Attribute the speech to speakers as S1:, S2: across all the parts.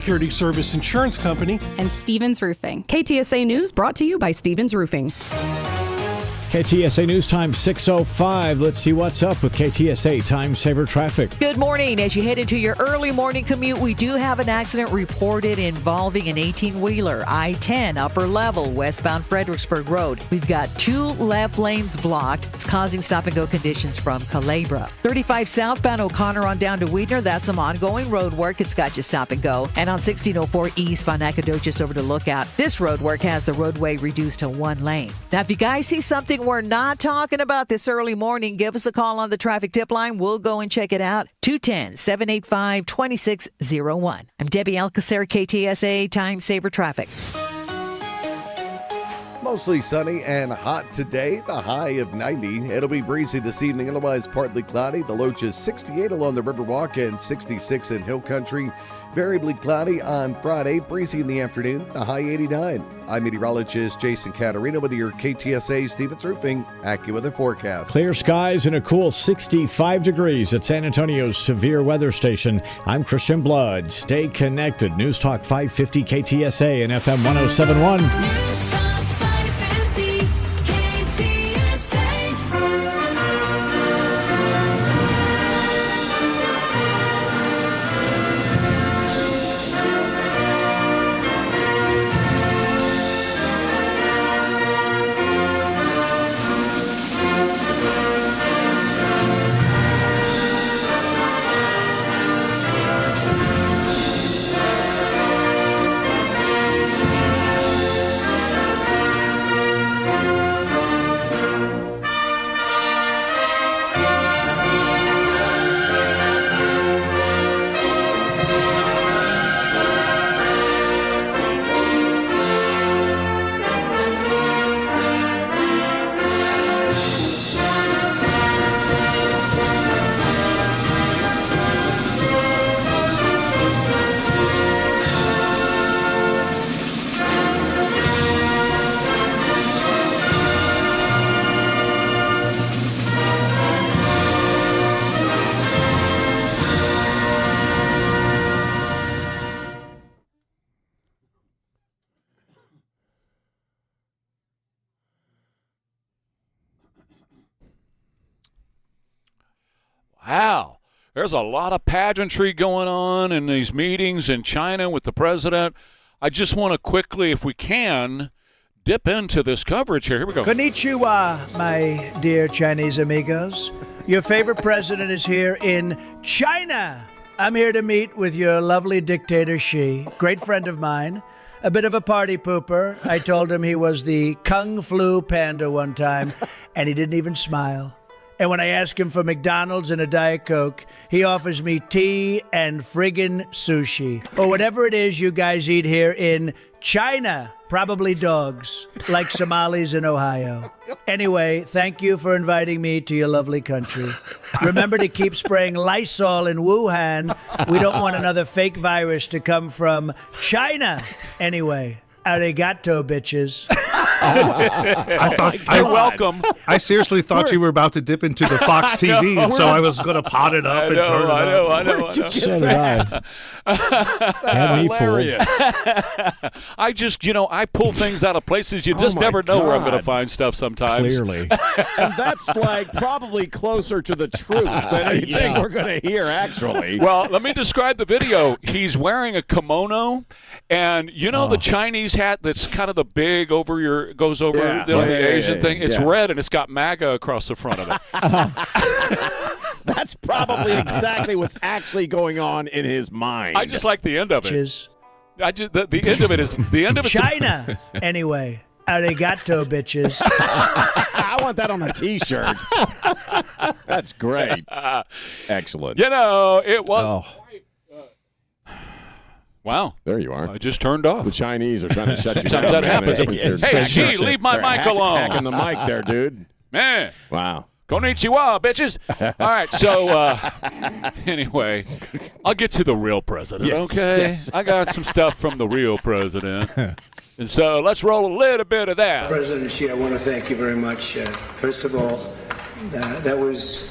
S1: Security Service Insurance Company,
S2: and Stevens Roofing.
S3: KTSA News brought to you by Stevens Roofing.
S4: KTSA News Time 6:05. Let's see what's up with KTSA Time Saver Traffic.
S5: Good morning. As you head into your early morning commute, we do have an accident reported involving an 18-wheeler. I-10 upper level westbound Fredericksburg Road. We've got 2 left lanes blocked. It's causing stop-and-go conditions from Calabria. 35 southbound O'Connor on down to Weidner. That's some ongoing road work. It's got you stop and go. And on 1604 eastbound Nacogdoches over to Lookout, this road work has the roadway reduced to 1 lane. Now, if you guys see something we're not talking about this early morning, give us a call on the traffic tip line. We'll go and check it out. 210-785-2601. I'm Debbie Alcacer, KTSA Time Saver Traffic.
S6: Mostly sunny and hot today, the high of 90. It'll be breezy this evening, otherwise partly cloudy. The low is 68 along the Riverwalk and 66 in Hill Country. Variably cloudy on Friday, breezy in the afternoon, the high 89. I'm meteorologist Jason Caterina with your KTSA Stevens Roofing AccuWeather forecast.
S4: Clear skies and a cool 65 degrees at San Antonio's severe weather station. I'm Christian Blood. Stay connected. News Talk 550 KTSA and FM 1071.
S7: News Talk 550 KTSA.
S8: Wow. There's a lot of pageantry going on in these meetings in China with the president. I just want to quickly, if we can, dip into this coverage here. Here we go.
S9: Konnichiwa, my dear Chinese amigos. Your favorite president is here in China. I'm here to meet with your lovely dictator Xi, great friend of mine, a bit of a party pooper. I told him he was the Kung Flu Panda one time, and he didn't even smile. And when I ask him for McDonald's and a Diet Coke, he offers me tea and friggin' sushi. Or whatever it is you guys eat here in China. Probably dogs, like Somalis in Ohio. Anyway, thank you for inviting me to your lovely country. Remember to keep spraying Lysol in Wuhan. We don't want another fake virus to come from China. Anyway, arigato, bitches.
S8: You're welcome.
S10: I seriously thought you were about to dip into the Fox TV, and so I was going to pot it up and turn it up.
S8: I know.
S4: That's
S11: hilarious.
S8: I just, I pull things out of places you just never know where I'm going to find stuff sometimes.
S4: Clearly.
S11: And that's like probably closer to the truth than anything we're going to hear, actually.
S8: Well, let me describe the video. He's wearing a kimono, and the Chinese hat that's kind of the big goes over the Asian thing. It's red, and it's got MAGA across the front of it.
S11: That's probably exactly what's actually going on in his mind.
S8: I just like the end of it.
S9: Bitches.
S8: The end of it is
S9: China. Anyway, arigato, bitches.
S11: I want that on a T-shirt. That's great. Excellent.
S8: It was. Wow.
S11: There you are.
S8: I just turned off.
S11: The Chinese are trying to shut you down.
S8: Sometimes that happens. Hey, Xi, leave my mic alone.
S11: Hacking the mic there, dude.
S8: Man.
S11: Wow.
S8: Konnichiwa, bitches. All right, so anyway, I'll get to the real president, okay?
S11: Yes.
S8: I got some stuff from the real president. And so let's roll a little bit of that.
S12: President Xi, I want to thank you very much. First of all, that was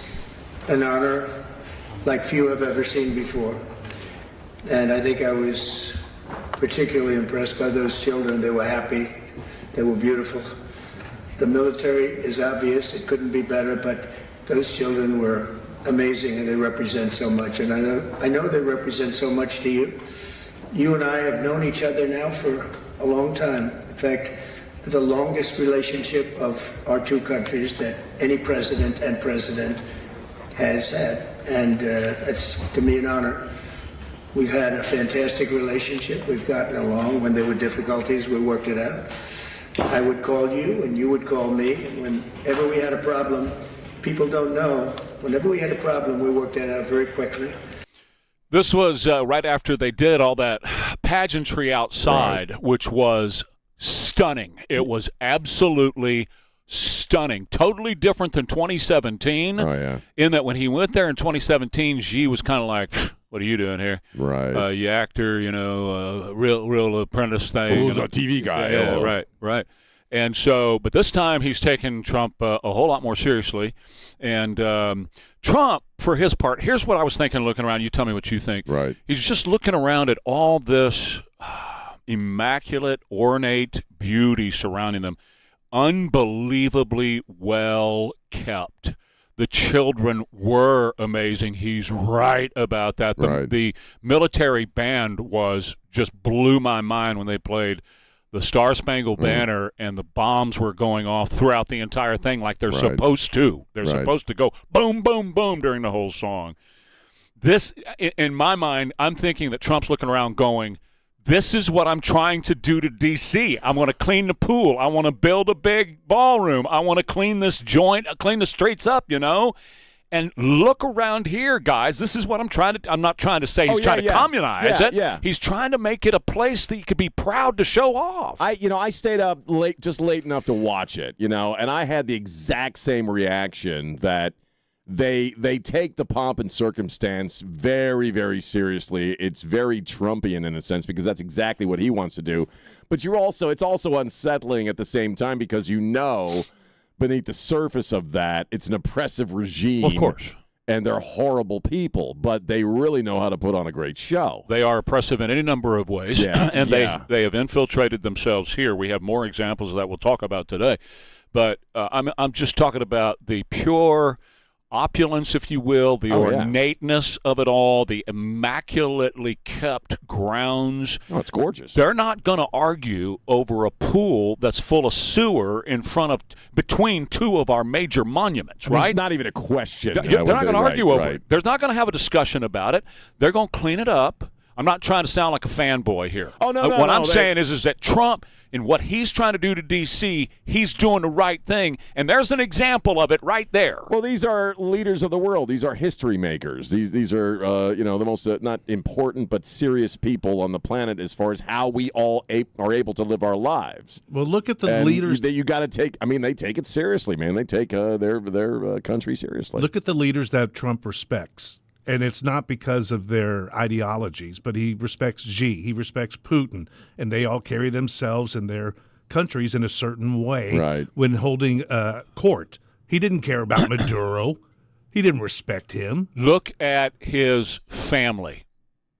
S12: an honor like few have ever seen before. And I think I was particularly impressed by those children. They were happy. They were beautiful. The military is obvious. It couldn't be better, but those children were amazing, and they represent so much. And I know they represent so much to you. You and I have known each other now for a long time. In fact, the longest relationship of our two countries that any president and president has had. And it's, to me, an honor. We've had a fantastic relationship. We've gotten along. When there were difficulties, we worked it out. I would call you, and you would call me. And whenever we had a problem, people don't know, whenever we had a problem, we worked it out very quickly.
S8: This was right after they did all that pageantry outside, right, which was stunning. It was absolutely stunning. Totally different than 2017.
S11: Oh, yeah.
S8: In that when he went there in 2017, Xi was kind of like, what are you doing here?
S11: Right.
S8: You actor, real apprentice thing.
S11: Who's a TV guy?
S8: Yeah, right. And so, but this time he's taken Trump a whole lot more seriously. And Trump, for his part, here's what I was thinking looking around. You tell me what you think.
S11: Right.
S8: He's just looking around at all this immaculate, ornate beauty surrounding them. Unbelievably well kept. The children were amazing. He's right about that. The military band just blew my mind when they played the Star Spangled Banner, and the bombs were going off throughout the entire thing like they're supposed to. They're supposed to go boom, boom, boom during the whole song. This, in my mind, I'm thinking that Trump's looking around going, this is what I'm trying to do to D.C. I want to clean the pool. I want to build a big ballroom. I want to clean this joint, clean the streets up, And look around here, guys. This is what I'm trying to – I'm not trying to say he's trying to communize it.
S11: Yeah.
S8: He's trying to make it a place that you could be proud to show off.
S11: I stayed up late enough to watch it, and I had the exact same reaction that they take the pomp and circumstance very, very seriously. It's very Trumpian in a sense because that's exactly what he wants to do. But it's also unsettling at the same time because beneath the surface of that, it's an oppressive regime.
S8: Of course.
S11: And they're horrible people, but they really know how to put on a great show.
S8: They are oppressive in any number of ways, and they have infiltrated themselves here. We have more examples of that we'll talk about today. But I'm just talking about the pure opulence, if you will, the ornateness of it all, the immaculately kept grounds.
S11: Oh, it's gorgeous.
S8: They're not going to argue over a pool that's full of sewer between two of our major monuments, right?
S11: It's not even a question.
S8: They're not going to argue over it. They're not going to have a discussion about it. They're going to clean it up. I'm not trying to sound like a fanboy here.
S11: Oh, no,
S8: What I'm saying is that Trump, in what he's trying to do to D.C., he's doing the right thing, and there's an example of it right there.
S11: Well, these are leaders of the world. These are history makers. These are, the most not important but serious people on the planet as far as how we all are able to live our lives.
S10: Well, look at the leaders.
S11: You got to take. They take it seriously, man. They take their country seriously.
S10: Look at the leaders that Trump respects. And it's not because of their ideologies, but he respects Xi, he respects Putin, and they all carry themselves and their countries in a certain way when holding court. He didn't care about Maduro. He didn't respect him.
S8: Look at his family.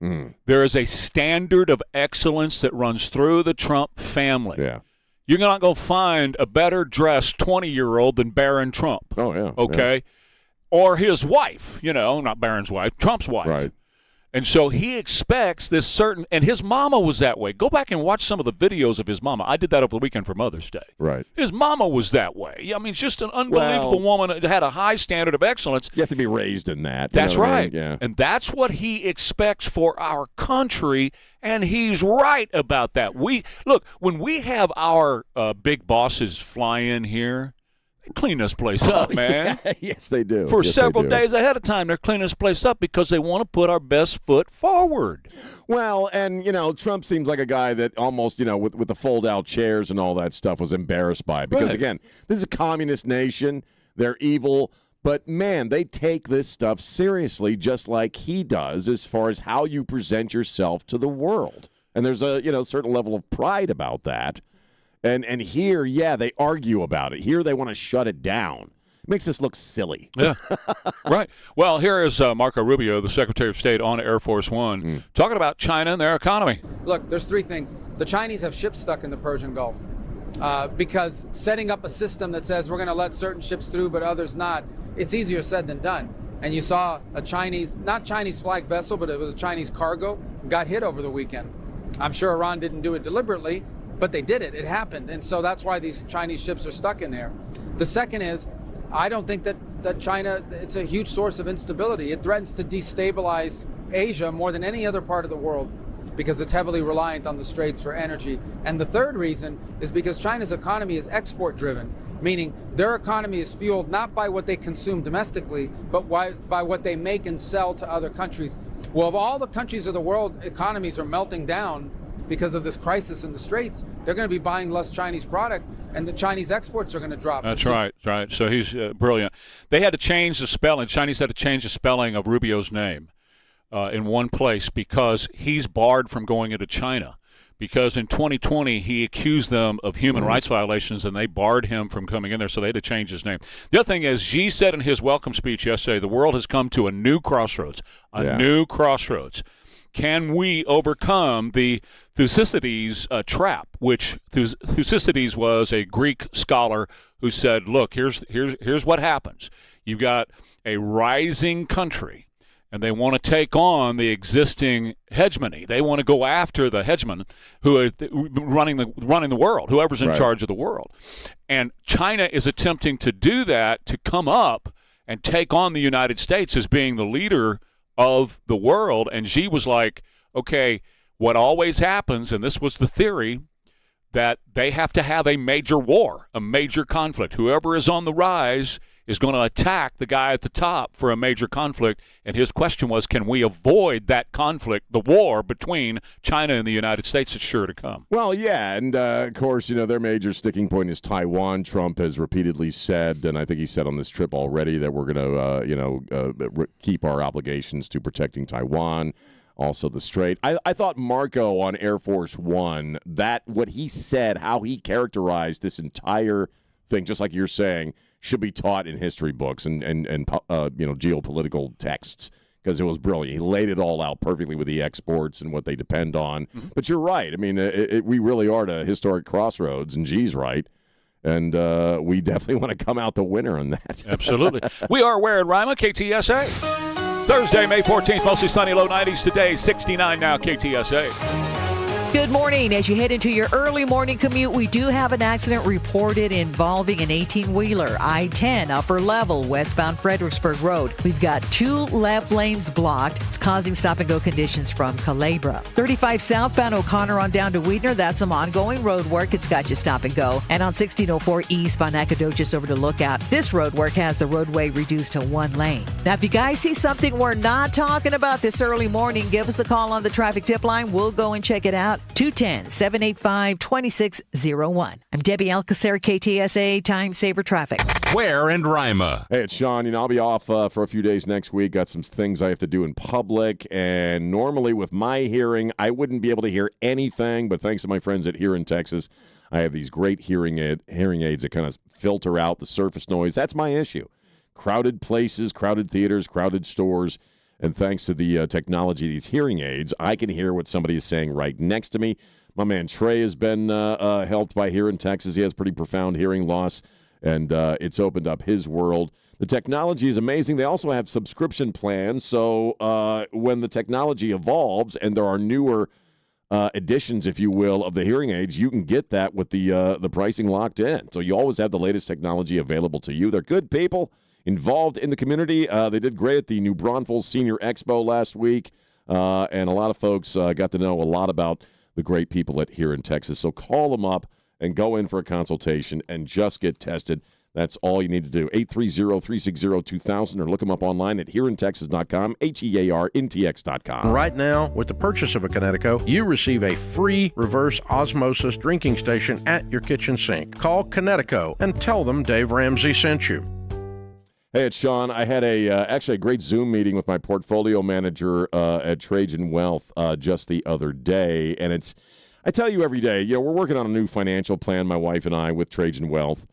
S8: There is a standard of excellence that runs through the Trump family.
S11: Yeah.
S8: You're not going to find a better dressed 20-year-old than Barron Trump.
S11: Oh, yeah.
S8: Okay?
S11: Yeah.
S8: Or his wife, not Barron's wife, Trump's wife.
S11: Right.
S8: And so he expects this certain – and his mama was that way. Go back and watch some of the videos of his mama. I did that over the weekend for Mother's Day.
S11: Right.
S8: His mama was that way. She's just an unbelievable woman that had a high standard of excellence.
S11: You have to be raised in that.
S8: That's right.
S11: Yeah.
S8: And that's what he expects for our country, and he's right about that. When we have our big bosses fly in here, clean this place up, man.
S11: Yeah. Yes, they do.
S8: For several days ahead of time, they're cleaning this place up because they want to put our best foot forward.
S11: Well, and, Trump seems like a guy that almost, with the fold-out chairs and all that stuff was embarrassed by it. Because, again, this is a communist nation. They're evil. But, man, they take this stuff seriously just like he does as far as how you present yourself to the world. And there's a, certain level of pride about that. And here, they argue about it. Here they want to shut it down makes us look silly.
S8: Yeah, right. Well, here is Marco Rubio, the Secretary of State on Air Force One, talking about China and their economy.
S2: Look, there's three things. The Chinese have ships stuck in the Persian Gulf because setting up a system that says we're going to let certain ships through but others not, it's easier said than done. And you saw a not Chinese flag vessel, but it was a Chinese cargo, got hit over the weekend. I'm sure Iran didn't do it deliberately, but they did it. It happened. And so that's why these Chinese ships are stuck in there. The second is, I don't think that China, it's a huge source of instability. It threatens to destabilize Asia more than any other part of the world because it's heavily reliant on the straits for energy. And the third reason is because China's economy is export driven, meaning their economy is fueled not by what they consume domestically, but by what they make and sell to other countries. Well, if all the countries of the world economies are melting down because of this crisis in the straits, they're going to be buying less Chinese product, and the Chinese exports are going to drop.
S8: That's right. So he's brilliant. They had to change the spelling. Chinese had to change the spelling of Rubio's name in one place because he's barred from going into China. Because in 2020, he accused them of human rights violations, and they barred him from coming in there, so they had to change his name. The other thing is, Xi said in his welcome speech yesterday, the world has come to a new crossroads, new crossroads. Can we overcome the Thucydides trap, which Thucydides was a Greek scholar who said, look, here's what happens. You've got a rising country, and they want to take on the existing hegemony. They want to go after the hegemon who are running the world, whoever's in charge of the world. And China is attempting to do that, to come up and take on the United States as being the leader of the world. And Xi was like, okay, what always happens, and this was the theory, that they have to have a major war, a major conflict. Whoever is on the rise is going to attack the guy at the top for a major conflict. And his question was, can we avoid that conflict, the war between China and the United States is sure to come?
S11: Well, yeah, and of course, their major sticking point is Taiwan. Trump has repeatedly said, and I think he said on this trip already, that we're going to, keep our obligations to protecting Taiwan. Also the Strait. I thought Marco on Air Force One, that what he said, how he characterized this entire thing, just like you're saying, should be taught in history books and geopolitical texts, because it was brilliant. He laid it all out perfectly with the exports and what they depend on. But you're right. I mean, we really are at a historic crossroads, and G's right. And we definitely want to come out the winner on that.
S8: Absolutely. We are Ware and Rima, KTSA. Thursday, May 14th, mostly sunny, low 90s. Today, 69 now, KTSA.
S5: Good morning. As you head into your early morning commute, we do have an accident reported involving an 18-wheeler, I-10, upper level, westbound Fredericksburg Road. We've got 2 left lanes blocked. It's causing stop-and-go conditions from Calabria. 35 southbound O'Connor on down to Weidner. That's some ongoing road work. It's got you stop and go. And on 1604 east by Nacogdoches over to Lookout, this road work has the roadway reduced to 1 lane. Now, if you guys see something we're not talking about this early morning, give us a call on the traffic tip line. We'll go and check it out. 210-785-2601. I'm Debbie Alcacer, KTSA Time Saver Traffic.
S13: Ware and Rima.
S11: Hey, it's Sean. I'll be off for a few days next week. Got some things I have to do in public, and normally with my hearing, I wouldn't be able to hear anything, but thanks to my friends at Here in Texas, I have these great hearing aids that kind of filter out the surface noise. That's my issue. Crowded places, crowded theaters, crowded stores. And thanks to the technology of these hearing aids, I can hear what somebody is saying right next to me. My man Trey has been helped by Here in Texas. He has pretty profound hearing loss, and it's opened up his world. The technology is amazing. They also have subscription plans, so when the technology evolves and there are newer editions, if you will, of the hearing aids, you can get that with the pricing locked in. So you always have the latest technology available to you. They're good people involved in the community. They did great at the New Braunfels Senior Expo last week, and a lot of folks got to know a lot about the great people at Here in Texas. So call them up and go in for a consultation and just get tested. That's all you need to do. 830-360-2000 or look them up online at hereintexas.com, HEARNTX.com.
S14: Right now, with the purchase of a Connecticut, you receive a free reverse osmosis drinking station at your kitchen sink. Call Connecticut and tell them Dave Ramsey sent you.
S11: Hey, it's Sean. I had actually a great Zoom meeting with my portfolio manager at Trajan Wealth just the other day, and I tell you every day, we're working on a new financial plan, my wife and I, with Trajan Wealth.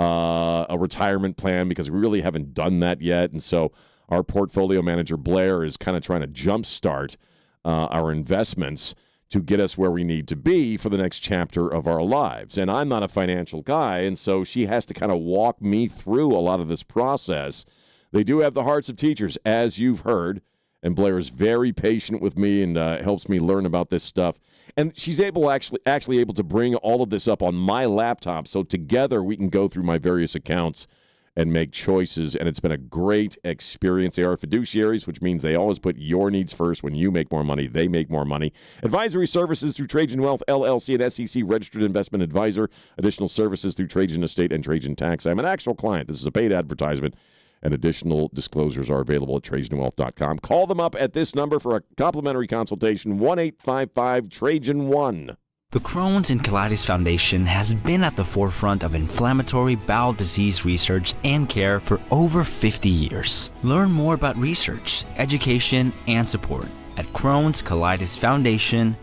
S11: a retirement plan, because we really haven't done that yet. And so our portfolio manager, Blair, is kind of trying to jumpstart our investments to get us where we need to be for the next chapter of our lives. And I'm not a financial guy, and so she has to kind of walk me through a lot of this process. They do have the hearts of teachers, as you've heard, and Blair is very patient with me and helps me learn about this stuff. And she's actually able to bring all of this up on my laptop, so together we can go through my various accounts and make choices, and it's been a great experience. They are fiduciaries, which means they always put your needs first. When you make more money, they make more money. Advisory services through Trajan Wealth, LLC, an SEC registered investment advisor. Additional services through Trajan Estate and Trajan Tax. I'm an actual client. This is a paid advertisement, and additional disclosures are available at TrajanWealth.com. Call them up at this number for a complimentary consultation, 1-855-TRAJAN-1.
S13: The Crohn's and Colitis Foundation has been at the forefront of inflammatory bowel disease research and care for over 50 years. Learn more about research, education, and support at Crohn'sColitisFoundation.org.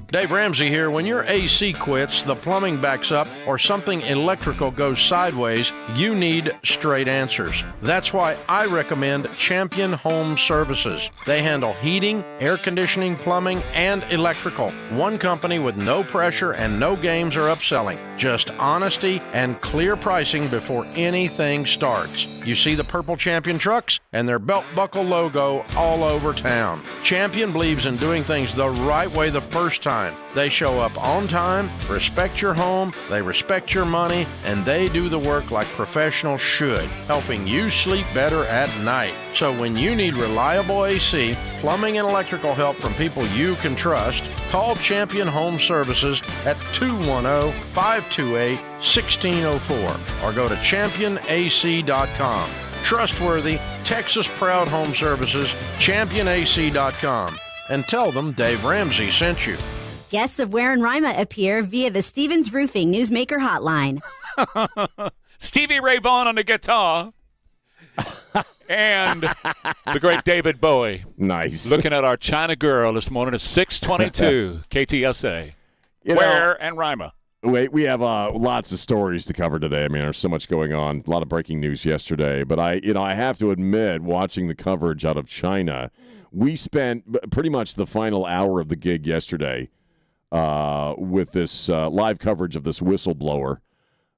S14: Dave Ramsey here. When your AC quits, the plumbing backs up, or something electrical goes sideways, you need straight answers. That's why I recommend Champion Home Services. They handle heating, air conditioning, plumbing, and electrical. One company with no pressure and no games or upselling. Just honesty and clear pricing before anything starts. You see the purple Champion trucks and their belt buckle logo all over town. Champion believes in doing things the right way the first time. They show up on time, respect your home, they respect your money, and they do the work like professionals should, helping you sleep better at night. So when you need reliable AC, plumbing, and electrical help from people you can trust, call Champion Home Services at 210-528-1604 or go to championac.com. Trustworthy, Texas-proud home services, championac.com. And tell them Dave Ramsey sent you.
S15: Guests of Ware and Rima appear via the Stevens Roofing Newsmaker Hotline.
S8: Stevie Ray Vaughan on the guitar. And the great David Bowie.
S11: Nice.
S8: Looking at our China girl this morning at 622 KTSA. Ware and Rima.
S11: Wait, we have lots of stories to cover today. I mean, there's so much going on. A lot of breaking news yesterday. But I have to admit, watching the coverage out of China, we spent pretty much the final hour of the gig yesterday with this live coverage of this whistleblower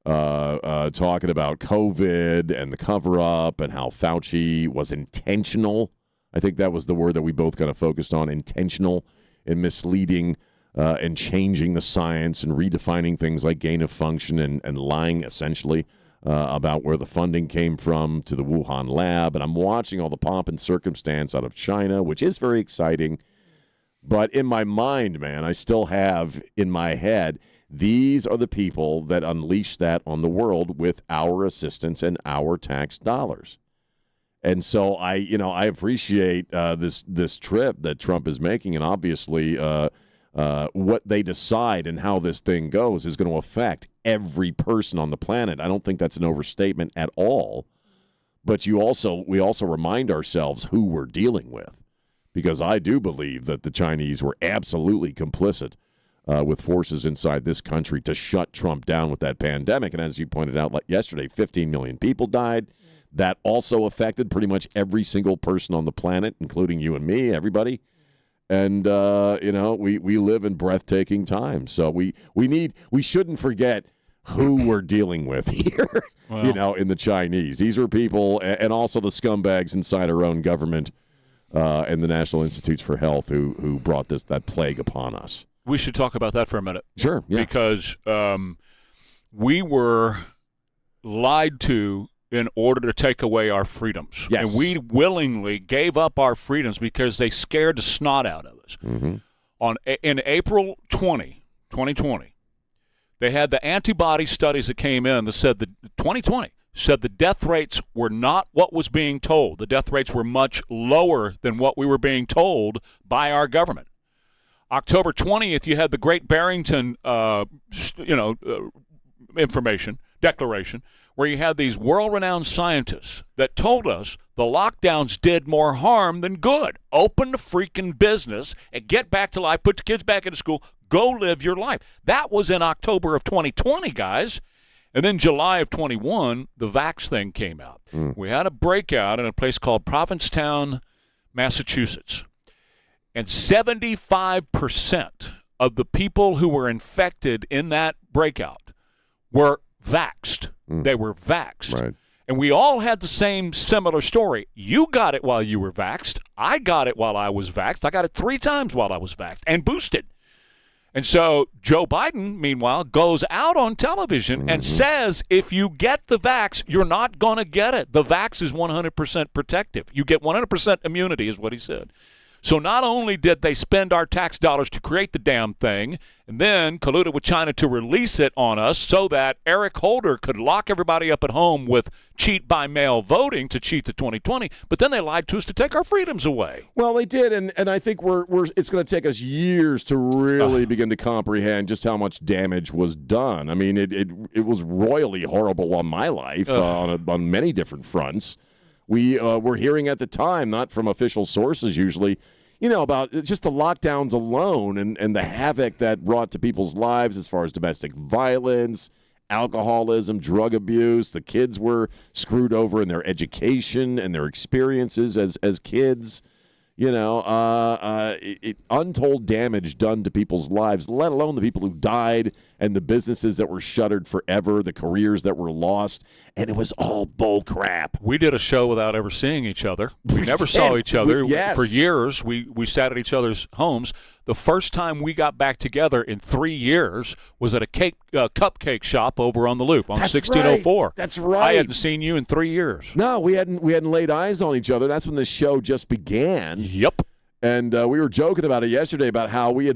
S11: talking about COVID and the cover-up and how Fauci was intentional. I think that was the word that we both kind of focused on, intentional in misleading and changing the science and redefining things like gain of function and lying, essentially, about where the funding came from to the Wuhan lab. And I'm watching all the pomp and circumstance out of China, which is very exciting. But in my mind, man, I still have in my head, these are the people that unleash that on the world with our assistance and our tax dollars. And so I appreciate this trip that Trump is making, and obviously what they decide and how this thing goes is going to affect every person on the planet. I don't think that's an overstatement at all. But we also remind ourselves who we're dealing with, because I do believe that the Chinese were absolutely complicit with forces inside this country to shut Trump down with that pandemic. And as you pointed out yesterday, 15 million people died. That also affected pretty much every single person on the planet, including you and me, everybody. And, we live in breathtaking times. So we shouldn't forget who we're dealing with here, well, in the Chinese. These are people, and also the scumbags inside our own government and the National Institutes for Health who brought that plague upon us.
S8: We should talk about that for a minute.
S11: Sure, yeah.
S8: Because we were lied to in order to take away our freedoms.
S11: Yes.
S8: And we willingly gave up our freedoms because they scared the snot out of us.
S11: Mm-hmm.
S8: In April 2020, they had the antibody studies that came in that said that 2020 said the death rates were not what was being told. The death rates were much lower than what we were being told by our government. October 20th, you had the Great Barrington, information, declaration, where you had these world-renowned scientists that told us the lockdowns did more harm than good. Open the freaking business and get back to life. Put the kids back into school. Go live your life. That was in October of 2020, guys. And then July of 21, the vax thing came out. We had a breakout in a place called Provincetown, Massachusetts. And 75% of the people who were infected in that breakout were vaxxed. They were vaxxed.
S11: Right.
S8: And we all had the same similar story. You got it while you were vaxxed. I got it while I was vaxxed. I got it 3 times while I was vaxxed and boosted. And so Joe Biden, meanwhile, goes out on television and says if you get the vax, you're not going to get it. The vax is 100% protective. You get 100% immunity is what he said. So not only did they spend our tax dollars to create the damn thing and then colluded with China to release it on us so that Eric Holder could lock everybody up at home with cheat by mail voting to cheat the 2020, but then they lied to us to take our freedoms away.
S11: Well, they did, and I think we're it's going to take us years to really begin to comprehend just how much damage was done. I mean, it was royally horrible on my life on many different fronts. We were hearing at the time, not from official sources usually, about just the lockdowns alone and the havoc that brought to people's lives as far as domestic violence, alcoholism, drug abuse. The kids were screwed over in their education and their experiences as kids. Untold damage done to people's lives, let alone the people who died and the businesses that were shuttered forever, the careers that were lost, and it was all bull crap.
S8: We did a show without ever seeing each other. We never saw each other.
S11: Yes.
S8: For years, we sat at each other's homes. The first time we got back together in 3 years was at a cupcake shop over on the Loop on 1604.
S11: That's right.
S8: I hadn't seen you in 3 years.
S11: No, we hadn't laid eyes on each other. That's when the show just began.
S8: Yep.
S11: And we were joking about it yesterday about how we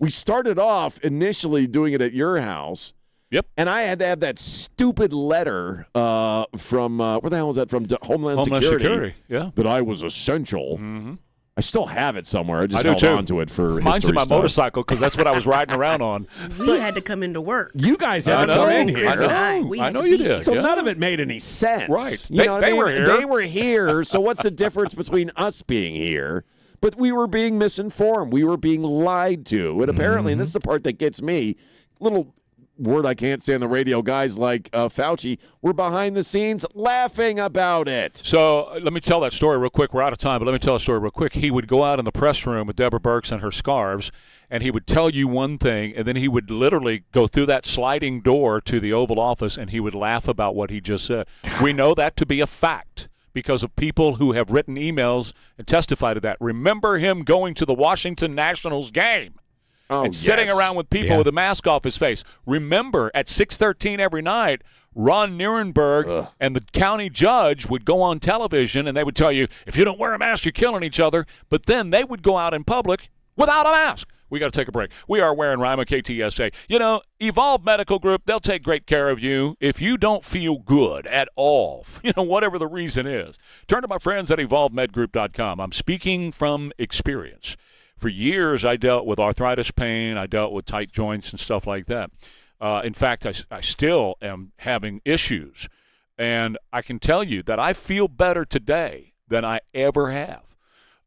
S11: started off initially doing it at your house.
S8: Yep.
S11: And I had to have that stupid letter from where the hell was that from? Homeland Security.
S8: Yeah.
S11: That I was essential.
S8: Mm-hmm.
S11: I still have it somewhere. I just
S8: do
S11: held
S8: too.
S11: on to it for
S8: Mine's
S11: history
S8: in my
S11: stuff.
S8: motorcycle because that's what I was riding around on.
S16: We had to come into work.
S11: You guys had to come in here.
S8: I know you did.
S11: So
S8: yeah.
S11: none of it made any sense.
S8: Right.
S11: They
S8: were here.
S11: They were here. So what's the difference between us being here? But we were being misinformed. We were being lied to. And apparently, and this is the part that gets me, little word I can't say on the radio, guys like Fauci were behind the scenes laughing about it.
S8: So let me tell that story real quick. We're out of time, but let me tell a story real quick. He would go out in the press room with Deborah Birx and her scarves, and he would tell you one thing, and then he would literally go through that sliding door to the Oval Office, and he would laugh about what he just said. We know that to be a fact because of people who have written emails and testified to that. Remember him going to the Washington Nationals game and sitting around with people with a mask off his face. Remember, at 6:13 every night, Ron Nierenberg and the county judge would go on television, and they would tell you, if you don't wear a mask, you're killing each other. But then they would go out in public without a mask. We got to take a break. We are Ware and Rima, KTSA. Evolve Medical Group, they'll take great care of you if you don't feel good at all, whatever the reason is. Turn to my friends at evolvemedgroup.com. I'm speaking from experience. For years, I dealt with arthritis pain. I dealt with tight joints and stuff like that. In fact, I still am having issues. And I can tell you that I feel better today than I ever have.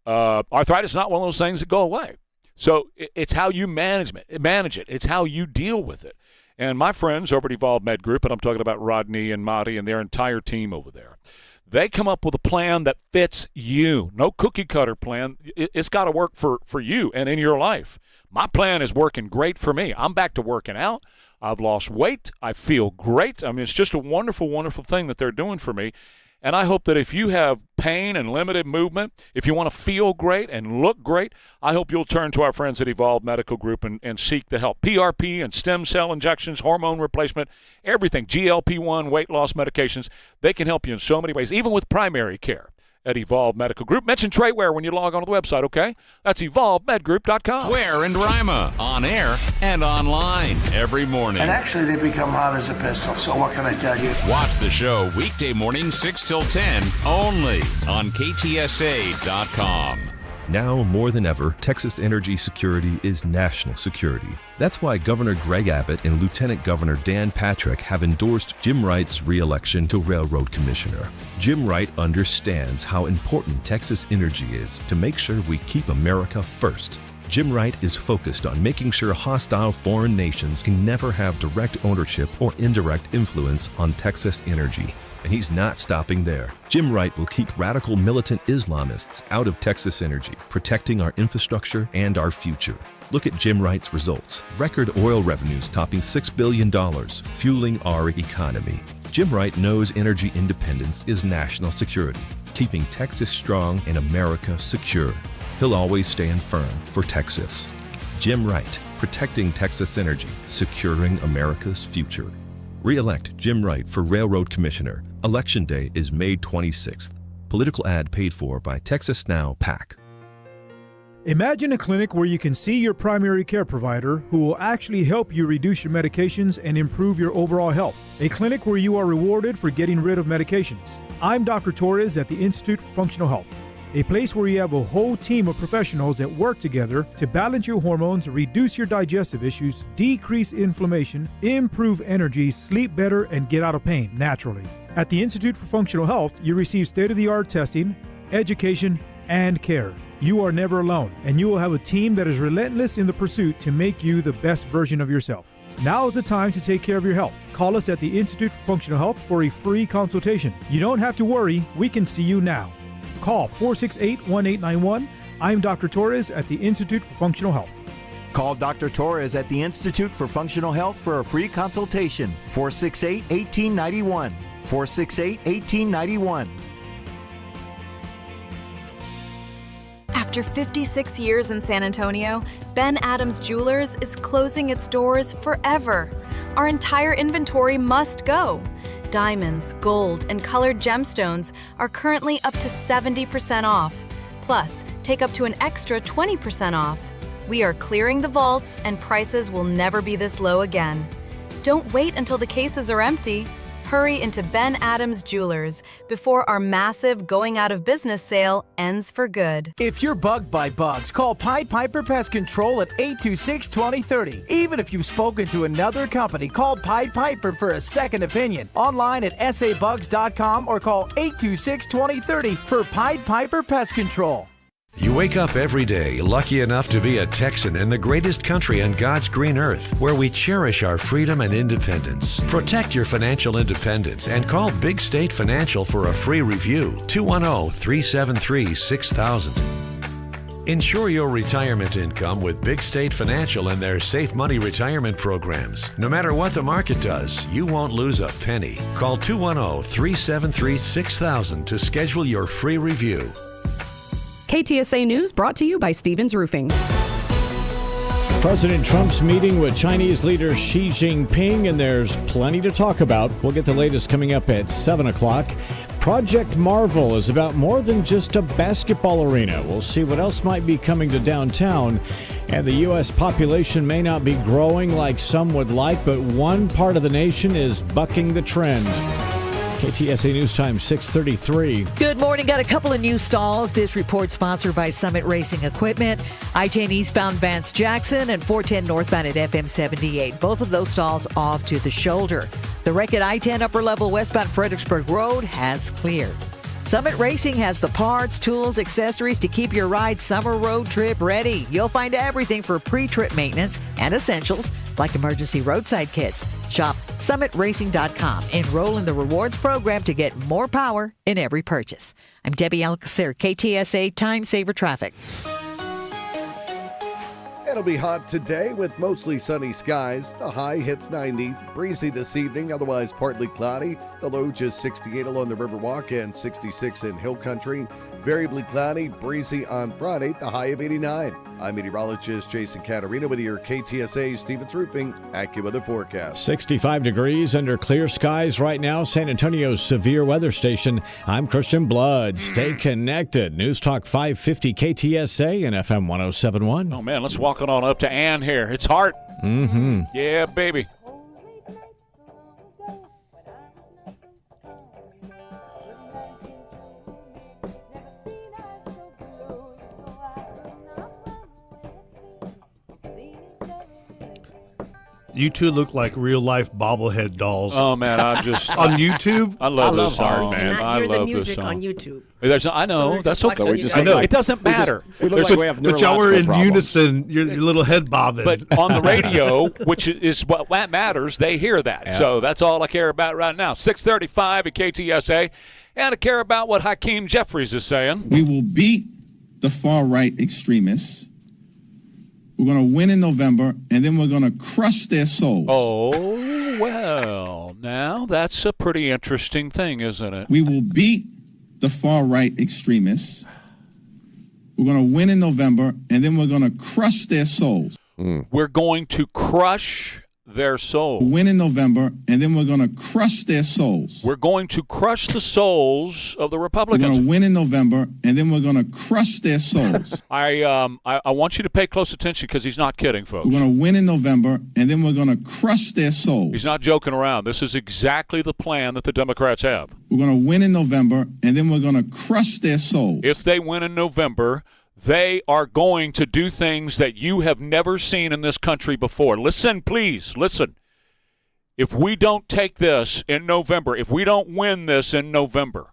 S8: Arthritis is not one of those things that go away. So it's how you manage it. It's how you deal with it. And my friends over at Evolve Med Group, and I'm talking about Rodney and Marty and their entire team over there, they come up with a plan that fits you. No cookie cutter plan. It's got to work for you and in your life. My plan is working great for me. I'm back to working out. I've lost weight. I feel great. I mean, it's just a wonderful, wonderful thing that they're doing for me. And I hope that if you have pain and limited movement, if you want to feel great and look great, I hope you'll turn to our friends at Evolve Medical Group and seek the help. PRP and stem cell injections, hormone replacement, everything, GLP-1, weight loss medications, they can help you in so many ways, even with primary care at Evolve Medical Group. Mention Trey Ware when you log on to the website, okay? That's evolvemedgroup.com.
S17: Ware and Rima, on air and online every morning.
S12: And actually, they become hot as a pistol, so what can I tell you?
S17: Watch the show weekday morning 6 till 10, only on KTSA.com.
S18: Now more than ever, Texas energy security is national security. That's why Governor Greg Abbott and Lieutenant Governor Dan Patrick have endorsed Jim Wright's re-election to Railroad Commissioner. Jim Wright understands how important Texas energy is to make sure we keep America first. Jim Wright is focused on making sure hostile foreign nations can never have direct ownership or indirect influence on Texas energy. And he's not stopping there. Jim Wright will keep radical militant Islamists out of Texas energy, protecting our infrastructure and our future. Look at Jim Wright's results. Record oil revenues topping $6 billion, fueling our economy. Jim Wright knows energy independence is national security, keeping Texas strong and America secure. He'll always stand firm for Texas. Jim Wright, protecting Texas energy, securing America's future. Re-elect Jim Wright for Railroad Commissioner. Election Day is May 26th. Political ad paid for by Texas Now PAC.
S19: Imagine a clinic where you can see your primary care provider who will actually help you reduce your medications and improve your overall health. A clinic where you are rewarded for getting rid of medications. I'm Dr. Torres at the Institute for Functional Health. A place where you have a whole team of professionals that work together to balance your hormones, reduce your digestive issues, decrease inflammation, improve energy, sleep better, and get out of pain naturally. At the Institute for Functional Health, you receive state-of-the-art testing, education, and care. You are never alone, and you will have a team that is relentless in the pursuit to make you the best version of yourself. Now is the time to take care of your health. Call us at the Institute for Functional Health for a free consultation. You don't have to worry, we can see you now. Call 468-1891. I'm Dr. Torres at the Institute for Functional Health.
S20: Call Dr. Torres at the Institute for Functional Health for a free consultation. 468-1891. 468-1891.
S21: After 56 years in San Antonio, Ben Adams Jewelers is closing its doors forever. Our entire inventory must go. Diamonds, gold, and colored gemstones are currently up to 70% off. Plus, take up to an extra 20% off. We are clearing the vaults, and prices will never be this low again. Don't wait until the cases are empty. Hurry into Ben Adams Jewelers before our massive going out of business sale ends for good.
S22: If you're bugged by bugs, call Pied Piper Pest Control at 826-2030. Even if you've spoken to another company, call Pied Piper for a second opinion. Online at sabugs.com or call 826-2030 for Pied Piper Pest Control.
S23: You wake up every day lucky enough to be a Texan in the greatest country on God's green earth, where we cherish our freedom and independence. Protect your financial independence and call Big State Financial for a free review. 210-373-6000. Ensure your retirement income with Big State Financial and their Safe Money retirement programs. No matter what the market does, you won't lose a penny. Call 210-373-6000 to schedule your free review.
S3: KTSA News brought to you by Stevens Roofing.
S4: President Trump's meeting with Chinese leader Xi Jinping, and there's plenty to talk about. We'll get the latest coming up at 7 o'clock. Project Marvel is about more than just a basketball arena. We'll see what else might be coming to downtown. And the U.S. population may not be growing like some would like, but one part of the nation is bucking the trend. KTSA News Time 6:33.
S5: Good morning. Got a couple of new stalls. This report sponsored by Summit Racing Equipment. I-10 eastbound Vance Jackson and 410 northbound at FM 78. Both of those stalls off to the shoulder. The wreck at I-10 upper level westbound Fredericksburg Road has cleared. Summit Racing has the parts, tools, accessories to keep your ride summer road trip ready. You'll find everything for pre-trip maintenance and essentials like emergency roadside kits. Shop summitracing.com. Enroll in the rewards program to get more power in every purchase. I'm Debbie Alcacer, KTSA Time Saver Traffic.
S6: It'll be hot today with mostly sunny skies. The high hits 90. Breezy this evening, otherwise partly cloudy. The low just 68 along the Riverwalk and 66 in Hill Country. Variably cloudy, breezy on Friday, the high of 89. I'm meteorologist Jason Caterina with your KTSA Stevens Roofing AccuWeather forecast.
S4: 65 degrees under clear skies right now, San Antonio's severe weather station. I'm Christian Blood. Stay connected. News Talk 550 KTSA and FM 1071.
S8: Oh, man, let's walk on up to Ann here. It's Hart.
S4: Mm-hmm.
S8: Yeah, baby.
S10: You two look like real-life bobblehead dolls.
S8: Oh, man, I'm just...
S10: on YouTube?
S8: I love this
S10: Hard,
S8: song,
S10: man.
S8: I
S16: hear the
S8: love
S16: music
S8: this song.
S16: on YouTube.
S8: I know.
S16: So
S8: that's
S16: just
S8: okay.
S16: watching
S11: I know.
S8: It doesn't matter.
S11: We look like we have
S10: But y'all were in
S11: neurological problems.
S10: unison, your little head bobbing.
S8: But on the radio, which is what matters, they hear that.
S10: Yeah.
S8: So that's all I care about right now. 6:35 at KTSA. And I care about what Hakeem Jeffries is saying.
S1: We will beat the far-right extremists. We're going to win in November, and then we're going to crush their souls.
S8: Oh, well, now that's a pretty interesting thing, isn't it?
S1: We will beat the far-right extremists. We're going to win in November, and then we're going to crush their souls.
S8: We're going to crush their souls.
S1: Win in November, and then we're going to crush their souls.
S8: We're going to crush the souls of the
S1: We're
S8: Republicans.
S1: going to win in November, and then we're going to crush their souls.
S8: I want you to pay close attention because he's not kidding, folks.
S1: We're going to win in November, and then we're going to crush their souls.
S8: He's not joking around. This is exactly the plan that the Democrats have.
S1: We're going to win in November, and then we're going to crush their souls.
S8: If they win in November, they are going to do things that you have never seen in this country before. Listen, please, listen. If we don't take this in November, if we don't win this in November,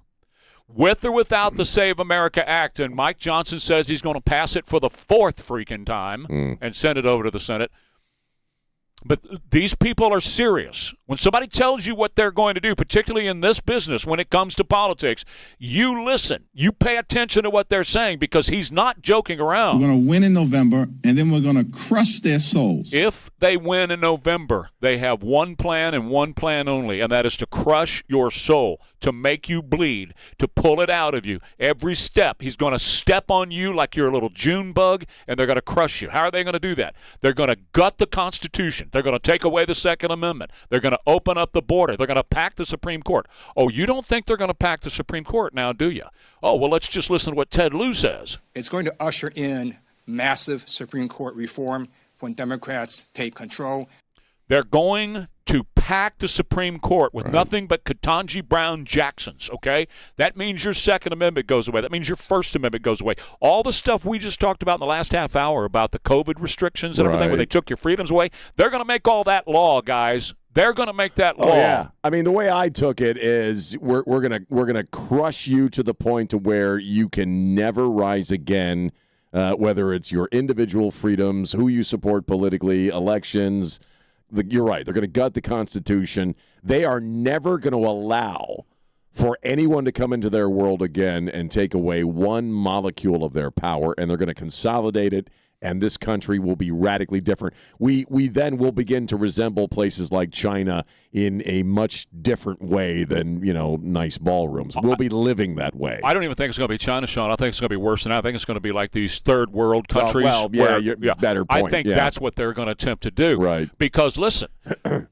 S8: with or without the Save America Act, and Mike Johnson says he's going to pass it for the fourth freaking time and send it over to the Senate, but these people are serious. When somebody tells you what they're going to do, particularly in this business when it comes to politics, you listen. You pay attention to what they're saying because he's not joking around.
S1: We're going to win in November, and then we're going to crush their souls.
S8: If they win in November, they have one plan and one plan only, and that is to crush your soul, to make you bleed, to pull it out of you. Every step, he's going to step on you like you're a little June bug, and they're going to crush you. How are they going to do that? They're going to gut the Constitution. They're going to take away the Second Amendment. They're going to open up the border. They're going to pack the Supreme Court. Oh, you don't think they're going to pack the Supreme Court now, do you? Oh, well, let's just listen to what Ted Lieu says.
S7: It's going to usher in massive Supreme Court reform when Democrats take control.
S8: They're going to pack the Supreme Court with nothing but Ketanji Brown Jacksons, okay? That means your Second Amendment goes away. That means your First Amendment goes away. All the stuff we just talked about in the last half hour about the COVID restrictions and everything, where they took your freedoms away, they're going to make all that law, guys. They're going to make that law.
S11: Oh, yeah. I mean, the way I took it is we're gonna crush you to the point to where you can never rise again, whether it's your individual freedoms, who you support politically, elections. You're right. They're going to gut the Constitution. They are never going to allow for anyone to come into their world again and take away one molecule of their power, and they're going to consolidate it, and this country will be radically different. We then will begin to resemble places like China in a much different way than, nice ballrooms. We'll be living that way.
S8: I don't even think it's going to be China, Sean. I think it's going to be worse than that. I think it's going to be like these third world countries.
S11: Better point.
S8: I think that's what they're going to attempt to do.
S11: Right.
S8: Because listen,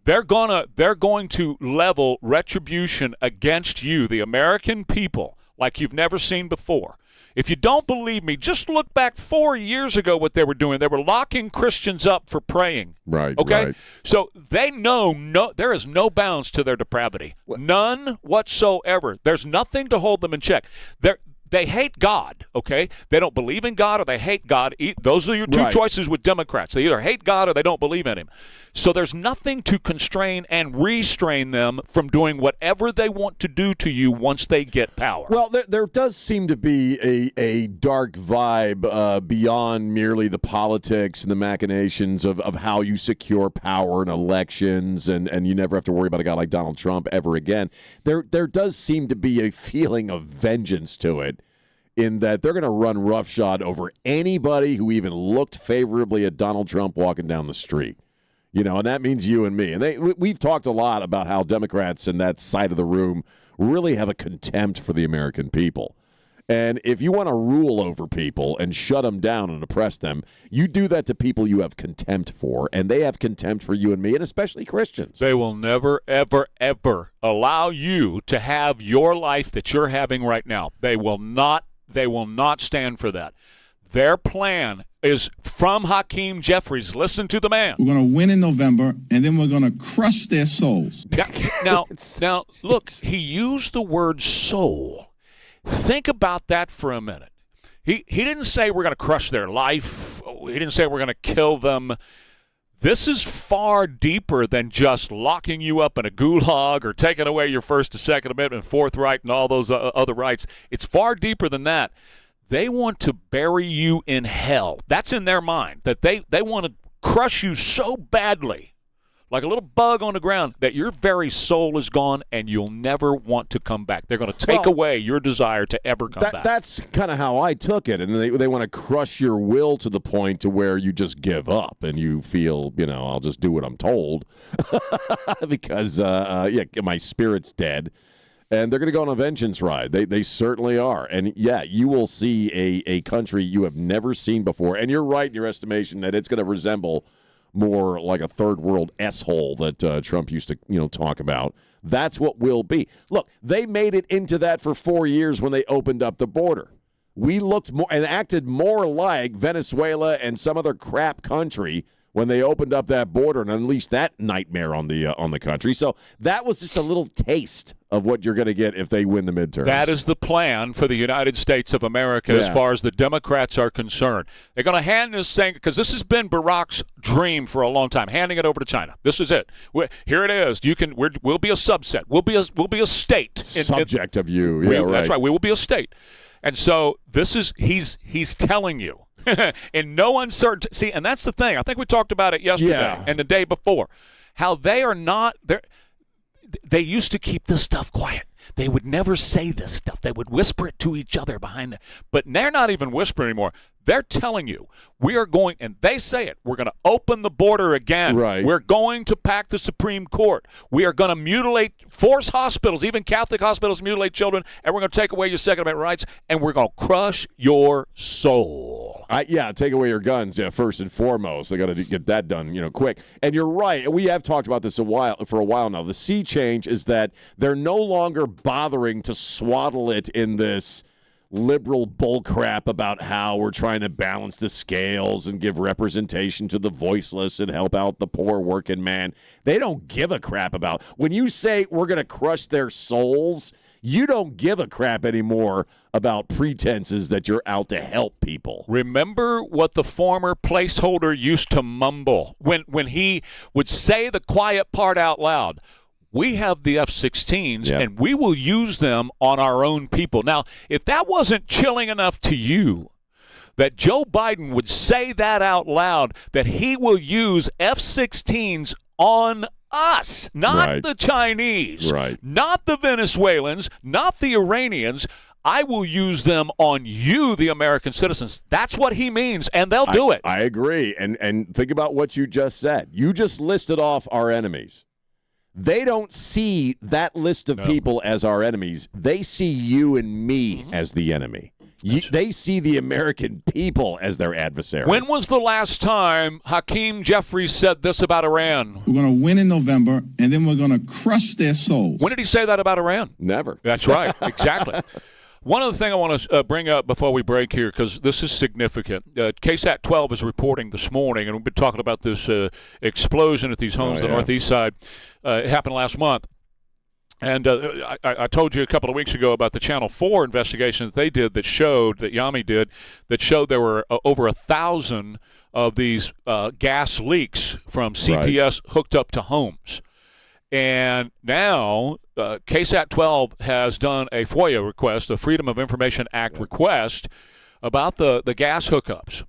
S8: they're going to level retribution against you, the American people, like you've never seen before. If you don't believe me, just look back 4 years ago what they were doing. They were locking Christians up for praying.
S11: Right.
S8: Okay?
S11: Right.
S8: So they know there is no bounds to their depravity. None whatsoever. There's nothing to hold them in check. They hate God, okay? They don't believe in God or they hate God. Those are your two choices with Democrats. They either hate God or they don't believe in him. So there's nothing to constrain and restrain them from doing whatever they want to do to you once they get power.
S11: Well, there does seem to be a dark vibe beyond merely the politics and the machinations of how you secure power in elections and you never have to worry about a guy like Donald Trump ever again. There does seem to be a feeling of vengeance to it, in that they're going to run roughshod over anybody who even looked favorably at Donald Trump walking down the street. And that means you and me. And we've talked a lot about how Democrats in that side of the room really have a contempt for the American people. And if you want to rule over people and shut them down and oppress them, you do that to people you have contempt for, and they have contempt for you and me, and especially Christians.
S8: They will never, ever, ever allow you to have your life that you're having right now. They will not stand for that. Their plan is from Hakeem Jeffries. Listen to the man.
S1: We're going to win in November, and then we're going to crush their souls.
S8: Now, look, he used the word soul. Think about that for a minute. He didn't say we're going to crush their life. He didn't say we're going to kill them. This is far deeper than just locking you up in a gulag or taking away your First and Second Amendment, Fourth Right, and all those other rights. It's far deeper than that. They want to bury you in hell. That's in their mind, that they want to crush you so badly, like a little bug on the ground, that your very soul is gone and you'll never want to come back. They're going to take away your desire to ever come back.
S11: That's kind of how I took it. And they want to crush your will to the point to where you just give up and you feel, I'll just do what I'm told because, my spirit's dead. And they're going to go on a vengeance ride. They certainly are. And, you will see a country you have never seen before. And you're right in your estimation that it's going to resemble more like a third world S-hole that Trump used to, talk about. That's what will be. Look, they made it into that for 4 years when they opened up the border. We looked more and acted more like Venezuela and some other crap country when they opened up that border and unleashed that nightmare on the country. So that was just a little taste of what you're going to get if they win the midterms.
S8: That is the plan for the United States of America as far as the Democrats are concerned. They're going to hand this thing, because this has been Barack's dream for a long time, handing it over to China. This is it. Here it is. We'll be a subset. We'll be a state.
S11: Subject of you. Right.
S8: That's right. We will be a state. And so this is he's telling you. In no uncertainty. See, and that's the thing. I think we talked about it yesterday and the day before. How they are not there. They used to keep this stuff quiet. They would never say this stuff. They would whisper it to each other behind them. But they're not even whispering anymore. They're telling you, we are going, and they say it, we're going to open the border again.
S11: Right.
S8: We're going to pack the Supreme Court. We are going to force hospitals, even Catholic hospitals, mutilate children, and we're going to take away your Second Amendment rights, and we're going to crush your soul.
S11: Take away your guns, first and foremost. They got to get that done, quick. And you're right. We have talked about this for a while now. The sea change is that they're no longer bothering to swaddle it in this liberal bullcrap about how we're trying to balance the scales and give representation to the voiceless and help out the poor working man. They don't give a crap about. When you say we're going to crush their souls, you don't give a crap anymore about pretenses that you're out to help people.
S8: Remember what the former placeholder used to mumble when he would say the quiet part out loud. We have the F-16s, and we will use them on our own people. Now, if that wasn't chilling enough to you, that Joe Biden would say that out loud, that he will use F-16s on us, not the Chinese, not the Venezuelans, not the Iranians. I will use them on you, the American citizens. That's what he means, and they'll do it.
S11: I agree. And think about what you just said. You just listed off our enemies. They don't see that list of people as our enemies. They see you and me as the enemy. They see the American people as their adversary.
S8: When was the last time Hakeem Jeffries said this about Iran?
S1: We're going to win in November, and then we're going to crush their souls.
S8: When did he say that about Iran?
S11: Never.
S8: That's right. Exactly. One other thing I want to bring up before we break here, because this is significant. KSAT 12 is reporting this morning, and we've been talking about this explosion at these homes on the northeast side. It happened last month. And I told you a couple of weeks ago about the Channel 4 investigation that they did that Yami did, that showed there were over 1,000 of these gas leaks from CPS hooked up to homes. And now KSAT 12 has done a FOIA request, a Freedom of Information Act request, about the gas hookups.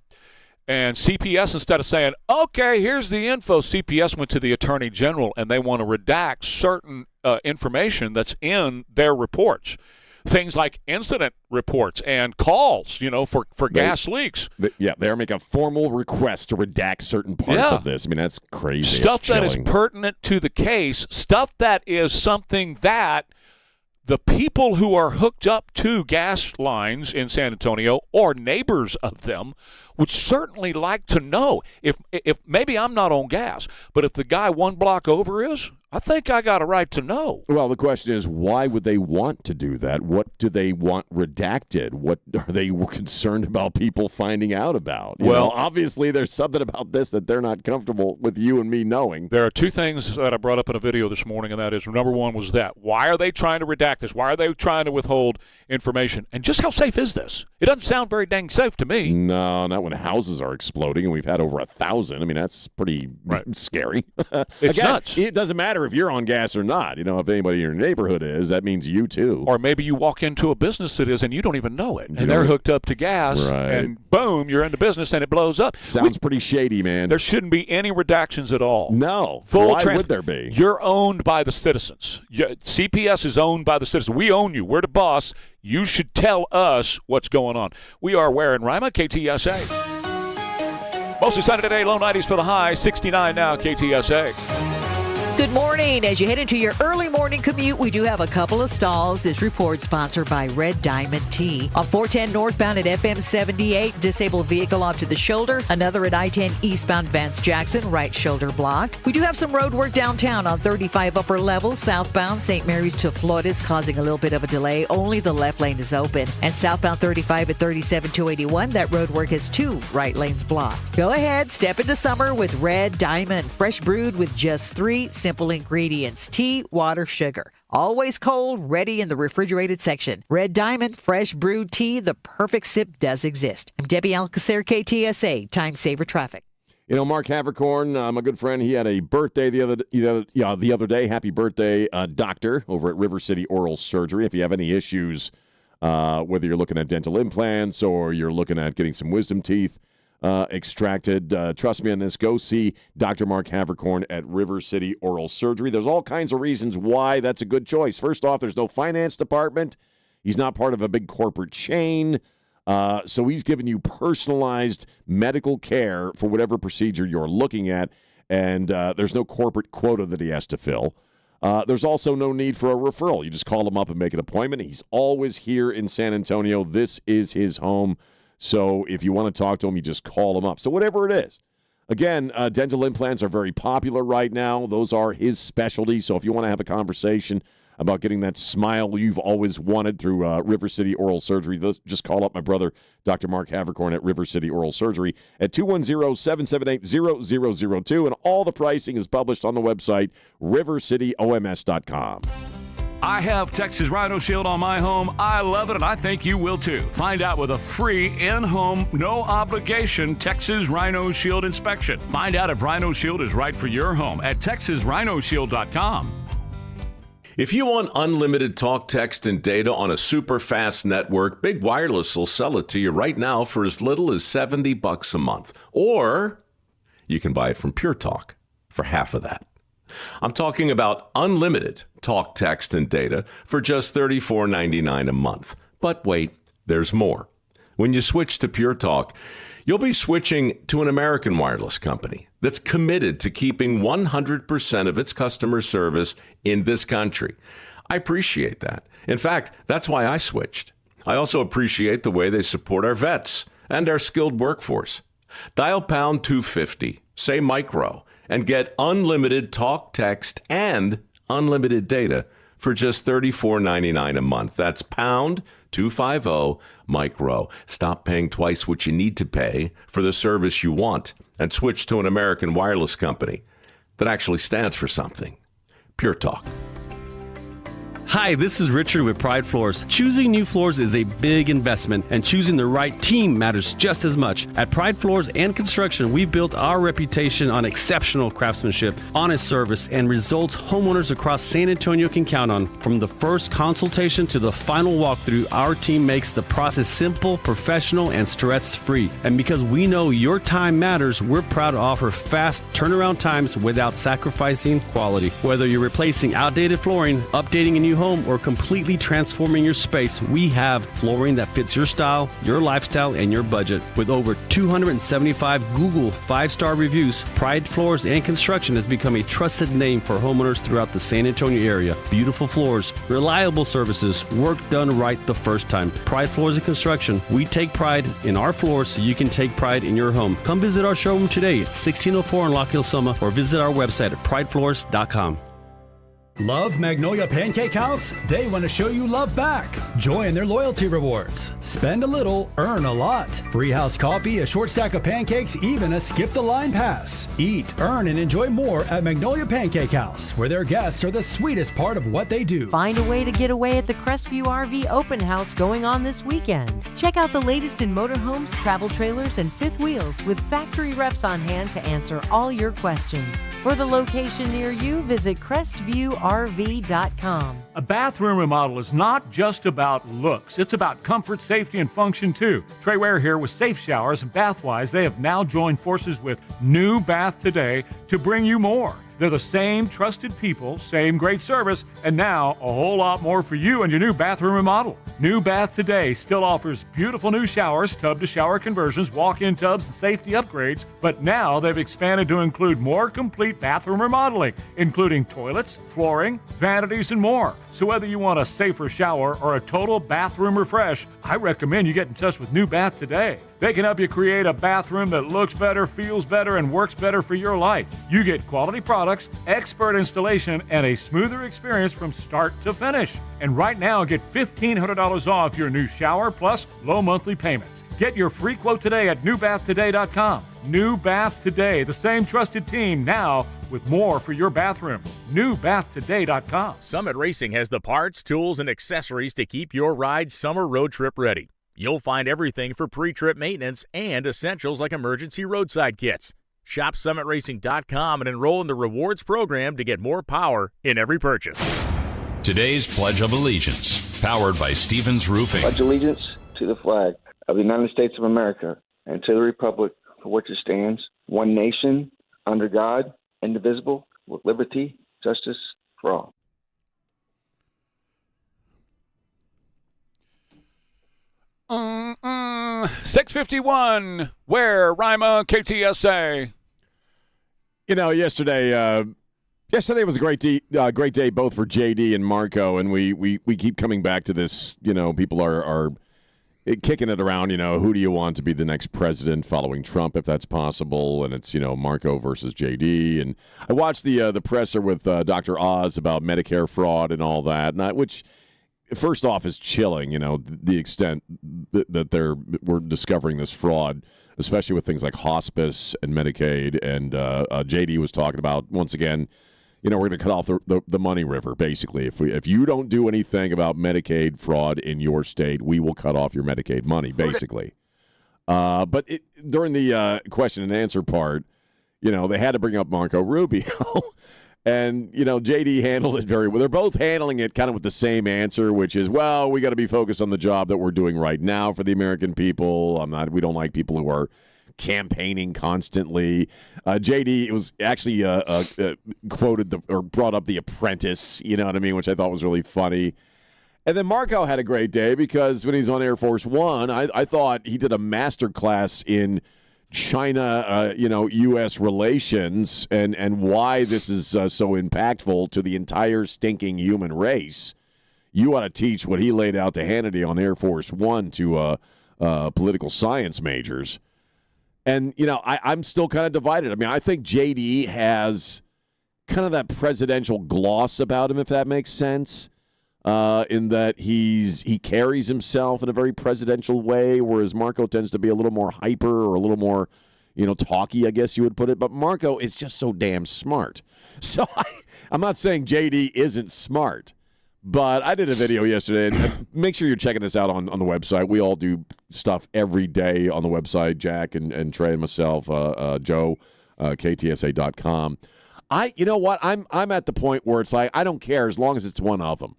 S8: And CPS, instead of saying, okay, here's the info, CPS went to the Attorney General, and they want to redact certain information that's in their reports. Things like incident reports and calls, for gas leaks.
S11: They're making a formal request to redact certain parts of this. I mean, that's crazy.
S8: Stuff that is pertinent to the case, stuff that is something that the people who are hooked up to gas lines in San Antonio or neighbors of them would certainly like to know. If maybe I'm not on gas, but if the guy one block over is, I think I got a right to know.
S11: Well, the question is, why would they want to do that? What do they want redacted? What are they concerned about people finding out about? Well, obviously there's something about this that they're not comfortable with you and me knowing.
S8: There are two things that I brought up in a video this morning, and that is, number one was that. Why are they trying to redact this? Why are they trying to withhold information? And just how safe is this? It doesn't sound very dang safe to me.
S11: No, not when houses are exploding, and we've had over 1,000. I mean, that's pretty scary.
S8: It's
S11: Again,
S8: nuts.
S11: It doesn't matter if you're on gas or not. If anybody in your neighborhood is, that means you too.
S8: Or maybe you walk into a business that is, and you don't even know it, and they're hooked up to gas, and boom, you're into business, and it blows up.
S11: Sounds pretty shady, man.
S8: There shouldn't be any redactions at all.
S11: No.
S8: Why
S11: would there be?
S8: You're owned by the citizens. CPS is owned by the citizens. We own you. We're the boss. You should tell us what's going on. We are Ware and Rima, KTSA. Mostly sunny today, low 90s for the high, 69 now, KTSA.
S5: Good morning. As you head into your early morning commute, we do have a couple of stalls. This report sponsored by Red Diamond Tea. On 410 northbound at FM 78, disabled vehicle off to the shoulder. Another at I-10 eastbound Vance Jackson, right shoulder blocked. We do have some road work downtown on 35 upper level, southbound St. Mary's to Floridas, causing a little bit of a delay. Only the left lane is open. And southbound 35 at 37-281, that road work has 2 right lanes blocked. Go ahead, step into summer with Red Diamond, fresh brewed with just 3 simple ingredients: tea, water, sugar. Always cold, ready in the refrigerated section. Red Diamond, fresh brewed tea, the perfect sip does exist. I'm Debbie Alcacer, KTSA, Time Saver Traffic.
S11: Mark Havercorn, my good friend, he had a birthday the other day. Happy birthday, doctor, over at River City Oral Surgery. If you have any issues, whether you're looking at dental implants or you're looking at getting some wisdom teeth extracted, trust me on this, go see Dr. Mark Havercorn at River City Oral Surgery. There's all kinds of reasons why that's a good choice. First off, there's no finance department. He's not part of a big corporate chain. So he's giving you personalized medical care for whatever procedure you're looking at, and there's no corporate quota that he has to fill. There's also no need for a referral. You just call him up and make an appointment. He's always here in San Antonio. This is his home. So if you want to talk to him, you just call him up. So whatever it is. Again, dental implants are very popular right now. Those are his specialty. So if you want to have a conversation about getting that smile you've always wanted through River City Oral Surgery, just call up my brother, Dr. Mark Havercorn at River City Oral Surgery at 210-778-0002. And all the pricing is published on the website, rivercityoms.com.
S17: I have Texas Rhino Shield on my home. I love it, and I think you will too. Find out with a free in-home, no-obligation Texas Rhino Shield inspection. Find out if Rhino Shield is right for your home at TexasRhinoShield.com.
S2: If you want unlimited talk, text, and data on a super fast network, Big Wireless will sell it to you right now for as little as $70 a month. Or you can buy it from Pure Talk for half of that. I'm talking about unlimited talk, text, and data for just $34.99 a month. But wait, there's more. When you switch to Pure Talk, you'll be switching to an American wireless company that's committed to keeping 100% of its customer service in this country. I appreciate that. In fact, that's why I switched. I also appreciate the way they support our vets and our skilled workforce. Dial pound 250, say micro, and get unlimited talk, text, and unlimited data for just $34.99 a month. That's pound 250 micro. Stop paying twice what you need to pay for the service you want and switch to an American wireless company that actually stands for something. Pure Talk.
S9: Hi, this is Richard with Pride Floors. Choosing new floors is a big investment, and choosing the right team matters just as much. At Pride Floors and Construction, we've built our reputation on exceptional craftsmanship, honest service, and results homeowners across San Antonio can count on. From the first consultation to the final walkthrough, our team makes the process simple, professional, and stress-free. And because we know your time matters, we're proud to offer fast turnaround times without sacrificing quality. Whether you're replacing outdated flooring, updating a new home, or completely transforming your space, we have flooring that fits your style, your lifestyle, and your budget. With over 275 Google 5-star reviews, Pride Floors and Construction has become a trusted name for homeowners throughout the San Antonio area. Beautiful floors, reliable services, work done right the first time. Pride Floors and Construction. We take pride in our floors so you can take pride in your home. Come visit our showroom today at 1604 in Lock Hill, Soma, or visit our website at pridefloors.com.
S13: Love Magnolia Pancake House? They want to show you love back. Join their loyalty rewards. Spend a little, earn a lot. Free house coffee, a short stack of pancakes, even a skip the line pass. Eat, earn, and enjoy more at Magnolia Pancake House, where their guests are the sweetest part of what they do.
S14: Find a way to get away at the Crestview RV Open House going on this weekend. Check out the latest in motorhomes, travel trailers, and fifth wheels with factory reps on hand to answer all your questions. For the location near you, visit crestview.rv.com.
S17: A bathroom remodel is not just about looks. It's about comfort, safety, and function, too. Trey Ware here with Safe Showers and Bathwise. They have now joined forces with New Bath Today to bring you more. They're the same trusted people, same great service, and now a whole lot more for you and your new bathroom remodel. New Bath Today still offers beautiful new showers, tub-to-shower conversions, walk-in tubs, and safety upgrades, but now they've expanded to include more complete bathroom remodeling, including toilets, flooring, vanities, and more. So whether you want a safer shower or a total bathroom refresh, I recommend you get in touch with New Bath Today. They can help you create a bathroom that looks better, feels better, and works better for your life. You get quality products, expert installation, and a smoother experience from start to finish. And right now, get $1,500 off your new shower plus low monthly payments. Get your free quote today at newbathtoday.com. New Bath Today, the same trusted team now with more for your bathroom. newbathtoday.com.
S15: Summit Racing has the parts, tools, and accessories to keep your ride summer road trip ready. You'll find everything for pre-trip maintenance and essentials like emergency roadside kits. Shop summitracing.com and enroll in the rewards program to get more power in every purchase.
S24: Today's Pledge of Allegiance, powered by Stevens Roofing.
S25: Pledge allegiance to the flag of the United States of America and to the republic for which it stands, one nation, under God, indivisible, with liberty, justice for all.
S8: Uh, 6:51. Ware, Rima, KTSA.
S11: You know, yesterday was a great day both for JD and Marco, and we keep coming back to this. You know, people are kicking it around. You know, who do you want to be the next president following Trump, if that's possible? And it's, you know, Marco versus JD. And I watched the presser with Dr. Oz about Medicare fraud and all that, which. First off, is chilling, you know, the extent that we're discovering this fraud, especially with things like hospice and Medicaid. And JD was talking about, once again, you know, we're going to cut off the money river, basically. If you don't do anything about Medicaid fraud in your state, we will cut off your Medicaid money, basically. But during the question and answer part, you know, they had to bring up Marco Rubio. And, you know, JD handled it very well. They're both handling it kind of with the same answer, which is, well, we got to be focused on the job that we're doing right now for the American people. We don't like people who are campaigning constantly. JD was actually quoted or brought up The Apprentice, you know what I mean, which I thought was really funny. And then Marco had a great day because when he's on Air Force One, I thought he did a master class in China, U.S. relations and why this is so impactful to the entire stinking human race. You ought to teach what he laid out to Hannity on Air Force One to political science majors. And, you know, I'm still kind of divided. I mean, I think JD has kind of that presidential gloss about him, if that makes sense, in that he carries himself in a very presidential way, whereas Marco tends to be a little more hyper or a little more, you know, talky, I guess you would put it. But Marco is just so damn smart. So I'm not saying JD isn't smart, but I did a video yesterday, and make sure you're checking this out on the website. We all do stuff every day on the website, Jack and Trey and myself, Joe, KTSA.com. You know what? I'm at the point where it's like, I don't care as long as it's one of them.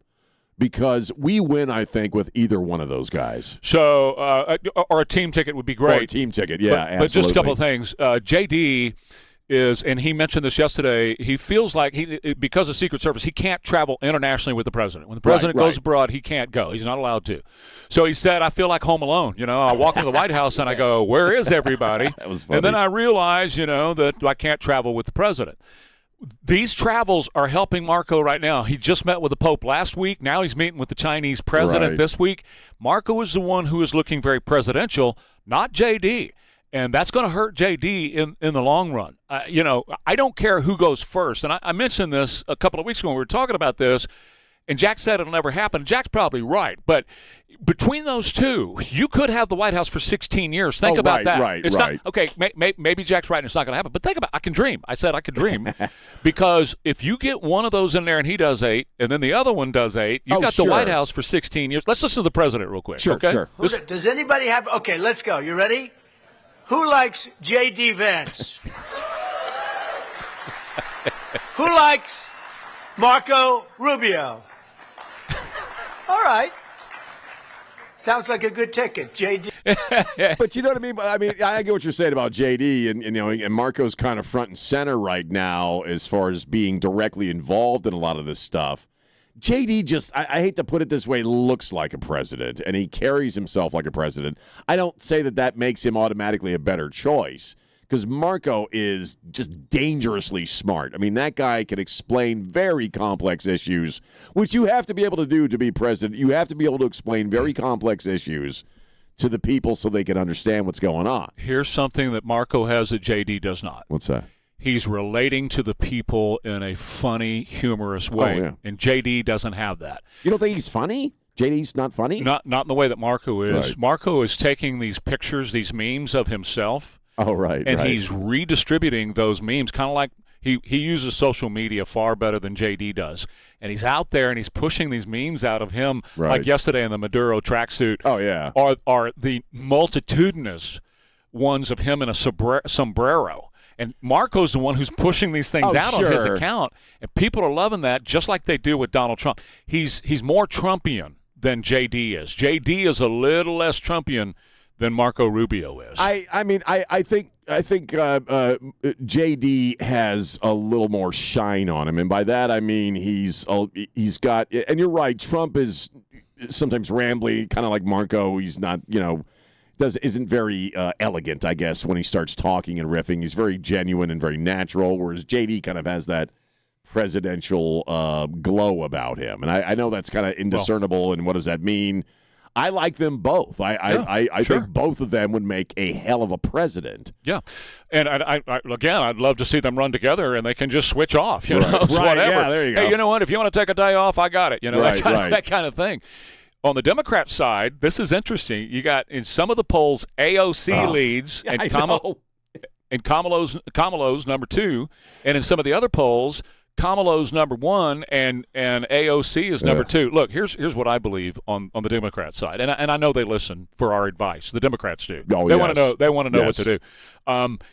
S11: Because we win, I think, with either one of those guys.
S8: So, or a team ticket would be great.
S11: Or a team ticket, yeah, absolutely.
S8: But just a couple of things. JD is, and he mentioned this yesterday, he feels like because of Secret Service, he can't travel internationally with the president. When the president goes abroad, he can't go. He's not allowed to. So he said, I feel like Home Alone. You know, I walk into the White House and I go, where is everybody?
S11: That was funny.
S8: And then I realize, you know, that I can't travel with the president. These travels are helping Marco right now. He just met with the Pope last week. Now he's meeting with the Chinese president this week. Marco is the one who is looking very presidential, not JD. And that's going to hurt JD in the long run. I don't care who goes first. And I mentioned this a couple of weeks ago when we were talking about this, and Jack said it'll never happen. Jack's probably right. But between those two, you could have the White House for 16 years. Think about that.
S11: Right.
S8: Not, okay, maybe Jack's right and it's not going to happen. But think about it. I can dream. I said I could dream. Because if you get one of those in there and he does 8, and then the other one does 8, you've got the White House for 16 years. Let's listen to the president real quick.
S11: Sure,
S8: okay?
S11: sure.
S12: Does anybody have – okay, let's go. You ready? Who likes J.D. Vance? Who likes Marco Rubio? All right. Sounds like a good ticket, J.D.
S11: But you know what I mean? I mean, I get what you're saying about J.D. and Marco's kind of front and center right now as far as being directly involved in a lot of this stuff. J.D. just, I hate to put it this way, looks like a president, and he carries himself like a president. I don't say that makes him automatically a better choice, because Marco is just dangerously smart. I mean, that guy can explain very complex issues, which you have to be able to do to be president. You have to be able to explain very complex issues to the people so they can understand what's going on.
S8: Here's something that Marco has that JD does not.
S11: What's that?
S8: He's relating to the people in a funny, humorous way.
S11: Oh, yeah.
S8: And JD doesn't have that.
S11: You don't think he's funny? JD's not funny?
S8: Not in the way that Marco is.
S11: Right.
S8: Marco is taking these pictures, these memes of himself.
S11: Oh, right.
S8: And he's redistributing those memes, kind of like he uses social media far better than JD does. And he's out there and he's pushing these memes out of him, like yesterday in the Maduro tracksuit.
S11: Oh, yeah.
S8: Are the multitudinous ones of him in a sombrero. And Marco's the one who's pushing these things out on his account, and people are loving that, just like they do with Donald Trump. He's more Trumpian than JD is. JD is a little less Trumpian than Marco Rubio is.
S11: I think JD has a little more shine on him, and by that I mean he's got. And you're right, Trump is sometimes rambly, kind of like Marco. He's not, isn't very elegant, I guess, when he starts talking and riffing. He's very genuine and very natural, whereas JD kind of has that presidential glow about him. And I know that's kind of indiscernible, and what does that mean? I like them both. I think both of them would make a hell of a president.
S8: Yeah. And I'd love to see them run together, and they can just switch off,
S11: Right.
S8: Whatever.
S11: Yeah, there you go.
S8: Hey, you know what? If you want to take a day off, I got it. That kind of thing. On the Democrat side, this is interesting. You got in some of the polls, AOC leads and Kamalo's number 2, and in some of the other polls, Kamalo's number 1 and AOC is number 2. Look, here's what I believe on the Democrat side, and I know they listen for our advice. The Democrats do.
S11: Oh,
S8: they want to know. They want to know what to do.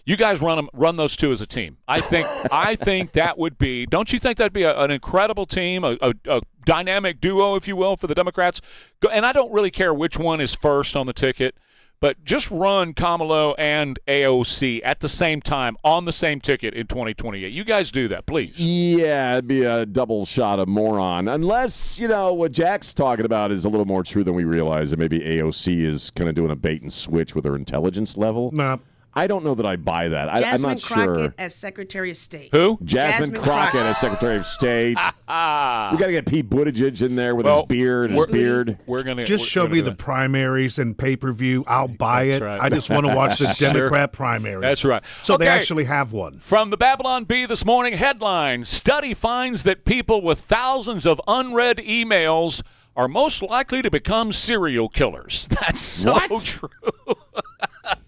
S8: You guys run those two as a team. I think that would be. Don't you think that'd be an incredible team, a dynamic duo, if you will, for the Democrats? And I don't really care which one is first on the ticket. But just run Kamalo and AOC at the same time on the same ticket in 2028. You guys do that, please.
S11: Yeah, it'd be a double shot of moron. Unless, what Jack's talking about is a little more true than we realize, and maybe AOC is kind of doing a bait and switch with her intelligence level.
S10: No.
S11: I don't know that I buy that. I'm not sure.
S16: Jasmine Crockett as Secretary of State.
S8: Who?
S11: Jasmine Crockett as Secretary of State. We got to get Pete Buttigieg in there with his beard.
S8: We're gonna
S10: just show me the primaries and pay-per-view. I'll buy it. Right. I just want to watch the Democrat primaries.
S8: That's right.
S10: So they actually have one.
S8: From the Babylon Bee this morning, headline: Study finds that people with thousands of unread emails are most likely to become serial killers. That's so true.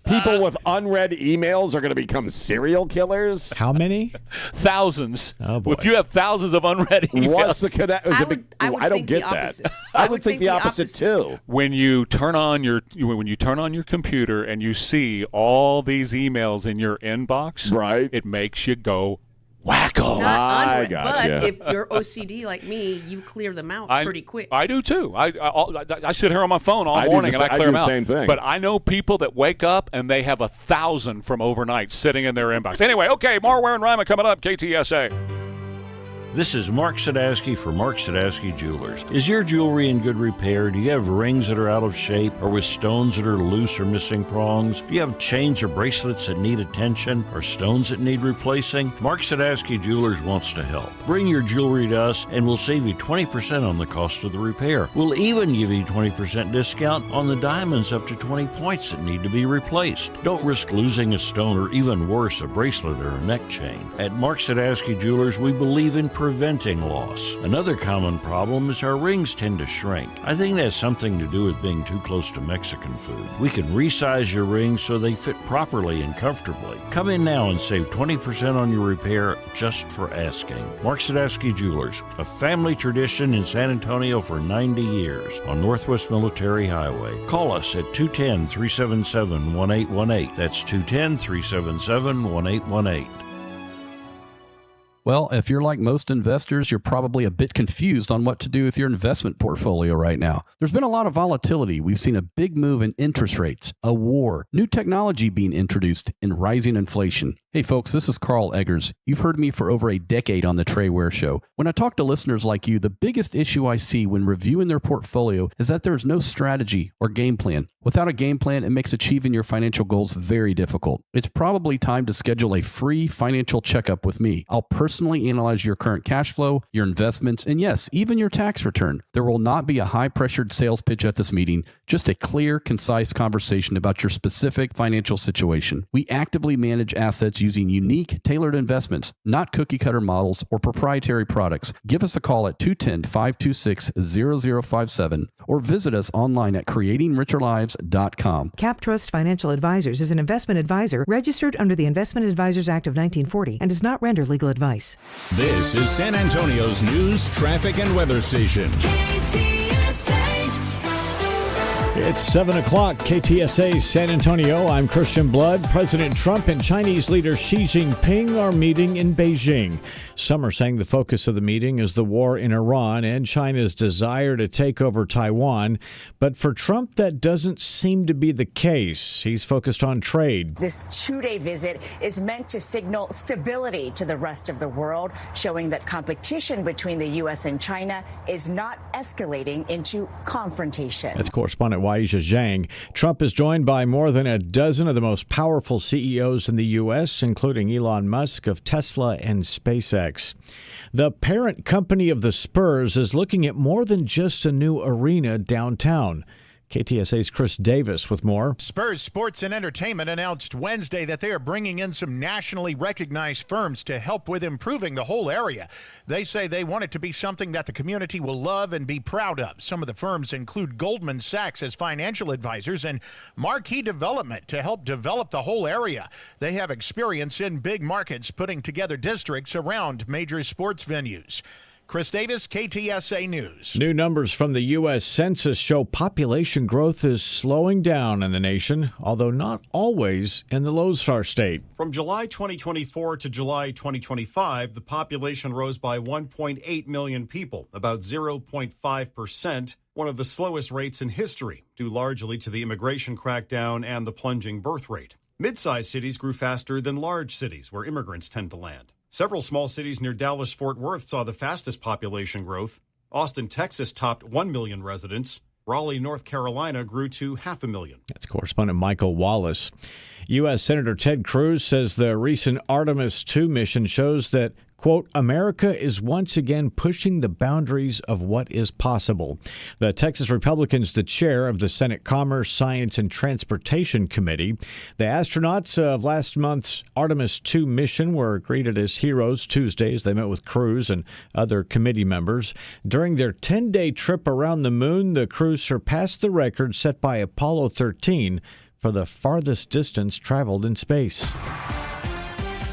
S11: People with unread emails are going to become serial killers?
S4: How many?
S8: Thousands.
S4: Oh, boy.
S8: If you have thousands of unread emails.
S11: What's the connection? I don't get that. I would think the opposite too.
S8: When you turn on your computer and you see all these emails in your inbox,
S11: right,
S8: it makes you go wacko.
S11: I gotcha.
S16: But if you're OCD like me, you clear them out pretty quick.
S8: I do too. I sit here on my phone all morning and I clear them out.
S11: Same thing.
S8: But I know people that wake up and they have 1,000 from overnight sitting in their inbox. Anyway, okay, more Ware and Rima coming up. KTSA.
S18: This is Mark Sadowski for Mark Sadowski Jewelers. Is your jewelry in good repair? Do you have rings that are out of shape or with stones that are loose or missing prongs? Do you have chains or bracelets that need attention or stones that need replacing? Mark Sadowski Jewelers wants to help. Bring your jewelry to us and we'll save you 20% on the cost of the repair. We'll even give you 20% discount on the diamonds up to 20 points that need to be replaced. Don't risk losing a stone or even worse, a bracelet or a neck chain. At Mark Sadowski Jewelers, we believe in preventing loss. Another common problem is our rings tend to shrink. I think that's something to do with being too close to Mexican food. We can resize your rings so they fit properly and comfortably. Come in now and save 20% on your repair just for asking. Mark Sadowski Jewelers, a family tradition in San Antonio for 90 years on Northwest Military Highway. Call us at 210-377-1818. That's 210-377-1818.
S19: Well, if you're like most investors, you're probably a bit confused on what to do with your investment portfolio right now. There's been a lot of volatility. We've seen a big move in interest rates, a war, new technology being introduced, and rising inflation. Hey folks, this is Carl Eggers. You've heard me for over a decade on the Trey Ware Show. When I talk to listeners like you, the biggest issue I see when reviewing their portfolio is that there is no strategy or game plan. Without a game plan, it makes achieving your financial goals very difficult. It's probably time to schedule a free financial checkup with me. I'll personally analyze your current cash flow, your investments, and yes, even your tax return. There will not be a high-pressured sales pitch at this meeting, just a clear, concise conversation about your specific financial situation. We actively manage assets using unique, tailored investments, not cookie-cutter models or proprietary products. Give us a call at 210-526-0057 or visit us online at creatingricherlives.com.
S20: CapTrust Financial Advisors is an investment advisor registered under the Investment Advisors Act of 1940 and does not render legal advice.
S24: This is San Antonio's news, traffic, and weather station.
S4: It's 7 o'clock, KTSA San Antonio. I'm Christian Blood. President Trump and Chinese leader Xi Jinping are meeting in Beijing. Some are saying the focus of the meeting is the war in Iran and China's desire to take over Taiwan. But for Trump, that doesn't seem to be the case. He's focused on trade.
S21: This two-day visit is meant to signal stability to the rest of the world, showing that competition between the U.S. and China is not escalating into confrontation.
S4: That's correspondent Waisha Zhang. Trump is joined by more than a dozen of the most powerful CEOs in the U.S., including Elon Musk of Tesla and SpaceX. The parent company of the Spurs is looking at more than just a new arena downtown. KTSA's Chris Davis with more.
S22: Spurs Sports and Entertainment announced Wednesday that they are bringing in some nationally recognized firms to help with improving the whole area. They say they want it to be something that the community will love and be proud of. Some of the firms include Goldman Sachs as financial advisors and Marquee Development to help develop the whole area. They have experience in big markets putting together districts around major sports venues. Chris Davis, KTSA News.
S4: New numbers from the U.S. Census show population growth is slowing down in the nation, although not always in the Lone Star State.
S26: From July 2024 to July 2025, the population rose by 1.8 million people, about 0.5%, one of the slowest rates in history, due largely to the immigration crackdown and the plunging birth rate. Mid-sized cities grew faster than large cities, where immigrants tend to land. Several small cities near Dallas-Fort Worth saw the fastest population growth. Austin, Texas topped 1 million residents. Raleigh, North Carolina grew to 500,000.
S4: That's correspondent Michael Wallace. U.S. Senator Ted Cruz says the recent Artemis II mission shows that, quote, America is once again pushing the boundaries of what is possible. The Texas Republican's the chair of the Senate Commerce, Science, and Transportation Committee. The astronauts of last month's Artemis II mission were greeted as heroes Tuesday as they met with Cruz and other committee members. During their 10-day trip around the moon, the crew surpassed the record set by Apollo 13 for the farthest distance traveled in space.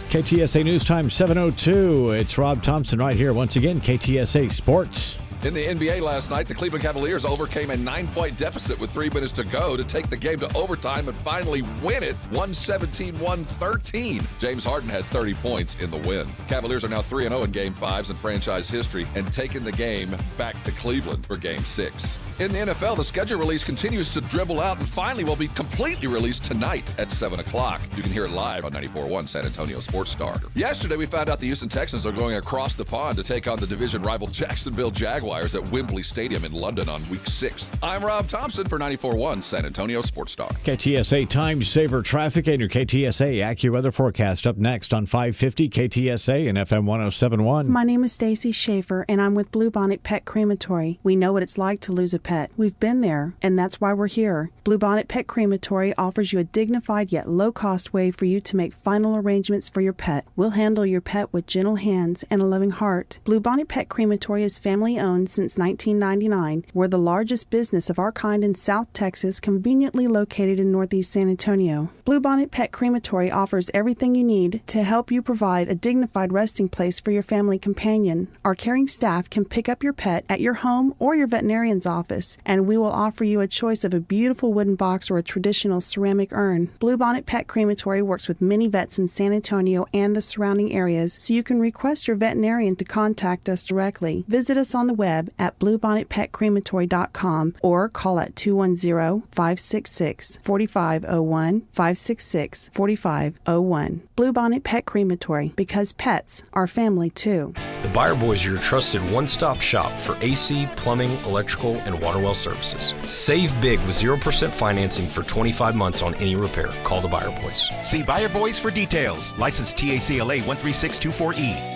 S4: KTSA News Time 7:02. It's Rob Thompson right here once again, KTSA Sports.
S1: In the NBA last night, the Cleveland Cavaliers overcame a 9-point deficit with 3 minutes to go to take the game to overtime and finally win it 117-113. James Harden had 30 points in the win. Cavaliers are now 3-0 in Game 5s in franchise history and taking the game back to Cleveland for Game 6. In the NFL, the schedule release continues to dribble out and finally will be completely released tonight at 7 o'clock. You can hear it live on 94.1 San Antonio Sports Star. Yesterday, we found out the Houston Texans are going across the pond to take on the division rival Jacksonville Jaguars at Wembley Stadium in London on week 6. I'm Rob Thompson for 94.1 San Antonio Sports Star.
S4: KTSA Time Saver Traffic and your KTSA AccuWeather forecast up next on 550 KTSA and FM 107.1.
S3: My name is Stacy Schaefer, and I'm with Bluebonnet Pet Crematory. We know what it's like to lose a pet. We've been there, and that's why we're here. Bluebonnet Pet Crematory offers you a dignified yet low-cost way for you to make final arrangements for your pet. We'll handle your pet with gentle hands and a loving heart. Bluebonnet Pet Crematory is family-owned since 1999. We're the largest business of our kind in South Texas, conveniently located in Northeast San Antonio. Bluebonnet Pet Crematory offers everything you need to help you provide a dignified resting place for your family companion. Our caring staff can pick up your pet at your home or your veterinarian's office, and we will offer you a choice of a beautiful wooden box or a traditional ceramic urn. Bluebonnet Pet Crematory works with many vets in San Antonio and the surrounding areas, so you can request your veterinarian to contact us directly. Visit us on the web at bluebonnetpetcrematory.com or call at 210-566-4501, 566-4501. Bluebonnet Pet Crematory, because pets are family too.
S5: The Buyer Boys are your trusted one-stop shop for AC, plumbing, electrical, and water well services. Save big with 0% financing for 25 months on any repair. Call the Buyer Boys.
S6: See Buyer Boys for details. License TACLA 13624E.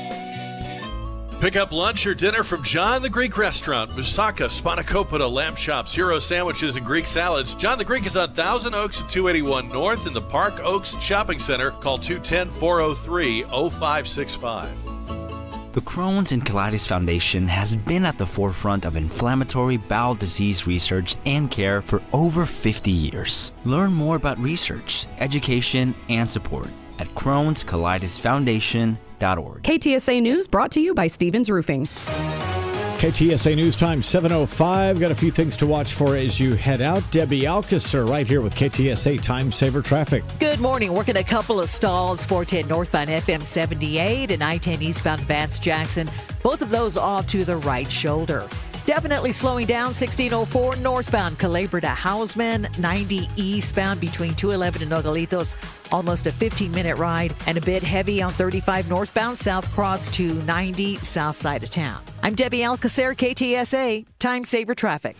S7: Pick up lunch or dinner from John the Greek Restaurant, Musaka, Spanakopita, lamb chops, hero sandwiches, and Greek salads. John the Greek is on Thousand Oaks at 281 North in the Park Oaks Shopping Center. Call 210-403-0565.
S23: The Crohn's and Colitis Foundation has been at the forefront of inflammatory bowel disease research and care for over 50 years. Learn more about research, education, and support at Crohn'sColitisFoundation.org.
S27: KTSA News brought to you by Stevens Roofing.
S4: KTSA News Time 7:05. Got a few things to watch for as you head out. Debbie Alcacer right here with KTSA Time Saver Traffic.
S28: Good morning. Working a couple of stalls, 410 northbound FM 78 and I-10 eastbound Vance Jackson. Both of those off to the right shoulder. Definitely slowing down 1604 northbound Culebra to Hausman, 90 eastbound between 211 and Nogalitos. Almost a 15-minute ride, and a bit heavy on 35 northbound South Cross to 90 south side of town. I'm Debbie Alcacer, KTSA, Time Saver Traffic.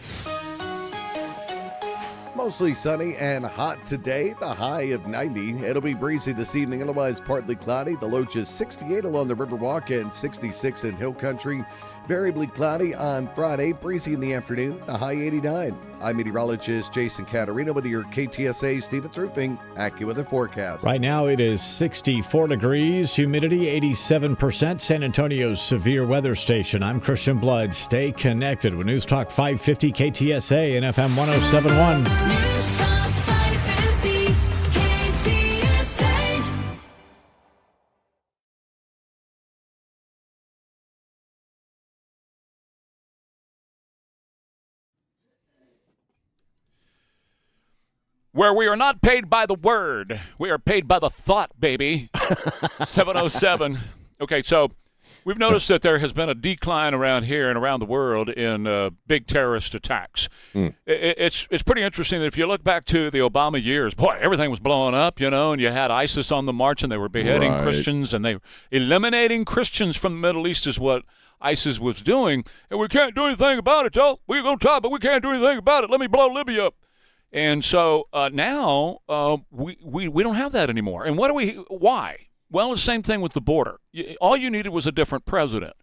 S29: Mostly sunny and hot today, the high of 90. It'll be breezy this evening, otherwise partly cloudy. The low just 68 along the Riverwalk and 66 in Hill Country. Variably cloudy on Friday, breezy in the afternoon, the high 89. I'm meteorologist Jason Caterino with your KTSA Stevens Roofing AccuWeather forecast.
S4: Right now it is 64 degrees, humidity 87%, San Antonio's severe weather station. I'm Christian Blood. Stay connected with News Talk 550 KTSA and FM 107.1.
S30: News Talk 550 KTSA.
S8: Where we are not paid by the word, we are paid by the thought, baby. 707. Okay, so we've noticed that there has been a decline around here and around the world in big terrorist attacks. It's pretty interesting that if you look back to the Obama years, boy, everything was blowing up, you know, and you had ISIS on the march and they were beheading Christians and they were eliminating Christians from the Middle East is what ISIS was doing. And we can't do anything about it, though. We're going to talk, but we can't do anything about it. Let me blow Libya up. And so now we don't have that anymore. And why? Well, the same thing with the border. All you needed was a different president.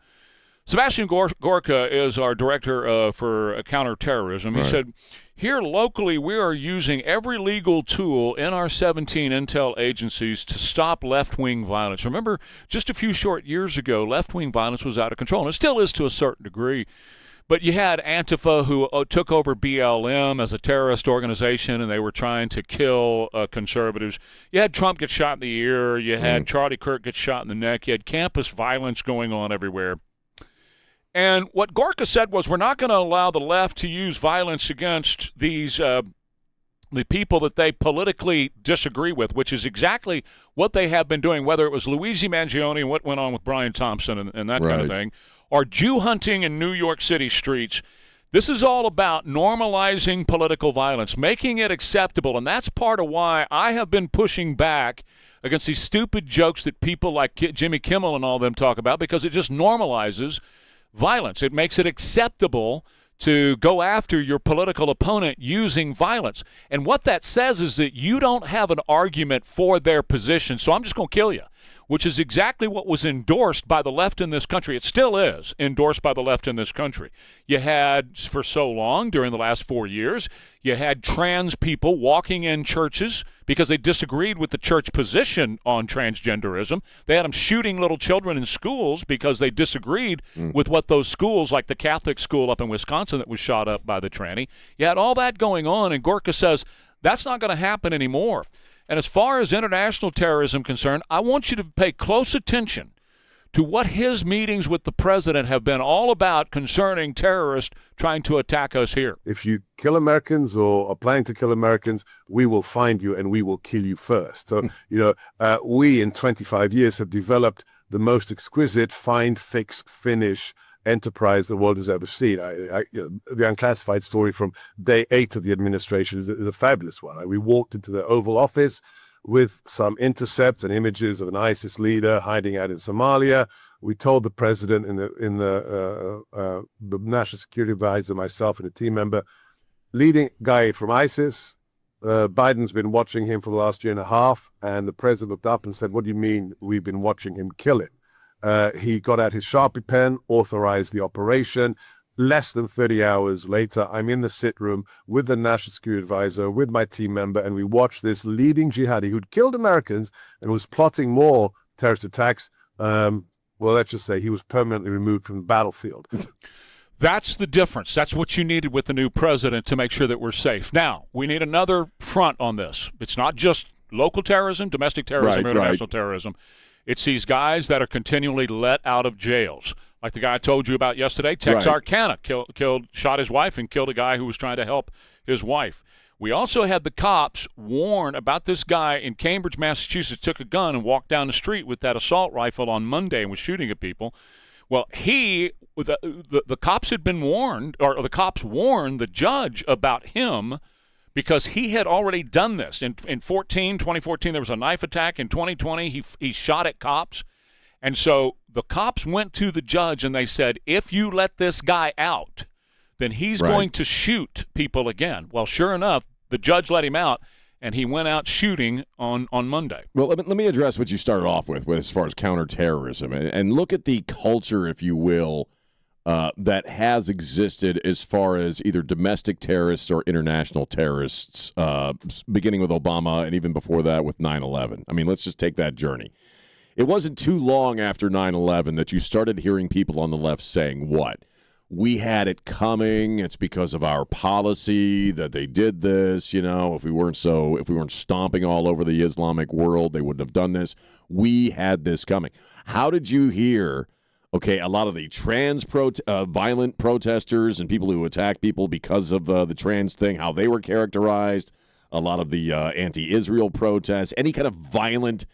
S8: Sebastian Gorka is our director for counterterrorism. He said, here locally we are using every legal tool in our 17 intel agencies to stop left-wing violence. Remember, just a few short years ago, left-wing violence was out of control, and it still is to a certain degree. But you had Antifa, who took over BLM as a terrorist organization, and they were trying to kill conservatives. You had Trump get shot in the ear. You had Charlie Kirk get shot in the neck. You had campus violence going on everywhere. And what Gorka said was, we're not going to allow the left to use violence against these the people that they politically disagree with, which is exactly what they have been doing, whether it was Luigi Mangione and what went on with Brian Thompson and that kind of thing, or Jew hunting in New York City streets. This is all about normalizing political violence, making it acceptable, and that's part of why I have been pushing back against these stupid jokes that people like Jimmy Kimmel and all them talk about, because it just normalizes violence. It makes it acceptable to go after your political opponent using violence. And what that says is that you don't have an argument for their position, so I'm just going to kill you, which is exactly what was endorsed by the left in this country. It still is endorsed by the left in this country. You had, for so long, during the last 4 years, you had trans people walking in churches because they disagreed with the church position on transgenderism. They had them shooting little children in schools because they disagreed with what those schools, like the Catholic school up in Wisconsin that was shot up by the tranny. You had all that going on, and Gorka says that's not going to happen anymore. And as far as international terrorism concerned, I want you to pay close attention to what his meetings with the president have been all about concerning terrorists trying to attack us here.
S2: If you kill Americans or are planning to kill Americans, we will find you and we will kill you first. So, we in 25 years have developed the most exquisite find, fix, finish enterprise the world has ever seen. The unclassified story from day 8 of the administration is a fabulous one. We walked into the Oval Office with some intercepts and images of an ISIS leader hiding out in Somalia. We told the president and the national security advisor, myself and a team member, leading guy from ISIS. Biden's been watching him for the last year and a half, and the president looked up and said, "What do you mean we've been watching him kill it?" He got out his Sharpie pen, authorized the operation. Less than 30 hours later, I'm in the sit room with the national security advisor, with my team member, and we watched this leading jihadi who'd killed Americans and was plotting more terrorist attacks. Well, let's just say he was permanently removed from the battlefield.
S8: That's the difference. That's what you needed with the new president to make sure that we're safe. Now, we need another front on this. It's not just local terrorism, domestic terrorism, or international terrorism. It's these guys that are continually let out of jails. Like the guy I told you about yesterday, Texarkana, shot his wife and killed a guy who was trying to help his wife. We also had the cops warn about this guy in Cambridge, Massachusetts, took a gun and walked down the street with that assault rifle on Monday and was shooting at people. Well, the cops had been warned, or the cops warned the judge about him because he had already done this. In 2014, there was a knife attack. In 2020, he shot at cops. And so the cops went to the judge and they said, if you let this guy out, then he's going to shoot people again. Well, sure enough, the judge let him out, and he went out shooting on Monday.
S11: Well, let me address what you started off with as far as counterterrorism, and look at the culture, if you will, that has existed as far as either domestic terrorists or international terrorists, beginning with Obama and even before that with 9/11. I mean, let's just take that journey. It wasn't too long after 9/11 that you started hearing people on the left saying, what? We had it coming. It's because of our policy that they did this. If we weren't stomping all over the Islamic world, they wouldn't have done this. We had this coming. How did you hear, a lot of the trans violent protesters and people who attack people because of the trans thing, how they were characterized, a lot of the anti-Israel protests, any kind of violent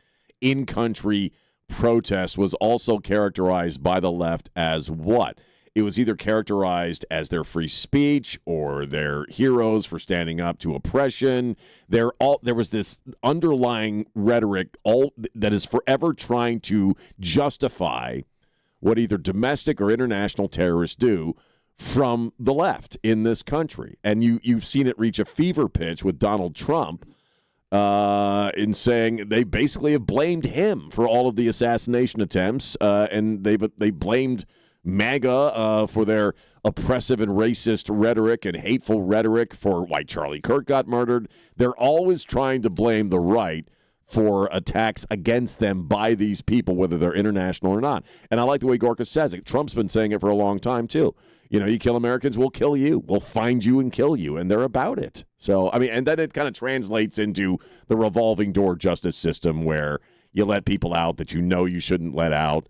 S11: in-country protest was also characterized by the left as what? It was either characterized as their free speech or their heroes for standing up to oppression. There was this underlying rhetoric that is forever trying to justify what either domestic or international terrorists do from the left in this country. And you've seen it reach a fever pitch with Donald Trump in saying they basically have blamed him for all of the assassination attempts, and they blamed MAGA for their oppressive and racist rhetoric and hateful rhetoric for why Charlie Kirk got murdered. They're always trying to blame the right for attacks against them by these people, whether they're international or not. And I like the way Gorka says it. Trump's been saying it for a long time, too. You kill Americans, we'll kill you. We'll find you and kill you. And they're about it. So, and then it kind of translates into the revolving door justice system where you let people out that you shouldn't let out.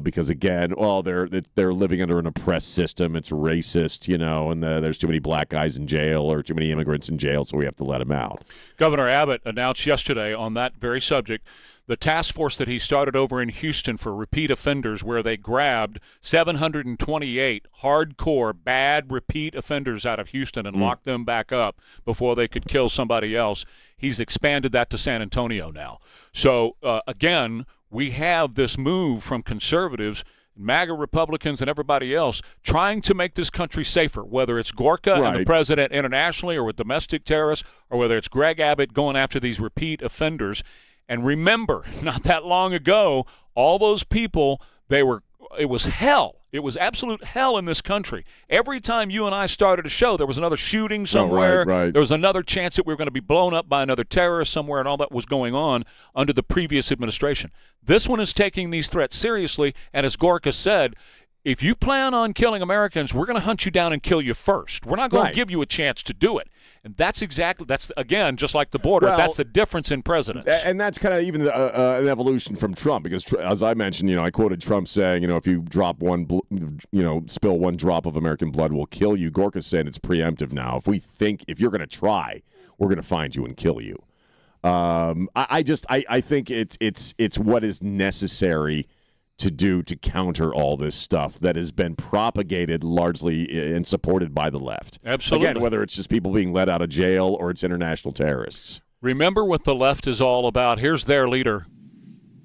S11: Because again, they're living under an oppressed system. It's racist, and there's too many black guys in jail or too many immigrants in jail, so we have to let them out.
S8: Governor Abbott announced yesterday on that very subject the task force that he started over in Houston for repeat offenders, where they grabbed 728 hardcore, bad repeat offenders out of Houston and locked them back up before they could kill somebody else. He's expanded that to San Antonio now. So, again, we have this move from conservatives, MAGA Republicans, and everybody else trying to make this country safer, whether it's Gorka and the president internationally or with domestic terrorists, or whether it's Greg Abbott going after these repeat offenders. And remember, not that long ago, all those people, it was hell. It was absolute hell in this country. Every time you and I started a show, there was another shooting somewhere. There was another chance that we were going to be blown up by another terrorist somewhere, and all that was going on under the previous administration. This one is taking these threats seriously, and as Gorka said, if you plan on killing Americans, we're going to hunt you down and kill you first. We're not going to give you a chance to do it. And that's again, just like the border, that's the difference in presidents.
S11: And that's kind of even an evolution from Trump, because as I mentioned, I quoted Trump saying, if you drop spill one drop of American blood, we'll kill you. Gorka's saying it's preemptive now. If you're going to try, we're going to find you and kill you. I think it's what is necessary to do to counter all this stuff that has been propagated largely and supported by the left.
S8: Absolutely.
S11: Again, whether it's just people being let out of jail or it's international terrorists.
S8: Remember what the left is all about. Here's their leader.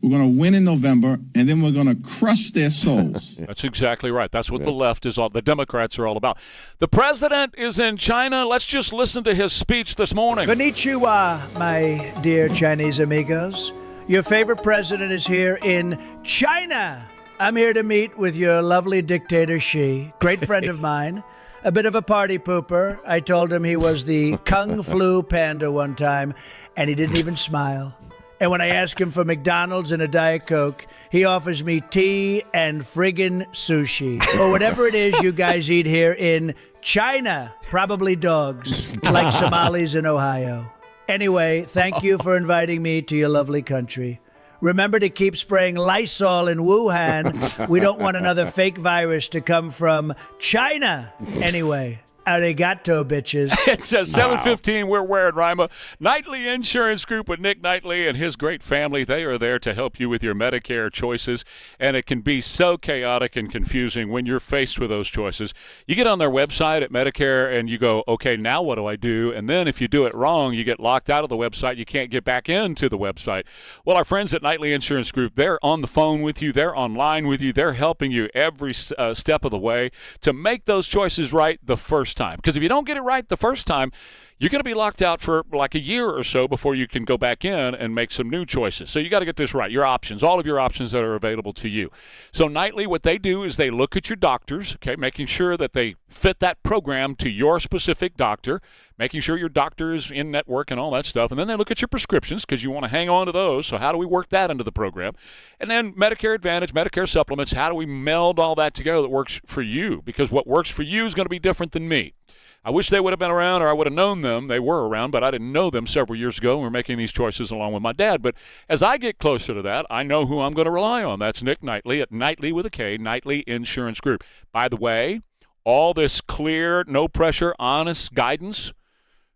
S9: We're going to win in November, and then we're going to crush their souls.
S8: That's exactly right. That's what the left is all. The Democrats are all about. The president is in China. Let's just listen to his speech this morning.
S10: Konnichiwa, my dear Chinese amigos. Your favorite president is here in China. I'm here to meet with your lovely dictator Xi, great friend of mine, a bit of a party pooper. I told him he was the Kung Flu Panda one time, and he didn't even smile. And when I ask him for McDonald's and a Diet Coke, he offers me tea and friggin' sushi. Or whatever it is you guys eat here in China. Probably dogs, like Somalis in Ohio. Anyway, thank you for inviting me to your lovely country. Remember to keep spraying Lysol in Wuhan. We don't want another fake virus to come from China. Anyway, arigato, bitches.
S8: It's 7:15. We're Ware and Rima. Knightley Insurance Group with Nick Knightley and his great family. They are there to help you with your Medicare choices, and it can be so chaotic and confusing when you're faced with those choices. You get on their website at Medicare, and you go, okay, now what do I do? And then if you do it wrong, you get locked out of the website. You can't get back into the website. Well, our friends at Knightley Insurance Group, they're on the phone with you. They're online with you. They're helping you every step of the way to make those choices right the first time. Because if you don't get it right the first time, you're going to be locked out for like a year or so before you can go back in and make some new choices. So you got to get this right. Your options, all of your options that are available to you. So Knightley, what they do is they look at your doctors, okay, making sure that they fit that program to your specific doctor, making sure your doctor is in network and all that stuff. And then they look at your prescriptions because you want to hang on to those. So how do we work that into the program? And then Medicare Advantage, Medicare supplements, how do we meld all that together that works for you? Because what works for you is going to be different than me. I wish they would have been around, or I would have known them. They were around, but I didn't know them several years ago. We were making these choices along with my dad. But as I get closer to that, I know who I'm going to rely on. That's Nick Knightley at Knightley with a K, Knightley Insurance Group. By the way, all this clear, no pressure, honest guidance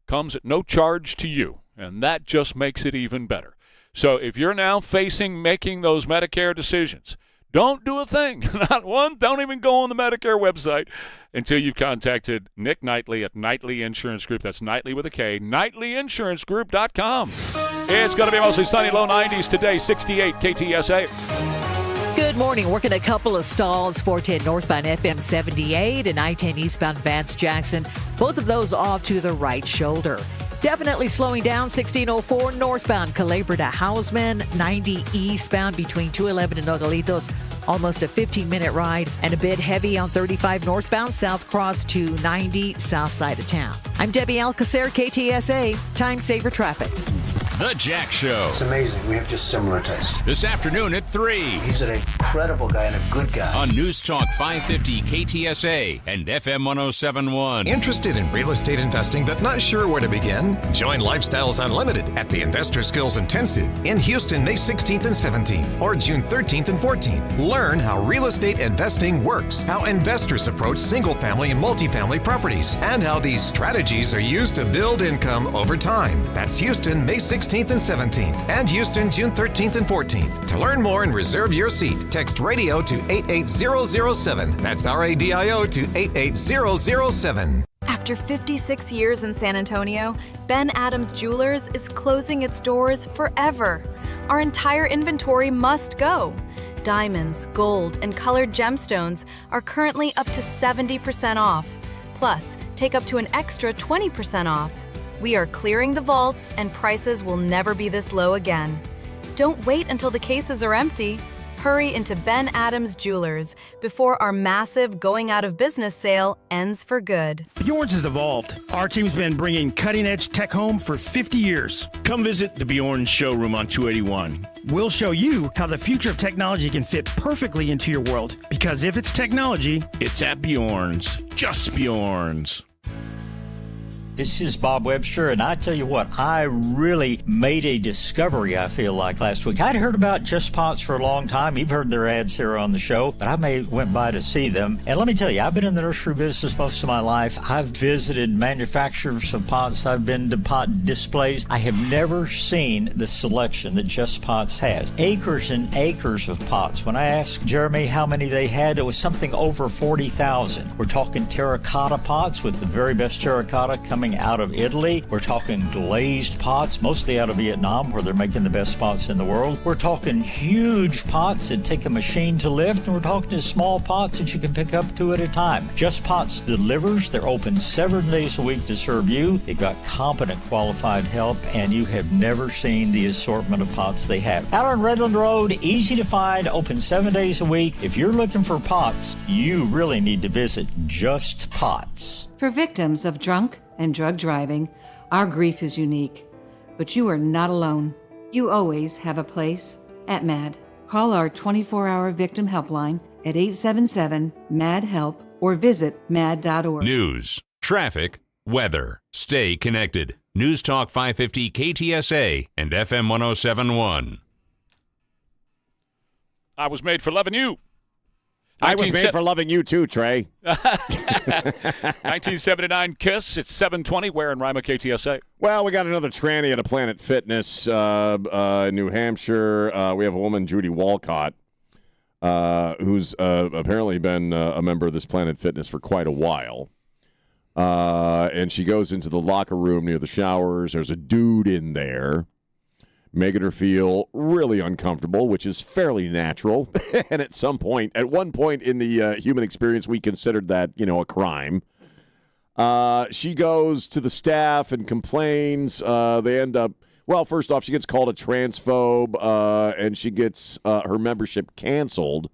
S8: comes at no charge to you, and that just makes it even better. So if you're now making those Medicare decisions, don't do a thing, not one. Don't even go on the Medicare website until you've contacted Nick Knightley at Knightley Insurance Group. That's Knightley with a K, KnightleyInsuranceGroup.com. It's going to be mostly sunny, low 90s today, 68 KTSA.
S28: Good morning. Working a couple of stalls, 410 northbound FM 78 and I-10 eastbound Vance Jackson. Both of those off to the right shoulder. Definitely slowing down, 1604 northbound Culebra to Hausman, 90 eastbound between 211 and Nogalitos, almost a 15-minute ride, and a bit heavy on 35 northbound South Cross to 90 south side of town. I'm Debbie Alcacer, KTSA, Time Saver Traffic.
S24: The Jack Show.
S12: It's amazing. We have just similar tastes.
S24: This afternoon at 3.
S12: He's an incredible guy and a good guy.
S24: On News Talk 550 KTSA and FM 1071.
S6: Interested in real estate investing but not sure where to begin? Join Lifestyles Unlimited at the Investor Skills Intensive in Houston, May 16th and 17th, or June 13th and 14th. Learn how real estate investing works, how investors approach single-family and multifamily properties, and how these strategies are used to build income over time. That's Houston, May 16th and 17th, and Houston, June 13th and 14th. To learn more and reserve your seat, text radio to 88007. That's RADIO to 88007.
S13: After 56 years in San Antonio, Ben Adams Jewelers is closing its doors forever. Our entire inventory must go. Diamonds, gold, and colored gemstones are currently up to 70% off. Plus, take up to an extra 20% off. We are clearing the vaults, and prices will never be this low again. Don't wait until the cases are empty. Hurry into Ben Adams Jewelers before our massive going out of business sale ends for good.
S14: Bjorn's has evolved. Our team's been bringing cutting-edge tech home for 50 years. Come visit the Bjorn showroom on 281. We'll show you how the future of technology can fit perfectly into your world. Because if it's technology, it's at Bjorn's. Just Bjorn's.
S15: This is Bob Webster, and I tell you what, I really made a discovery, I feel like, last week. I'd heard about Just Pots for a long time. You've heard their ads here on the show, but I went by to see them. And let me tell you, I've been in the nursery business most of my life. I've visited manufacturers of pots. I've been to pot displays. I have never seen the selection that Just Pots has. Acres and acres of pots. When I asked Jeremy how many they had, it was something over 40,000. We're talking terracotta pots with the very best terracotta coming out of Italy. We're talking glazed pots, mostly out of Vietnam, where they're making the best pots in the world. We're talking huge pots that take a machine to lift, and we're talking to small pots that you can pick up 2 at a time. Just Pots delivers. They're open 7 days a week to serve you. They've got competent, qualified help, and you have never seen the assortment of pots they have. Out on Redland Road, easy to find, open 7 days a week. If you're looking for pots, you really need to visit Just Pots.
S16: For victims of drunk and drug driving, our grief is unique. But you are not alone. You always have a place at MAD. Call our 24-hour victim helpline at 877-MAD-HELP or visit mad.org.
S24: News, traffic, weather. Stay connected. News Talk 550 KTSA and FM 1071.
S8: I was made for loving you.
S11: I was made for loving you too, Trey.
S8: 1979 Kiss. It's 7:20. Ware and Rima, KTSA.
S11: Well, we got another tranny at a Planet Fitness, New Hampshire. We have a woman, Judy Walcott, who's apparently been a member of this Planet Fitness for quite a while. And she goes into the locker room near the showers. There's a dude in there, making her feel really uncomfortable, which is fairly natural. And at one point in the human experience, we considered that, a crime. She goes to the staff and complains. They end up, first off, she gets called a transphobe, and she gets her membership canceled.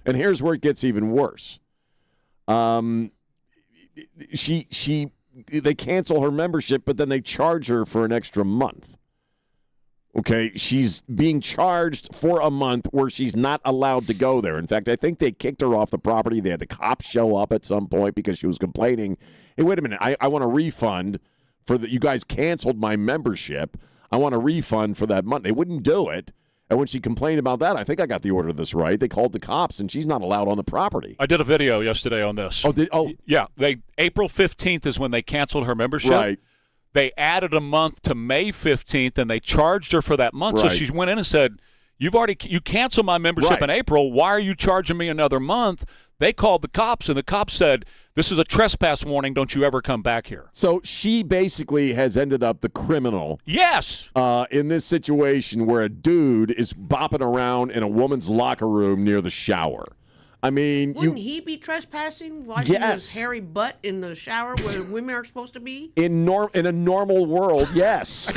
S11: And here's where it gets even worse. They cancel her membership, but then they charge her for an extra month. Okay, she's being charged for a month where she's not allowed to go there. In fact, I think they kicked her off the property. They had the cops show up at some point because she was complaining. Hey, wait a minute. I want a refund for that. You guys canceled my membership. I want a refund for that month. They wouldn't do it. And when she complained about that, I think I got the order of this right. They called the cops, and she's not allowed on the property.
S8: I did a video yesterday on this. Yeah. April 15th is when they canceled her membership.
S11: Right.
S8: They added a month to May 15th, and they charged her for that month.
S11: Right.
S8: So she went in and said, you canceled my membership in April. Why are you charging me another month? They called the cops, and the cops said, this is a trespass warning. Don't you ever come back here.
S11: So she basically has ended up the criminal.
S8: Yes.
S11: In this situation where a dude is bopping around in a woman's locker room near the shower. I mean,
S1: Wouldn't he be trespassing, washing his hairy butt in the shower where women are supposed to be?
S11: In a normal world, yes.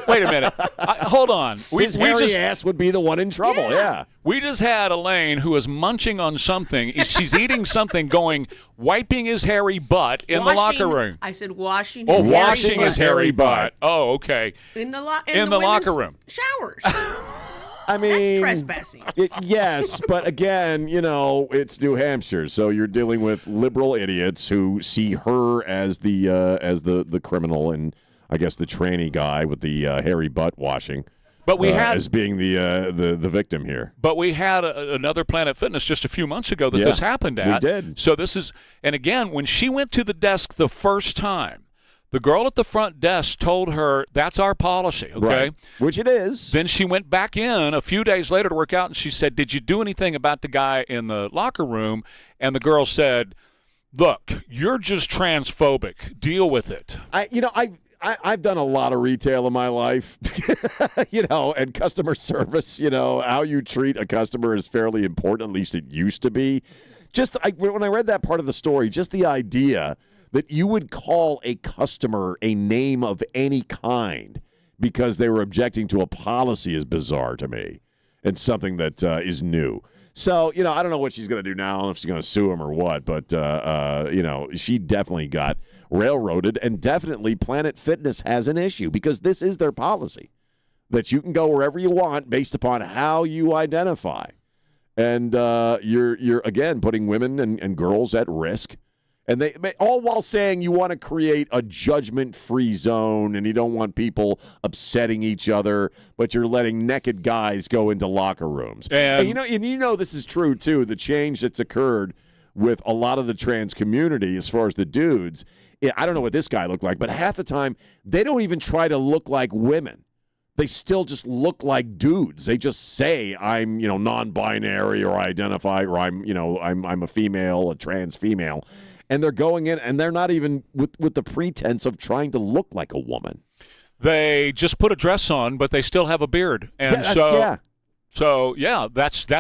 S8: Wait a minute. Hold on.
S11: His hairy ass would be the one in trouble, yeah.
S8: We just had Elaine, who is munching on something. She's eating something, wiping his hairy butt in the locker room.
S1: I said washing
S8: his washing his hairy butt. Oh, okay.
S1: In the
S8: locker room.
S1: Showers.
S11: I mean,
S1: that's trespassing.
S11: Yes, but again, it's New Hampshire, so you're dealing with liberal idiots who see her as the criminal, and I guess the tranny guy with the hairy butt washing.
S8: But we had
S11: as being the victim here.
S8: But we had another Planet Fitness just a few months ago that this happened at.
S11: We did.
S8: So this is, and again, when she went to the desk the first time, the girl at the front desk told her, that's our policy, okay?
S11: Right. Which it is.
S8: Then she went back in a few days later to work out, and she said, did you do anything about the guy in the locker room? And the girl said, look, you're just transphobic. Deal with it.
S11: I've done a lot of retail in my life, and customer service, how you treat a customer is fairly important, at least it used to be. When I read that part of the story, just the idea that you would call a customer a name of any kind because they were objecting to a policy is bizarre to me and something that is new. So, I don't know what she's going to do now, if she's going to sue him or what, but, she definitely got railroaded, and definitely Planet Fitness has an issue because this is their policy, that you can go wherever you want based upon how you identify. And you're again, putting women and girls at risk. And they all while saying you want to create a judgment-free zone and you don't want people upsetting each other, but you're letting naked guys go into locker rooms. And this is true too. The change that's occurred with a lot of the trans community, as far as the dudes, I don't know what this guy looked like, but half the time they don't even try to look like women. They still just look like dudes. They just say I'm, non-binary, or I identify, or I'm a female, a trans female. And they're going in, and they're not even with the pretense of trying to look like a woman.
S8: They just put a dress on, but they still have a beard, and that's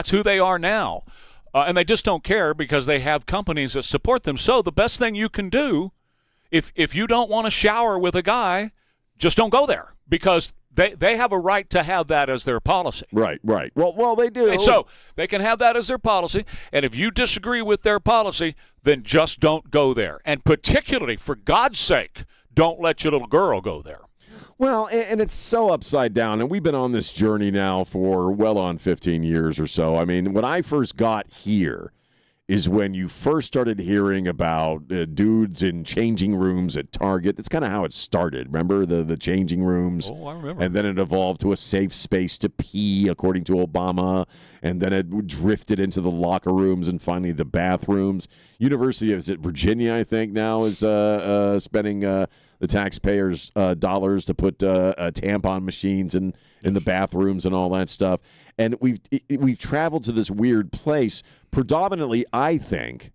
S8: who they are now, and they just don't care because they have companies that support them. So the best thing you can do, if you don't want to shower with a guy, just don't go there because they have a right to have that as their policy.
S11: Right. Well, they do.
S8: And so they can have that as their policy, and if you disagree with their policy, then just don't go there. And particularly, for God's sake, don't let your little girl go there.
S11: Well, and it's so upside down, and we've been on this journey now for well on 15 years or so. I mean, when I first got here is when you first started hearing about dudes in changing rooms at Target. That's kind of how it started. Remember the changing rooms?
S8: Oh, I remember.
S11: And then it evolved to a safe space to pee, according to Obama. And then it drifted into the locker rooms and finally the bathrooms. University of Virginia, I think, now is spending the taxpayers' dollars to put tampon machines in the bathrooms and all that stuff. And we've traveled to this weird place, predominantly, I think,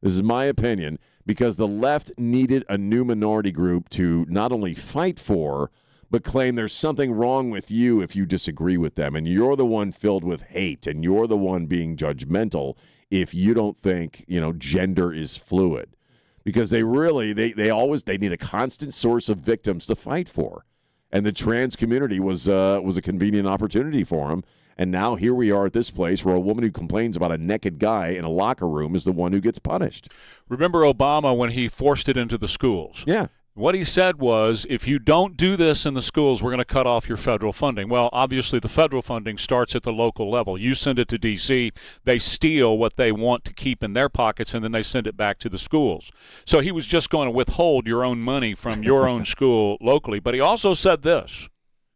S11: this is my opinion, because the left needed a new minority group to not only fight for, but claim there's something wrong with you if you disagree with them. And you're the one filled with hate, and you're the one being judgmental if you don't think, gender is fluid. Because they need a constant source of victims to fight for. And the trans community was a convenient opportunity for them. And now here we are at this place where a woman who complains about a naked guy in a locker room is the one who gets punished.
S8: Remember Obama when he forced it into the schools?
S11: Yeah.
S8: What he said was, if you don't do this in the schools, we're going to cut off your federal funding. Well, obviously the federal funding starts at the local level. You send it to D.C., they steal what they want to keep in their pockets, and then they send it back to the schools. So he was just going to withhold your own money from your own school locally. But he also said this.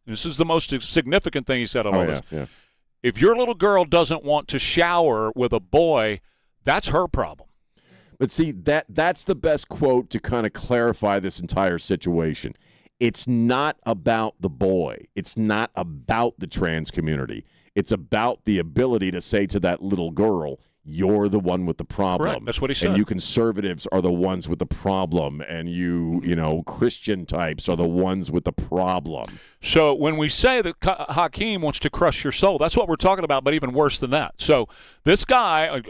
S8: This is the most significant thing he said on all this.
S11: Yeah.
S8: If your little girl doesn't want to shower with a boy, that's her problem.
S11: But see, that's the best quote to kind of clarify this entire situation. It's not about the boy. It's not about the trans community. It's about the ability to say to that little girl, you're the one with the problem.
S8: Right. That's what he said.
S11: And you conservatives are the ones with the problem, and you Christian types are the ones with the problem.
S8: So when we say that Hakeem wants to crush your soul, that's what we're talking about, but even worse than that. So this guy,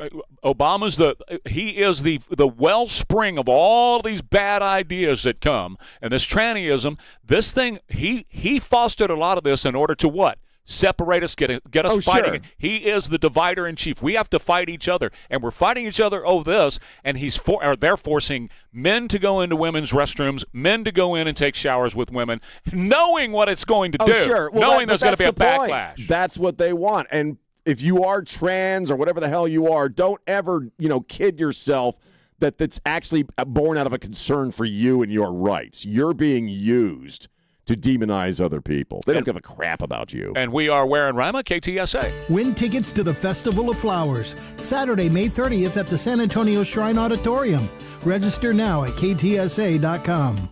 S8: Obama's the wellspring of all these bad ideas that come, and this trannyism, this thing, he fostered a lot of this in order to what? Separate us, get us fighting.
S11: Sure.
S8: He is the divider in chief. We have to fight each other, and we're fighting each other over this. And they're forcing men to go into women's restrooms, men to go in and take showers with women, knowing what it's going to do,
S11: Sure. Well,
S8: knowing there's going to be a backlash.
S11: That's what they want. And if you are trans or whatever the hell you are, don't ever kid yourself that that's actually born out of a concern for you and your rights. You're being used to demonize other people. They don't give a crap about you.
S8: And we are Ware and Rima, KTSA.
S3: Win tickets to the Festival of Flowers, Saturday, May 30th at the San Antonio Shrine Auditorium. Register now at ktsa.com.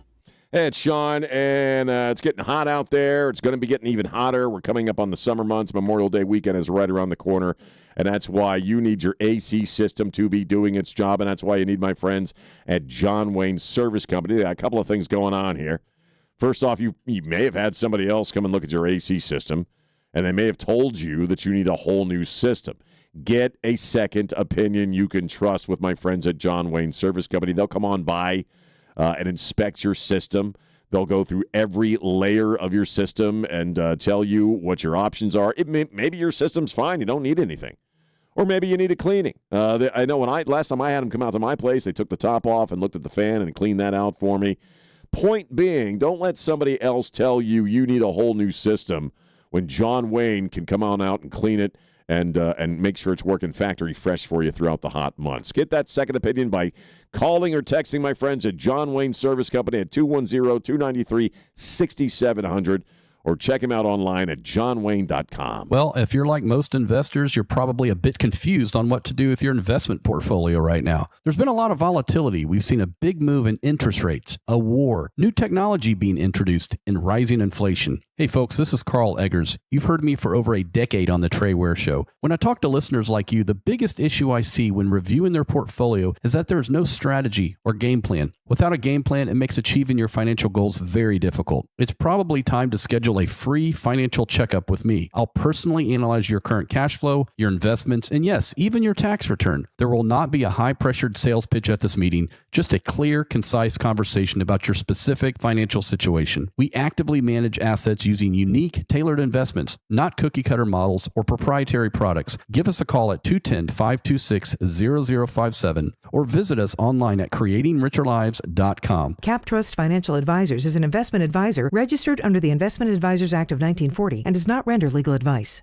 S11: Hey, it's Sean, and it's getting hot out there. It's going to be getting even hotter. We're coming up on the summer months. Memorial Day weekend is right around the corner, and that's why you need your AC system to be doing its job, and that's why you need my friends at John Wayne Service Company. They got a couple of things going on here. First off, you may have had somebody else come and look at your AC system, and they may have told you that you need a whole new system. Get a second opinion you can trust with my friends at John Wayne Service Company. They'll come on by and inspect your system. They'll go through every layer of your system and tell you what your options are. Maybe your system's fine. You don't need anything. Or maybe you need a cleaning. I know last time I had them come out to my place, they took the top off and looked at the fan and cleaned that out for me. Point being, don't let somebody else tell you need a whole new system when John Wayne can come on out and clean it and make sure it's working factory fresh for you throughout the hot months. Get that second opinion by calling or texting my friends at John Wayne Service Company at 210-293-6700. Or check him out online at johnwayne.com.
S5: Well, if you're like most investors, you're probably a bit confused on what to do with your investment portfolio right now. There's been a lot of volatility. We've seen a big move in interest rates, a war, new technology being introduced, and rising inflation. Hey folks, this is Carl Eggers. You've heard me for over a decade on the Trey Ware Show. When I talk to listeners like you, the biggest issue I see when reviewing their portfolio is that there is no strategy or game plan. Without a game plan, it makes achieving your financial goals very difficult. It's probably time to schedule a free financial checkup with me. I'll personally analyze your current cash flow, your investments, and yes, even your tax return. There will not be a high-pressured sales pitch at this meeting, just a clear, concise conversation about your specific financial situation. We actively manage assets using unique, tailored investments, not cookie-cutter models or proprietary products. Give us a call at 210-526-0057 or visit us online at creatingricherlives.com.
S17: CapTrust Financial Advisors is an investment advisor registered under the Investment Advisors Act of 1940 and does not render legal advice.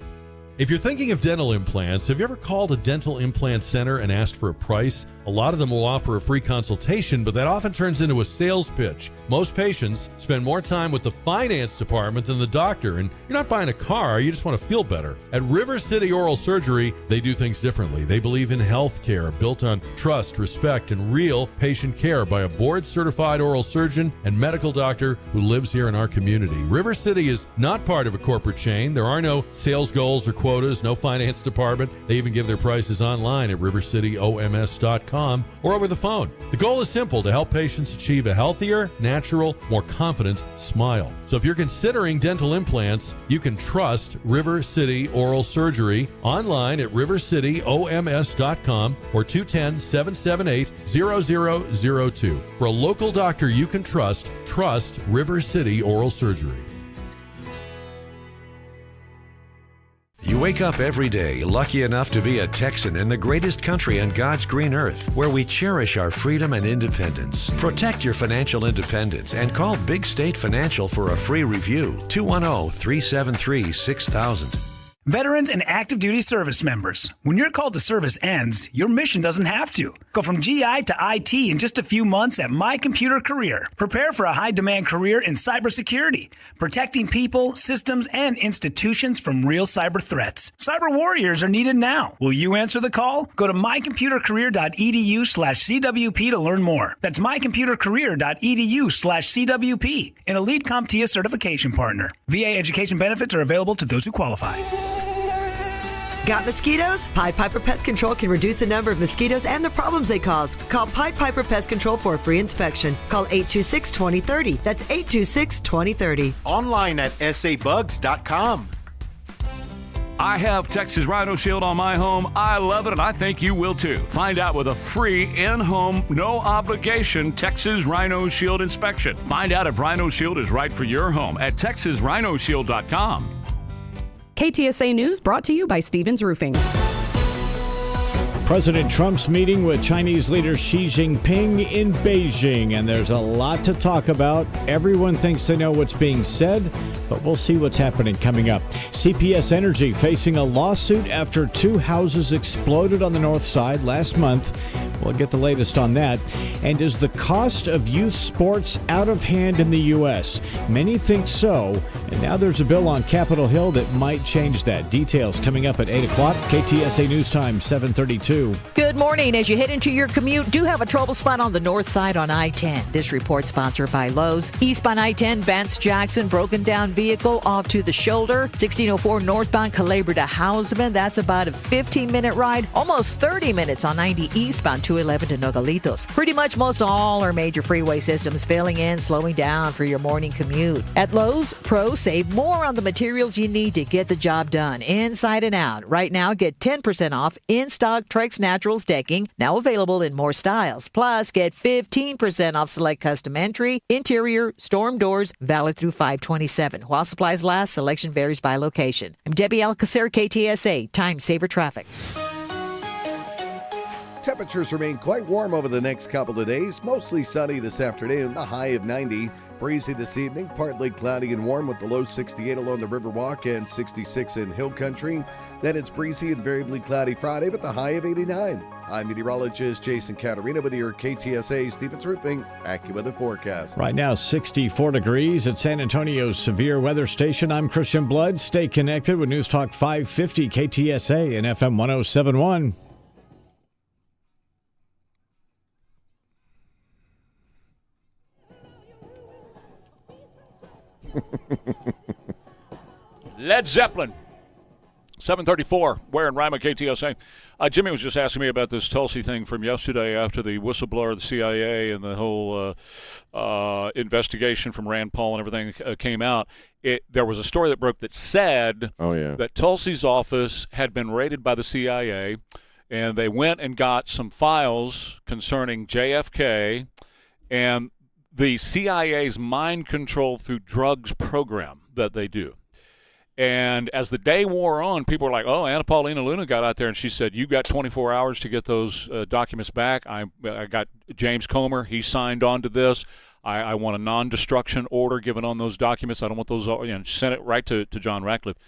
S7: If you're thinking of dental implants, have you ever called a dental implant center and asked for a price? A lot of them will offer a free consultation, but that often turns into a sales pitch. Most patients spend more time with the finance department than the doctor, and you're not buying a car, you just want to feel better. At River City Oral Surgery, they do things differently. They believe in health care built on trust, respect, and real patient care by a board-certified oral surgeon and medical doctor who lives here in our community. River City is not part of a corporate chain. There are no sales goals or quotas, no finance department. They even give their prices online at rivercityoms.com or over the phone. The goal is simple: to help patients achieve a healthier, natural, more confident smile. So if you're considering dental implants, you can trust River City Oral Surgery online at rivercityoms.com or 210-778-0002. For a local doctor you can trust River City Oral Surgery.
S18: You wake up every day lucky enough to be a Texan in the greatest country on God's green earth, where we cherish our freedom and independence. Protect your financial independence and call Big State Financial for a free review. 210-373-6000.
S19: Veterans and active duty service members, when your call to service ends, your mission doesn't have to. Go from GI to IT in just a few months at My Computer Career. Prepare for a high-demand career in cybersecurity, protecting people, systems, and institutions from real cyber threats. Cyber warriors are needed now. Will you answer the call? Go to mycomputercareer.edu/CWP to learn more. That's mycomputercareer.edu/CWP, an elite CompTIA certification partner. VA education benefits are available to those who qualify.
S4: Got mosquitoes? Pied Piper Pest Control can reduce the number of mosquitoes and the problems they cause. Call Pied Piper Pest Control for a free inspection. Call 826-2030. That's 826-2030.
S20: Online at sabugs.com.
S21: I have Texas Rhino Shield on my home. I love it, and I think you will too. Find out with a free in-home, no-obligation Texas Rhino Shield inspection. Find out if Rhino Shield is right for your home at texasrhinoshield.com.
S22: KTSA News brought to you by Stevens Roofing.
S23: President Trump's meeting with Chinese leader Xi Jinping in Beijing, and there's a lot to talk about. Everyone thinks they know what's being said, but we'll see what's happening coming up. CPS Energy facing a lawsuit after 2 houses exploded on the north side last month. We'll get the latest on that. And is the cost of youth sports out of hand in the U.S.? Many think so, and now there's a bill on Capitol Hill that might change that. Details coming up at 8 o'clock. KTSA News Time, 7:32.
S28: Good morning. As you head into your commute, do have a trouble spot on the north side on I-10. This report sponsored by Lowe's. Eastbound I-10, Vance-Jackson, broken down vehicle off to the shoulder. 1604 northbound Calabria to Houseman. That's about a 15-minute ride. Almost 30 minutes on 90 eastbound 211 to Nogalitos. Pretty much most all our major freeway systems filling in, slowing down for your morning commute. At Lowe's, pros save more on the materials you need to get the job done, inside and out. Right now, get 10% off in-stock Trex Naturals decking, now available in more styles. Plus, get 15% off select custom entry, interior, storm doors, valid through 5/27. While supplies last, selection varies by location. I'm Debbie Alcacer, KTSA, Time Saver Traffic.
S25: Temperatures remain quite warm over the next couple of days. Mostly sunny this afternoon, the high of 90. Breezy this evening, partly cloudy and warm with the low 68 along the Riverwalk and 66 in Hill Country. Then it's breezy and variably cloudy Friday with the high of 89. I'm meteorologist Jason Caterina with your KTSA Stevens Roofing AccuWeather forecast.
S23: Right now, 64 degrees at San Antonio's Severe Weather Station. I'm Christian Blood. Stay connected with News Talk 550 KTSA and FM 1071.
S8: Led Zeppelin. 7:34. Ware and Rima, KTSA. Jimmy was just asking me about this Tulsi thing from yesterday after the whistleblower of the CIA and the whole investigation from Rand Paul and everything came out. There was a story that broke that said that Tulsi's office had been raided by the CIA, and they went and got some files concerning JFK and the CIA's mind control through drugs program that they do. And as the day wore on, people were like, oh, Anna Paulina Luna got out there and she said, you got 24 hours to get those documents back. I got James Comer. He signed on to this. I want a non-destruction order given on those documents. I don't want those, sent it right to John Ratcliffe.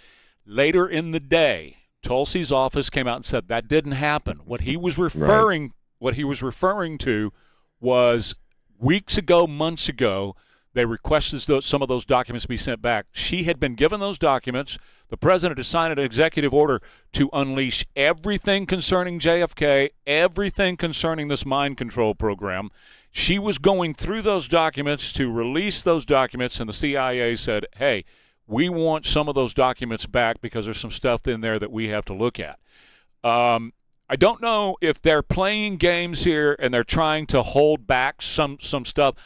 S8: Later in the day, Tulsi's office came out and said that didn't happen. What he was referring to was weeks ago, months ago, they requested some of those documents be sent back. She had been given those documents. The president has signed an executive order to unleash everything concerning JFK, everything concerning this mind control program. She was going through those documents to release those documents, and the CIA said, hey, we want some of those documents back because there's some stuff in there that we have to look at. I don't know if they're playing games here and they're trying to hold back some stuff.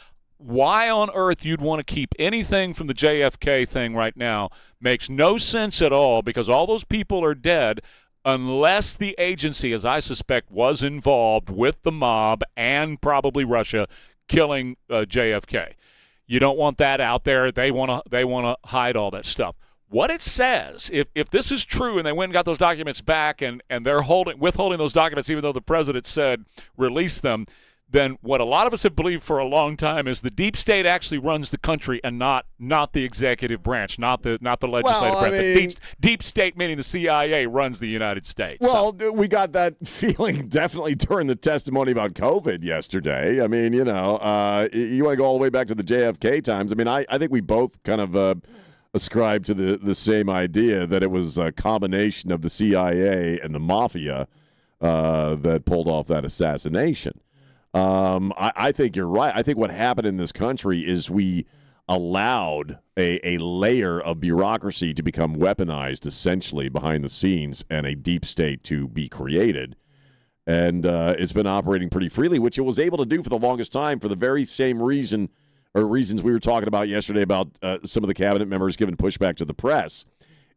S8: Why on earth you'd want to keep anything from the JFK thing right now makes no sense at all, because all those people are dead unless the agency, as I suspect, was involved with the mob and probably Russia killing JFK. You don't want that out there. They want to hide all that stuff. What it says, if this is true and they went and got those documents back and they're withholding those documents even though the president said release them, then what a lot of us have believed for a long time is the deep state actually runs the country and not the executive branch, not the legislative branch. The deep state, meaning the CIA, runs the United States.
S11: Well, we got that feeling definitely during the testimony about COVID yesterday. I mean, you want to go all the way back to the JFK times. I mean, I think we both kind of ascribe to the same idea that it was a combination of the CIA and the mafia that pulled off that assassination. I think you're right. I think what happened in this country is we allowed a layer of bureaucracy to become weaponized essentially behind the scenes and a deep state to be created. And it's been operating pretty freely, which it was able to do for the longest time for the very same reason or reasons we were talking about yesterday about some of the cabinet members giving pushback to the press,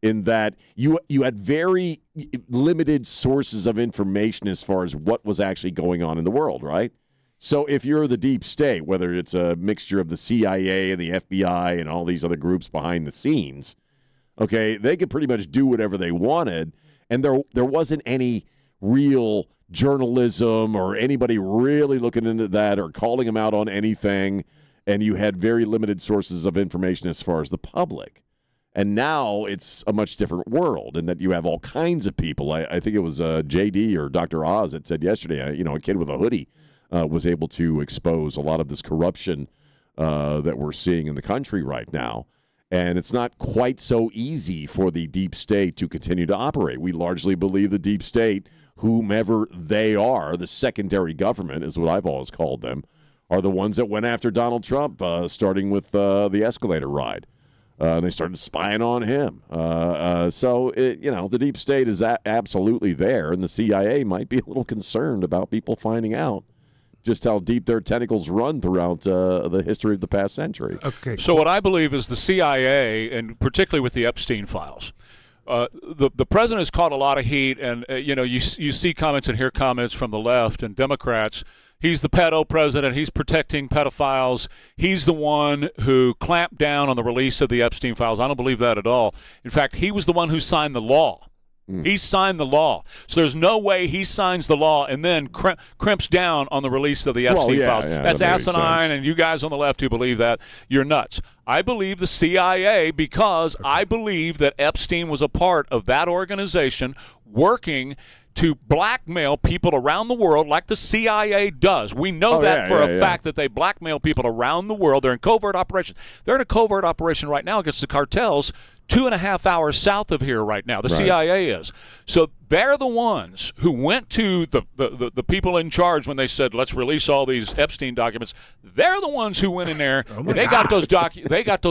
S11: in that you had very limited sources of information as far as what was actually going on in the world, right? So if you're the deep state, whether it's a mixture of the CIA and the FBI and all these other groups behind the scenes, okay, they could pretty much do whatever they wanted, and there wasn't any real journalism or anybody really looking into that or calling them out on anything, and you had very limited sources of information as far as the public. And now it's a much different world in that you have all kinds of people. I think it was JD or Dr. Oz that said yesterday, a kid with a hoodie was able to expose a lot of this corruption that we're seeing in the country right now. And it's not quite so easy for the deep state to continue to operate. We largely believe the deep state, whomever they are, the secondary government is what I've always called them, are the ones that went after Donald Trump, starting with the escalator ride. And they started spying on him. So the deep state is absolutely there, and the CIA might be a little concerned about people finding out just how deep their tentacles run throughout the history of the past century.
S8: Okay. So what I believe is the CIA, and particularly with the Epstein files, the president has caught a lot of heat, and you see comments and hear comments from the left and Democrats. He's the pedo president. He's protecting pedophiles. He's the one who clamped down on the release of the Epstein files. I don't believe that at all. In fact, he was the one who signed the law. He signed the law. So there's no way he signs the law and then crimps down on the release of the Epstein files. That's asinine, and you guys on the left who believe that, you're nuts. I believe the CIA because I believe that Epstein was a part of that organization working to blackmail people around the world like the CIA does. We know that for a fact that they blackmail people around the world. They're in covert operations. They're in a covert operation right now against the cartels 2.5 hours south of here right now. The CIA is. So they're the ones who went to the people in charge when they said, let's release all these Epstein documents. They're the ones who went in there, and they got those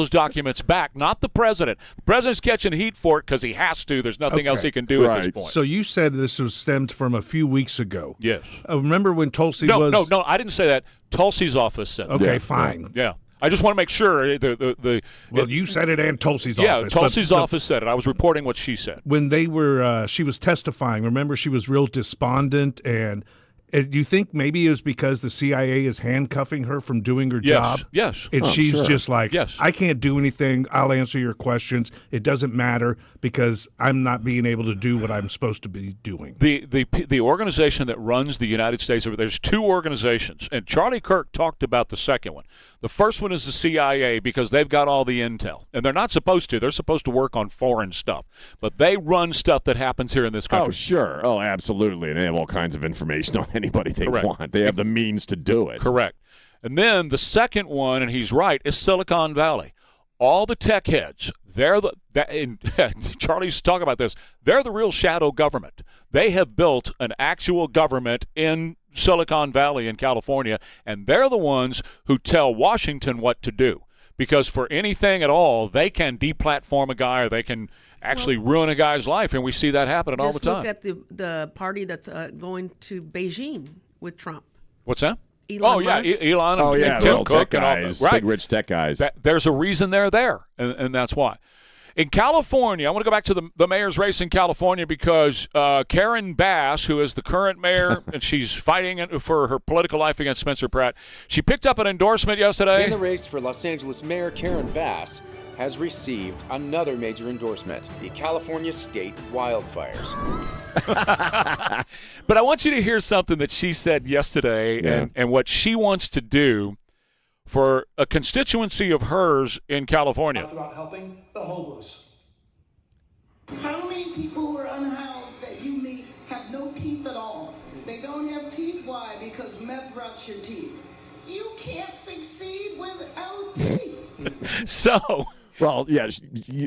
S8: documents back, not the president. The president's catching heat for it because he has to. There's nothing else he can do at this point.
S2: So you said this was stemmed from a few weeks ago.
S8: Yes.
S2: Remember when Tulsi was...
S8: No, I didn't say that. Tulsi's office said that.
S2: Okay, fine.
S8: Yeah. I just want to make sure.
S2: You said it and Tulsi's office.
S8: Yeah, Tulsi's office said it. I was reporting what she said.
S2: When they were, she was testifying, remember she was real despondent, and do you think maybe it was because the CIA is handcuffing her from doing her job?
S8: Yes.
S2: And she's just like, I can't do anything. I'll answer your questions. It doesn't matter because I'm not being able to do what I'm supposed to be doing.
S8: The organization that runs the United States, there's two organizations, and Charlie Kirk talked about the second one. The first one is the CIA because they've got all the intel, and they're not supposed to. They're supposed to work on foreign stuff, but they run stuff that happens here in this country.
S11: Oh, sure. Oh, absolutely. And they have all kinds of information on anybody they want. They have the means to do it.
S8: Correct. And then the second one, and he's right, is Silicon Valley. All the tech heads, Charlie's talking about this, they're the real shadow government. They have built an actual government in Silicon Valley in California, and they're the ones who tell Washington what to do. Because for anything at all, they can deplatform a guy or they can actually ruin a guy's life, and we see that happening all the time.
S1: Just look at the party that's going to Beijing with Trump.
S8: What's that?
S1: Elon Musk.
S8: Elon and Tim Cook and all that.
S11: Big rich tech guys.
S8: There's a reason they're there, and that's why. In California, I want to go back to the mayor's race in California because Karen Bass, who is the current mayor, and she's fighting for her political life against Spencer Pratt, she picked up an endorsement yesterday.
S6: In the race for Los Angeles Mayor Karen Bass has received another major endorsement, the California state wildfires.
S8: But I want you to hear something that she said yesterday and what she wants to do for a constituency of hers in California.
S9: About helping the homeless. How many people who are unhoused that you meet have no teeth at all? They don't have teeth. Why? Because meth rots your teeth. You can't succeed without teeth.
S8: So...
S11: Well, yeah,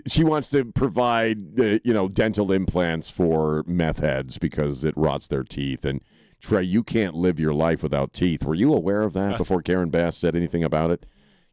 S11: she wants to provide, dental implants for meth heads because it rots their teeth. And Trey, you can't live your life without teeth. Were you aware of that before Karen Bass said anything about it?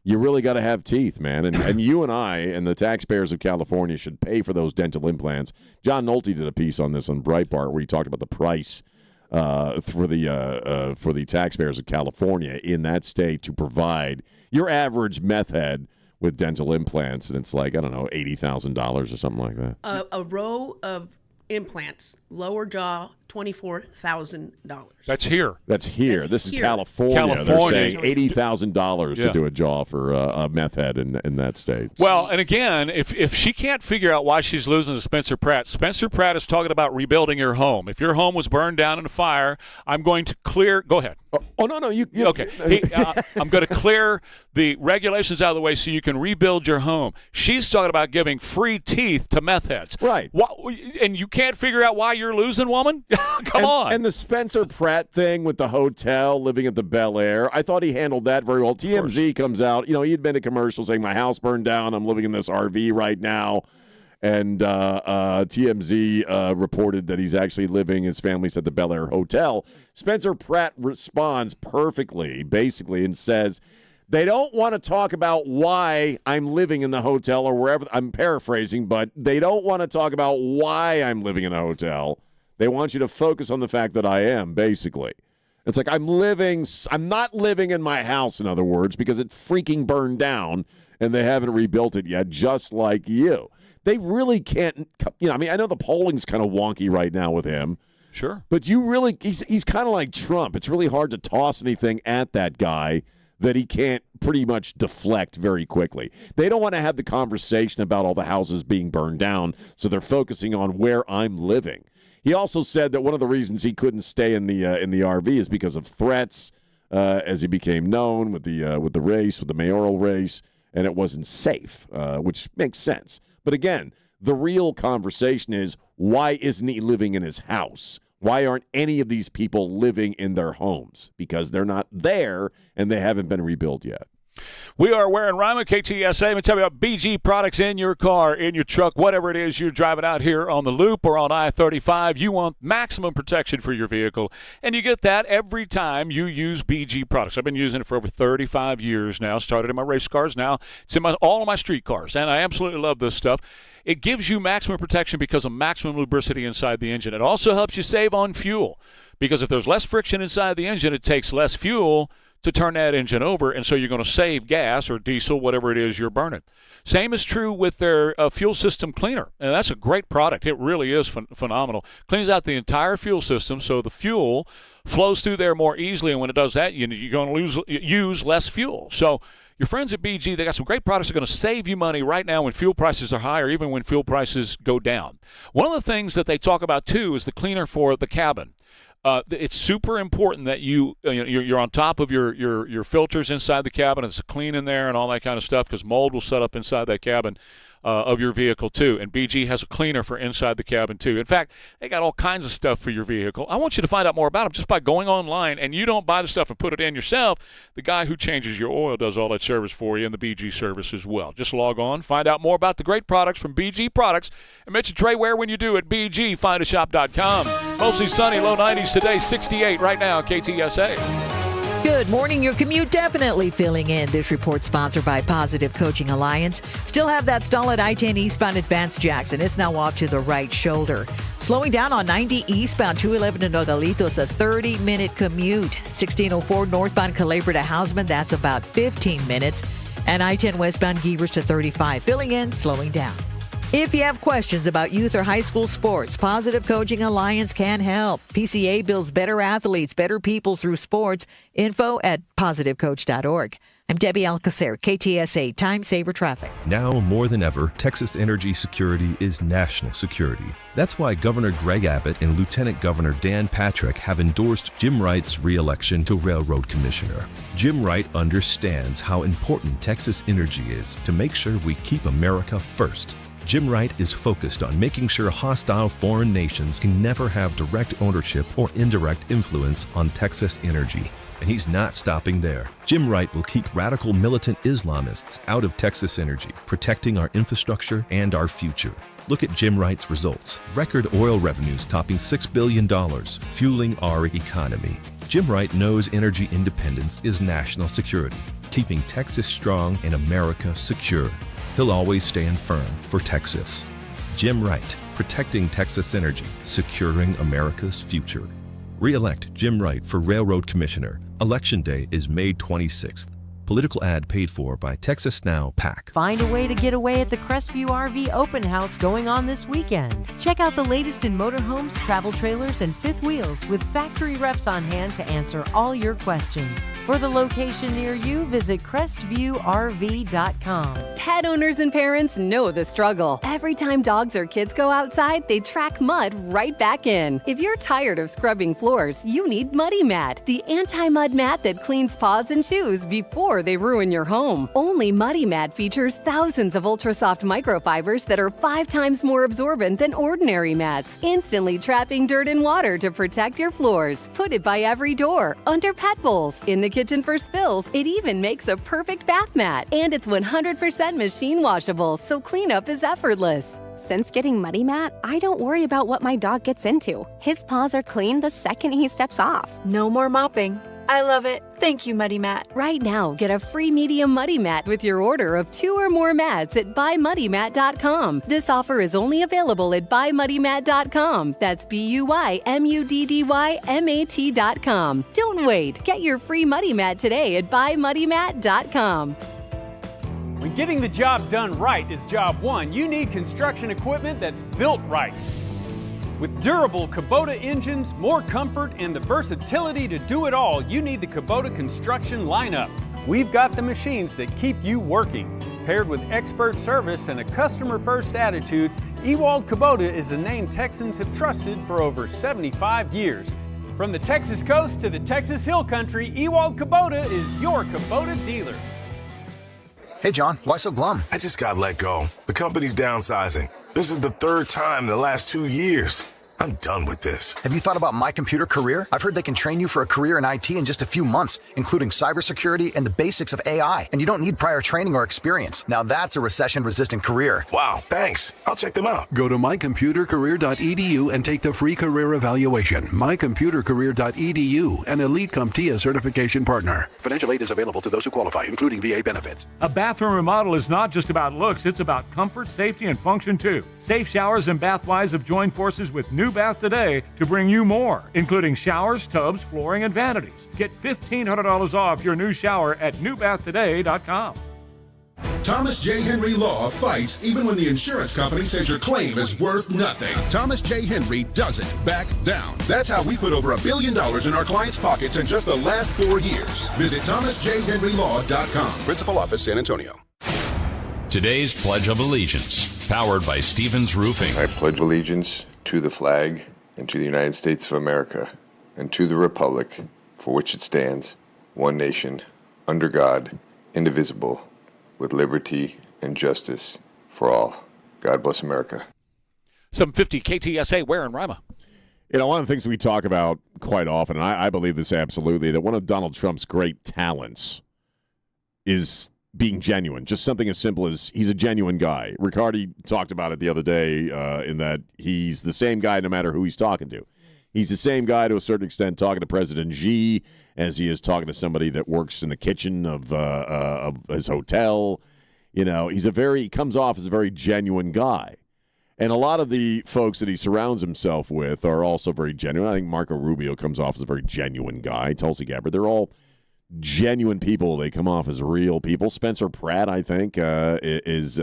S11: You really got to have teeth, man. And you and I and the taxpayers of California should pay for those dental implants. John Nolte did a piece on this on Breitbart where he talked about the price for the taxpayers of California in that state to provide your average meth head with dental implants, and it's like, I don't know, $80,000 or something like that.
S1: A row of implants, lower jaw, $24,000.
S8: That's here.
S11: This is
S1: here.
S11: California. They're saying $80,000
S8: Yeah.
S11: to do a jaw for a meth head in that state.
S8: Well, and again, if she can't figure out why she's losing to Spencer Pratt is talking about rebuilding your home. If your home was burned down in a fire, I'm going to clear. Go ahead.
S11: Oh no, you
S8: okay? I'm going to clear the regulations out of the way so you can rebuild your home. She's talking about giving free teeth to meth heads,
S11: right?
S8: And you can't figure out why you're losing, woman. Come on.
S11: And the Spencer Pratt thing with the hotel, living at the Bel Air, I thought he handled that very well. TMZ comes out. He'd been in a commercial saying, my house burned down. I'm living in this RV right now. And TMZ reported that he's actually living, his family's at the Bel Air Hotel. Spencer Pratt responds perfectly, basically, and says, they don't want to talk about why I'm living in the hotel or wherever. I'm paraphrasing, but they don't want to talk about why I'm living in a hotel. They want you to focus on the fact that I am, basically. It's like I'm not living in my house, in other words, because it freaking burned down and they haven't rebuilt it yet, just like you. They really can't, I know the polling's kind of wonky right now with him.
S8: Sure.
S11: But he's kind of like Trump. It's really hard to toss anything at that guy that he can't pretty much deflect very quickly. They don't want to have the conversation about all the houses being burned down, so they're focusing on where I'm living. He also said that one of the reasons he couldn't stay in the RV is because of threats, as he became known with the mayoral race, and it wasn't safe, which makes sense. But again, the real conversation is, why isn't he living in his house? Why aren't any of these people living in their homes? Because they're not there and they haven't been rebuilt yet.
S8: We are Ware and Rima, KTSA. Let me tell you about BG products in your car, in your truck, whatever it is you're driving out here on the Loop or on I-35. You want maximum protection for your vehicle, and you get that every time you use BG products. I've been using it for over 35 years now. Started in my race cars. Now it's in all of my street cars, and I absolutely love this stuff. It gives you maximum protection because of maximum lubricity inside the engine. It also helps you save on fuel, because if there's less friction inside the engine, it takes less fuel to turn that engine over, and so you're going to save gas or diesel, whatever it is you're burning. Same is true with their fuel system cleaner, and that's a great product. It really is phenomenal. Cleans out the entire fuel system, so the fuel flows through there more easily, and when it does that, you're going to use less fuel. So your friends at BG, they got some great products that are going to save you money right now when fuel prices are high or even when fuel prices go down. One of the things that they talk about, too, is the cleaner for the cabin. It's super important that you're on top of your filters inside the cabin. It's clean in there and all that kind of stuff, because mold will set up inside that cabin of your vehicle too. And BG has a cleaner for inside the cabin too. In fact, they got all kinds of stuff for your vehicle. I want you to find out more about them just by going online, and you don't buy the stuff and put it in yourself. The guy who changes your oil does all that service for you, and the BG service as well. Just log on, find out more about the great products from BG Products, and mention Trey Ware when you do at bgfindashop.com. Mostly sunny, low 90s today, 68 right now, KTSA.
S28: Good morning. Your commute definitely filling in. This report sponsored by Positive Coaching Alliance. Still have that stall at I-10 eastbound at Vance Jackson. It's now off to the right shoulder. Slowing down on 90 eastbound 211 to Nogalitos, a 30-minute commute. 1604 northbound Culebra to Houseman, that's about 15 minutes. And I-10 westbound Givers to 35. Filling in, slowing down. If you have questions about youth or high school sports, Positive Coaching Alliance can help. PCA builds better athletes, better people through sports. Info at positivecoach.org. I'm Debbie Alcacer, KTSA Time Saver Traffic.
S10: Now more than ever, Texas energy security is national security. That's why Governor Greg Abbott and Lieutenant Governor Dan Patrick have endorsed Jim Wright's re-election to Railroad Commissioner. Jim Wright understands how important Texas energy is to make sure we keep America first. Jim Wright is focused on making sure hostile foreign nations can never have direct ownership or indirect influence on Texas energy. And he's not stopping there. Jim Wright will keep radical militant Islamists out of Texas energy, protecting our infrastructure and our future. Look at Jim Wright's results. Record oil revenues topping $6 billion, fueling our economy. Jim Wright knows energy independence is national security, keeping Texas strong and America secure. He'll always stand firm for Texas. Jim Wright, protecting Texas energy, securing America's future. Re-elect Jim Wright for Railroad Commissioner. Election Day is May 26th. Political ad paid for by Texas Now PAC.
S12: Find a way to get away at the Crestview RV Open House going on this weekend. Check out the latest in motorhomes, travel trailers, and fifth wheels with factory reps on hand to answer all your questions. For the location near you, visit CrestviewRV.com.
S22: Pet owners and parents know the struggle. Every time dogs or kids go outside, they track mud right back in. If you're tired of scrubbing floors, you need Muddy Mat, the anti-mud mat that cleans paws and shoes before they ruin your home. Only Muddy Mat features thousands of ultra-soft microfibers that are 5 times more absorbent than ordinary mats, instantly trapping dirt and water to protect your floors. Put it by every door, under pet bowls, in the kitchen for spills. It even makes a perfect bath mat. And it's 100% machine washable, so cleanup is effortless.
S13: Since getting Muddy Mat, I don't worry about what my dog gets into. His paws are clean the second he steps off.
S14: No more mopping. I love it. Thank you, Muddy Mat.
S22: Right now, get a free medium Muddy Mat with your order of 2 or more mats at buymuddymat.com. This offer is only available at buymuddymat.com. That's BUYMUDDYMAT.com. Don't wait. Get your free Muddy Mat today at buymuddymat.com.
S15: When getting the job done right is job one, you need construction equipment that's built right. With durable Kubota engines, more comfort, and the versatility to do it all, you need the Kubota construction lineup. We've got the machines that keep you working. Paired with expert service and a customer-first attitude, Ewald Kubota is a name Texans have trusted for over 75 years. From the Texas coast to the Texas Hill Country, Ewald Kubota is your Kubota dealer.
S16: Hey, John, why so glum?
S24: I just got let go. The company's downsizing. This is the 3rd time in the last 2 years. I'm done with this.
S16: Have you thought about My Computer Career? I've heard they can train you for a career in IT in just a few months, including cybersecurity and the basics of AI. And you don't need prior training or experience. Now that's a recession-resistant career.
S24: Wow, thanks. I'll check them out.
S26: Go to mycomputercareer.edu and take the free career evaluation. mycomputercareer.edu, an Elite CompTIA certification partner. Financial aid is available to those who qualify, including VA benefits.
S27: A bathroom remodel is not just about looks, it's about comfort, safety, and function too. Safe Showers and Bathwise have joined forces with New Bath Today to bring you more, including showers, tubs, flooring, and vanities. Get $1,500 off your new shower at newbathtoday.com.
S29: Thomas J. Henry Law fights even when the insurance company says your claim is worth nothing. Thomas J. Henry doesn't back down. That's how we put over $1 billion in our clients' pockets in just the last 4 years. Visit thomasjhenrylaw.com. Principal Office, San Antonio.
S30: Today's Pledge of Allegiance, powered by Stevens Roofing.
S31: I pledge allegiance to the flag and to the United States of America and to the republic for which it stands, one nation, under God, indivisible, with liberty and justice for all. God bless America.
S8: 750 KTSA, Ware and Rima.
S11: You know, one of the things we talk about quite often, and I believe this absolutely, that one of Donald Trump's great talents is being genuine. Just something as simple as he's a genuine guy. Riccardi talked about it the other day in that he's the same guy no matter who he's talking to. He's the same guy to a certain extent talking to President Xi as he is talking to somebody that works in the kitchen of his hotel. You know, he comes off as a very genuine guy. And a lot of the folks that he surrounds himself with are also very genuine. I think Marco Rubio comes off as a very genuine guy. Tulsi Gabbard, they're all genuine people. They come off as real people. Spencer Pratt, I think, is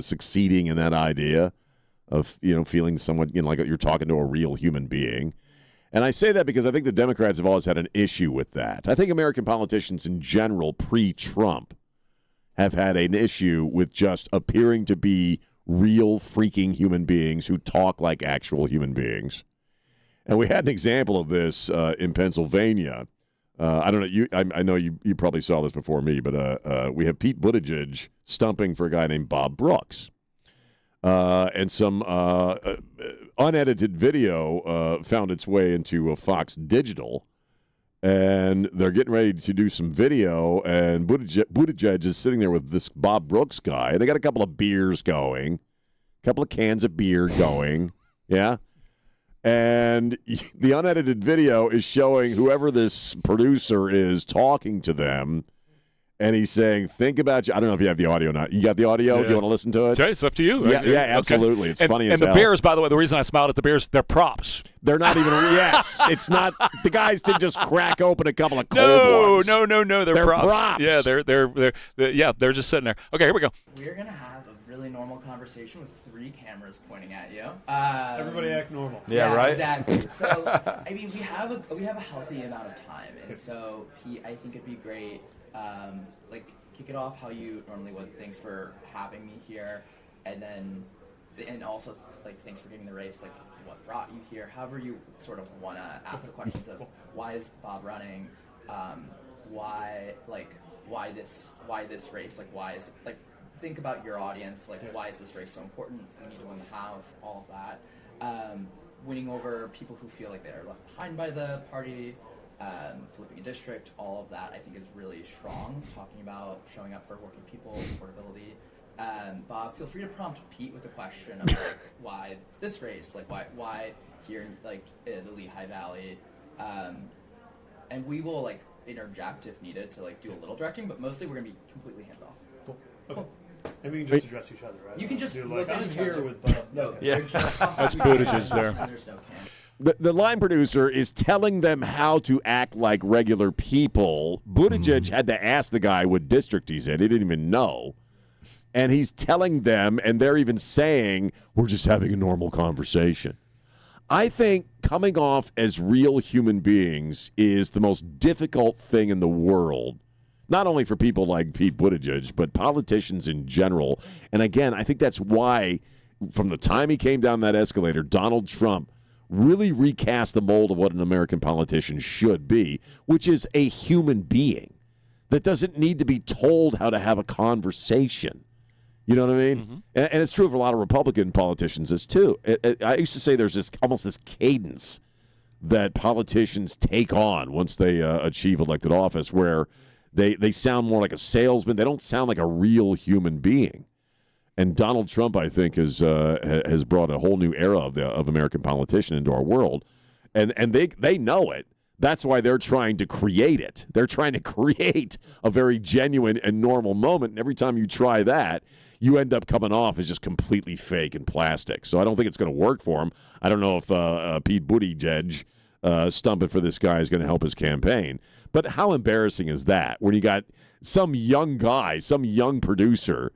S11: succeeding in that idea of, feeling somewhat, like you're talking to a real human being. And I say that because I think the Democrats have always had an issue with that. I think American politicians in general, pre-Trump, have had an issue with just appearing to be real freaking human beings who talk like actual human beings. And we had an example of this in Pennsylvania. I don't know. I know you probably saw this before me, but we have Pete Buttigieg stumping for a guy named Bob Brooks. And some unedited video found its way into Fox Digital, and they're getting ready to do some video, and Buttigieg is sitting there with this Bob Brooks guy. They got a couple of beers going, couple of cans of beer going, yeah? And the unedited video is showing whoever this producer is talking to them, and he's saying, think about you. I don't know if you have the audio or not. You got the audio?
S8: Yeah.
S11: Do you want to listen to it?
S8: It's up to you.
S11: Yeah, absolutely. It's funny as hell.
S8: And the beers, by the way, the reason I smiled at the beers, they're props.
S11: They're not even, yes. It's not, the guys didn't just crack open a couple of cold ones.
S8: No. They're props. Yeah, they're just sitting there. Okay, here we go.
S3: We're going to have a really normal conversation with 3 cameras pointing at you.
S15: Everybody act normal.
S3: Yeah, right? Exactly. So, I mean, we have a healthy amount of time. And so, I think it'd be great, kick it off how you normally would. Thanks for having me here. And also, thanks for getting the race. What brought you here? However you sort of want to ask the questions of why is Bob running? Why this race? Think about your audience. Why is this race so important? We need to win the House. All of that. Winning over people who feel like they're left behind by the party. Flipping a district, all of that I think is really strong. Talking about showing up for working people, affordability. Bob, feel free to prompt Pete with a question of why this race, why here in the Lehigh Valley, and we will interject if needed to do a little directing, but mostly we're gonna be completely hands off.
S15: Cool. Okay. And we can just address each other, right?
S3: You can just look at
S15: I'm
S3: each
S15: here
S3: other.
S15: with Bob.
S3: No,
S8: Yeah, that's Buttigieg there.
S3: There's no cam.
S11: The line producer is telling them how to act like regular people. Buttigieg had to ask the guy what district he's in. He didn't even know. And he's telling them, and they're even saying, we're just having a normal conversation. I think coming off as real human beings is the most difficult thing in the world, not only for people like Pete Buttigieg, but politicians in general. And again, I think that's why from the time he came down that escalator, Donald Trump really recast the mold of what an American politician should be, which is a human being that doesn't need to be told how to have a conversation. You know what I mean?
S8: Mm-hmm.
S11: And it's true for a lot of Republican politicians as too. I used to say there's almost this cadence that politicians take on once they achieve elected office where they sound more like a salesman. They don't sound like a real human being. And Donald Trump, I think, has brought a whole new era of American politician into our world, and they know it. That's why they're trying to create it. They're trying to create a very genuine and normal moment. And every time you try that, you end up coming off as just completely fake and plastic. So I don't think it's going to work for him. I don't know if Pete Buttigieg stumping for this guy is going to help his campaign. But how embarrassing is that when you got some young guy, some young producer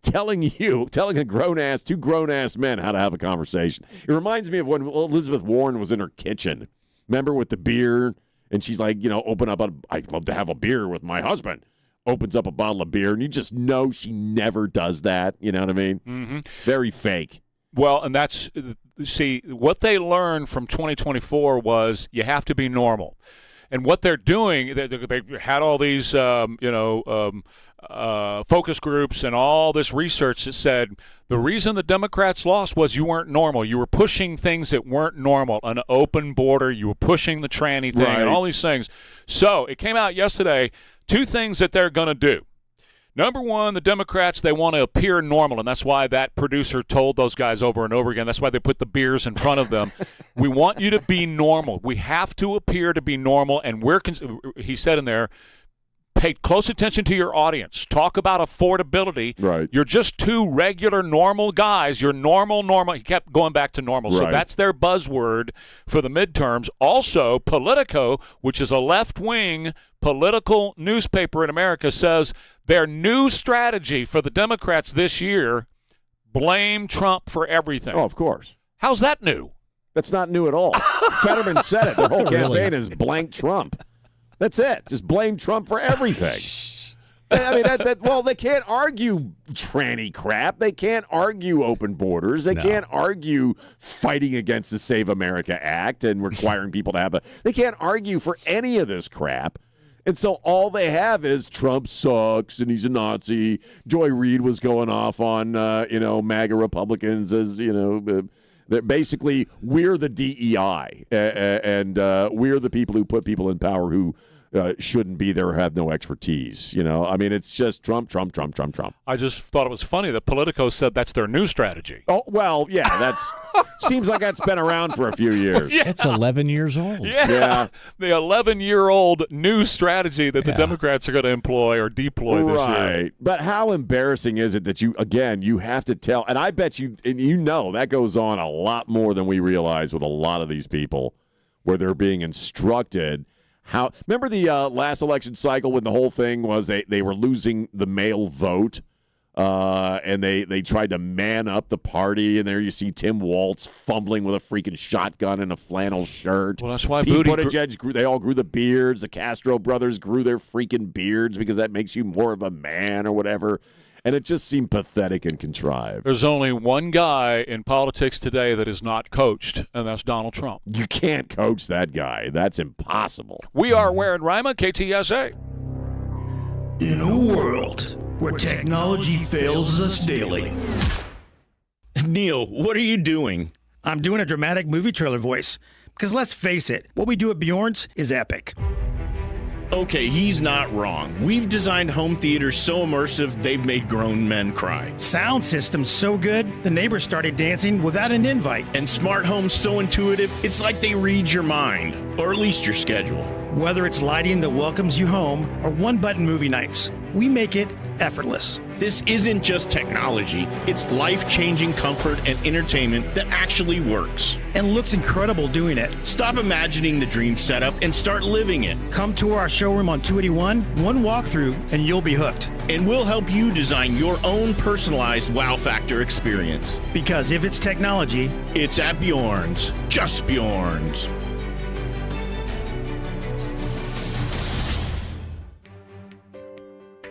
S11: telling a two grown-ass men how to have a conversation. It reminds me of when Elizabeth Warren was in her kitchen. Remember with the beer? And she's like, open up, I'd love to have a beer with my husband. Opens up a bottle of beer, and you just know she never does that. You know what I mean?
S8: Mm-hmm.
S11: Very fake.
S8: Well, and what they learned from 2024 was you have to be normal. And what they're doing, they had all these, focus groups and all this research that said the reason the Democrats lost was you weren't normal. You were pushing things that weren't normal, an open border. You were pushing the tranny thing and all these things. So it came out yesterday, 2 things that they're going to do. Number one, the Democrats, they want to appear normal, and that's why that producer told those guys over and over again. That's why they put the beers in front of them. We want you to be normal. We have to appear to be normal, and he said in there, pay close attention to your audience. Talk about affordability.
S11: Right.
S8: You're just 2 regular, normal guys. You're normal. He kept going back to normal. So that's their buzzword for the midterms. Also, Politico, which is a left-wing political newspaper in America, says their new strategy for the Democrats this year, blame Trump for everything.
S11: Oh, of course.
S8: How's that new?
S11: That's not new at all. Fetterman said it. The whole campaign is blank Trump. That's it. Just blame Trump for everything. I mean, they can't argue tranny crap. They can't argue open borders. They can't argue fighting against the Save America Act and requiring people to have they can't argue for any of this crap. And so all they have is Trump sucks and he's a Nazi. Joy Reid was going off on, MAGA Republicans as, basically we're the DEI and we're the people who put people in power who shouldn't be there or have no expertise. You know, I mean, it's just Trump.
S8: I just thought it was funny that Politico said that's their new strategy.
S11: Oh, well, yeah, that's seems like that's been around for a few years.
S8: Yeah.
S2: It's 11 years old.
S8: Yeah. The 11-year-old new strategy that the Democrats are going to employ or deploy this year.
S11: Right. But how embarrassing is it that you have to tell, and I bet you, and that goes on a lot more than we realize with a lot of these people, where they're being instructed. Remember the last election cycle when the whole thing was they were losing the mail vote, and they tried to man up the party, and there you see Tim Walz fumbling with a freaking shotgun and a flannel shirt.
S8: Well, that's why
S11: Pete Buttigieg they all grew the beards. The Castro brothers grew their freaking beards because that makes you more of a man or whatever. And it just seemed pathetic and contrived.
S8: There's only one guy in politics today that is not coached, and that's Donald Trump.
S11: You can't coach that guy. That's impossible.
S8: We are Ware and Rima, KTSA.
S4: In a world where technology fails us daily.
S5: Neil, what are you doing?
S4: I'm doing a dramatic movie trailer voice. Because let's face it, what we do at Bjorn's is epic.
S5: Okay, he's not wrong. We've designed home theaters so immersive, they've made grown men cry.
S4: Sound system's so good, the neighbors started dancing without an invite.
S5: And smart homes so intuitive, it's like they read your mind, or at least your schedule.
S4: Whether it's lighting that welcomes you home or one-button movie nights, we make it effortless.
S5: This isn't just technology. It's life-changing comfort and entertainment that actually works.
S4: And looks incredible doing it.
S5: Stop imagining the dream setup and start living it.
S4: Come to our showroom on 281, one walkthrough, and you'll be hooked.
S5: And we'll help you design your own personalized wow factor experience.
S4: Because if it's technology,
S5: it's at Bjorn's. Just Bjorn's.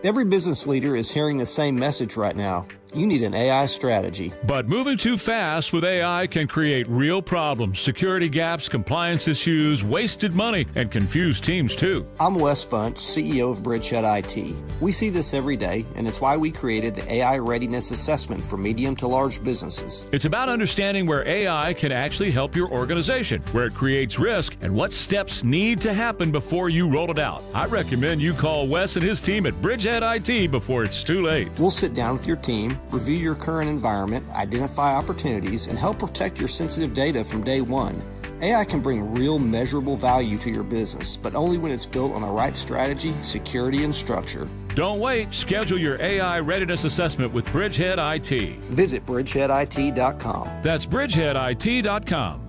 S7: Every business leader is hearing the same message right now. You need an AI strategy.
S17: But moving too fast with AI can create real problems, security gaps, compliance issues, wasted money, and confused teams too.
S7: I'm Wes Bunch, CEO of Bridgehead IT. We see this every day, and it's why we created the AI Readiness Assessment for medium to large businesses.
S17: It's about understanding where AI can actually help your organization, where it creates risk, and what steps need to happen before you roll it out. I recommend you call Wes and his team at Bridgehead IT before it's too late.
S7: We'll sit down with your team, review your current environment, identify opportunities, and help protect your sensitive data from day one. AI can bring real measurable value to your business, but only when it's built on the right strategy, security, and structure.
S17: Don't wait. Schedule your AI readiness assessment with Bridgehead IT.
S7: Visit bridgeheadit.com.
S17: That's bridgeheadit.com.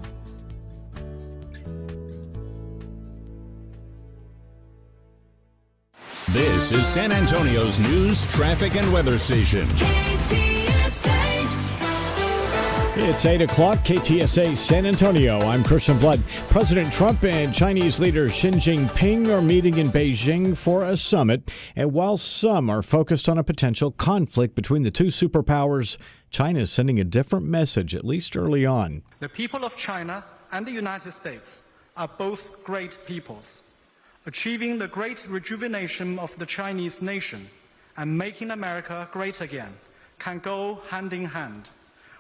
S30: This is San Antonio's news, traffic, and weather station.
S18: KTSA.
S2: It's 8 o'clock, KTSA San Antonio. I'm Christian Blood. President Trump and Chinese leader Xi Jinping are meeting in Beijing for a summit. And while some are focused on a potential conflict between the two superpowers, China is sending a different message, at least early on.
S19: The people of China and the United States are both great peoples. Achieving the great rejuvenation of the Chinese nation and making America great again can go hand in hand.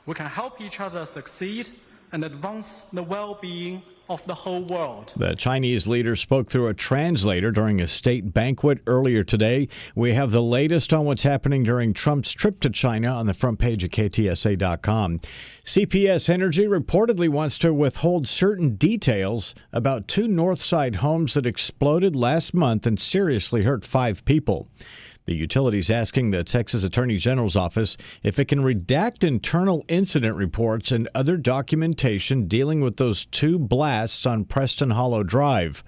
S19: We can help each other succeed and advance the well-being of the whole world.
S2: The Chinese leader spoke through a translator during a state banquet earlier today. We have the latest on what's happening during Trump's trip to China on the front page of KTSA.com. CPS Energy reportedly wants to withhold certain details about two Northside homes that exploded last month and seriously hurt 5 people. The utility's asking the Texas Attorney General's office if it can redact internal incident reports and other documentation dealing with those 2 blasts on Preston Hollow Drive.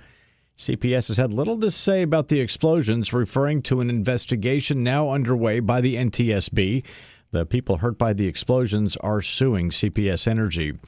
S2: CPS has had little to say about the explosions, referring to an investigation now underway by the NTSB. The people hurt by the explosions are suing CPS Energy.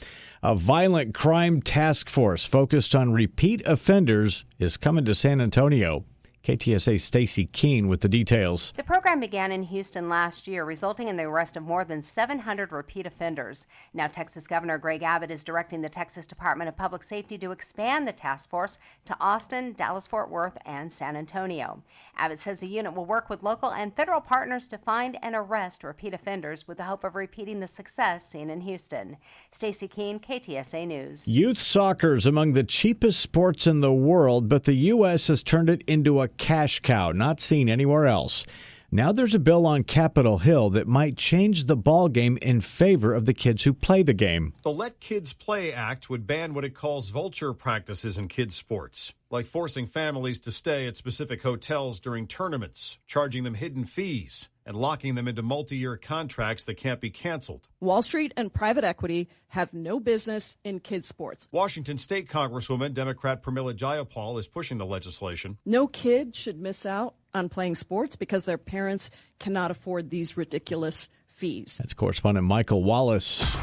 S2: A violent crime task force focused on repeat offenders is coming to San Antonio. KTSA's Stacy Keene with the details.
S1: The program began in Houston last year, resulting in the arrest of more than 700 repeat offenders. Now, Texas Governor Greg Abbott is directing the Texas Department of Public Safety to expand the task force to Austin, Dallas-Fort Worth, and San Antonio. Abbott says the unit will work with local and federal partners to find and arrest repeat offenders with the hope of repeating the success seen in Houston. Stacy Keene, KTSA News.
S2: Youth soccer is among the cheapest sports in the world, but the U.S. has turned it into a cash cow, not seen anywhere else. Now there's a bill on Capitol Hill that might change the ball game in favor of the kids who play the game.
S6: The Let Kids Play Act would ban what it calls vulture practices in kids' sports, like forcing families to stay at specific hotels during tournaments, charging them hidden fees, and locking them into multi-year contracts that can't be canceled.
S9: Wall Street and private equity have no business in kids' sports.
S6: Washington State Congresswoman Democrat Pramila Jayapal is pushing the legislation.
S9: No kid should miss out on playing sports because their parents cannot afford these ridiculous fees.
S2: That's correspondent Michael Wallace.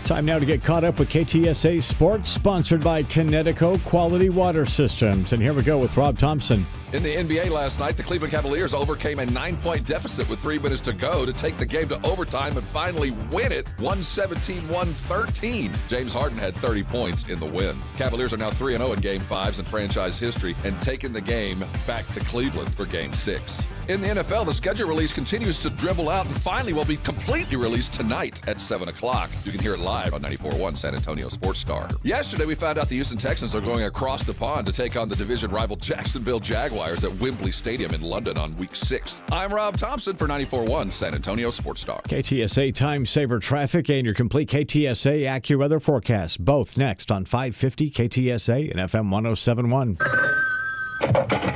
S2: Time now to get caught up with KTSA Sports, sponsored by Connecticut Quality Water Systems. And here we go with Rob Thompson.
S10: In the NBA last night, the Cleveland Cavaliers overcame a 9-point deficit with 3 minutes to go to take the game to overtime and finally win it 117-113. James Harden had 30 points in the win. Cavaliers are now 3-0 in Game 5s in franchise history and taking the game back to Cleveland for Game 6. In the NFL, the schedule release continues to dribble out and finally will be completely released tonight at 7 o'clock. You can hear it live on 94.1 San Antonio Sports Star. Yesterday, we found out the Houston Texans are going across the pond to take on the division rival Jacksonville Jaguars at Wembley Stadium in London on week 6. I'm Rob Thompson for 94.1 San Antonio Sports Star.
S2: KTSA Time Saver Traffic and your complete KTSA AccuWeather forecast, both next on 550 KTSA and FM 107.1.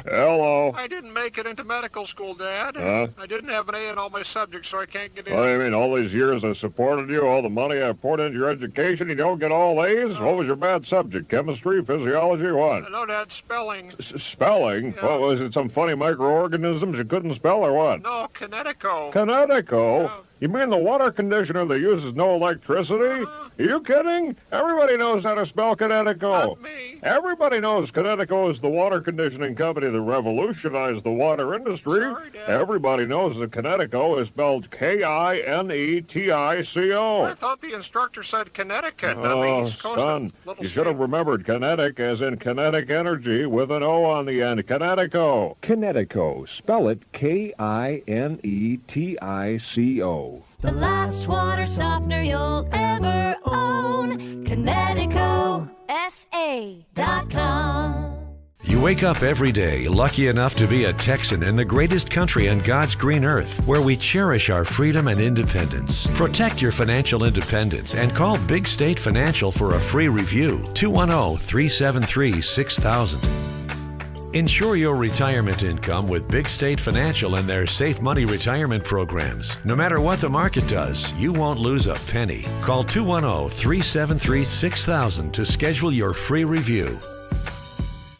S12: Hello.
S13: I didn't make it into medical school, Dad. I didn't have an A in all my subjects, so I can't get in.
S12: What do you mean, all these years I supported you, all the money I poured into your education, you don't get all A's? What was your bad subject? Chemistry, physiology, what?
S13: No, Dad, spelling.
S12: Spelling?
S13: Yeah.
S12: What, was it some funny microorganisms you couldn't spell or what?
S13: No, Connecticut.
S12: Connecticut?
S13: Yeah.
S12: You mean the water conditioner that uses no electricity? Are you kidding? Everybody knows how to spell Connecticut.
S13: Not me.
S12: Everybody knows Connecticut is the water conditioning company that revolutionized the water industry.
S13: Sorry, Dad.
S12: Everybody knows that Connecticut is spelled Kinetico.
S13: I thought the instructor said Connecticut.
S12: Oh, son, you should have remembered kinetic as in kinetic energy with an O on the end. Connecticut. Connecticut. Spell it Kinetico.
S18: The last water softener you'll ever own. ConnecticutSA.com.
S20: You wake up every day lucky enough to be a Texan in the greatest country on God's green earth, where we cherish our freedom and independence. Protect your financial independence and call Big State Financial for a free review. 210-373-6000. Ensure your retirement income with Big State Financial and their Safe Money retirement programs. No matter what the market does, you won't lose a penny. Call 210-373-6000 to schedule your free review.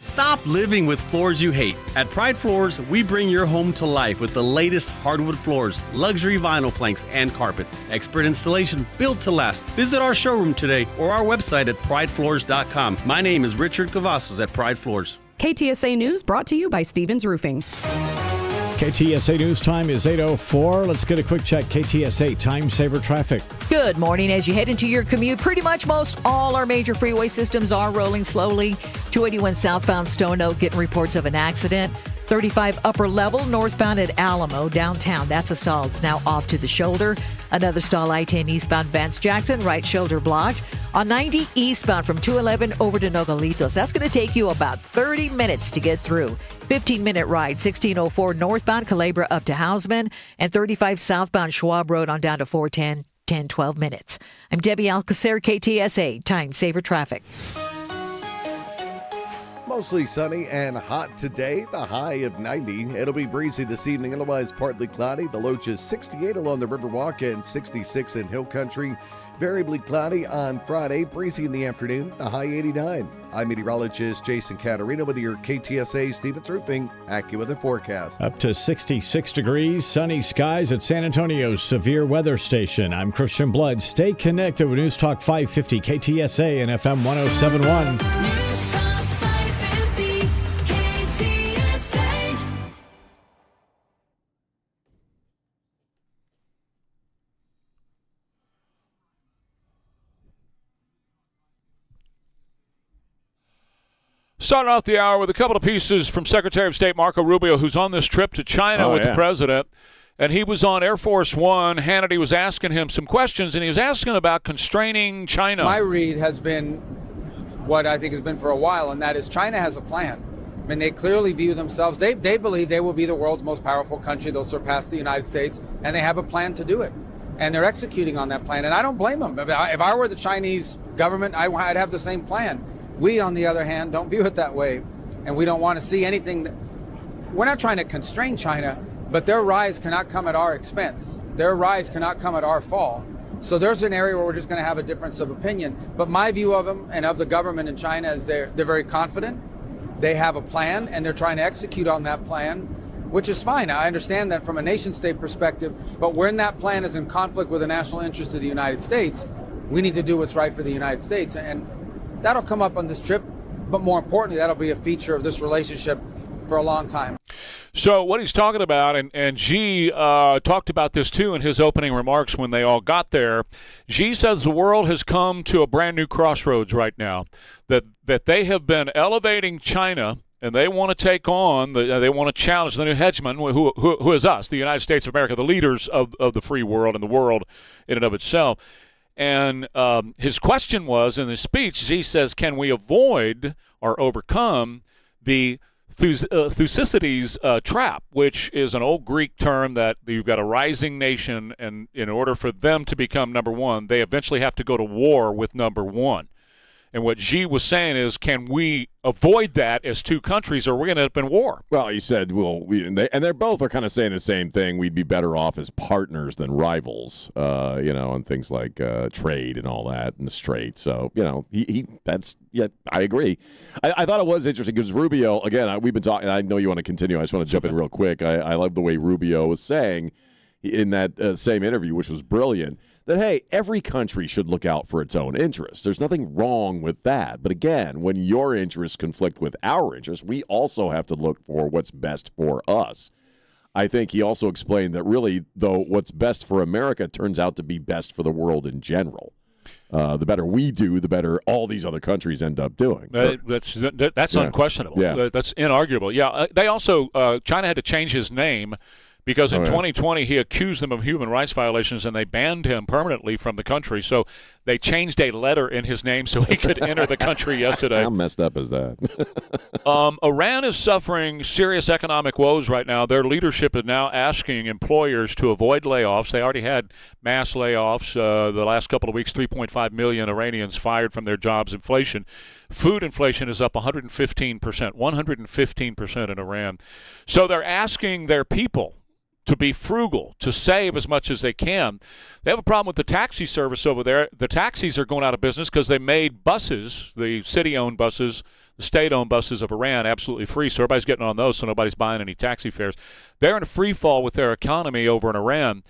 S21: Stop living with floors you hate. At Pride Floors, we bring your home to life with the latest hardwood floors, luxury vinyl planks, and carpet. Expert installation built to last. Visit our showroom today or our website at pridefloors.com. My name is Richard Cavazos at Pride Floors.
S23: KTSA News brought to you by Stevens Roofing.
S2: KTSA News time is 8:04. Let's get a quick check. KTSA Time Saver Traffic.
S25: Good morning. As you head into your commute, pretty much most all our major freeway systems are rolling slowly. 281 southbound Stone Oak getting reports of an accident. 35 upper level northbound at Alamo downtown. That's a stall. It's now off to the shoulder. Another stall, I-10 eastbound Vance Jackson, right shoulder blocked. On 90 eastbound from 211 over to Nogalitos. That's going to take you about 30 minutes to get through. 15-minute ride, 1604 northbound Calabria up to Hausman, and 35 southbound Schwab Road on down to 410, 12 minutes. I'm Debbie Alcacer, KTSA, Time Saver Traffic.
S28: Mostly sunny and hot today, the high of 90. It'll be breezy this evening, otherwise partly cloudy. The low is 68 along the Riverwalk and 66 in Hill Country. Variably cloudy on Friday, breezy in the afternoon, the high 89. I'm meteorologist Jason Caterino with your KTSA Stevens Roofing AccuWeather forecast.
S2: Up to 66 degrees, sunny skies at San Antonio's severe weather station. I'm Christian Blood. Stay connected with News Talk 550 KTSA and FM 107.1.
S18: News Talk 550 KTSA.
S8: Starting off the hour with a couple of pieces from Secretary of State Marco Rubio, who's on this trip to China with the president. And he was on Air Force One. Hannity was asking him some questions, and he was asking about constraining China.
S3: My read has been what I think has been for a while, and that is China has a plan. I mean, they clearly view themselves, they believe they will be the world's most powerful country. They'll surpass the United States, and they have a plan to do it. And they're executing on that plan, and I don't blame them. If I were the Chinese government, I'd have the same plan. We, on the other hand, don't view it that way, and we don't want to see anything. We're not trying to constrain China, but their rise cannot come at our expense. Their rise cannot come at our fall. So there's an area where we're just going to have a difference of opinion. But my view of them and of the government in China is they're very confident. They have a plan, and they're trying to execute on that plan, which is fine. I understand that from a nation-state perspective, but when that plan is in conflict with the national interest of the United States, we need to do what's right for the United States. And that'll come up on this trip, but more importantly, that'll be a feature of this relationship for a long time.
S8: So what he's talking about, and Xi talked about this too in his opening remarks when they all got there, Xi says the world has come to a brand new crossroads right now, that they have been elevating China, and they want to take on, they want to challenge the new hegemon, who is us, the United States of America, the leaders of the free world and the world in and of itself. And his question was, in his speech, he says, can we avoid or overcome the Thucydides trap, which is an old Greek term that you've got a rising nation, and in order for them to become number one, they eventually have to go to war with number one. And what Xi was saying is, can we avoid that as two countries, or we're going to end up in war?
S11: Well, he said, and they're both are kind of saying the same thing. We'd be better off as partners than rivals, and things like trade and all that and the Strait. So, I agree. I thought it was interesting because Rubio, again, we've been talking, I know you want to continue. I just want to jump in real quick. I love the way Rubio was saying in that same interview, which was brilliant, that, hey, every country should look out for its own interests. There's nothing wrong with that. But again, when your interests conflict with our interests, we also have to look for what's best for us. I think he also explained that really, though, what's best for America turns out to be best for the world in general. The better we do, the better all these other countries end up doing.
S8: That's unquestionable.
S11: Yeah.
S8: That's inarguable. Yeah, they also, China had to change his name because in 2020 he accused them of human rights violations, and they banned him permanently from the country. So they changed a letter in his name so he could enter the country yesterday.
S11: How messed up is that?
S8: Iran is suffering serious economic woes right now. Their leadership is now asking employers to avoid layoffs. They already had mass layoffs the last couple of weeks, 3.5 million Iranians fired from their jobs. Inflation. Food inflation is up 115% in Iran. So they're asking their people to be frugal, to save as much as they can. They have a problem with the taxi service over there. The taxis are going out of business because they made buses, the city-owned buses, the state-owned buses of Iran, absolutely free. So everybody's getting on those, so nobody's buying any taxi fares. They're in a free fall with their economy over in Iran.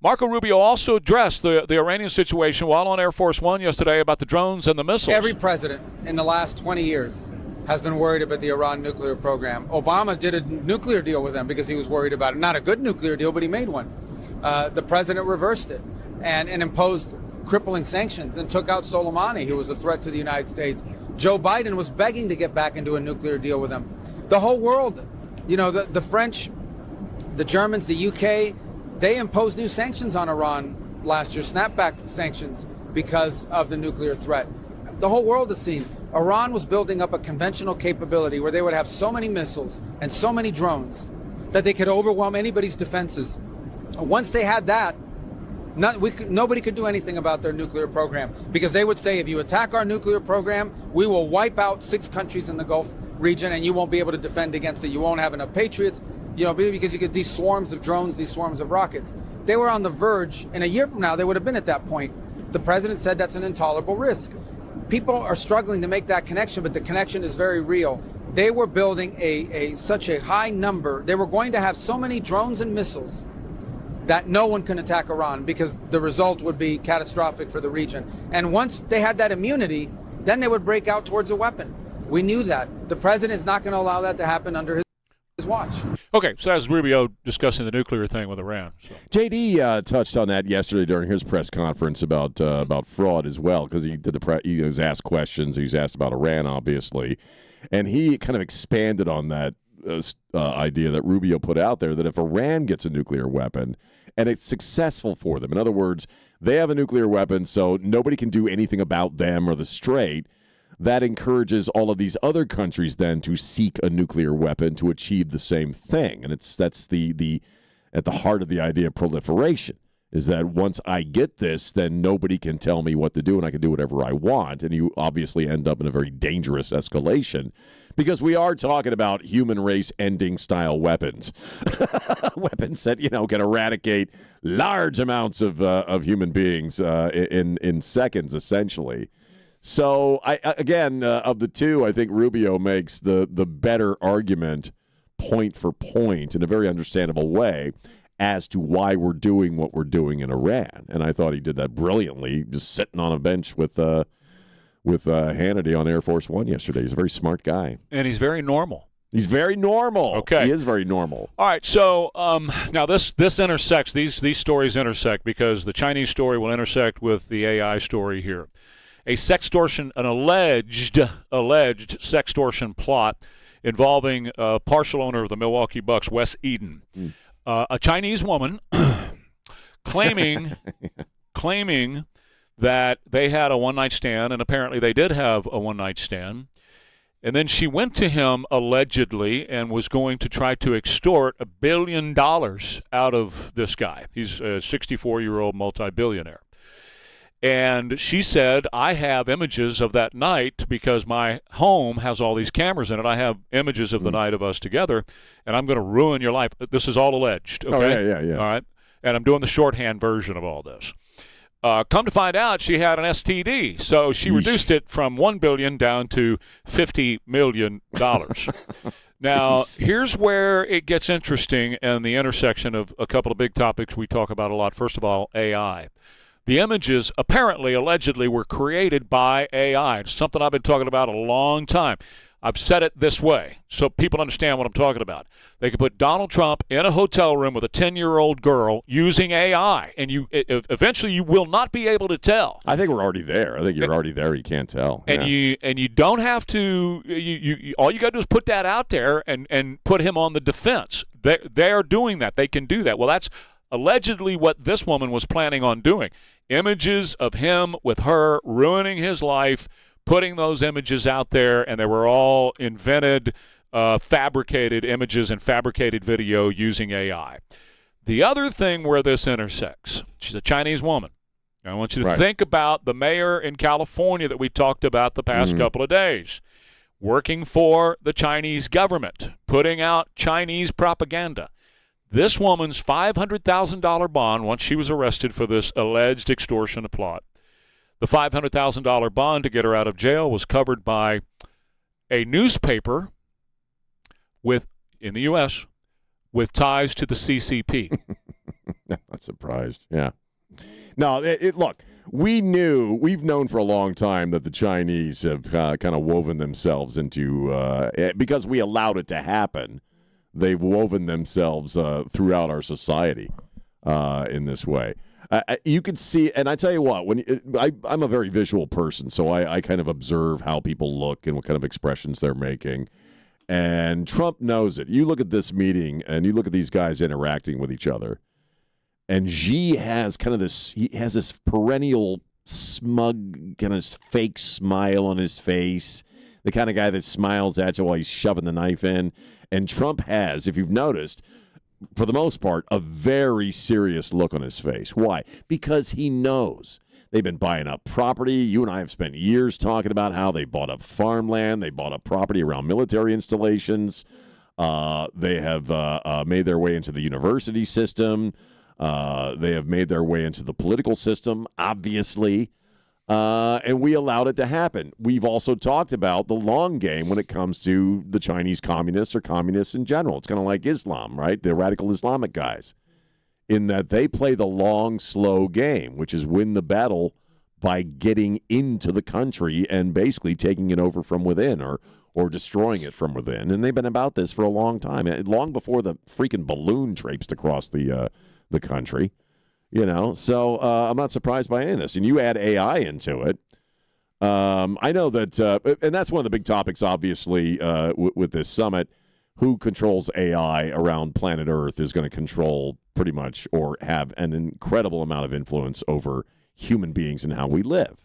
S8: Marco Rubio also addressed the Iranian situation while on Air Force One yesterday about the drones and the missiles.
S3: Every president in the last 20 years has been worried about the Iran nuclear program. Obama did a nuclear deal with them because he was worried about it. Not a good nuclear deal, but he made one. The president reversed it and imposed crippling sanctions and took out Soleimani, who was a threat to the United States. Joe Biden was begging to get back into a nuclear deal with them. The whole world, the French, the Germans, the UK, they imposed new sanctions on Iran last year, snapback sanctions, because of the nuclear threat. The whole world has seen Iran was building up a conventional capability where they would have so many missiles and so many drones that they could overwhelm anybody's defenses. Once they had that, nobody could do anything about their nuclear program, because they would say, if you attack our nuclear program, we will wipe out 6 countries in the Gulf region and you won't be able to defend against it. You won't have enough patriots, because you get these swarms of drones, these swarms of rockets. They were on the verge, and a year from now, they would have been at that point. The president said that's an intolerable risk. People are struggling to make that connection, but the connection is very real. They were building such a high number. They were going to have so many drones and missiles that no one can attack Iran, because the result would be catastrophic for the region. And once they had that immunity, then they would break out towards a weapon. We knew that. The president is not going to allow that to happen under his. watch.
S8: Okay, so that's Rubio discussing the nuclear thing with Iran. So.
S11: JD touched on that yesterday during his press conference about fraud as well, because he did he was asked questions. He was asked about Iran, obviously, and he kind of expanded on that idea that Rubio put out there, that if Iran gets a nuclear weapon and it's successful for them, in other words, they have a nuclear weapon, so nobody can do anything about them or the Strait. That encourages all of these other countries then to seek a nuclear weapon to achieve the same thing. And that's the at the heart of the idea of proliferation, is that once I get this, then nobody can tell me what to do and I can do whatever I want. And you obviously end up in a very dangerous escalation, because we are talking about human race ending style weapons. Weapons that, can eradicate large amounts of human beings in seconds, essentially. So, of the two, I think Rubio makes the better argument point for point in a very understandable way as to why we're doing what we're doing in Iran. And I thought he did that brilliantly, just sitting on a bench with Hannity on Air Force One yesterday. He's a very smart guy.
S8: And he's very normal.
S11: He's very normal.
S8: Okay.
S11: He is very normal.
S8: All right, so now this intersects, these stories intersect, because the Chinese story will intersect with the AI story here. An alleged sextortion plot involving a partial owner of the Milwaukee Bucks, Wes Eden. A Chinese woman claiming that they had a one-night stand, and apparently they did have a one-night stand. And then she went to him allegedly and was going to try to extort $1 billion out of this guy. He's a 64-year-old multi-billionaire. And she said, I have images of that night because my home has all these cameras in it. I have images of the night of us together, and I'm going to ruin your life. This is all alleged. Okay?
S11: Oh, yeah.
S8: All right. And I'm doing the shorthand version of all this. Come to find out, she had an STD, so she reduced it from $1 billion down to $50 million. Now, here's where it gets interesting and the intersection of a couple of big topics we talk about a lot. First of all, AI. The images allegedly were created by AI. It's something I've been talking about a long time. I've said it this way so people understand what I'm talking about. They could put Donald Trump in a hotel room with a 10-year-old girl using AI, and eventually you will not be able to tell.
S11: I think we're already there. I think you're already there. You can't tell.
S8: And you don't have to. All you got to do is put that out there and put him on the defense. They are doing that. They can do that. Well, that's allegedly what this woman was planning on doing. Images of him with her ruining his life, putting those images out there, and they were all invented, fabricated images and fabricated video using AI. The other thing where this intersects, she's a Chinese woman. I want you to think about the mayor in California that we talked about the past couple of days, working for the Chinese government, putting out Chinese propaganda. This woman's $500,000 bond, once she was arrested for this alleged extortion plot, the $500,000 bond to get her out of jail was covered by a newspaper in the U.S. with ties to the CCP.
S11: Not surprised. Yeah. No, look, we've known for a long time that the Chinese have kind of woven themselves into, because we allowed it to happen, they've woven themselves throughout our society in this way. You could see, and I tell you what, I'm a very visual person, so I kind of observe how people look and what kind of expressions they're making. And Trump knows it. You look at this meeting, and you look at these guys interacting with each other, and Xi has this perennial smug, kind of fake smile on his face, the kind of guy that smiles at you while he's shoving the knife in. And Trump has, if you've noticed, for the most part, a very serious look on his face. Why? Because he knows they've been buying up property. You and I have spent years talking about how they bought up farmland. They bought up property around military installations. They have made their way into the university system. They have made their way into the political system, obviously. And we allowed it to happen. We've also talked about the long game when it comes to the Chinese communists or communists in general. It's kind of like Islam, right? The radical Islamic guys, in that they play the long, slow game, which is win the battle by getting into the country and basically taking it over from within, or or destroying it from within. And they've been about this for a long time, long before the freaking balloon traipsed across the country. So I'm not surprised by any of this. And you add AI into it. I know that, and that's one of the big topics, obviously, with this summit. Who controls AI around planet Earth is going to control pretty much or have an incredible amount of influence over human beings and how we live.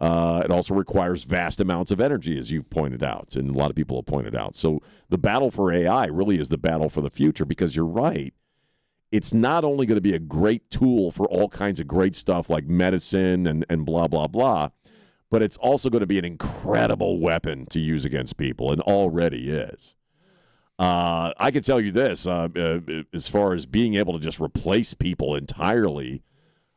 S11: It also requires vast amounts of energy, as you've pointed out, and a lot of people have pointed out. So the battle for AI really is the battle for the future, because you're right. It's not only going to be a great tool for all kinds of great stuff like medicine and blah, blah, blah, but it's also going to be an incredible weapon to use against people, and already is. I can tell you this, as far as being able to just replace people entirely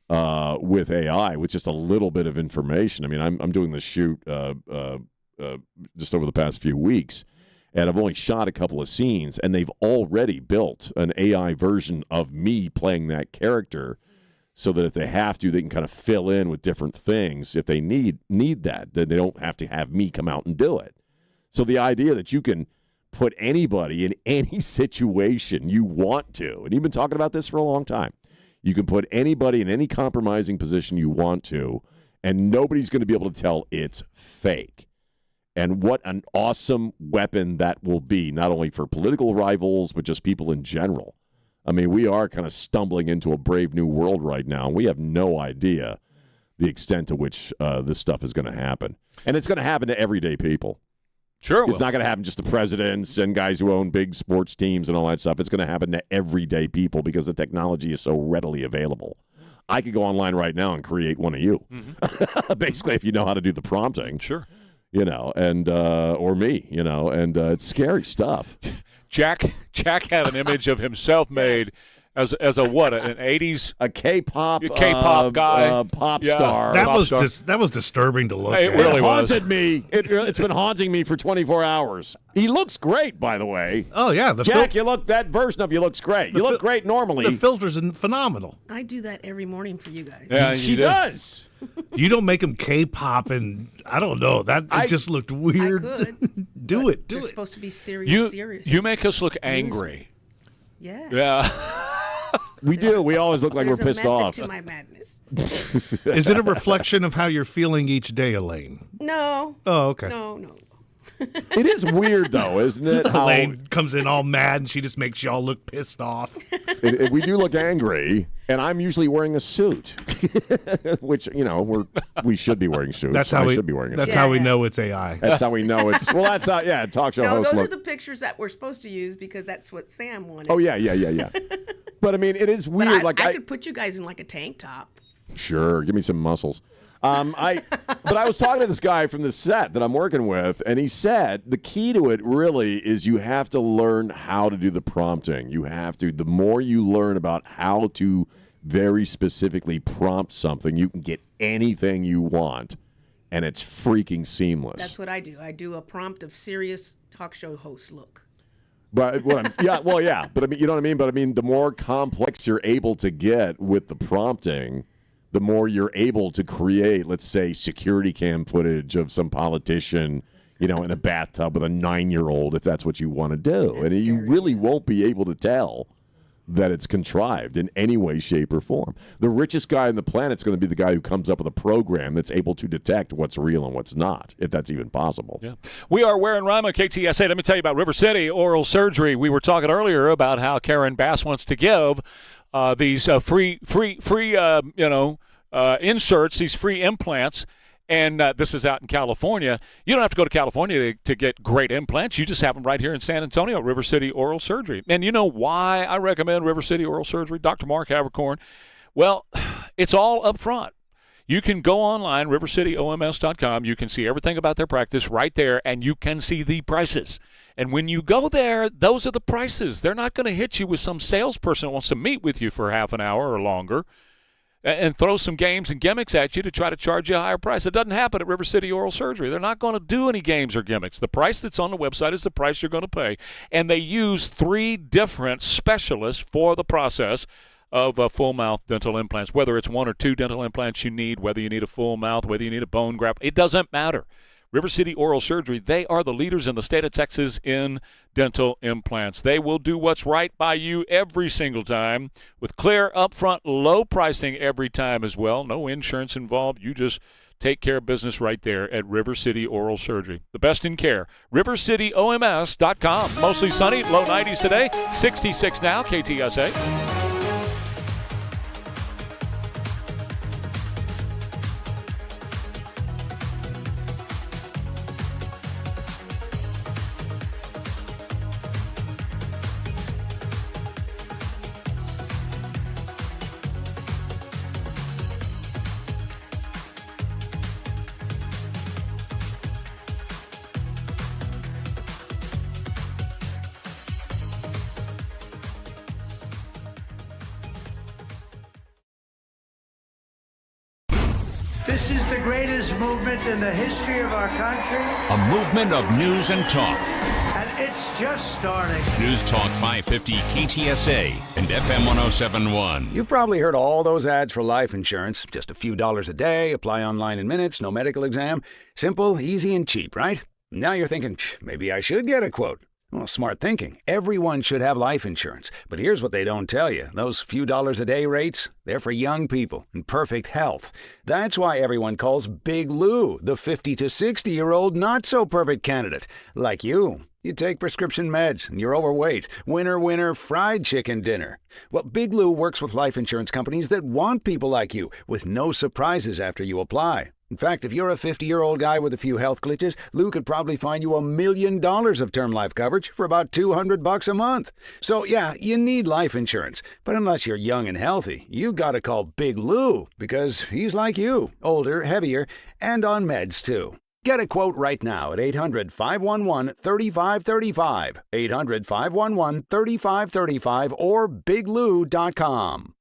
S11: with AI, with just a little bit of information. I mean, I'm doing this shoot just over the past few weeks, and I've only shot a couple of scenes, and they've already built an AI version of me playing that character, so that if they have to, they can kind of fill in with different things if they need that. Then they don't have to have me come out and do it. So the idea that you can put anybody in any situation you want to, and you've been talking about this for a long time, you can put anybody in any compromising position you want to, and nobody's going to be able to tell it's fake. And what an awesome weapon that will be, not only for political rivals, but just people in general. I mean, we are kind of stumbling into a brave new world right now, and we have no idea the extent to which this stuff is going to happen. And it's going to happen to everyday people.
S8: Sure,
S11: it's not going to happen just to presidents and guys who own big sports teams and all that stuff. It's going to happen to everyday people because the technology is so readily available. I could go online right now and create one of you, basically, if you know how to do the prompting.
S8: Sure,
S11: and or me, and it's scary stuff.
S8: Jack had an image of himself made as a what, an 80s
S11: a K-pop
S8: guy,
S11: pop star.
S4: That was disturbing to look at.
S8: It really was.
S11: Haunted me. It's been haunting me for 24 hours. He looks great, by the way.
S4: Oh yeah,
S11: Jack, that version of you looks great. You look great normally.
S4: The filter's phenomenal.
S5: I do that every morning for you guys.
S11: Yeah, she does.
S4: You don't make him K-pop, and I don't know. It just looked weird.
S5: I could.
S4: do it.
S5: They're supposed to be serious.
S8: You make us look angry.
S5: Yes.
S8: Yeah.
S11: We do. We always look like we're pissed off.
S5: To my madness.
S4: Is it a reflection of how you're feeling each day, Elaine?
S5: No.
S4: Oh, okay.
S5: No.
S11: It is weird, though, isn't it?
S4: Elaine comes in all mad, and she just makes y'all look pissed off.
S11: We do look angry, and I'm usually wearing a suit, which we should be wearing suits.
S4: That's how we
S11: should be wearing a
S4: That's
S11: suit.
S4: how we know it's AI.
S11: That's how we know it's. Well, that's how. Yeah, talk show host.
S5: Those are the pictures that we're supposed to use because that's what Sam wanted.
S11: Oh yeah. But I mean, it is weird.
S5: I could put you guys in like a tank top.
S11: Sure, give me some muscles. But I was talking to this guy from the set that I'm working with, and he said the key to it really is you have to learn how to do the prompting. The more you learn about how to very specifically prompt something, you can get anything you want, and it's freaking seamless.
S5: That's what I do. I do a prompt of serious talk show host look.
S11: But but I mean, you know what I mean? But I mean, the more complex you're able to get with the prompting, the more you're able to create, let's say, security cam footage of some politician, in a bathtub with a 9-year-old, if that's what you want to do. And you really won't be able to tell that it's contrived in any way, shape, or form. The richest guy on the planet is going to be the guy who comes up with a program that's able to detect what's real and what's not, if that's even possible.
S8: Yeah. We are Ware and Rima, KTSA. Let me tell you about River City Oral Surgery. We were talking earlier about how Karen Bass wants to give these free inserts, these free implants. And this is out in California. You don't have to go to California to get great implants. You just have them right here in San Antonio, River City Oral Surgery. And you know why I recommend River City Oral Surgery? Dr. Mark Havercorn. Well, it's all up front. You can go online, rivercityoms.com. You can see everything about their practice right there, and you can see the prices. And when you go there, those are the prices. They're not going to hit you with some salesperson that wants to meet with you for half an hour or longer and throw some games and gimmicks at you to try to charge you a higher price. It doesn't happen at River City Oral Surgery. They're not going to do any games or gimmicks. The price that's on the website is the price you're going to pay. And they use 3 different specialists for the process of full mouth dental implants, whether it's 1 or 2 dental implants you need, whether you need a full mouth, whether you need a bone graft. It doesn't matter. River City Oral Surgery, they are the leaders in the state of Texas in dental implants. They will do what's right by you every single time with clear, upfront, low pricing every time as well. No insurance involved. You just take care of business right there at River City Oral Surgery. The best in care. RiverCityOMS.com. Mostly sunny, low 90s today, 66 now, KTSA.
S7: This is the greatest movement in the history of our country.
S30: A movement of news and talk.
S7: And it's just starting.
S30: News Talk 550 KTSA and FM 1071.
S14: You've probably heard all those ads for life insurance. Just a few dollars a day, apply online in minutes, no medical exam. Simple, easy, and cheap, right? Now you're thinking, maybe I should get a quote. Well, smart thinking. Everyone should have life insurance. But here's what they don't tell you. Those few dollars a day rates, they're for young people in perfect health. That's why everyone calls Big Lou the 50 to 60-year-old not-so-perfect candidate. Like you. You take prescription meds and you're overweight. Winner, winner, fried chicken dinner. Well, Big Lou works with life insurance companies that want people like you with no surprises after you apply. In fact, if you're a 50-year-old guy with a few health glitches, Lou could probably find you $1 million of term life coverage for about $200 a month. So, yeah, you need life insurance. But unless you're young and healthy, you gotta call Big Lou because he's like you, older, heavier, and on meds, too. Get a quote right now at 800-511-3535, 800-511-3535, or biglou.com.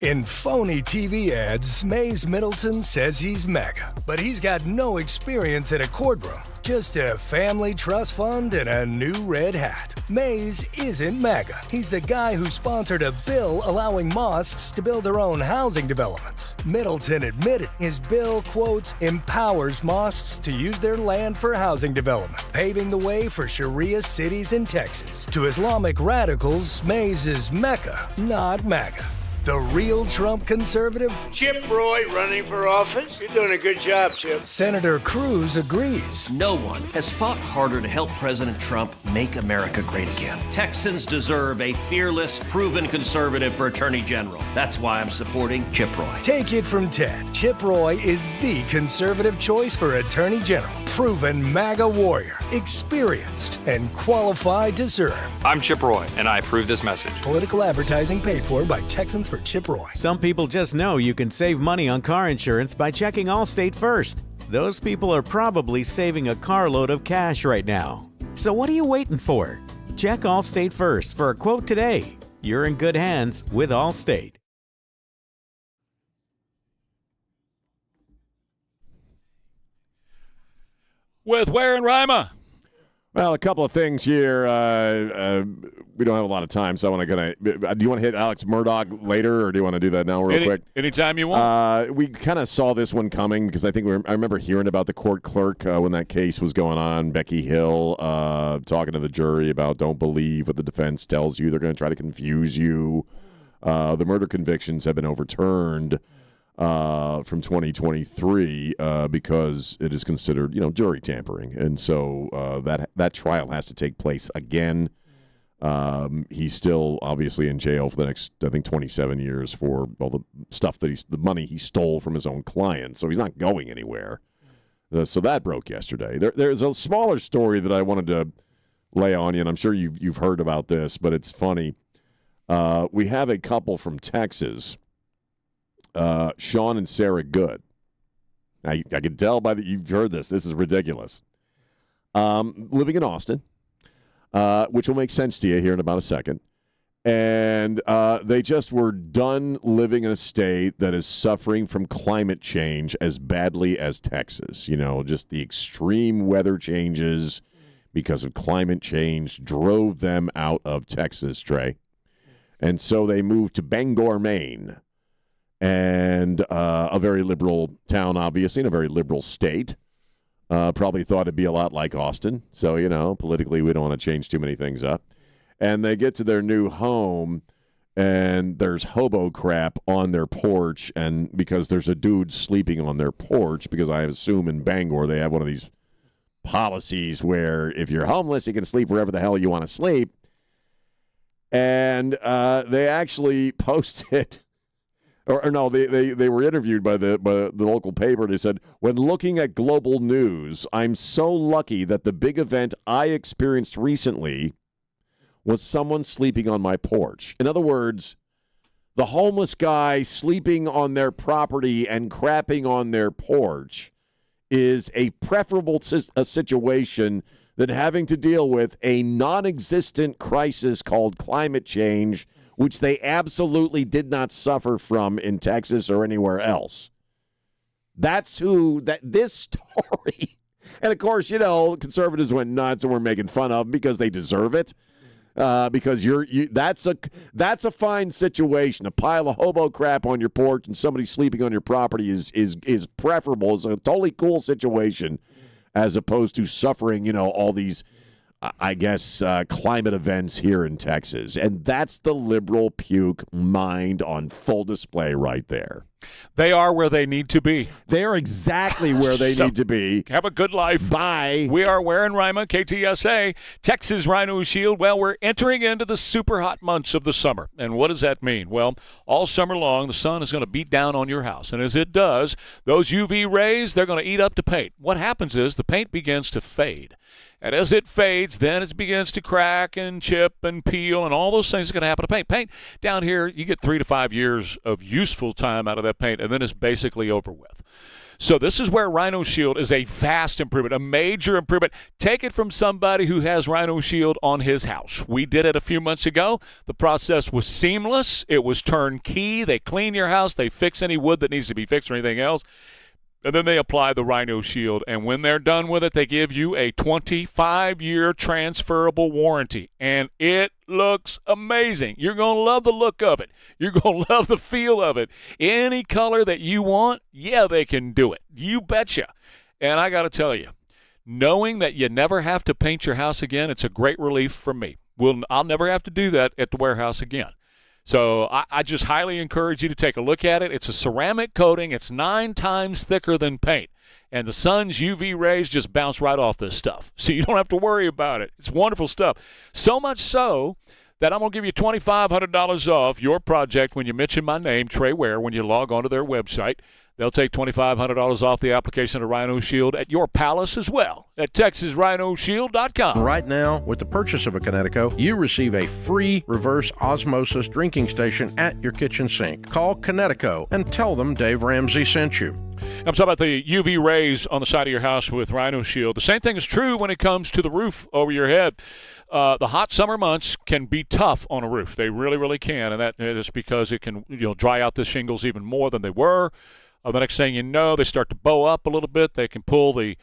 S15: In phony TV ads, Mays Middleton says he's mega, but he's got no experience in a courtroom, just a family trust fund and a new red hat. Mays isn't mega. He's the guy who sponsored a bill allowing mosques to build their own housing developments. Middleton admitted his bill, quotes, empowers mosques to use their land for housing development, paving the way for Sharia cities in Texas. To Islamic radicals, Mays is Mecca, not MAGA. The real Trump conservative?
S16: Chip Roy running for office. You're doing a good job, Chip.
S15: Senator Cruz agrees.
S17: No one has fought harder to help President Trump make America great again. Texans deserve a fearless, proven conservative for Attorney General. That's why I'm supporting Chip Roy.
S15: Take it from Ted. Chip Roy is the conservative choice for Attorney General. Proven MAGA warrior, experienced, and qualified to serve.
S22: I'm Chip Roy, and I approve this message.
S15: Political advertising paid for by Texans for Chip Roy.
S24: Some people just know you can save money on car insurance by checking Allstate first. Those people are probably saving a carload of cash right now. So what are you waiting for? Check Allstate first for a quote today. You're in good hands with Allstate.
S8: With Ware and Rima.
S11: Well, a couple of things here. We don't have a lot of time, so I want to do you want to hit Alex Murdaugh later, or do you want to do that now real quick?
S8: Anytime you want.
S11: We kind of saw this one coming because I think I remember hearing about the court clerk when that case was going on, Becky Hill, talking to the jury about don't believe what the defense tells you. They're going to try to confuse you. The murder convictions have been overturned from 2023 because it is considered, jury tampering, and so that trial has to take place again. He's still obviously in jail for the next, I think, 27 years for all the stuff that the money he stole from his own client. So he's not going anywhere. So that broke yesterday. There's a smaller story that I wanted to lay on you, and I'm sure you've heard about this, but it's funny. We have a couple from Texas. Sean and Sarah Good. Now, I can tell by that you've heard this. This is ridiculous. Living in Austin, which will make sense to you here in about a second. And they just were done living in a state that is suffering from climate change as badly as Texas. You know, just the extreme weather changes because of climate change drove them out of Texas, Trey. And so they moved to Bangor, Maine, and a very liberal town, obviously, in a very liberal state. Probably thought it'd be a lot like Austin. So, you know, politically we don't want to change too many things up. And they get to their new home, and there's hobo crap on their porch, and because there's a dude sleeping on their porch, because I assume in Bangor they have one of these policies where if you're homeless, you can sleep wherever the hell you want to sleep. And they actually posted, or no, they were interviewed by the local paper. They said, when looking at global news, I'm so lucky that the big event I experienced recently was someone sleeping on my porch. In other words, the homeless guy sleeping on their property and crapping on their porch is a preferable situation than having to deal with a non-existent crisis called climate change, which they absolutely did not suffer from in Texas or anywhere else. That's this story. And of course, you know, conservatives went nuts and were making fun of them because they deserve it. Because that's a fine situation. A pile of hobo crap on your porch and somebody sleeping on your property is preferable. It's a totally cool situation as opposed to suffering, you know, all these, I guess, climate events here in Texas. And that's the liberal puke mind on full display right there.
S8: They are where they need to be.
S11: They are exactly where they need to be.
S8: Have a good life.
S11: Bye.
S8: We are Ware and Rima, KTSA, Texas Rhino Shield. Well, we're entering into the super hot months of the summer. And what does that mean? Well, all summer long, the sun is going to beat down on your house. And as it does, those UV rays, they're going to eat up the paint. What happens is the paint begins to fade. And as it fades, then it begins to crack and chip and peel, and all those things are going to happen to paint. Paint down here, you get 3 to 5 years of useful time out of that paint, and then it's basically over with. So this is where Rhino Shield is a vast improvement, a major improvement. Take it from somebody who has Rhino Shield on his house. We did it a few months ago. The process was seamless. It was turnkey. They clean your house. They fix any wood that needs to be fixed or anything else. And then they apply the Rhino Shield. And when they're done with it, they give you a 25-year transferable warranty. And it looks amazing. You're going to love the look of it. You're going to love the feel of it. Any color that you want, yeah, they can do it. You betcha. And I got to tell you, knowing that you never have to paint your house again, it's a great relief for me. I'll never have to do that at the warehouse again. So I just highly encourage you to take a look at it. It's a ceramic coating. It's 9 times thicker than paint. And the sun's UV rays just bounce right off this stuff. So you don't have to worry about it. It's wonderful stuff. So much so that I'm going to give you $2,500 off your project when you mention my name, Trey Ware, when you log onto their website. They'll take $2,500 off the application of Rhino Shield at your palace as well at TexasRhinoShield.com.
S1: Right now, with the purchase of a Connecticut, you receive a free reverse osmosis drinking station at your kitchen sink. Call Connecticut and tell them Dave Ramsey sent you.
S8: I'm talking about the UV rays on the side of your house with Rhino Shield. The same thing is true when it comes to the roof over your head. The hot summer months can be tough on a roof. They really, really can, and that is because it can dry out the shingles even more than they were. The next thing you know, they start to bow up a little bit. They can pull the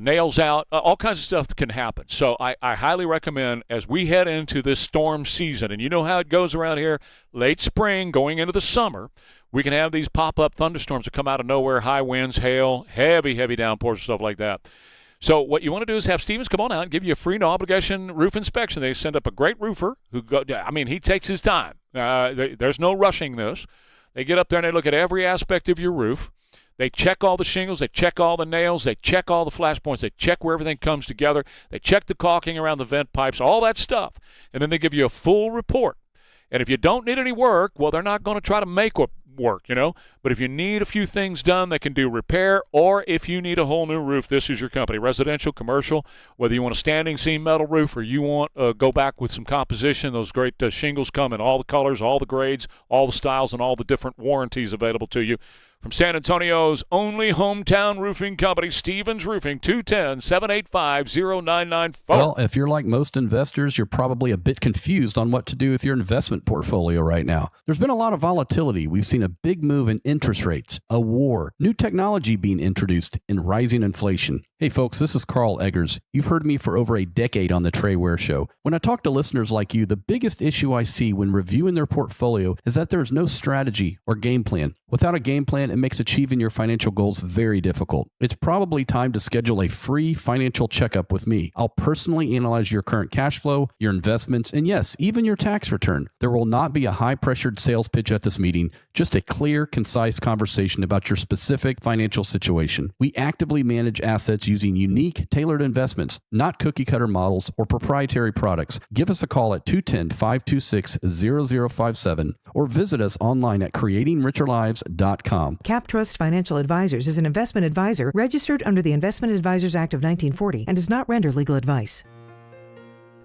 S8: nails out. All kinds of stuff can happen. So I highly recommend, as we head into this storm season, and you know how it goes around here, late spring going into the summer, we can have these pop-up thunderstorms that come out of nowhere, high winds, hail, heavy, heavy downpours, stuff like that. So what you want to do is have Stevens come on out and give you a free no-obligation roof inspection. They send up a great roofer he takes his time. There's no rushing this. They get up there and they look at every aspect of your roof. They check all the shingles. They check all the nails. They check all the flash points. They check where everything comes together. They check the caulking around the vent pipes, all that stuff. And then they give you a full report. And if you don't need any work, well, they're not going to try to make work, But if you need a few things done, they can do repair. Or if you need a whole new roof, this is your company. Residential, commercial, whether you want a standing seam metal roof or you want to go back with some composition, those great shingles come in all the colors, all the grades, all the styles, and all the different warranties available to you. From San Antonio's only hometown roofing company, Stevens Roofing, 210-785-0994.
S6: Well, if you're like most investors, you're probably a bit confused on what to do with your investment portfolio right now. There's been a lot of volatility. We've seen a big move in interest rates, a war, new technology being introduced, and rising inflation. Hey folks, this is Carl Eggers. You've heard me for over a decade on the Trey Ware Show. When I talk to listeners like you, the biggest issue I see when reviewing their portfolio is that there is no strategy or game plan. Without a game plan, it makes achieving your financial goals very difficult. It's probably time to schedule a free financial checkup with me. I'll personally analyze your current cash flow, your investments, and yes, even your tax return. There will not be a high-pressured sales pitch at this meeting, just a clear, concise conversation about your specific financial situation. We actively manage assets using unique, tailored investments, not cookie-cutter models or proprietary products. Give us a call at 210-526-0057 or visit us online at creatingricherlives.com.
S9: CapTrust Financial Advisors is an investment advisor registered under the Investment Advisors Act of 1940 and does not render legal advice.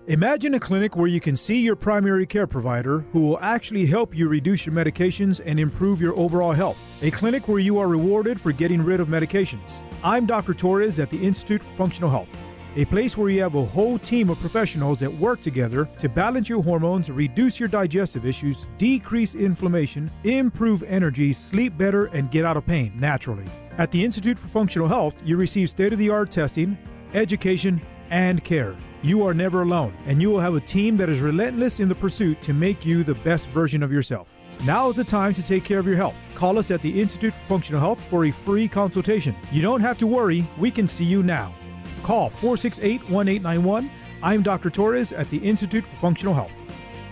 S10: Imagine a clinic where you can see your primary care provider who will actually help you reduce your medications and improve your overall health. A clinic where you are rewarded for getting rid of medications. I'm Dr. Torres at the Institute for Functional Health, a place where you have a whole team of professionals that work together to balance your hormones, reduce your digestive issues, decrease inflammation, improve energy, sleep better, and get out of pain naturally. At the Institute for Functional Health, you receive state-of-the-art testing, education, and care. You are never alone, and you will have a team that is relentless in the pursuit to make you the best version of yourself. Now is the time to take care of your health. Call us at the Institute for Functional Health for a free consultation. You don't have to worry, we can see you now. Call 468-1891. I'm Dr. Torres at the Institute for Functional Health.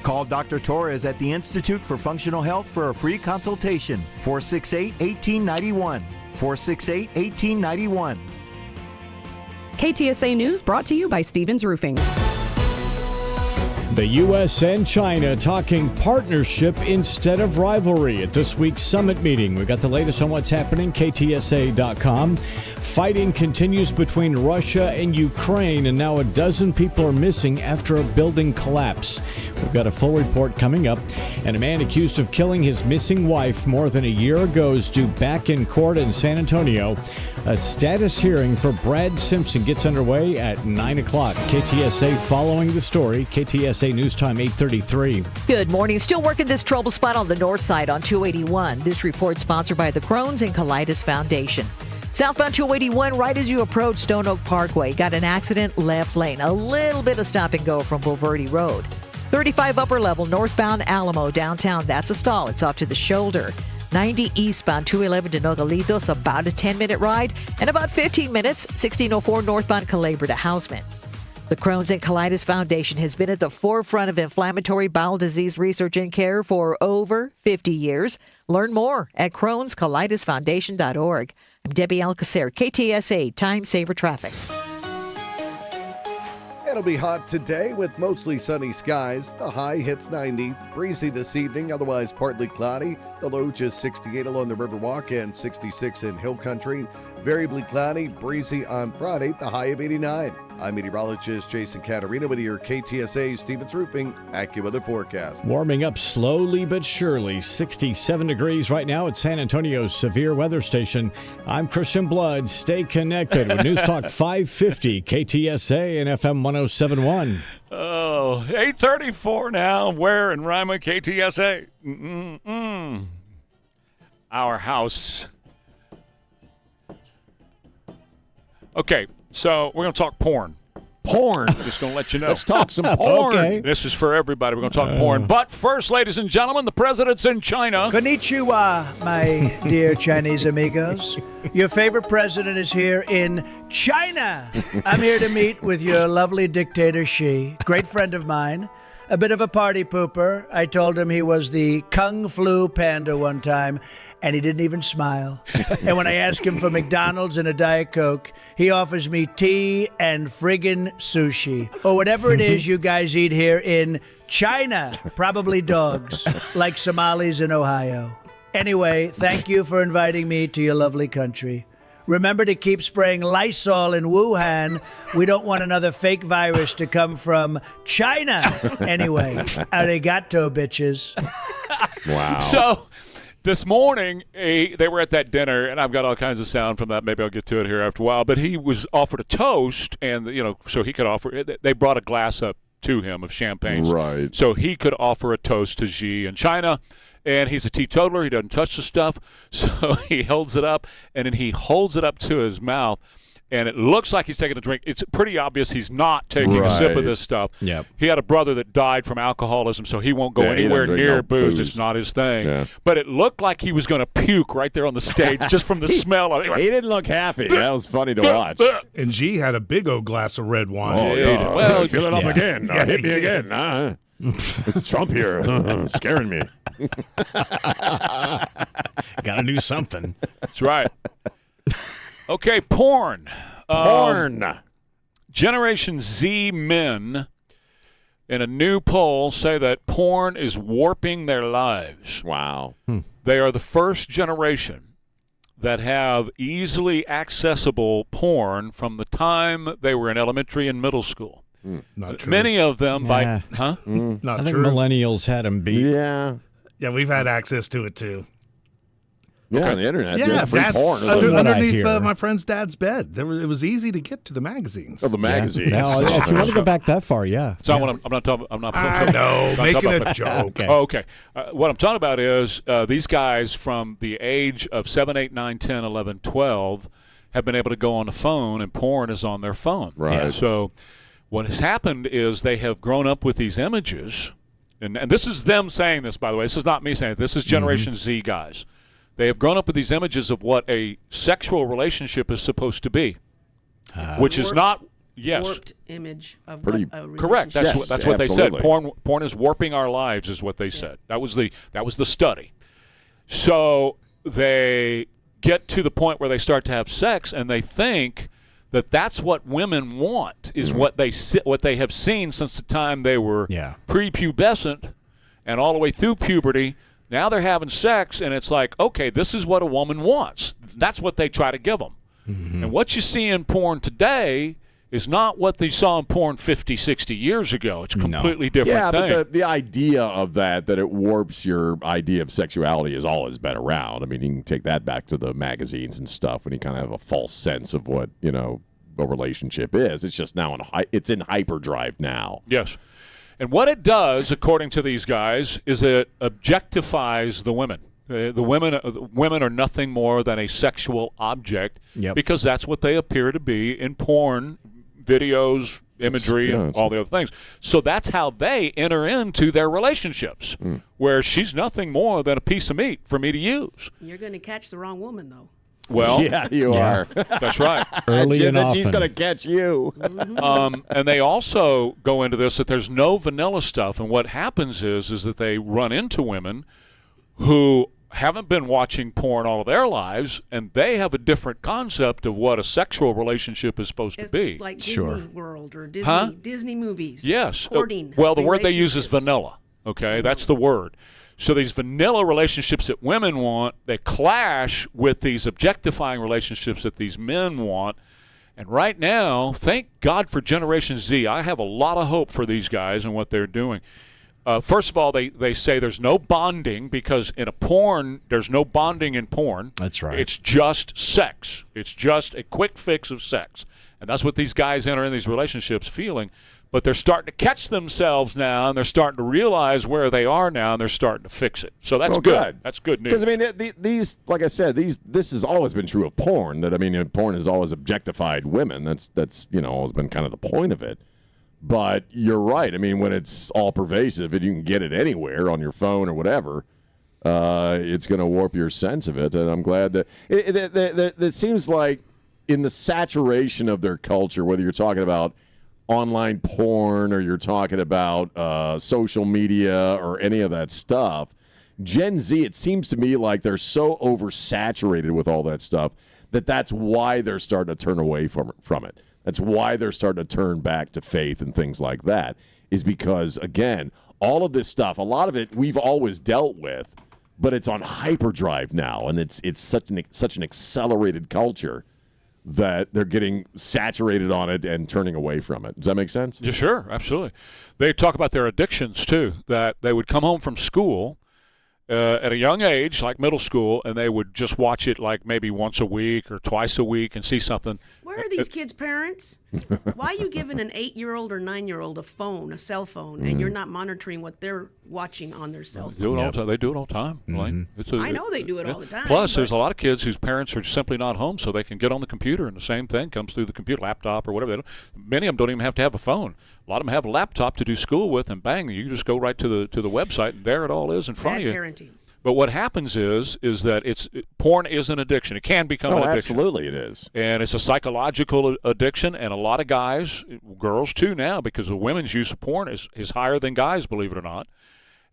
S12: Call Dr. Torres at the Institute for Functional Health for a free consultation. 468-1891. 468-1891.
S23: KTSA News brought to you by Stevens Roofing.
S2: The U.S. and China talking partnership instead of rivalry at this week's summit meeting. We've got the latest on what's happening, KTSA.com. Fighting continues between Russia and Ukraine, and now a dozen people are missing after a building collapse. We've got a full report coming up. And a man accused of killing his missing wife more than a year ago is due back in court in San Antonio. A status hearing for Brad Simpson gets underway at 9 o'clock. KTSA following the story. KTSA News Time 8:33.
S25: Good morning. Still working this trouble spot on the north side on 281. This report sponsored by the Crohn's and Colitis Foundation. Southbound 281, right as you approach Stone Oak Parkway. Got an accident, left lane. A little bit of stop and go from Bulverde Road. 35 upper level, northbound Alamo, downtown. That's a stall. It's off to the shoulder. 90 eastbound 211 to Nogalitos, about a 10-minute ride. And about 15 minutes, 1604 northbound Culebra to Houseman. The Crohn's and Colitis Foundation has been at the forefront of inflammatory bowel disease research and care for over 50 years. Learn more at Crohn'sColitisFoundation.org. I'm Debbie Alcacer, KTSA Time Saver Traffic.
S28: It'll be hot today with mostly sunny skies. The high hits 90. Breezy this evening, otherwise partly cloudy. The low just 68 along the Riverwalk and 66 in Hill Country. Variably cloudy, breezy on Friday, the high of 89. I'm meteorologist Jason Caterina with your KTSA Stevens Roofing AccuWeather forecast.
S2: Warming up slowly but surely. 67 degrees right now at San Antonio's severe weather station. I'm Christian Blood. Stay connected with News Talk 550, KTSA and FM 1071.
S8: Oh, 8:34 now. Ware and Rima, KTSA. Our house. Okay, so we're going to talk porn.
S11: Porn.
S8: Just going to let you know.
S11: Let's talk some porn.
S2: Okay.
S8: This is for everybody. We're going to talk porn. But first, ladies and gentlemen, the president's in China.
S7: Konnichiwa, my dear Chinese amigos. Your favorite president is here in China. I'm here to meet with your lovely dictator Xi, great friend of mine. A bit of a party pooper. I told him he was the Kung Flu Panda one time, and he didn't even smile. And when I ask him for McDonald's and a Diet Coke, he offers me tea and friggin' sushi. Or whatever it is you guys eat here in China. Probably dogs, like Somalis in Ohio. Anyway, thank you for inviting me to your lovely country. Remember to keep spraying Lysol in Wuhan. We don't want another fake virus to come from China. Anyway, arigato, bitches.
S11: Wow.
S8: So, This morning, they were at that dinner, and I've got all kinds of sound from that. Maybe I'll get to it here after a while. But he was offered a toast, and so he could offer. They brought a glass up to him of champagne,
S11: right?
S8: So he could offer a toast to Xi in China. And he's a teetotaler. He doesn't touch the stuff, so he holds it up, and then he holds it up to his mouth. And it looks like he's taking a drink. It's pretty obvious he's not taking a sip of this stuff.
S2: Yep.
S8: He had a brother that died from alcoholism, so he won't go anywhere near booze. It's not his thing.
S11: Yeah.
S8: But it looked like he was going to puke right there on the stage just from the smell of it.
S11: He didn't look happy. That was funny to watch.
S3: And G had a big old glass of red wine.
S11: Oh, yeah.
S8: Well,
S11: fill it up again.
S3: Yeah,
S11: Hit me
S3: he
S11: again. It's Trump here. Scaring me.
S2: Got to do something.
S8: That's right. Okay, porn. Generation Z men in a new poll say that porn is warping their lives.
S11: Wow.
S8: They are the first generation that have easily accessible porn from the time they were in elementary and middle school.
S3: Not true.
S8: Many of them
S3: Not
S2: I think
S3: true.
S2: millennials had them beat.
S11: Yeah.
S3: Yeah, we've had access to it too.
S11: Yeah, on the internet.
S3: Yeah,
S11: free porn.
S3: Underneath my friend's dad's bed. It was easy to get to the magazines.
S11: Oh, the magazines.
S2: Now, if you want to go back that far, yeah.
S8: So I'm not talking.
S3: I know, making a joke.
S2: Okay.
S8: Oh, okay. What I'm talking about is these guys from the age of 7, 8, 9, 10, 11, 12 have been able to go on the phone, and porn is on their phone.
S11: Right.
S8: Yeah. So what has happened is they have grown up with these images, and this is them saying this, by the way. This is not me saying it. This is Generation Z guys. They have grown up with these images of what a sexual relationship is supposed to be, which is not
S5: warped image of
S11: Pretty
S5: what a
S8: correct.
S5: relationship
S8: That's
S5: is.
S8: what they said.
S11: Absolutely.
S8: Porn is warping our lives, is what they said. That was the study. So they get to the point where they start to have sex, and they think that that's what women want, is what they have seen since the time they were prepubescent and all the way through puberty. Now they're having sex, and it's like, okay, this is what a woman wants. That's what they try to give them. Mm-hmm. And what you see in porn today is not what they saw in porn 50, 60 years ago. It's a completely different thing.
S11: But the idea of that it warps your idea of sexuality has always been around. I mean, you can take that back to the magazines and stuff when you kind of have a false sense of what, a relationship is. It's just now it's in hyperdrive now.
S8: Yes. And what it does, according to these guys, is it objectifies the women. The women are nothing more than a sexual object because that's what they appear to be in porn, videos, imagery, and all the other things. So that's how they enter into their relationships, where she's nothing more than a piece of meat for me to use.
S5: You're going to catch the wrong woman, though.
S8: Well,
S11: yeah, you are.
S8: That's right.
S2: Early and often.
S11: She's going to catch you.
S8: And they also go into this that there's no vanilla stuff, and what happens is that they run into women who haven't been watching porn all of their lives, and they have a different concept of what a sexual relationship is supposed to be.
S5: Like Disney World or Disney movies.
S8: Yes.
S5: Courting
S8: Well, the word they use is vanilla. Okay, that's the word. So these vanilla relationships that women want, they clash with these objectifying relationships that these men want. And right now, thank God for Generation Z. I have a lot of hope for these guys and what they're doing. First of all, they say there's no bonding because in a porn, there's no bonding in porn.
S2: That's right.
S8: It's just sex. It's just a quick fix of sex. And that's what these guys enter in these relationships feeling. But they're starting to catch themselves now, and they're starting to realize where they are now, and they're starting to fix it. So that's good. That's good news.
S11: Because, I mean, these, like I said, this has always been true of porn. Porn has always objectified women. That's always been kind of the point of it. But you're right. I mean, when it's all pervasive and you can get it anywhere on your phone or whatever, it's going to warp your sense of it. And I'm glad that it seems like in the saturation of their culture, whether you're talking about online porn or you're talking about social media or any of that stuff, Gen Z, it seems to me like they're so oversaturated with all that stuff that's why they're starting to turn away from it. That's why they're starting to turn back to faith and things like that, is because, again, all of this stuff, a lot of it we've always dealt with, but it's on hyperdrive now, and it's such an accelerated culture that they're getting saturated on it and turning away from it. Does that make sense?
S8: Yeah, sure, absolutely. They talk about their addictions, too, that they would come home from school, at a young age, like middle school, and they would just watch it like maybe once a week or twice a week and see something.
S5: Where are these kids' parents? Why are you giving an 8-year-old or 9-year-old a cell phone, and you're not monitoring what they're watching on their cell phone?
S8: They do it all the time. They do it all the time.
S5: I know they do it all the time.
S8: Plus, there's a lot of kids whose parents are simply not home, so they can get on the computer, and the same thing comes through the computer, laptop, or whatever. Many of them don't even have to have a phone. A lot of them have a laptop to do school with, and bang, you just go right to the website, and there it all is in front of you.
S5: Parenting.
S8: But what happens is that porn is an addiction. It can become an addiction.
S11: Absolutely it is.
S8: And it's a psychological addiction, and a lot of guys, girls too now, because the women's use of porn is higher than guys, believe it or not.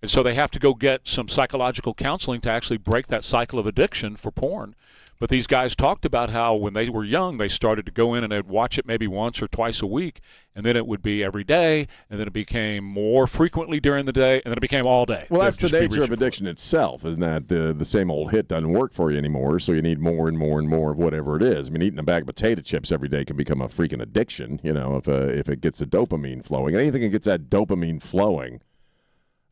S8: And so they have to go get some psychological counseling to actually break that cycle of addiction for porn. But these guys talked about how when they were young, they started to go in and they'd watch it maybe once or twice a week, and then it would be every day, and then it became more frequently during the day, and then it became all day.
S11: Well, that's the nature of addiction itself, isn't that? The same old hit doesn't work for you anymore, so you need more and more and more of whatever it is. I mean, eating a bag of potato chips every day can become a freaking addiction, if it gets the dopamine flowing. And anything that gets that dopamine flowing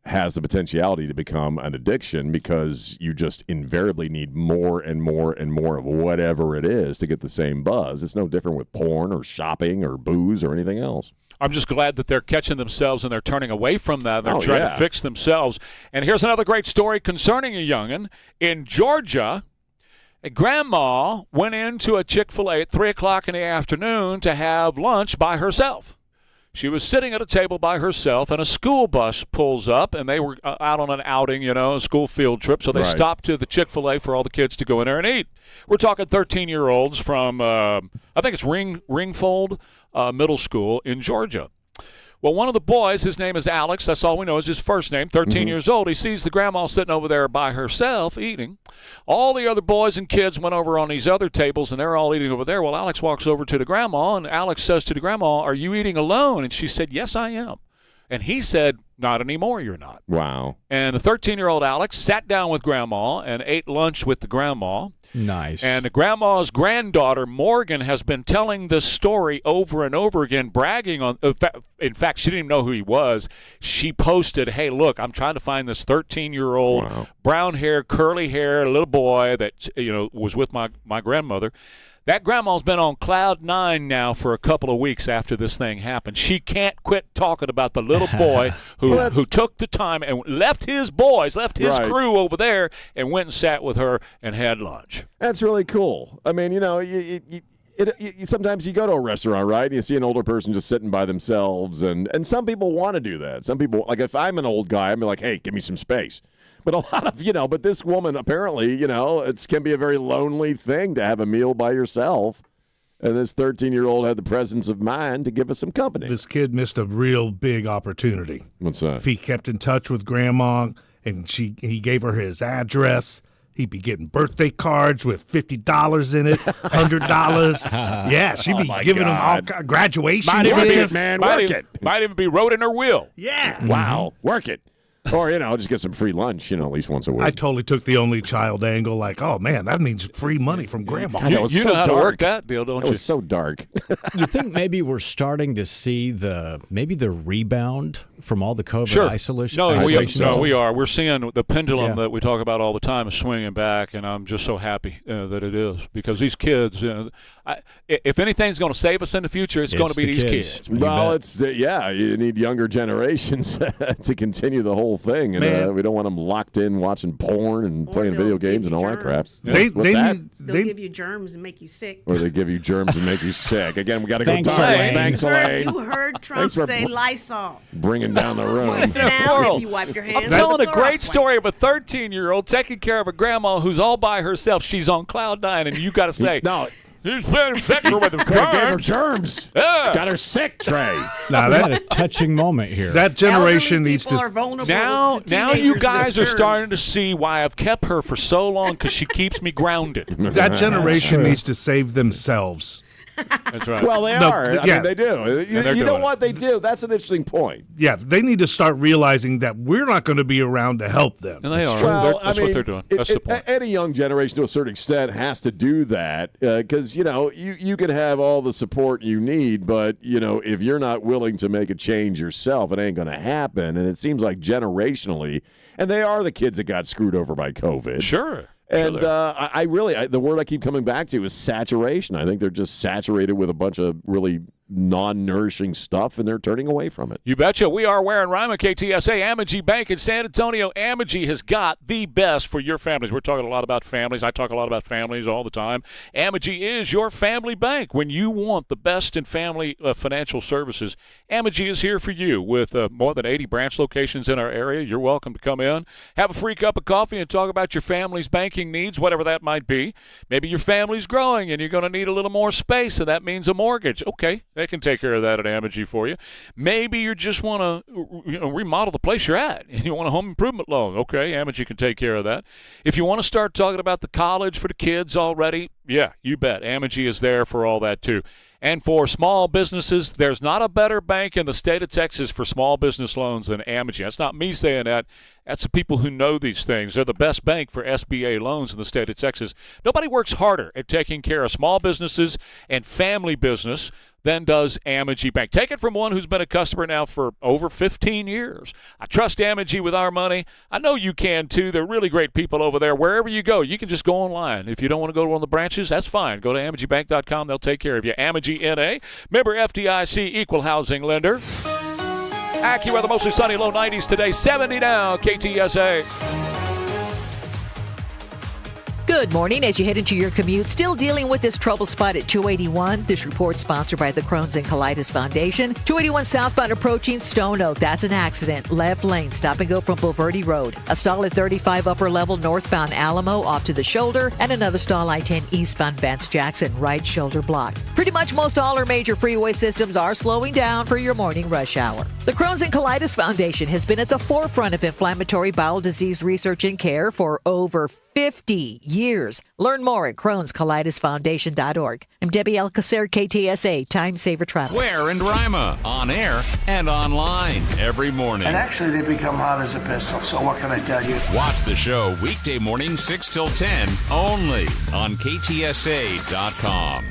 S11: has the potentiality to become an addiction because you just invariably need more and more and more of whatever it is to get the same buzz. It's no different with porn or shopping or booze or anything else.
S8: I'm just glad that they're catching themselves and they're turning away from that. They're trying to fix themselves. And here's another great story concerning a youngin' in Georgia. A grandma went into a Chick-fil-A at 3 o'clock in the afternoon to have lunch by herself. She was sitting at a table by herself, and a school bus pulls up, and they were out on an outing, a school field trip, so they stopped to the Chick-fil-A for all the kids to go in there and eat. We're talking 13-year-olds from, I think it's Ringfold Middle School in Georgia. Well, one of the boys, his name is Alex. That's all we know is his first name, 13 years old. He sees the grandma sitting over there by herself eating. All the other boys and kids went over on these other tables, and they're all eating over there. Well, Alex walks over to the grandma, and Alex says to the grandma, "Are you eating alone?" And she said, "Yes, I am." And he said, "Not anymore, you're not."
S11: Wow.
S8: And the 13-year-old Alex sat down with grandma and ate lunch with the grandma.
S2: Nice.
S8: And the grandma's granddaughter, Morgan, has been telling this story over and over again, bragging on. In fact, she didn't even know who he was. She posted, "Hey, look, I'm trying to find this 13-year-old, brown hair, curly hair little boy that was with my grandmother." That grandma's been on cloud 9 now for a couple of weeks after this thing happened. She can't quit talking about the little boy who took the time and left his crew over there and went and sat with her and had lunch.
S11: That's really cool. I mean, sometimes you go to a restaurant, right, and you see an older person just sitting by themselves, and some people want to do that. Some people, like if I'm an old guy, I'm like, "Hey, give me some space." But a lot of, but this woman apparently, it can be a very lonely thing to have a meal by yourself. And this 13-year-old had the presence of mind to give us some company.
S3: This kid missed a real big opportunity.
S11: What's that?
S3: If he kept in touch with grandma and he gave her his address, he'd be getting birthday cards with $50 in it, $100. Yeah, she'd be giving him all graduation gifts.
S8: Might even be wrote in her will.
S3: Yeah.
S11: Wow. Work it. Or, just get some free lunch, at least once a week.
S3: I totally took the only child angle, like, oh, man, that means free money from grandma.
S8: You know how to work that deal, don't you?
S11: It was so dark.
S2: You think maybe we're starting to see the rebound from all the COVID isolation?
S8: No, we are. We're seeing the pendulum that we talk about all the time is swinging back, and I'm just so happy that it is. Because these kids, if anything's going to save us in the future, it's going to be these kids.
S11: Well, you need younger generations to continue the whole thing, and we don't want them locked in watching porn and playing video games and all that crap.
S5: They'll give you germs and make you sick.
S11: Or they give you germs and make you sick. Again, we got to go.
S5: Thanks, Elaine. You heard Trump say Lysol.
S11: Bringing down the room.
S5: Sit down if you wipe your hands.
S8: I'm telling a great story of a 13-year-old taking care of a grandma who's all by herself. She's on cloud 9, and you got to say,
S11: no.
S8: He's been infected with
S11: gave her germs.
S8: Yeah.
S11: Got her sick, Trey.
S2: Now that a touching moment here.
S3: That generation needs to.
S8: Now you guys are starting to see why I've kept her for so long, because she keeps me grounded.
S3: That generation needs to save themselves.
S8: That's right.
S11: Well, they are. I mean, they do. You know what they do? That's an interesting point.
S3: Yeah, they need to start realizing that we're not going to be around to help them.
S8: And they are.
S11: Well,
S8: That's what they're doing. That's the point.
S11: Any young generation, to a certain extent, has to do that because you can have all the support you need, but if you're not willing to make a change yourself, it ain't going to happen. And it seems like generationally, and they are the kids that got screwed over by COVID.
S8: Sure.
S11: And the word I keep coming back to is saturation. I think they're just saturated with a bunch of really non-nourishing stuff, and they're turning away from it.
S8: You betcha. We are Ware and Rima, KTSA, Amegy Bank in San Antonio. Amegy has got the best for your families. We're talking a lot about families. I talk a lot about families all the time. Amegy is your family bank. When you want the best in family financial services, Amegy is here for you with more than 80 branch locations in our area. You're welcome to come in, have a free cup of coffee, and talk about your family's banking needs, whatever that might be. Maybe your family's growing, and you're going to need a little more space, and that means a mortgage. Okay. They can take care of that at Amegy for you. Maybe you just want to remodel the place you're at and you want a home improvement loan. Okay, Amegy can take care of that. If you want to start talking about the college for the kids already, yeah, you bet. Amegy is there for all that too. And for small businesses, there's not a better bank in the state of Texas for small business loans than Amegy. That's not me saying that. That's the people who know these things. They're the best bank for SBA loans in the state of Texas. Nobody works harder at taking care of small businesses and family business than does Amegy Bank. Take it from one who's been a customer now for over 15 years. I trust Amegy with our money. I know you can too. They're really great people over there. Wherever you go, you can just go online. If you don't want to go to one of the branches, that's fine. Go to AmeGyBank.com. They'll take care of you. Amegy N.A., member FDIC, equal housing lender. AccuWeather, mostly sunny, low 90s today. 70 now, KTSA.
S25: Good morning. As you head into your commute, still dealing with this trouble spot at 281. This report sponsored by the Crohn's and Colitis Foundation. 281 southbound approaching Stone Oak. That's an accident. Left lane. Stop and go from Bulverde Road. A stall at 35 upper level northbound Alamo off to the shoulder. And another stall I-10 eastbound Vance Jackson. Right shoulder blocked. Pretty much most all our major freeway systems are slowing down for your morning rush hour. The Crohn's and Colitis Foundation has been at the forefront of inflammatory bowel disease research and care for over 50 years. Learn more at Crohn'sColitisFoundation.org. I'm Debbie Alcacer, KTSA, Time Saver Travel.
S4: Ware and Rima, on air and online every morning.
S16: And actually, they become hot as a pistol, so what can I tell you?
S4: Watch the show weekday morning 6 till 10, only on KTSA.com.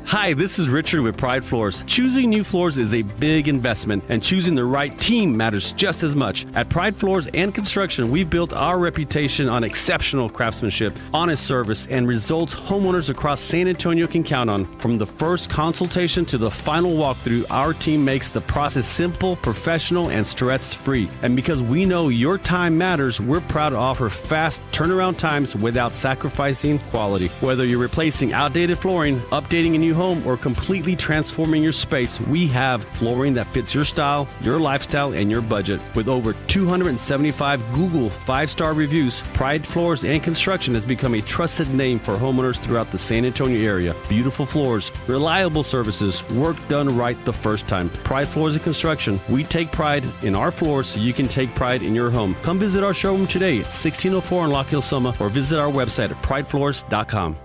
S13: Hi, this is Richard with Pride Floors. Choosing new floors is a big investment, and choosing the right team matters just as much. At Pride Floors and Construction, we've built our reputation on exceptional craftsmanship, honest service, and results homeowners across San Antonio can count on. From the first consultation to the final walkthrough, our team makes the process simple, professional, and stress-free. And because we know your time matters, we're proud to offer fast turnaround times without sacrificing quality. Whether you're replacing outdated flooring, updating a new home, or completely transforming your space, we have flooring that fits your style, your lifestyle, and your budget. With over 275 Google 5-star reviews, Pride Floors and Construction has become a trusted name for homeowners throughout the San Antonio area. Beautiful floors, reliable services, work done right the first time. Pride Floors and Construction. We take pride in our floors so you can take pride in your home. Come visit our showroom today at 1604 in Lock Hill, Soma, or visit our website at pridefloors.com.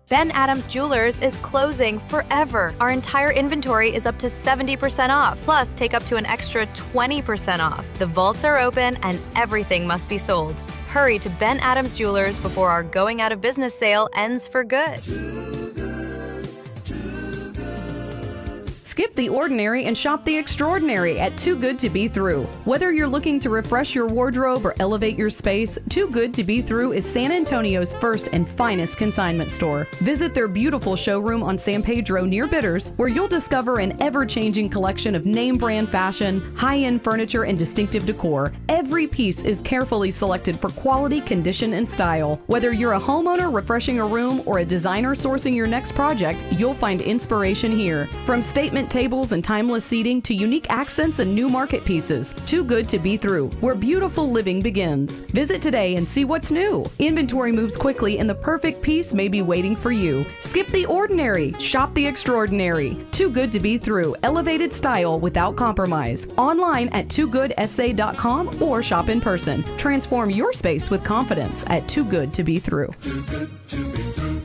S18: Ben Adams Jewelers is closing forever. Our entire inventory is up to 70% off. Plus, take up to an extra 20% off. The vaults are open and everything must be sold. Hurry to Ben Adams Jewelers before our going out of business sale ends for good.
S23: Skip the ordinary and shop the extraordinary at Too Good to Be Through. Whether you're looking to refresh your wardrobe or elevate your space, Too Good to Be Through is San Antonio's first and finest consignment store. Visit their beautiful showroom on San Pedro near Bitters, where you'll discover an ever-changing collection of name brand fashion, high-end furniture, and distinctive decor. Every piece is carefully selected for quality, condition, and style. Whether you're a homeowner refreshing a room or a designer sourcing your next project, you'll find inspiration here. From statement tables and timeless seating to unique accents and new market pieces, Too Good to Be Through, where beautiful living begins. Visit today and see what's new. Inventory moves quickly and the perfect piece may be waiting for you. Skip the ordinary, shop the extraordinary. Too Good to Be Through, elevated style without compromise. Online at toogoodsA.com or shop in person. Transform your space with confidence at Too Good to Be Through.
S19: Too good to be through.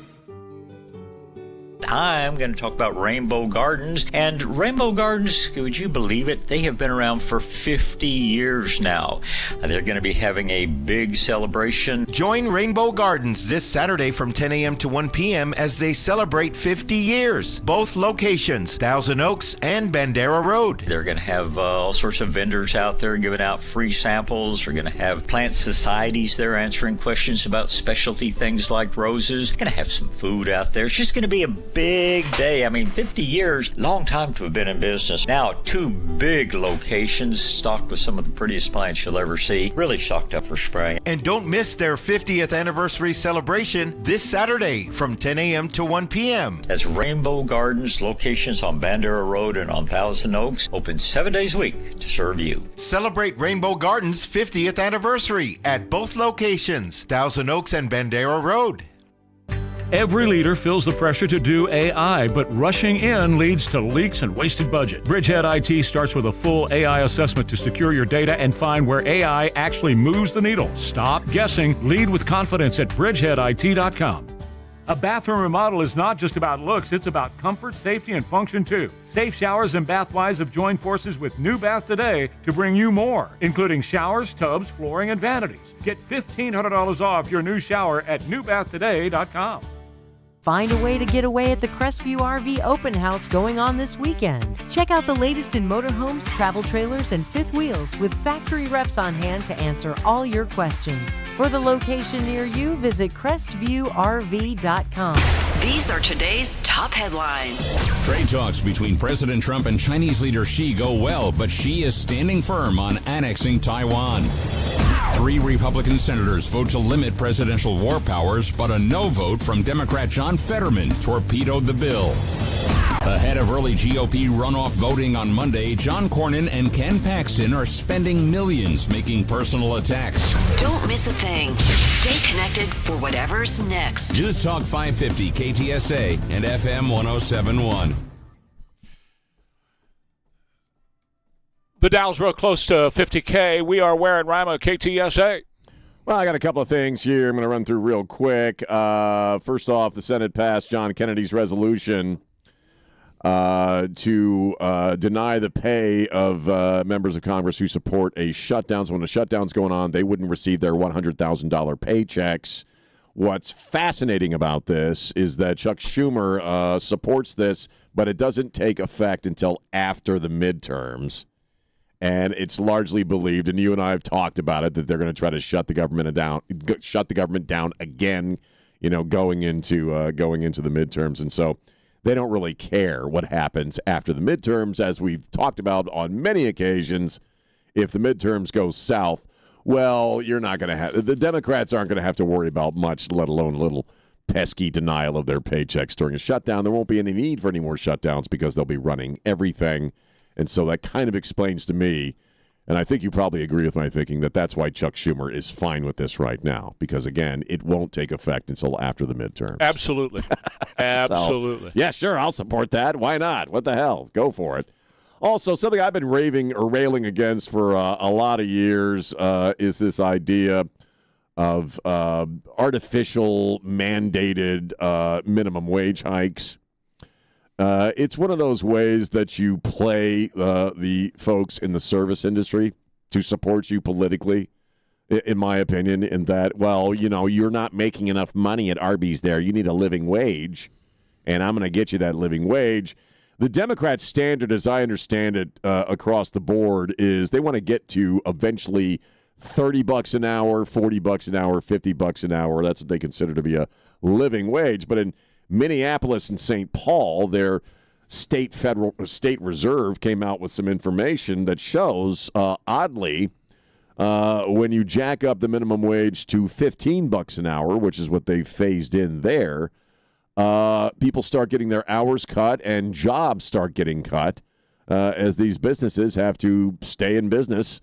S14: I'm going to talk about Rainbow Gardens. And Rainbow Gardens, would you believe it? They have been around for 50 years now. They're going to be having a big celebration.
S17: Join Rainbow Gardens this Saturday from 10 a.m. to 1 p.m. as they celebrate 50 years. Both locations, Thousand Oaks and Bandera Road.
S14: They're going to have all sorts of vendors out there giving out free samples. They're going to have plant societies there answering questions about specialty things like roses. Going to have some food out there. It's just going to be a big day. I mean, 50 years, long time to have been in business. Now, 2 big locations stocked with some of the prettiest plants you'll ever see. Really stocked up for spring.
S17: And don't miss their 50th anniversary celebration this Saturday from 10 a.m. to 1 p.m.
S14: As Rainbow Gardens, locations on Bandera Road and on Thousand Oaks, open 7 days a week to serve you.
S17: Celebrate Rainbow Gardens' 50th anniversary at both locations, Thousand Oaks and Bandera Road.
S19: Every leader feels the pressure to do AI, but rushing in leads to leaks and wasted budget. Bridgehead IT starts with a full AI assessment to secure your data and find where AI actually moves the needle. Stop guessing. Lead with confidence at bridgeheadit.com. A bathroom remodel is not just about looks, it's about comfort, safety, and function too. Safe Showers and Bathwise have joined forces with New Bath Today to bring you more, including showers, tubs, flooring, and vanities. Get $1,500 off your new shower at newbathtoday.com.
S20: Find a way to get away at the Crestview RV Open House going on this weekend. Check out the latest in motorhomes, travel trailers, and fifth wheels with factory reps on hand to answer all your questions. For the location near you, visit crestview.rv.com.
S21: These are today's top headlines.
S4: Trade talks between President Trump and Chinese leader Xi go well, but Xi is standing firm on annexing Taiwan. 3 Republican senators vote to limit presidential war powers, but a no vote from Democrat John Fetterman torpedoed the bill. Ahead of early GOP runoff voting on Monday, John Cornyn and Ken Paxton are spending millions making personal attacks.
S21: Don't miss a thing. Stay connected for whatever's next.
S4: News Talk 550, KTSA, and FM 1071.
S8: The Dow's real close to 50K. We are Ware and Rima, KTSA.
S11: Well, I got a couple of things here I'm going to run through real quick. First off, the Senate passed John Kennedy's resolution to deny the pay of members of Congress who support a shutdown. So when a shutdown's going on, they wouldn't receive their $100,000 paychecks. What's fascinating about this is that Chuck Schumer supports this, but it doesn't take effect until after the midterms. And it's largely believed, and you and I have talked about it, that they're going to try to shut the government down again, going into the midterms. And so they don't really care what happens after the midterms, as we've talked about on many occasions. If the midterms go south, well, you're not going to have the Democrats aren't going to have to worry about much, let alone a little pesky denial of their paychecks during a shutdown. There won't be any need for any more shutdowns because they'll be running everything. And so that kind of explains to me, and I think you probably agree with my thinking, that that's why Chuck Schumer is fine with this right now. Because, again, it won't take effect until after the midterms.
S8: Absolutely. Absolutely.
S11: So, yeah, sure, I'll support that. Why not? What the hell? Go for it. Also, something I've been railing against for a lot of years is this idea of artificial mandated minimum wage hikes. It's one of those ways that you play the folks in the service industry to support you politically, in my opinion, in that, well, you're not making enough money at Arby's there. You need a living wage, and I'm going to get you that living wage. The Democrat standard, as I understand it, across the board, is they want to get to eventually $30 an hour, $40 an hour, $50 an hour. That's what they consider to be a living wage. But in Minneapolis and St. Paul, their state reserve came out with some information that shows, oddly, when you jack up the minimum wage to $15 an hour, which is what they phased in there, people start getting their hours cut and jobs start getting cut as these businesses have to stay in business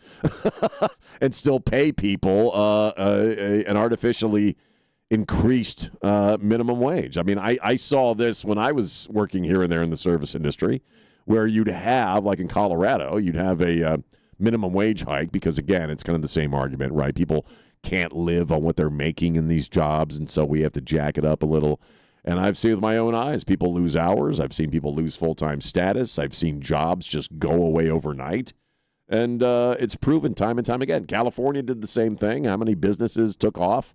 S11: and still pay people an artificially increased minimum wage. I mean, I saw this when I was working here and there in the service industry, where you'd have, like in Colorado, you'd have a minimum wage hike because, again, it's kind of the same argument, right? People can't live on what they're making in these jobs, and so we have to jack it up a little. And I've seen with my own eyes, people lose hours. I've seen people lose full-time status. I've seen jobs just go away overnight. And it's proven time and time again. California did the same thing. How many businesses took off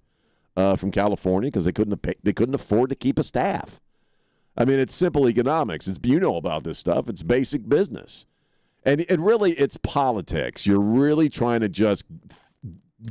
S11: from California because they couldn't afford to keep a staff? I mean, it's simple economics. You know about this stuff. It's basic business. And really, it's politics. You're really trying to just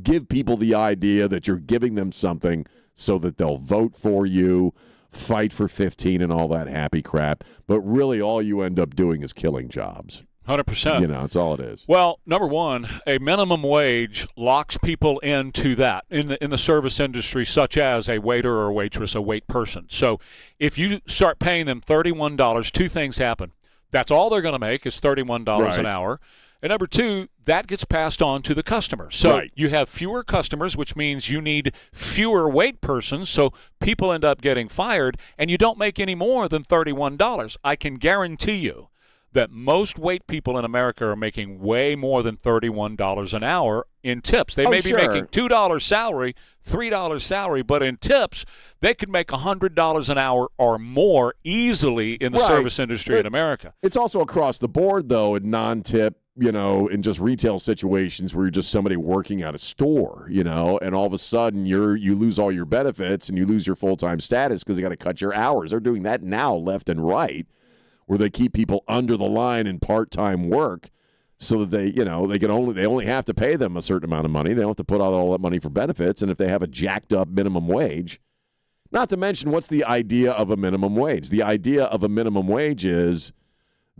S11: give people the idea that you're giving them something so that they'll vote for you, fight for 15 and all that happy crap. But really, all you end up doing is killing jobs.
S8: 100%.
S11: You know, that's all it is.
S8: Well, number one, a minimum wage locks people into that in the service industry, such as a waiter or a waitress, a wait person. So if you start paying them $31, two things happen. That's all they're going to make is $31 an hour. And number two, that gets passed on to the customer. So you have fewer customers, which means you need fewer wait persons, so people end up getting fired, and you don't make any more than $31. I can guarantee you that most wait people in America are making way more than $31 an hour in tips. They may be making $2 salary, $3 salary, but in tips, they could make $100 an hour or more easily in the service industry in America.
S11: It's also across the board, though, in non-tip, you know, in just retail situations where you're just somebody working at a store, you know, and all of a sudden you lose all your benefits and you lose your full-time status because they got to cut your hours. They're doing that now left and right, where they keep people under the line in part-time work so that they only have to pay them a certain amount of money. They don't have to put out all that money for benefits. And if they have a jacked up minimum wage, not to mention, what's the idea of a minimum wage? The idea of a minimum wage is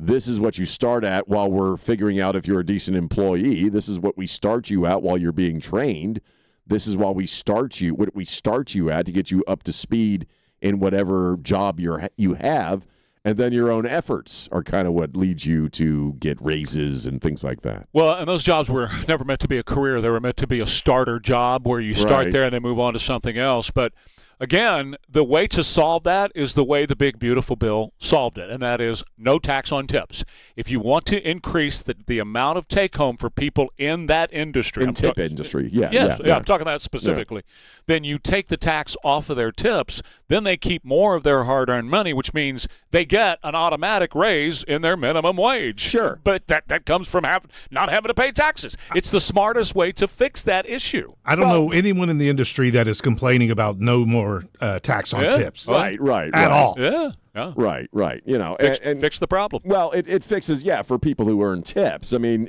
S11: this is what you start at while we're figuring out if you're a decent employee. This is what we start you at while you're being trained. This is what we start you at to get you up to speed in whatever job you have. And then your own efforts are kind of what leads you to get raises and things like that.
S8: Well, and those jobs were never meant to be a career. They were meant to be a starter job where you start there and then move on to something else. But again, the way to solve that is the way the big, beautiful bill solved it, and that is no tax on tips. If you want to increase the amount of take-home for people in that industry.
S11: I'm talking
S8: that specifically. Yeah. Then you take the tax off of their tips, then they keep more of their hard-earned money, which means they get an automatic raise in their minimum wage.
S11: Sure.
S8: But that comes from not having to pay taxes. It's the smartest way to fix that issue.
S3: I don't know anyone in the industry that is complaining about no more tax on tips.
S11: Right.
S3: At all.
S8: Yeah.
S11: Right. You know,
S8: fix the problem.
S11: Well, it fixes, for people who earn tips. I mean,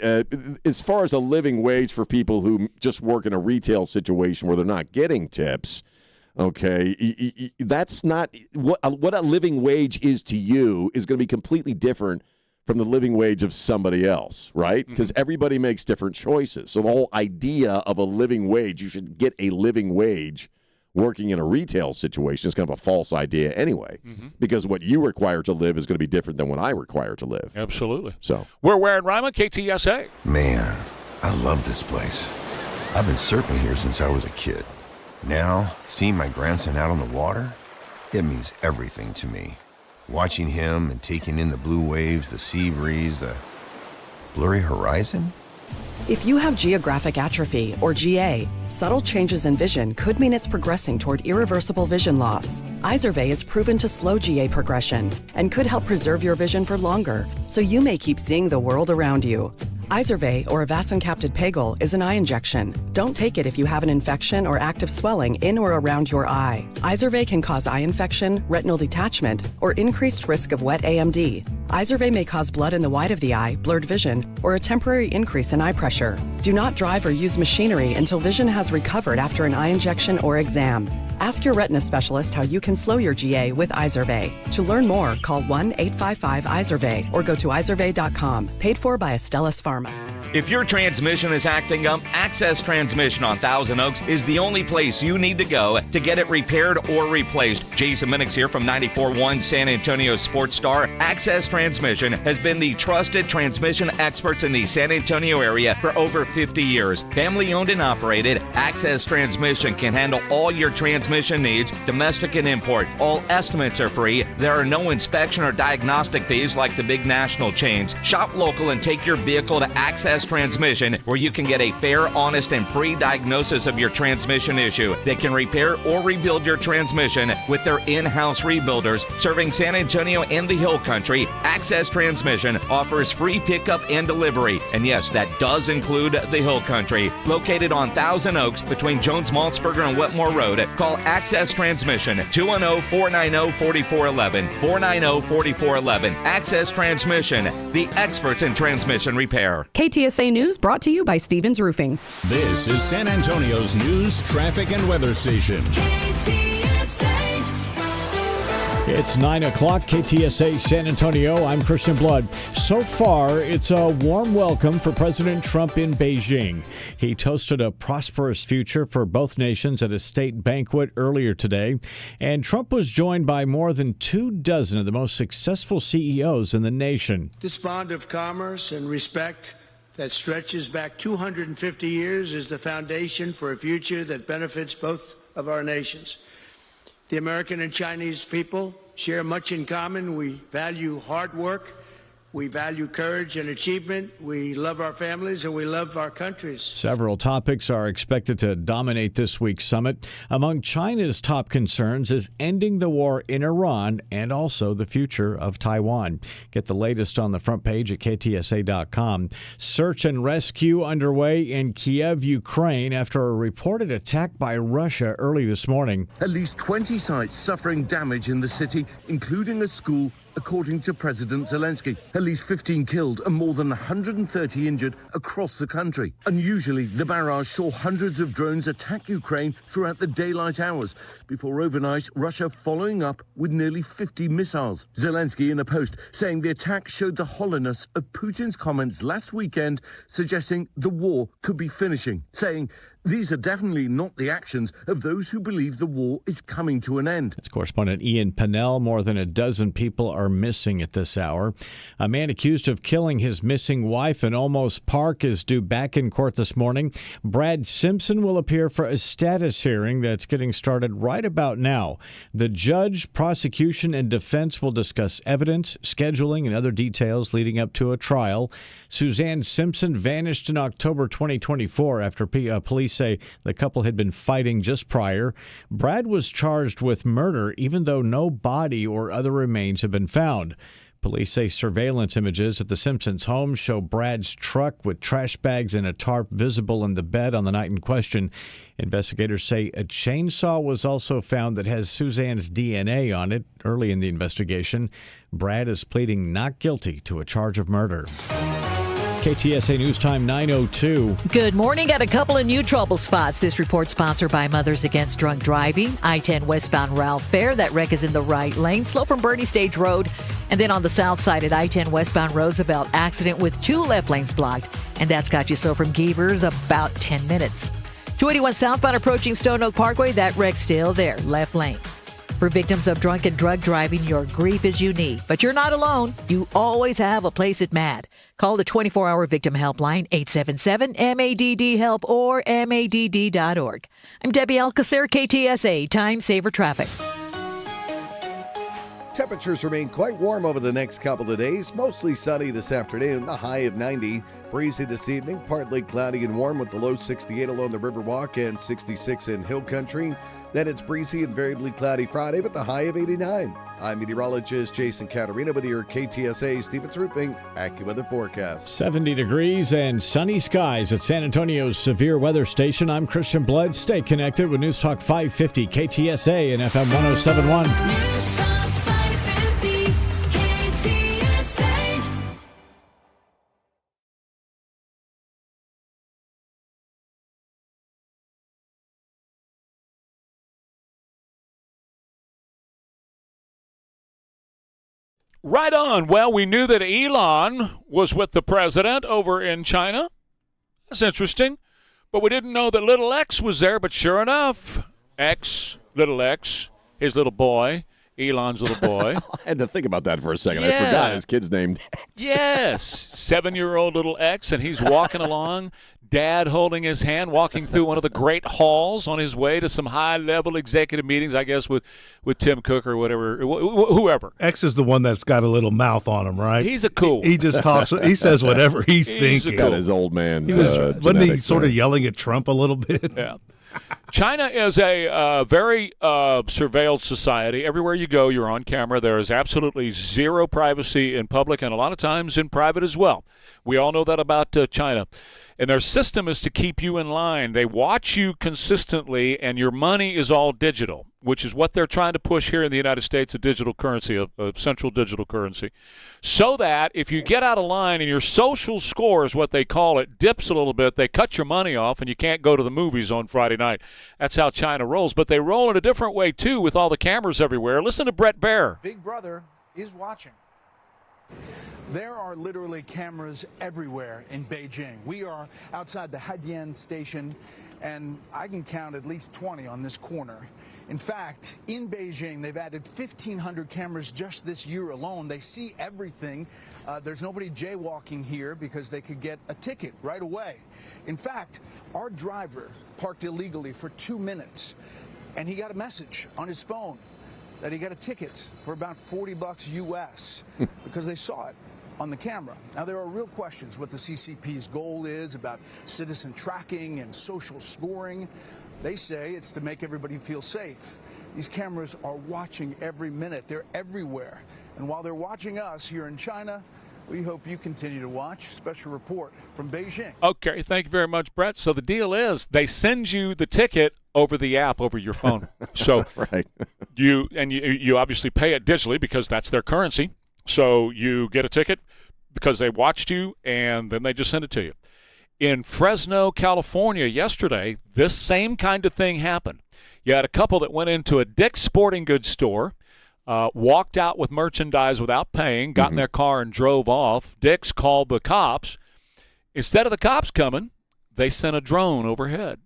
S11: as far as a living wage for people who just work in a retail situation where they're not getting tips, okay, that's not what a living wage is to you is going to be completely different from the living wage of somebody else, right? Because everybody makes different choices. So the whole idea of a living wage, you should get a living wage working in a retail situation is kind of a false idea anyway, because what you require to live is going to be different than what I require to live.
S8: Absolutely.
S11: So
S8: we're Ware and Rima, KTSA.
S1: Man, I love this place. I've been surfing here since I was a kid. Now, seeing my grandson out on the water, it means everything to me. Watching him and taking in the blue waves, the sea breeze, the blurry horizon.
S6: If you have geographic atrophy, or GA, subtle changes in vision could mean it's progressing toward irreversible vision loss. Izervay is proven to slow GA progression and could help preserve your vision for longer, so you may keep seeing the world around you. Izervay, or avacincaptad pegol, is an eye injection. Don't take it if you have an infection or active swelling in or around your eye. Izervay can cause eye infection, retinal detachment, or increased risk of wet AMD. Izervay may cause blood in the white of the eye, blurred vision, or a temporary increase in eye pressure. Do not drive or use machinery until vision has recovered after an eye injection or exam. Ask your retina specialist how you can slow your GA with Izervay. To learn more, call 1-855-IZERVAY or go to izervay.com. Paid for by Astellas Pharma.
S9: If your transmission is acting up, Access Transmission on Thousand Oaks is the only place you need to go to get it repaired or replaced. Jason Minix here from 94.1 San Antonio Sports Star. Access Transmission has been the trusted transmission experts in the San Antonio area for over 50 years. Family owned and operated, Access Transmission can handle all your transmission needs, domestic and import. All estimates are free. There are no inspection or diagnostic fees like the big national chains. Shop local and take your vehicle to Access Access Transmission, where you can get a fair, honest, and free diagnosis of your transmission issue. They can repair or rebuild your transmission with their in-house rebuilders serving San Antonio and the Hill Country. Access Transmission offers free pickup and delivery. And yes, that does include the Hill Country. Located on Thousand Oaks between Jones-Maltzberger and Wetmore Road, call Access Transmission 210-490-4411. 490-4411. Access Transmission, the experts in transmission repair.
S23: KTSA News brought to you by Stevens Roofing.
S4: This is San Antonio's news, traffic, and weather station.
S2: It's 9 o'clock, KTSA San Antonio. I'm Christian Blood. So far, it's a warm welcome for President Trump in Beijing. He toasted a prosperous future for both nations at a state banquet earlier today. And Trump was joined by more than 24 of the most successful CEOs in the nation.
S16: This bond of commerce and respect that stretches back 250 years is the foundation for a future that benefits both of our nations. The American and Chinese people share much in common. We value hard work. We value courage and achievement. We love our families and we love our countries.
S2: Several topics are expected to dominate this week's summit. Among China's top concerns is ending the war in Iran and also the future of Taiwan. Get the latest on the front page at KTSA.com. Search and rescue underway in Kiev, Ukraine, after a reported attack by Russia early this morning.
S10: At least 20 sites suffering damage in the city, including a school, according to President Zelensky. At least 15 killed and more than 130 injured across the country. Unusually, the barrage saw hundreds of drones attack Ukraine throughout the daylight hours, before overnight Russia following up with nearly 50 missiles. Zelensky in a post saying the attack showed the hollowness of Putin's comments last weekend, suggesting the war could be finishing, saying these are definitely not the actions of those who believe the war is coming to an end.
S2: That's correspondent Ian Pennell. More than a dozen people are missing at this hour. A man accused of killing his missing wife in Olmos Park is due back in court this morning. Brad Simpson will appear for a status hearing that's getting started right about now. The judge, prosecution, and defense will discuss evidence, scheduling, and other details leading up to a trial. Suzanne Simpson vanished in October 2024 after police say the couple had been fighting just prior. Brad was charged with murder, even though no body or other remains have been found. Police say surveillance images at the Simpsons' home show Brad's truck with trash bags and a tarp visible in the bed on the night in question. Investigators say a chainsaw was also found that has Suzanne's DNA on it early in the investigation. Brad is pleading not guilty to a charge of murder. KTSA News Time 9:02.
S25: Good morning. Got a couple of new trouble spots. This report sponsored by Mothers Against Drunk Driving. I-10 westbound Ralph Fair. That wreck is in the right lane. Slow from Bernie Stage Road. And then on the south side at I-10 westbound Roosevelt, accident with 2 left lanes blocked. And that's got you slow from Geevers about 10 minutes. 281 southbound approaching Stone Oak Parkway. That wreck still there. Left lane. For victims of drunk and drug driving, your grief is unique. But you're not alone. You always have a place at MADD. Call the 24-hour victim helpline, 877-MADD-HELP or MADD.org. I'm Debbie Alcacer, KTSA, Time Saver Traffic.
S12: Temperatures remain quite warm over the next couple of days. Mostly sunny this afternoon, the high of 90. Breezy this evening, partly cloudy and warm with the low 68 along the Riverwalk and 66 in Hill Country. Then it's breezy and variably cloudy Friday with the high of 89. I'm meteorologist Jason Caterina with your KTSA Stevens Roofing AccuWeather forecast.
S2: 70 degrees and sunny skies at San Antonio's severe weather station. I'm Christian Blood. Stay connected with News Talk 550 KTSA and FM 1071.
S15: News Talk 550 KTSA.
S8: Right on. Well, we knew that Elon was with the president over in China. That's interesting. But we didn't know that little X was there. But sure enough, little X, his little boy, Elon's little boy.
S11: I had to think about that for a second.
S8: Yeah.
S11: I forgot his kid's name.
S8: Yes, 7-year-old little X, and he's walking along, Dad holding his hand, walking through one of the great halls on his way to some high-level executive meetings, I guess, with Tim Cook or whatever, whoever.
S3: X is the one that's got a little mouth on him, right?
S8: He's a cool.
S3: He just talks. He says whatever he's thinking.
S11: Got his old man's
S3: wasn't he sort of yelling at Trump a little bit?
S8: Yeah. China is a very surveilled society. Everywhere you go, you're on camera. There is absolutely zero privacy in public and a lot of times in private as well. We all know that about China. And their system is to keep you in line. They watch you consistently, and your money is all digital, which is what they're trying to push here in the United States, a digital currency, a central digital currency, so that if you get out of line and your social score is what they call it, dips a little bit, they cut your money off and you can't go to the movies on Friday night. That's how China rolls. But they roll in a different way, too, with all the cameras everywhere. Listen to Brett Baer.
S5: Big Brother is watching. There are literally cameras everywhere in Beijing. We are outside the Haidian station, and I can count at least 20 on this corner. In fact, in Beijing, they've added 1,500 cameras just this year alone. They see everything. There's nobody jaywalking here because they could get a ticket right away. In fact, our driver parked illegally for 2 minutes, and he got a message on his phone that he got a ticket for about $40 US because they saw it on the camera. Now, there are real questions what the CCP's goal is about citizen tracking and social scoring. They say it's to make everybody feel safe. These cameras are watching every minute. They're everywhere. And while they're watching us here in China, we hope you continue to watch. Special report from Beijing.
S8: Okay, thank you very much, Brett. So the deal is they send you the ticket over the app, over your phone. So
S11: right.
S8: you obviously pay it digitally because that's their currency. So you get a ticket because they watched you, and then they just send it to you. In Fresno, California, yesterday, this same kind of thing happened. You had a couple that went into a Dick's Sporting Goods store, walked out with merchandise without paying, got in their car and drove off. Dick's called the cops. Instead of the cops coming, they sent a drone overhead.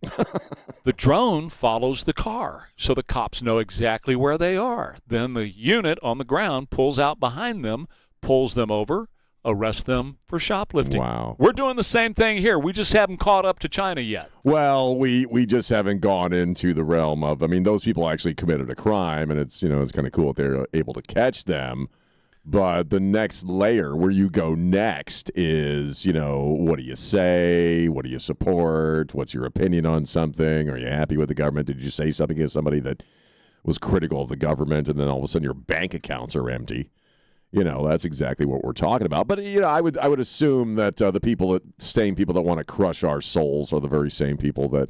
S8: The drone follows the car, so the cops know exactly where they are. Then the unit on the ground pulls out behind them, pulls them over, arrests them for shoplifting.
S11: Wow.
S8: We're doing the same thing here. We just haven't caught up to China yet.
S11: Well, we just haven't gone into the realm of, I mean, those people actually committed a crime, and it's kind of cool that they're able to catch them. But the next layer where you go next is, what do you say? What do you support? What's your opinion on something? Are you happy with the government? Did you say something against somebody that was critical of the government, and then all of a sudden your bank accounts are empty? That's exactly what we're talking about. But I would assume that the same people that want to crush our souls are the very same people that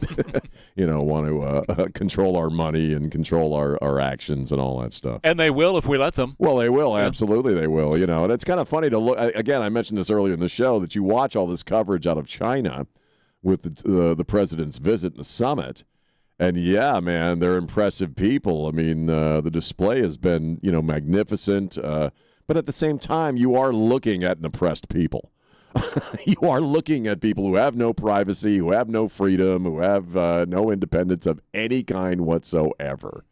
S11: want to control our money and control our actions and all that stuff.
S8: And they will if we let them.
S11: Well, they will. Yeah. Absolutely, they will. And it's kind of funny to look. Again, I mentioned this earlier in the show that you watch all this coverage out of China with the president's visit and the summit. And yeah, man, they're impressive people. I mean, the display has been magnificent. But at the same time, you are looking at an oppressed people. You are looking at people who have no privacy, who have no freedom, who have no independence of any kind whatsoever.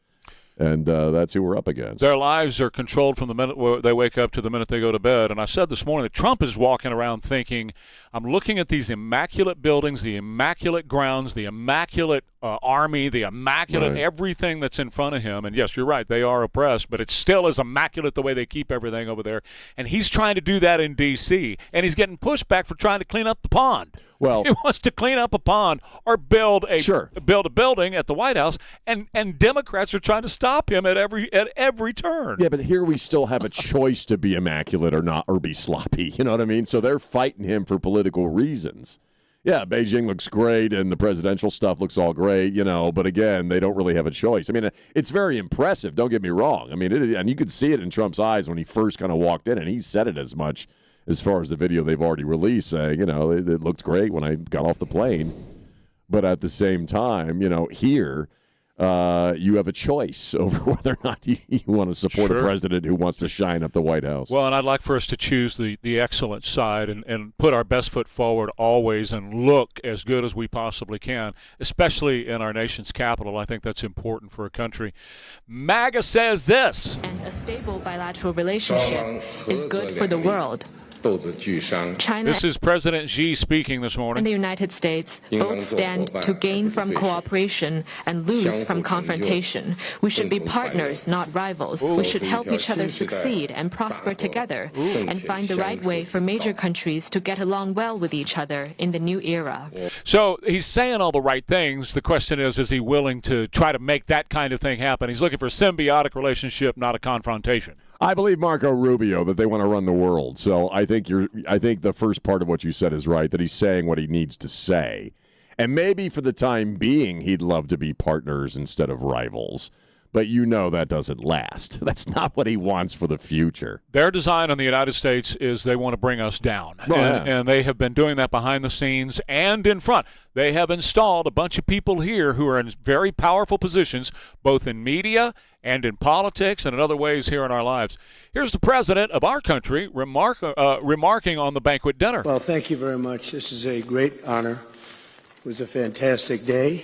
S11: And that's who we're up against.
S8: Their lives are controlled from the minute they wake up to the minute they go to bed. And I said this morning that Trump is walking around thinking, I'm looking at these immaculate buildings, the immaculate grounds, the immaculate army, the immaculate everything that's in front of him. And yes, you're right, they are oppressed, but it still is immaculate the way they keep everything over there. And he's trying to do that in D.C., and he's getting pushback for trying to clean up the pond.
S11: Well,
S8: he wants to clean up a pond or build a building at the White House, and Democrats are trying to stop him at every turn.
S11: Yeah, but here we still have a choice to be immaculate or not, or be sloppy. You know what I mean? So they're fighting him for political reasons. Yeah, Beijing looks great, and the presidential stuff looks all great, but again, they don't really have a choice. I mean, it's very impressive, don't get me wrong. I mean, and you could see it in Trump's eyes when he first kind of walked in, and he said it as much as far as the video they've already released, saying, it looked great when I got off the plane. But at the same time, here, you have a choice over whether or not you want to support a president who wants to shine up the White House.
S8: Well, and I'd like for us to choose the excellent side and put our best foot forward always and look as good as we possibly can, especially in our nation's capital. I think that's important for a country. MAGA says this.
S7: And a stable bilateral relationship is good for the world. China
S8: This is President Xi speaking this morning.
S7: and the United States both stand to gain from cooperation and lose from confrontation. We should be partners, not rivals. We should help each other succeed and prosper together and find the right way for major countries to get along well with each other in the new era.
S8: So he's saying all the right things. The question is he willing to try to make that kind of thing happen? He's looking for a symbiotic relationship, not a confrontation.
S11: I believe Marco Rubio that they want to run the world. So I think the first part of what you said is right, that he's saying what he needs to say. And maybe for the time being, he'd love to be partners instead of rivals. But that doesn't last. That's not what he wants for the future.
S8: Their design on the United States is they want to bring us down. And they have been doing that behind the scenes and in front. They have installed a bunch of people here who are in very powerful positions, both in media and in politics and in other ways here in our lives. Here's the president of our country remarking on the banquet dinner.
S16: Well, thank you very much. This is a great honor. It was a fantastic day.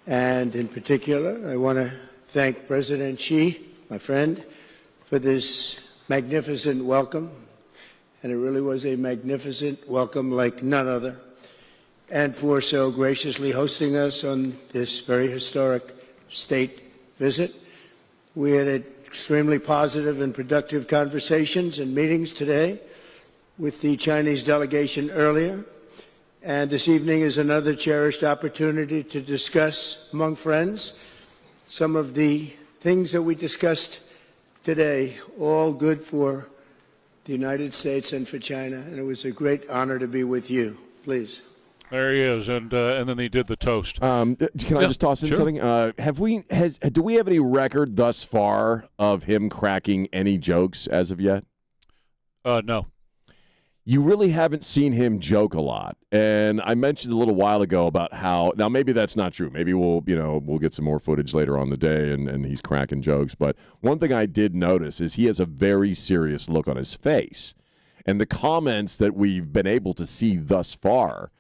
S16: And in particular, I want to thank President Xi, my friend, for this magnificent welcome. And it really was a magnificent welcome like none other. And for so graciously hosting us on this very historic state visit. We had extremely positive and productive conversations and meetings today with the Chinese delegation earlier. And this evening is another cherished opportunity to discuss among friends some of the things that we discussed today, all good for the United States and for China. And it was a great honor to be with you. Please.
S8: There he is, and then he did the toast.
S11: Can I just toss in something? Do we have any record thus far of him cracking any jokes as of yet?
S8: No.
S11: You really haven't seen him joke a lot, and I mentioned a little while ago about how now maybe that's not true. Maybe we'll get some more footage later on the day, and he's cracking jokes. But one thing I did notice is he has a very serious look on his face, and the comments that we've been able to see thus far.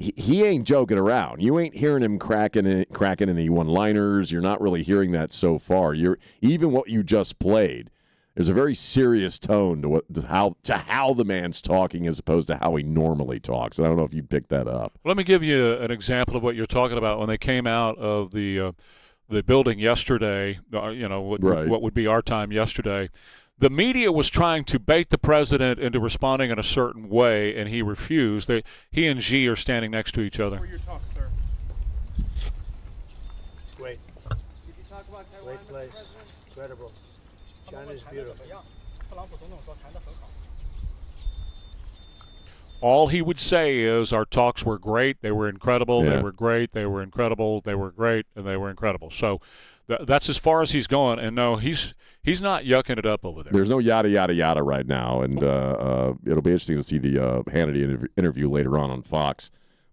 S11: He ain't joking around. You ain't hearing him cracking any one-liners. You're not really hearing that so far. Even what you just played. There's a very serious tone to how the man's talking as opposed to how he normally talks. And I don't know if you picked that up.
S8: Let me give you an example of what you're talking about. When they came out of the building yesterday, what would be our time yesterday. The media was trying to bait the president into responding in a certain way, and he refused. He and Xi are standing next to each other.
S16: It's great.
S13: Did you talk about Taiwan?
S16: Great place. Incredible. China's beautiful.
S8: All he would say is our talks were great. They were incredible.
S11: Yeah.
S8: They were great. They were incredible. They were great, and they were incredible. So that's as far as he's going. And no, he's not yucking it up over there.
S11: There's no yada, yada, yada right now. And it'll be interesting to see the Hannity interview later on Fox.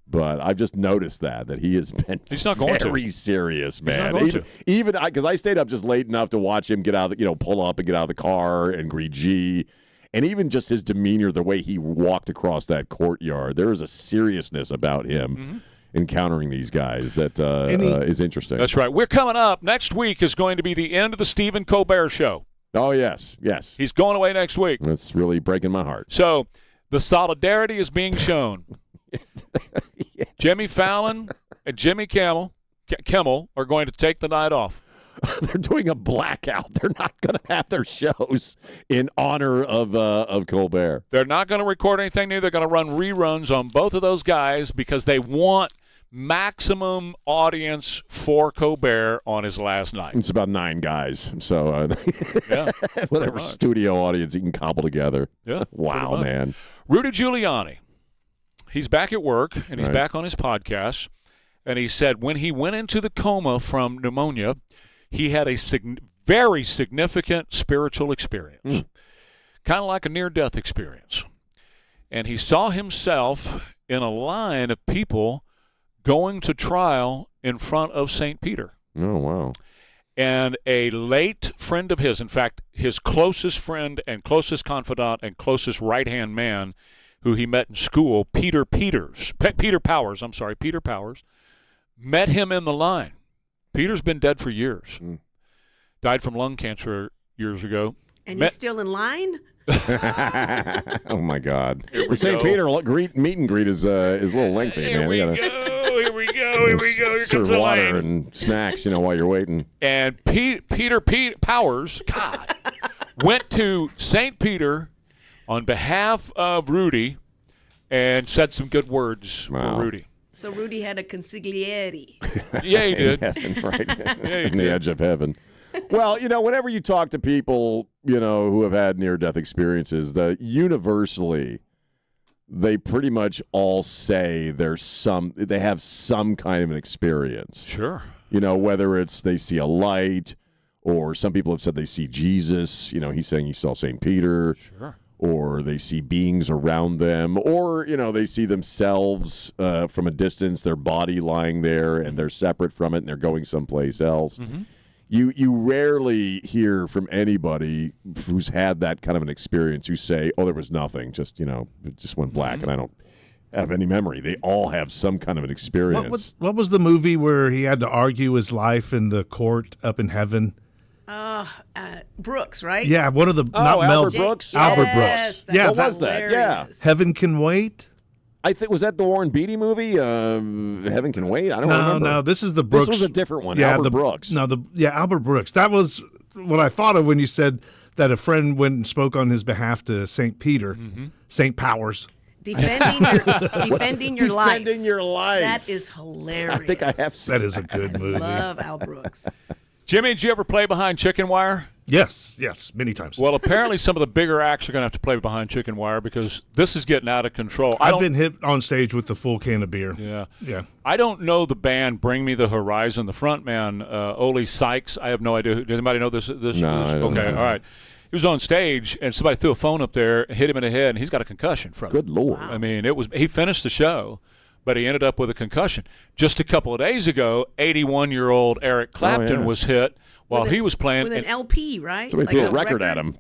S11: But I've just noticed that he has been very serious, man. Even because I stayed up just late enough to watch him get out, pull up and get out of the car and greet G. And even just his demeanor, the way he walked across that courtyard, there is a seriousness about him encountering these guys that is interesting.
S8: That's right. We're coming up. Next week is going to be the end of the Stephen Colbert Show.
S11: Oh, yes.
S8: He's going away next week.
S11: That's really breaking my heart.
S8: So the solidarity is being shown.
S11: Yes.
S8: Jimmy Fallon and Jimmy Kimmel are going to take the night off.
S11: They're doing a blackout. They're not going to have their shows in honor of Colbert.
S8: They're not going to record anything new. They're going to run reruns on both of those guys because they want maximum audience for Colbert on his last night.
S11: It's about 9 guys. So whatever studio audience he can cobble together.
S8: Yeah.
S11: Wow, man.
S8: Rudy Giuliani. He's back at work, and he's back on his podcast. And he said when he went into the coma from pneumonia, he had a very significant spiritual experience, kind of like a near-death experience. And he saw himself in a line of people going to trial in front of St. Peter.
S11: Oh, wow.
S8: And a late friend of his, in fact, his closest friend and closest confidant and closest right-hand man who he met in school, Peter Powers, met him in the line. Peter's been dead for years. Died from lung cancer years ago.
S14: And he's still in line?
S11: Oh, my God.
S8: Here
S11: The
S8: we
S11: St.
S8: go.
S11: Peter meet and greet is a little lengthy,
S8: Here
S11: man.
S8: we
S11: gotta
S8: go. Here
S11: serve
S8: comes the
S11: water
S8: lane.
S11: and snacks, while you're waiting.
S8: And Peter Powers, God, went to St. Peter on behalf of Rudy and said some good words for Rudy.
S14: So Rudy had a consigliere.
S8: Yeah, he did.
S11: In heaven, right?
S8: Yeah, he
S11: In the
S8: did.
S11: edge of heaven. Well, whenever you talk to people, who have had near-death experiences, universally, they pretty much all say they have some kind of an experience.
S8: Sure.
S11: Whether it's they see a light, or some people have said they see Jesus. He's saying he saw St. Peter.
S8: Sure.
S11: Or they see beings around them, or, they see themselves from a distance, their body lying there, and they're separate from it, and they're going someplace else.
S8: Mm-hmm.
S11: You rarely hear from anybody who's had that kind of an experience who say, oh, there was nothing, just, it just went black, and I don't have any memory. They all have some kind of an experience.
S3: What was the movie where he had to argue his life in the court up in heaven?
S14: Brooks, right?
S3: Yeah, what are the not
S11: Albert
S3: Mel
S11: Brooks?
S3: Albert
S14: Yes,
S3: Brooks. Yeah,
S11: What was that? Yeah.
S3: Heaven Can Wait.
S11: I think, was that the Warren Beatty movie? Heaven Can Wait? I don't
S3: No,
S11: remember.
S3: no, this is the Brooks.
S11: This was a different one.
S3: Yeah,
S11: Albert Brooks.
S3: No, Albert Brooks. That was what I thought of when you said that a friend went and spoke on his behalf to St. Peter, St. Powers.
S14: Defending your life.
S11: Defending your life.
S14: That is hilarious.
S11: I think I have seen
S3: That is a good movie.
S14: Love Al Brooks.
S8: Jimmy, did you ever play behind chicken wire?
S3: Yes, many times.
S8: Well, apparently some of the bigger acts are going to have to play behind chicken wire because this is getting out of control.
S3: I've been hit on stage with the full can of beer.
S8: Yeah. I don't know the band Bring Me the Horizon. The front man, Ole Sykes, I have no idea. Does anybody know this?
S11: No, I don't know.
S8: All right. He was on stage, and somebody threw a phone up there, hit him in the head, and he's got a concussion from it.
S11: Good Lord.
S8: I mean, he finished the show, but he ended up with a concussion. Just a couple of days ago, 81-year-old Eric Clapton was hit while he was playing.
S14: With an LP, right?
S11: Somebody threw a record at him.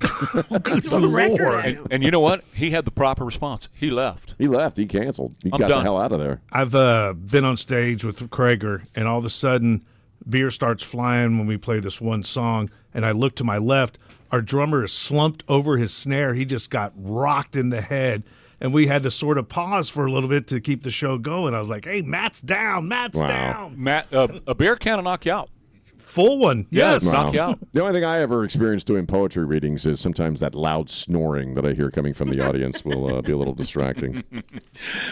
S14: They threw a record at him.
S8: And you know what? He had the proper response. He left.
S11: He left. He canceled. He
S8: I'm
S11: got
S8: done.
S11: the hell out of there.
S3: I've been on stage with Krager, and all of a sudden, beer starts flying when we play this one song, and I look to my left. Our drummer is slumped over his snare. He just got rocked in the head, and we had to sort of pause for a little bit to keep the show going. I was like, hey, Matt's down. Matt's down.
S8: Matt, a beer can will knock you out.
S3: Full one, yes.
S8: Knock you out.
S11: The only thing I ever experienced doing poetry readings is sometimes that loud snoring that I hear coming from the audience will be a little distracting.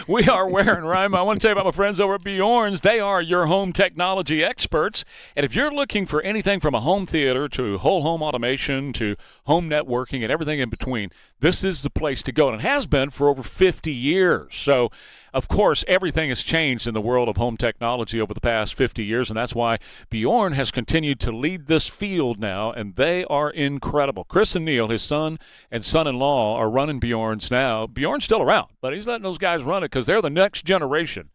S8: We are Ware and Rima. I want to tell you about my friends over at Bjorn's. They are your home technology experts. And if you're looking for anything from a home theater to whole home automation to home networking and everything in between, this is the place to go. And it has been for over 50 years. So, of course, everything has changed in the world of home technology over the past 50 years, and that's why Bjorn has continued to lead this field now, and they are incredible. Chris and Neil, his son and son-in-law, are running Bjorn's now. Bjorn's still around, but he's letting those guys run it because they're the next generation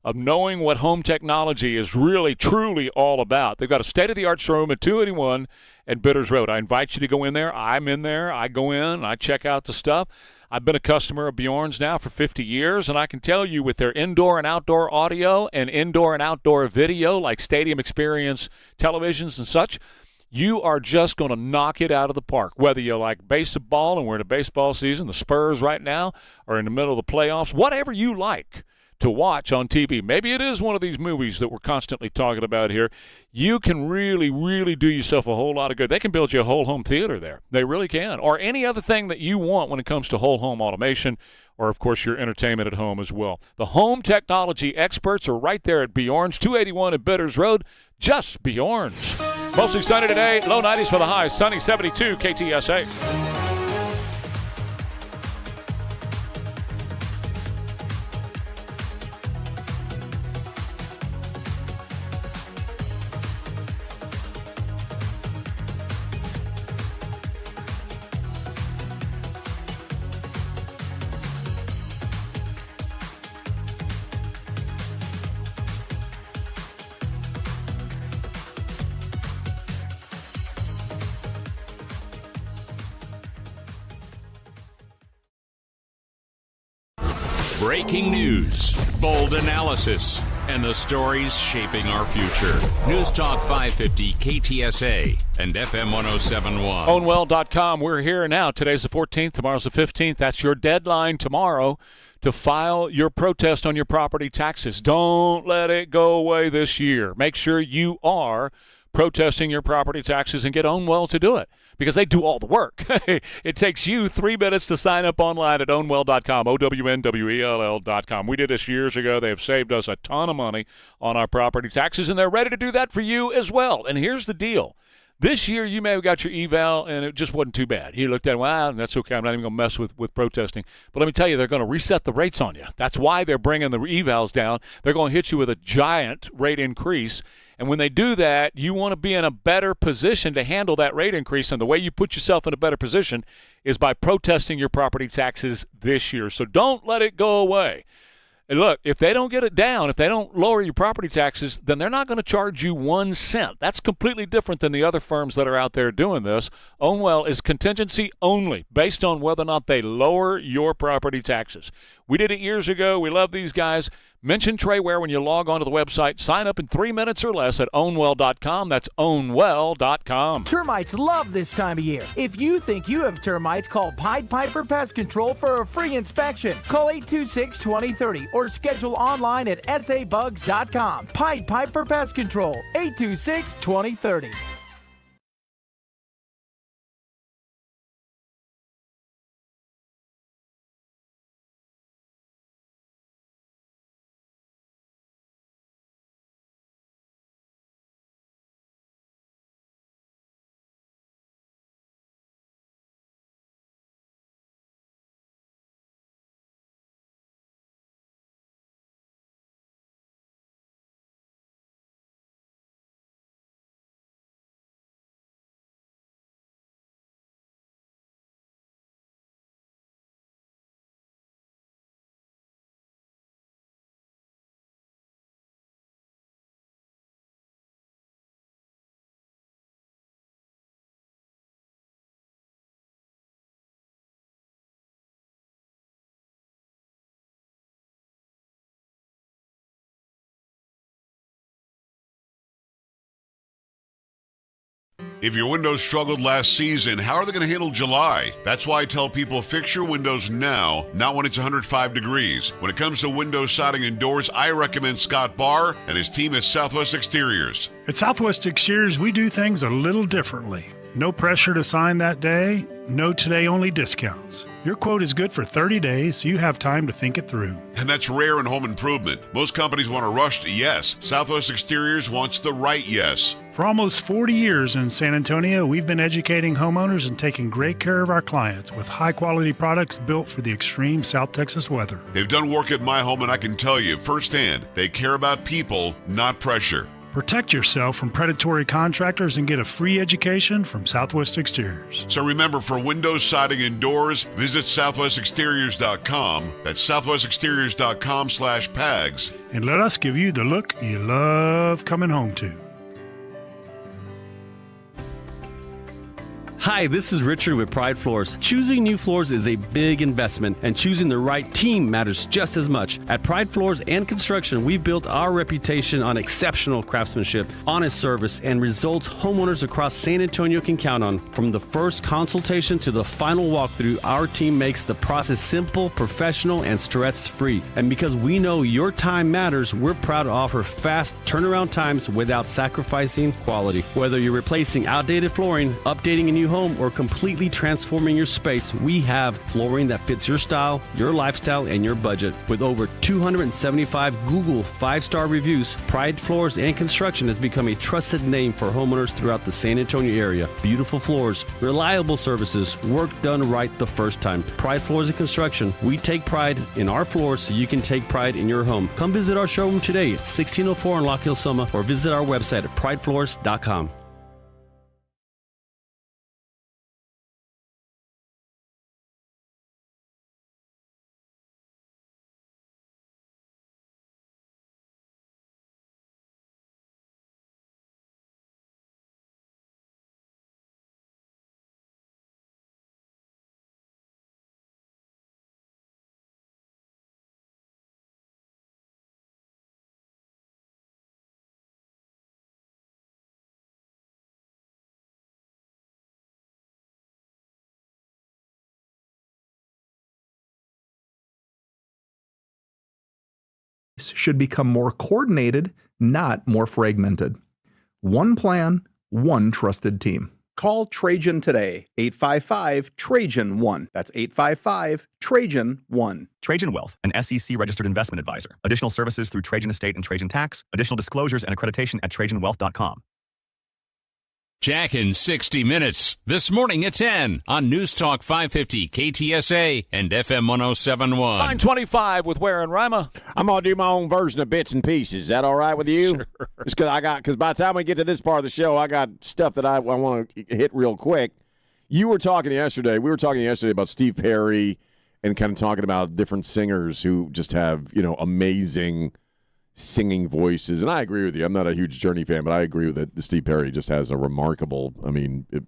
S8: of knowing what home technology is really, truly all about. They've got a state-of-the-art showroom at 281 and Bitters Road. I invite you to go in there. I'm in there. I go in, and I check out the stuff. I've been a customer of Bjorn's now for 50 years, and I can tell you with their indoor and outdoor audio and indoor and outdoor video, like stadium experience televisions and such, you are just going to knock it out of the park. Whether you like baseball, and we're in a baseball season, the Spurs right now, or in the middle of the playoffs, whatever you like to watch on TV. Maybe it is one of these movies that we're constantly talking about here. You can really, really do yourself a whole lot of good. They can build you a whole home theater there. They really can. Or any other thing that you want when it comes to whole home automation, or, of course, your entertainment at home as well. The home technology experts are right there at Bjorn's, 281 at Bitters Road, just Bjorn's. Mostly sunny today, low 90s for the high, sunny 72 KTSA.
S4: Breaking news, bold analysis, and the stories shaping our future. News Talk 550 KTSA and FM 1071.
S8: Ownwell.com. We're here now. Today's the 14th. Tomorrow's the 15th. That's your deadline tomorrow to file your protest on your property taxes. Don't let it go away this year. Make sure you are protesting your property taxes and get Ownwell to do it, because they do all the work. It takes you 3 minutes to sign up online at ownwell.com, OWNWELL.com. We did this years ago. They have saved us a ton of money on our property taxes, and they're ready to do that for you as well. And here's the deal. This year, you may have got your eval, and it just wasn't too bad. You looked at it, wow, that's okay. I'm not even going to mess with protesting. But let me tell you, they're going to reset the rates on you. That's why they're bringing the evals down. They're going to hit you with a giant rate increase. And when they do that, you want to be in a better position to handle that rate increase. And the way you put yourself in a better position is by protesting your property taxes this year. So don't let it go away. And look, if they don't get it down, if they don't lower your property taxes, then they're not going to charge you 1 cent. That's completely different than the other firms that are out there doing this. Ownwell is contingency only, based on whether or not they lower your property taxes. We did it years ago. We love these guys. Mention Trey Ware when you log onto the website. Sign up in 3 minutes or less at ownwell.com. That's ownwell.com.
S17: Termites love this time of year. If you think you have termites, call Pied Piper Pest Control for a free inspection. Call 826-2030 or schedule online at sabugs.com. Pied Piper Pest Control, 826-2030.
S18: If your windows struggled last season, how are they going to handle July? That's why I tell people fix your windows now, not when it's 105 degrees. When it comes to windows, siding, and doors, I recommend Scott Barr and his team at Southwest Exteriors.
S19: At Southwest Exteriors, we do things a little differently. No pressure to sign that day, no today-only discounts. Your quote is good for 30 days, so you have time to think it through.
S18: And that's rare in home improvement. Most companies want a rushed yes. Southwest Exteriors wants the right yes.
S19: For almost 40 years in San Antonio, we've been educating homeowners and taking great care of our clients with high-quality products built for the extreme South Texas weather.
S18: They've done work at my home, and I can tell you firsthand, they care about people, not pressure.
S19: Protect yourself from predatory contractors and get a free education from Southwest Exteriors.
S18: So remember, for windows, siding, and doors, visit southwestexteriors.com. That's southwestexteriors.com/PAGS.
S19: And let us give you the look you love coming home to.
S22: Hi, this is Richard with Pride Floors. Choosing new floors is a big investment, and choosing the right team matters just as much. At Pride Floors and Construction, we've built our reputation on exceptional craftsmanship, honest service, and results homeowners across San Antonio can count on. From the first consultation to the final walkthrough, our team makes the process simple, professional, and stress-free. And because we know your time matters, we're proud to offer fast turnaround times without sacrificing quality. Whether you're replacing outdated flooring, updating a new home, or completely transforming your space, we have flooring that fits your style, your lifestyle, and your budget. With over 275 Google 5-star reviews, Pride Floors and Construction has become a trusted name for homeowners throughout the San Antonio area. Beautiful floors, reliable services, work done right the first time. Pride Floors and Construction. We take pride in our floors so you can take pride in your home. Come visit our showroom today at 1604 in Lock Hill, Soma, or visit our website at pridefloors.com.
S1: needs should become more coordinated, not more fragmented. One plan, one trusted team.
S6: Call Trajan today, 855-TRAJAN-1. That's 855-TRAJAN-1.
S20: Trajan Wealth, an SEC-registered investment advisor. Additional services through Trajan Estate and Trajan Tax. Additional disclosures and accreditation at TrajanWealth.com.
S4: Jack in 60 Minutes. This morning at 10 on News Talk 550 KTSA and FM 1071.
S8: 925 with Ware and Rima.
S11: I'm going to do my own version of bits and pieces. Is that all right with you?
S8: Sure.
S11: Just because by the time we get to this part of the show, I got stuff that I want to hit real quick. We were talking yesterday about Steve Perry and kind of talking about different singers who just have, amazing singing voices. And I agree with you. I'm not a huge Journey fan, but I agree with it. Steve Perry just has a remarkable,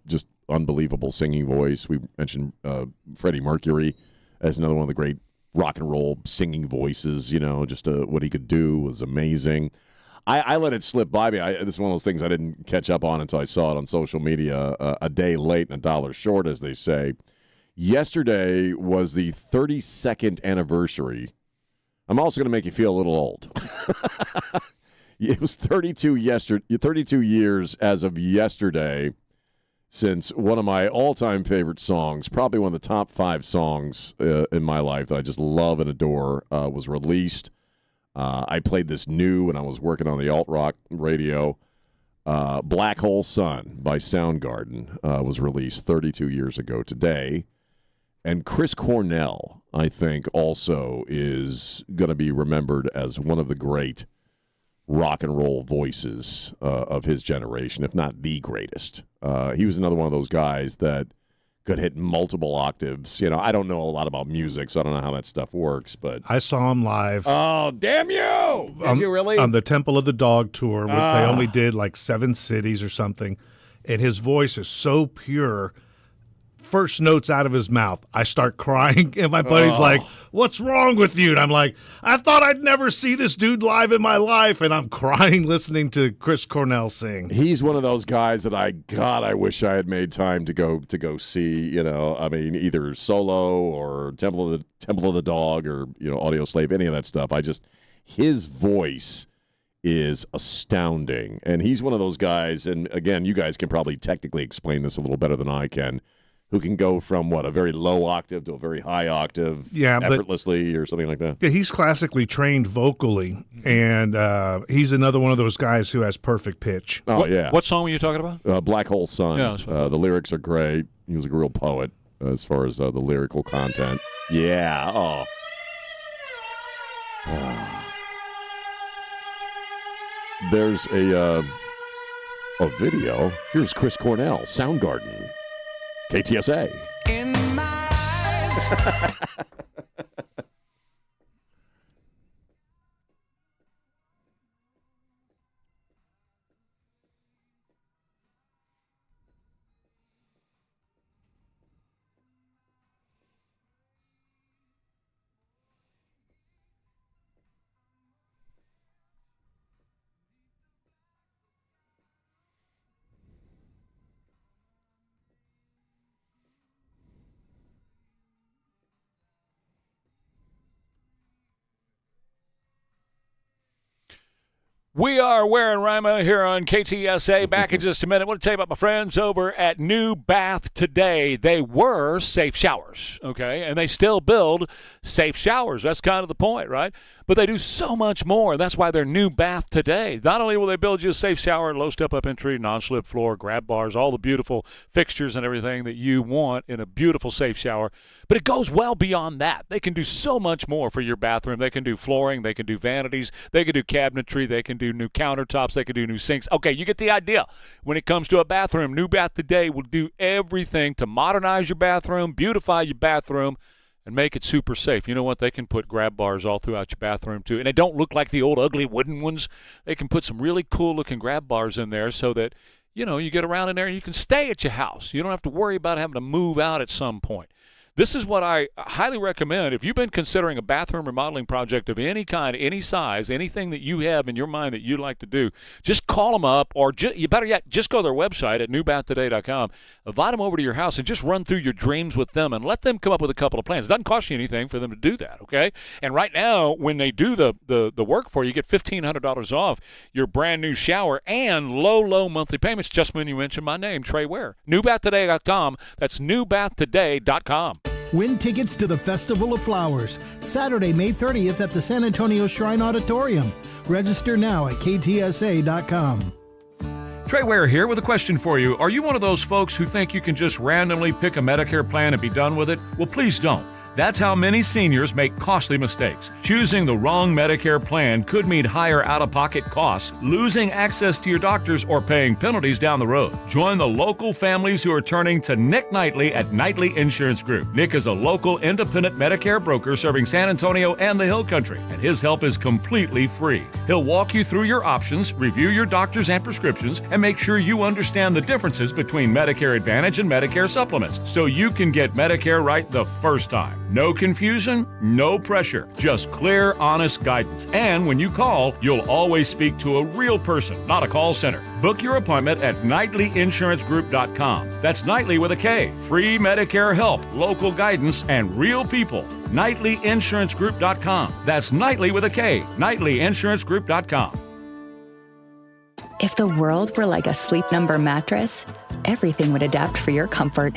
S11: just unbelievable singing voice. We mentioned Freddie Mercury as another one of the great rock and roll singing voices. Just what he could do was amazing. I let it slip by me. This is one of those things I didn't catch up on until I saw it on social media a day late and a dollar short, as they say. Yesterday was the 32nd anniversary. I'm also going to make you feel a little old. It was 32 years as of yesterday since one of my all-time favorite songs, probably one of the top 5 songs in my life that I just love and adore, was released. I played this new when I was working on the alt-rock radio. Black Hole Sun by Soundgarden was released 32 years ago today. And Chris Cornell, I think, also is going to be remembered as one of the great rock and roll voices of his generation, if not the greatest. He was another one of those guys that could hit multiple octaves. I don't know a lot about music, so I don't know how that stuff works. But
S3: I saw him live.
S11: Oh, damn you! Did you really?
S3: On the Temple of the Dog tour, which they only did like 7 cities or something. And his voice is so pure. First notes out of his mouth, I start crying, and my buddy's like, "What's wrong with you?" And I'm like, "I thought I'd never see this dude live in my life," and I'm crying listening to Chris Cornell sing.
S11: He's one of those guys that I wish I had made time to go see. Either solo or Temple of the Dog or Audio Slave, any of that stuff. His voice is astounding, and he's one of those guys. And again, you guys can probably technically explain this a little better than I can. Who can go from a very low octave to a very high octave effortlessly or something like that?
S3: Yeah, he's classically trained vocally, and he's another one of those guys who has perfect pitch.
S11: Oh, yeah.
S8: What song were you talking about?
S11: Black Hole Sun.
S8: Yeah,
S11: the lyrics are great. He was a real poet as far as the lyrical content. Yeah. Oh. There's a video. Here's Chris Cornell, Soundgarden. KTSA.
S15: In my eyes.
S8: We are Ware and Rima here on KTSA. Back in just a minute. I want to tell you about my friends over at New Bath Today. They were safe showers, okay? And they still build safe showers. That's kind of the point, right? But they do so much more. That's why they're New Bath Today. Not only will they build you a safe shower, low step-up entry, non-slip floor, grab bars, all the beautiful fixtures and everything that you want in a beautiful safe shower, but it goes well beyond that. They can do so much more for your bathroom. They can do flooring. They can do vanities. They can do cabinetry. They can do new countertops. They can do new sinks. Okay, you get the idea. When it comes to a bathroom, New Bath Today will do everything to modernize your bathroom, beautify your bathroom, and make it super safe. You know what? They can put grab bars all throughout your bathroom, too. And they don't look like the old ugly wooden ones. They can put some really cool-looking grab bars in there so that, you get around in there and you can stay at your house. You don't have to worry about having to move out at some point. This is what I highly recommend. If you've been considering a bathroom remodeling project of any kind, any size, anything that you have in your mind that you'd like to do, just call them up, or you better yet, just go to their website at newbathtoday.com, invite them over to your house, and just run through your dreams with them and let them come up with a couple of plans. It doesn't cost you anything for them to do that, okay? And right now, when they do the work for you, you get $1,500 off your brand new shower and low monthly payments just when you mention my name, Trey Ware. Newbathtoday.com. That's newbathtoday.com.
S9: Win tickets to the Festival of Flowers, Saturday, May 30th at the San Antonio Shrine Auditorium. Register now at KTSA.com.
S10: Trey Ware here with a question for you. Are you one of those folks who think you can just randomly pick a Medicare plan and be done with it? Well, please don't. That's how many seniors make costly mistakes. Choosing the wrong Medicare plan could mean higher out-of-pocket costs, losing access to your doctors, or paying penalties down the road. Join the local families who are turning to Nick Knightley at Knightley Insurance Group. Nick is a local independent Medicare broker serving San Antonio and the Hill Country, and his help is completely free. He'll walk you through your options, review your doctors and prescriptions, and make sure you understand the differences between Medicare Advantage and Medicare supplements, so you can get Medicare right the first time. No confusion, no pressure, just clear, honest guidance. And when you call, you'll always speak to a real person, not a call center. Book your appointment at KnightleyInsuranceGroup.com. That's Knightley with a K. Free Medicare help, local guidance, and real people. KnightleyInsuranceGroup.com. That's Knightley with a K. KnightleyInsuranceGroup.com.
S21: If the world were like a Sleep Number mattress, everything would adapt for your comfort.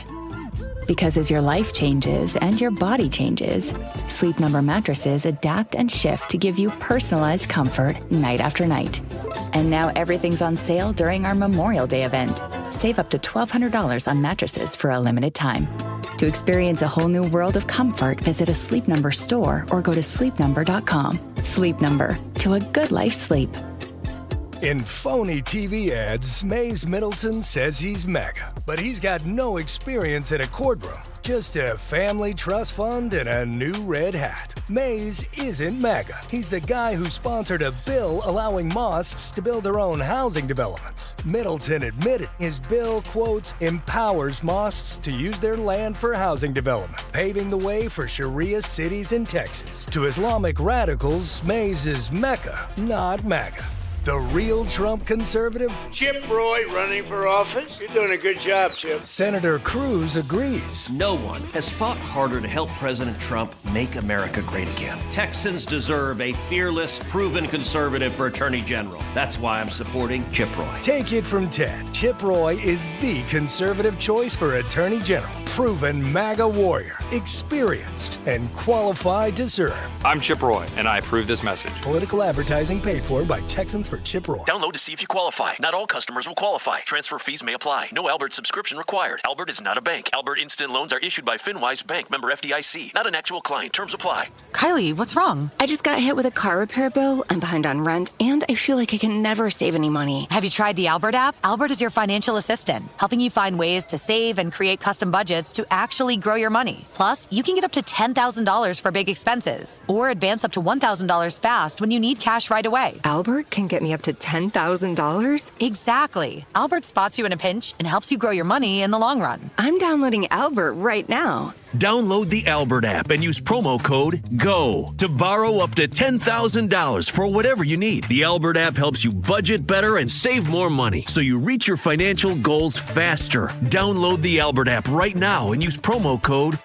S21: Because as your life changes and your body changes, Sleep Number mattresses adapt and shift to give you personalized comfort night after night. And now everything's on sale during our Memorial Day event. Save up to $1,200 on mattresses for a limited time. To experience a whole new world of comfort, visit a Sleep Number store or go to sleepnumber.com. Sleep Number, to a good life's sleep.
S23: In phony TV ads, Mays Middleton says he's mega, but he's got no experience in a courtroom, just a family trust fund and a new red hat. Mays isn't mega. He's the guy who sponsored a bill allowing mosques to build their own housing developments. Middleton admitted his bill, quote, empowers mosques to use their land for housing development, paving the way for Sharia cities in Texas. To Islamic radicals, Mays is Mecca, not MAGA. The real Trump conservative?
S16: Chip Roy running for office. You're doing a good job, Chip.
S23: Senator Cruz agrees.
S24: No one has fought harder to help President Trump make America great again. Texans deserve a fearless, proven conservative for Attorney General. That's why I'm supporting Chip Roy.
S23: Take it from Ted. Chip Roy is the conservative choice for Attorney General. Proven MAGA warrior, experienced, and qualified to serve.
S26: I'm Chip Roy, and I approve this message.
S23: Political advertising paid for by Texans for Chip Roy.
S27: Download to see if you qualify. Not all customers will qualify. Transfer fees may apply. No Albert subscription required. Albert is not a bank. Albert Instant Loans are issued by FinWise Bank, member FDIC. Not an actual client. Terms apply.
S28: Kylie, what's wrong? I just got hit with a car repair bill. I'm behind on rent, and I feel like I can never save any money.
S29: Have you tried the Albert app? Albert is your financial assistant, helping you find ways to save and create custom budgets to actually grow your money. Plus, you can get up to $10,000 for big expenses, or advance up to $1,000 fast when you need cash right away.
S28: Albert can get me up to $10,000?
S29: Exactly. Albert spots you in a pinch and helps you grow your money in the long run.
S28: I'm downloading Albert right now.
S27: Download the Albert app and use promo code GO to borrow up to $10,000 for whatever you need. The Albert app helps you budget better and save more money so you reach your financial goals faster. Download the Albert app right now and use promo code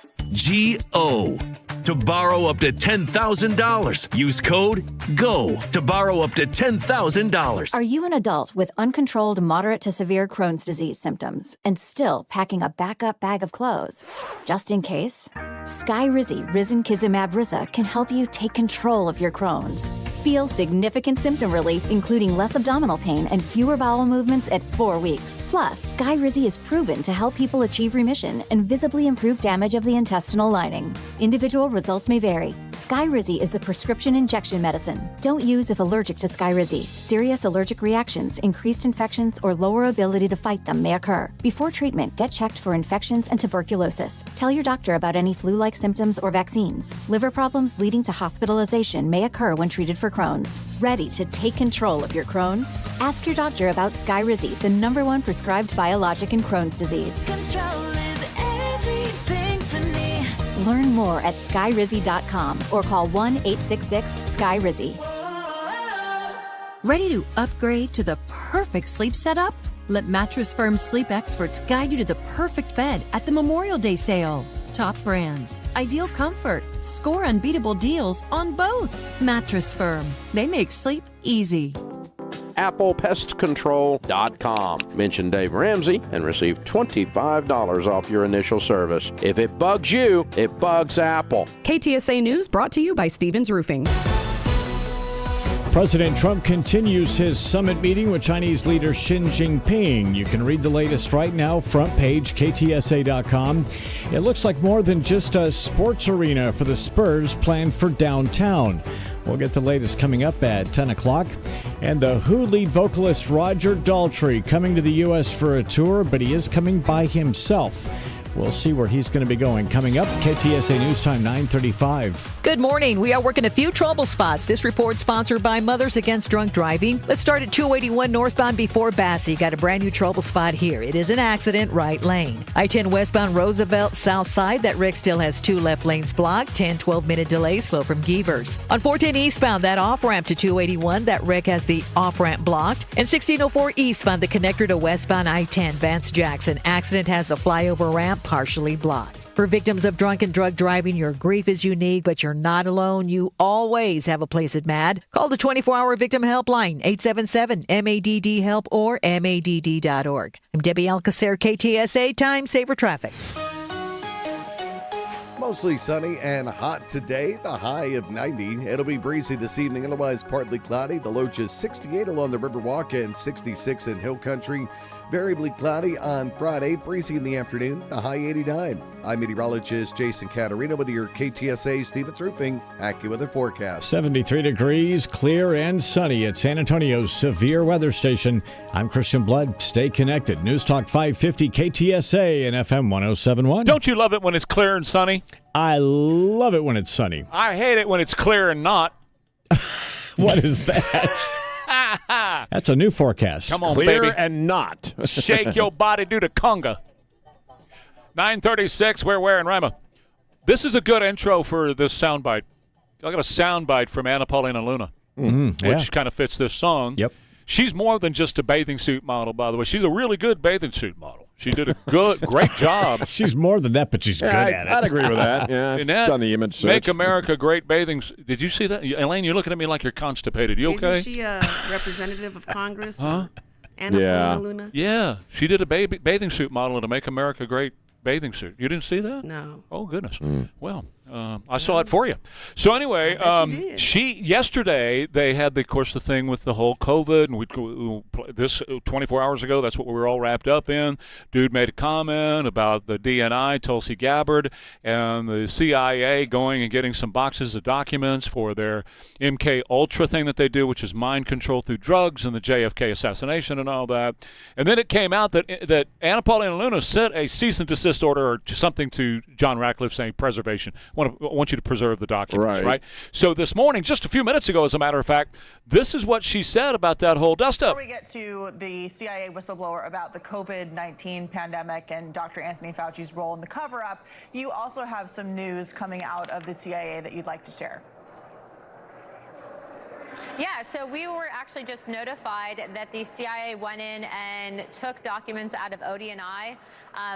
S27: GO to borrow up to $10,000. Use code GO to borrow up to $10,000.
S30: Are you an adult with uncontrolled moderate to severe Crohn's disease symptoms and still packing a backup bag of clothes? Just in case? Skyrizi Risankizumab Riza can help you take control of your Crohn's. Feel significant symptom relief, including less abdominal pain and fewer bowel movements at 4 weeks. Plus, Skyrizi is proven to help people achieve remission and visibly improve damage of the intestinal lining. Individual results may vary. Skyrizi is a prescription injection medicine. Don't use if allergic to Skyrizi. Serious allergic reactions, increased infections, or lower ability to fight them may occur. Before treatment, get checked for infections and tuberculosis. Tell your doctor about any flu-like symptoms or vaccines. Liver problems leading to hospitalization may occur when treated for Crohn's. Ready to take control of your Crohn's? Ask your doctor about Skyrizi, the #1 prescribed biologic in Crohn's disease.
S15: Control is everything to me.
S30: Learn more at skyrizzy.com or call 1-866-SKY-RIZZY.
S2: Ready to upgrade to the perfect sleep setup? Let Mattress Firm sleep experts guide you to the perfect bed at the Memorial Day sale. Top brands, ideal comfort, score unbeatable deals on both. Mattress Firm. They make sleep easy.
S5: ApplePestControl.com. Mention Dave Ramsey and receive $25 off your initial service. If it bugs you, it bugs Apple.
S7: KTSA News brought to you by Stevens Roofing.
S12: President Trump continues his summit meeting with Chinese leader Xi Jinping. You can read the latest right now, front page, KTSA.com. It looks like more than just a sports arena for the Spurs planned for downtown. We'll get the latest coming up at 10 o'clock. And the Who lead vocalist Roger Daltrey coming to the U.S. for a tour, but he is coming by himself. We'll see where he's going to be going. Coming up, KTSA News Time, 9:35.
S13: Good morning. We are working a few trouble spots. This report sponsored by Mothers Against Drunk Driving. Let's start at 281 northbound before Bassey. Got a brand new trouble spot here. It is an accident, right lane. I-10 westbound Roosevelt south side. That wreck still has 2 left lanes blocked. 10-12-minute delay slow from Geevers. On 410 eastbound, that off-ramp to 281. That wreck has the off-ramp blocked. And 1604 eastbound, the connector to westbound I-10 Vance Jackson. Accident has the flyover ramp partially blocked. For victims of drunk and drug driving, your grief is unique, but you're not alone. You always have a place at MAD. Call the 24-hour victim helpline, 877-MADD-HELP or MADD.org. I'm Debbie Alcacer, KTSA, Time Saver Traffic.
S14: Mostly sunny and hot today, the high of 90. It'll be breezy this evening, otherwise partly cloudy. The low just 68 along the Riverwalk and 66 in Hill Country. Variably cloudy on Friday, breezy in the afternoon, the high 89. I'm meteorologist Jason Caterina with your KTSA Stevens Roofing AccuWeather forecast.
S12: 73 degrees, clear and sunny at San Antonio's severe weather station. I'm Christian Blood. Stay connected. News Talk 550 KTSA and FM 1071.
S8: Don't you love it when it's clear and sunny?
S12: I love it when it's sunny.
S8: I hate it when it's clear and not.
S12: What is that? That's a new forecast.
S8: Come on,
S11: Clear
S8: baby.
S11: and not.
S8: Shake your body, do the conga. 9:36, Ware and Rima. This is a good intro for this soundbite. I got a soundbite from Anna Paulina Luna, which kind of fits this song.
S12: Yep.
S8: She's more than just a bathing suit model, by the way. She's a really good bathing suit model. She did a great job.
S12: She's more than that, but she's good at it.
S11: I'd agree with that. Yeah,
S8: And that,
S11: done the image search.
S8: Make America Great Bathing Suit. Did you see that? Elaine, you're looking at me like you're constipated. You okay?
S17: Isn't she a representative of Congress?
S8: Huh?
S17: Anna Paulina Luna?
S8: Yeah. She did a bathing suit model to Make America Great bathing suit. You didn't see that?
S17: No.
S8: Oh, goodness. Well, I saw it for you. So anyway, yesterday they had, of course, the thing with the whole COVID, and this 24 hours ago, that's what we were all wrapped up in. Dude made a comment about the DNI, Tulsi Gabbard, and the CIA going and getting some boxes of documents for their MK Ultra thing that they do, which is mind control through drugs, and the JFK assassination and all that. And then it came out that Anna Paulina Luna sent a cease and desist order or something to John Ratcliffe saying preservation. I want you to preserve the documents, right? So this morning, just a few minutes ago, as a matter of fact, this is what she said about that whole dust-up.
S18: Before we get to the CIA whistleblower about the COVID-19 pandemic and Dr. Anthony Fauci's role in the cover-up, you also have some news coming out of the CIA that you'd like to share.
S19: Yeah, so we were actually just notified that the CIA went in and took documents out of ODNI,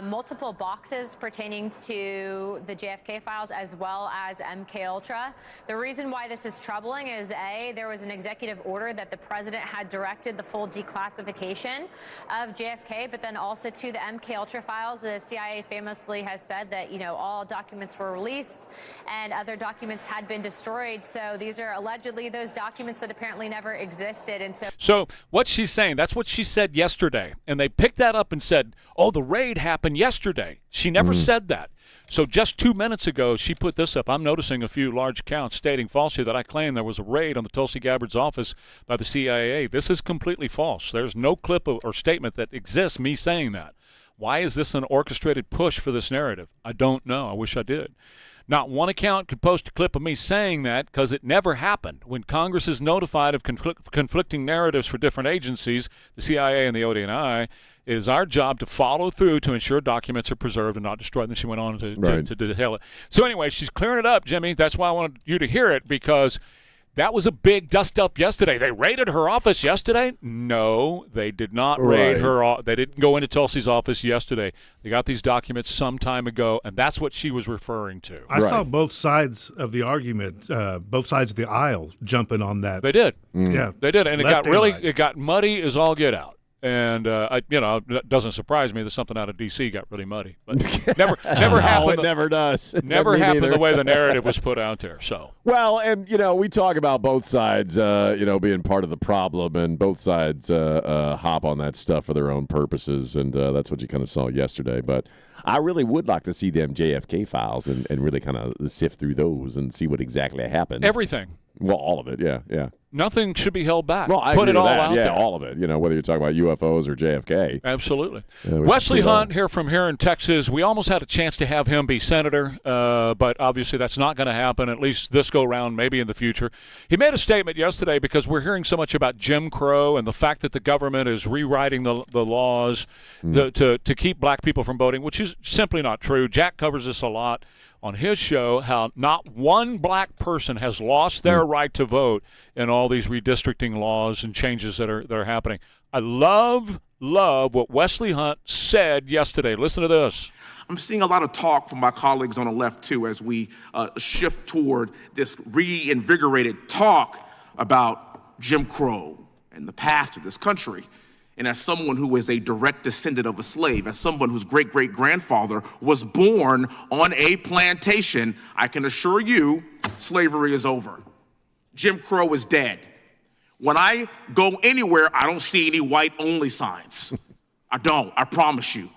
S19: multiple boxes pertaining to the JFK files as well as MK Ultra. The reason why this is troubling is there was an executive order that the president had directed the full declassification of JFK, but then also to the MK Ultra files. The CIA famously has said that, all documents were released and other documents had been destroyed. So these are allegedly those documents that apparently never existed. And
S8: so what she's saying, that's what she said yesterday. And they picked that up and said, oh, the raid happened yesterday. She never said that. So just 2 minutes ago, she put this up. I'm noticing a few large accounts stating falsely that I claim there was a raid on the Tulsi Gabbard's office by the CIA. This is completely false. There's no clip or statement that exists me saying that. Why is this an orchestrated push for this narrative? I don't know. I wish I did. Not one account could post a clip of me saying that because it never happened. When Congress is notified of conflicting narratives for different agencies, the CIA and the ODNI, It is our job to follow through to ensure documents are preserved and not destroyed. And then she went on to detail it. So anyway, she's clearing it up, Jimmy. That's why I wanted you to hear it, because that was a big dust-up yesterday. They raided her office yesterday? No, they did not raid her. They didn't go into Tulsi's office yesterday. They got these documents some time ago, and that's what she was referring to.
S1: I saw both sides of the argument, both sides of the aisle jumping on that.
S8: They did.
S1: Yeah,
S8: they did, and it got muddy as all get out. And it doesn't surprise me that something out of D.C. got really muddy, but never happened.
S11: It never does.
S8: Never happened the way the narrative was put out there. So
S11: well, and we talk about both sides, being part of the problem, and both sides hop on that stuff for their own purposes, and that's what you kind of saw yesterday. But I really would like to see them JFK files and really kind of sift through those and see what exactly happened.
S8: Everything.
S11: Well, all of it, yeah.
S8: Nothing should be held back.
S11: Well, I
S8: put
S11: agree
S8: it all
S11: with that.
S8: out there.
S11: All of it. Whether you're talking about UFOs or JFK.
S8: Absolutely. Wesley Hunt here in Texas. We almost had a chance to have him be senator, but obviously that's not going to happen, at least this go-round, maybe in the future. He made a statement yesterday because we're hearing so much about Jim Crow and the fact that the government is rewriting the laws to keep black people from voting, which is simply not true. Jack covers this a lot on his show, how not one black person has lost their right to vote in all these redistricting laws and changes that are happening. I love what Wesley Hunt said yesterday. Listen to this.
S3: I'm seeing a lot of talk from my colleagues on the left, too, as we shift toward this reinvigorated talk about Jim Crow and the past of this country. And as someone who is a direct descendant of a slave, as someone whose great-great-grandfather was born on a plantation, I can assure you slavery is over. Jim Crow is dead. When I go anywhere, I don't see any white-only signs. I don't, I promise you.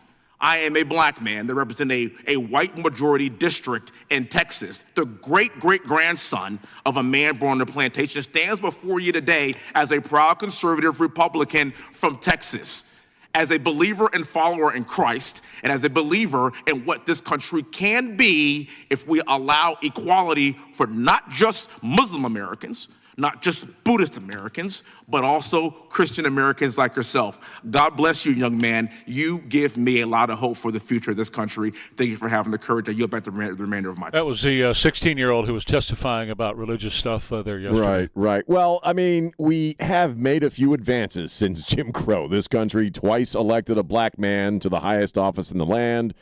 S3: I am a black man that represents a white majority district in Texas. The great-great-grandson of a man born on a plantation stands before you today as a proud conservative Republican from Texas, as a believer and follower in Christ, and as a believer in what this country can be if we allow equality for not just Muslim Americans, not just Buddhist Americans, but also Christian Americans like yourself. God bless you, young man. You give me a lot of hope for the future of this country. Thank you for having the courage to yield back the remainder of my time.
S8: That was the 16-year-old who was testifying about religious stuff there yesterday.
S11: Right. Well, I mean, we have made a few advances since Jim Crow. This country twice elected a black man to the highest office in the land.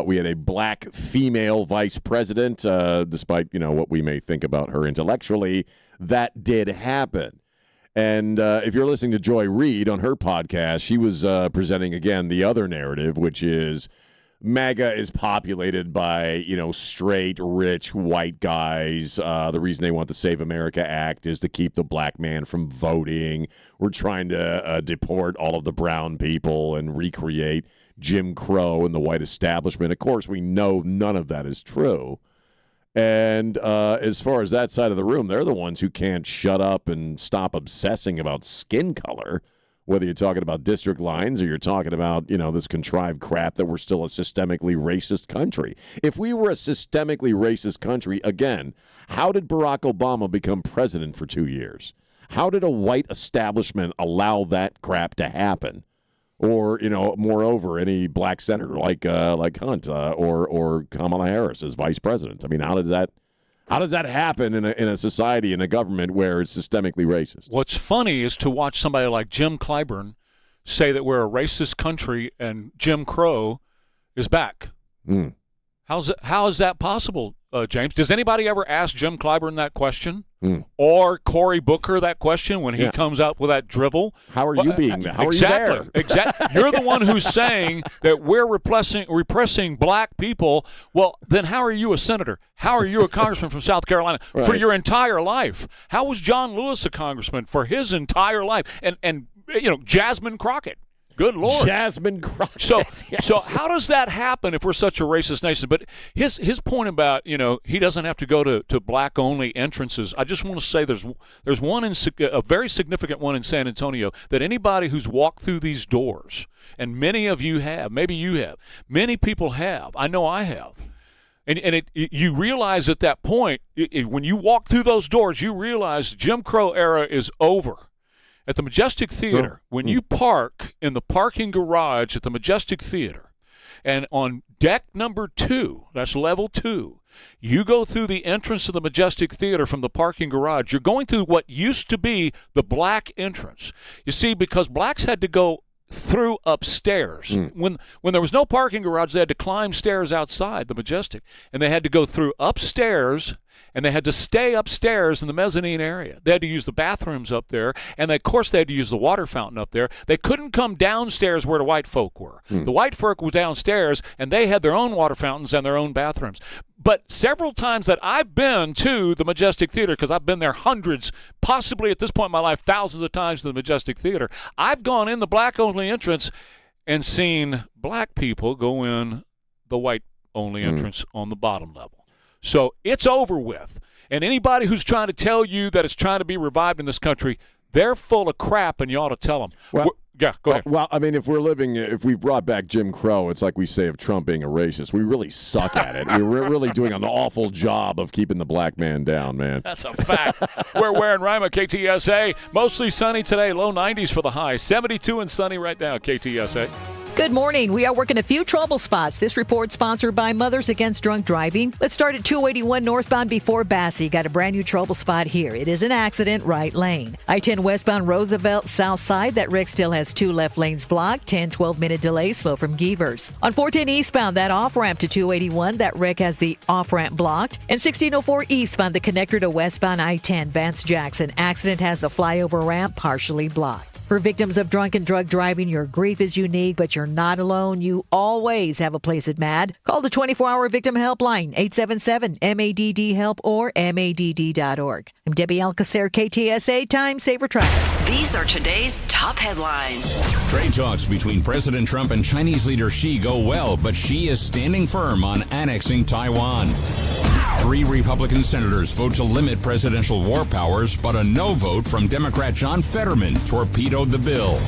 S11: We had a black female vice president, despite, what we may think about her intellectually. That did happen. And if you're listening to Joy Reid on her podcast, she was presenting, again, the other narrative, which is MAGA is populated by, straight, rich, white guys. The reason they want the Save America Act is to keep the black man from voting. We're trying to deport all of the brown people and recreate Jim Crow and the white establishment. Of course, we know none of that is true. And as far as that side of the room, they're the ones who can't shut up and stop obsessing about skin color, whether you're talking about district lines or you're talking about, this contrived crap that we're still a systemically racist country. If we were a systemically racist country, again, how did Barack Obama become president for 2 years? How did a white establishment allow that crap to happen? Or, moreover, any black senator like Hunt or Kamala Harris as vice president. I mean, how does that happen in a society, in a government where it's systemically racist?
S8: What's funny is to watch somebody like Jim Clyburn say that we're a racist country and Jim Crow is back. How is that possible, James? Does anybody ever ask Jim Clyburn that question? Or Cory Booker that question when he comes out with that drivel?
S11: How are you being there? How
S8: exactly,
S11: are you there?
S8: Exactly. You're the one who's saying that we're repressing black people. Well, then how are you a senator? How are you a congressman from South Carolina for your entire life? How was John Lewis a congressman for his entire life? And Jasmine Crockett. Good Lord.
S11: Jasmine Crockett.
S8: So how does that happen if we're such a racist nation? But his point about, he doesn't have to go to black-only entrances, I just want to say there's one, a very significant one in San Antonio, that anybody who's walked through these doors, and many of you have, maybe you have, many people have, I know I have, and you realize at that point, when you walk through those doors, you realize the Jim Crow era is over. At the Majestic Theater, when you park in the parking garage at the Majestic Theater, and on deck number 2, that's level 2, you go through the entrance of the Majestic Theater from the parking garage. You're going through what used to be the black entrance. You see, because blacks had to go through upstairs. When there was no parking garage, they had to climb stairs outside the Majestic, and they had to go through upstairs, and they had to stay upstairs in the mezzanine area. They had to use the bathrooms up there, and of course they had to use the water fountain up there. They couldn't come downstairs where the white folk were. The white folk were downstairs, and they had their own water fountains and their own bathrooms. But several times that I've been to the Majestic Theater, because I've been there hundreds, possibly at this point in my life, thousands of times to the Majestic Theater, I've gone in the black-only entrance and seen black people go in the white-only entrance on the bottom level. So it's over with. And anybody who's trying to tell you that it's trying to be revived in this country, they're full of crap, and you ought to tell them.
S11: Well,
S8: yeah, go ahead.
S11: Well, I mean, if we brought back Jim Crow, it's like we say of Trump being a racist. We really suck at it. We're really doing an awful job of keeping the black man down, man.
S8: That's a fact. We're Ware and Rima, KTSA. Mostly sunny today, low 90s for the high. 72 and sunny right now, KTSA.
S13: Good morning. We are working a few trouble spots. This report sponsored by Mothers Against Drunk Driving. Let's start at 281 northbound before Bassey. Got a brand new trouble spot here. It is an accident, right lane. I-10 westbound Roosevelt south side. That wreck still has 2 left lanes blocked. 10-12-minute delay slow from Gevers. On 410 eastbound, that off-ramp to 281. That wreck has the off-ramp blocked. And 1604 eastbound, the connector to westbound I-10 Vance Jackson. Accident has the flyover ramp partially blocked. For victims of drunk and drug driving, your grief is unique, but you're not alone. You always have a place at MADD. Call the 24-hour victim helpline, 877-MADD-HELP or MADD.org. I'm Debbie Alcacer, KTSA Time Saver Traffic.
S4: These are today's top headlines.
S6: Trade talks between President Trump and Chinese leader Xi go well, but Xi is standing firm on annexing Taiwan. 3 Republican senators vote to limit presidential war powers, but a no vote from Democrat John Fetterman torpedoed the bill.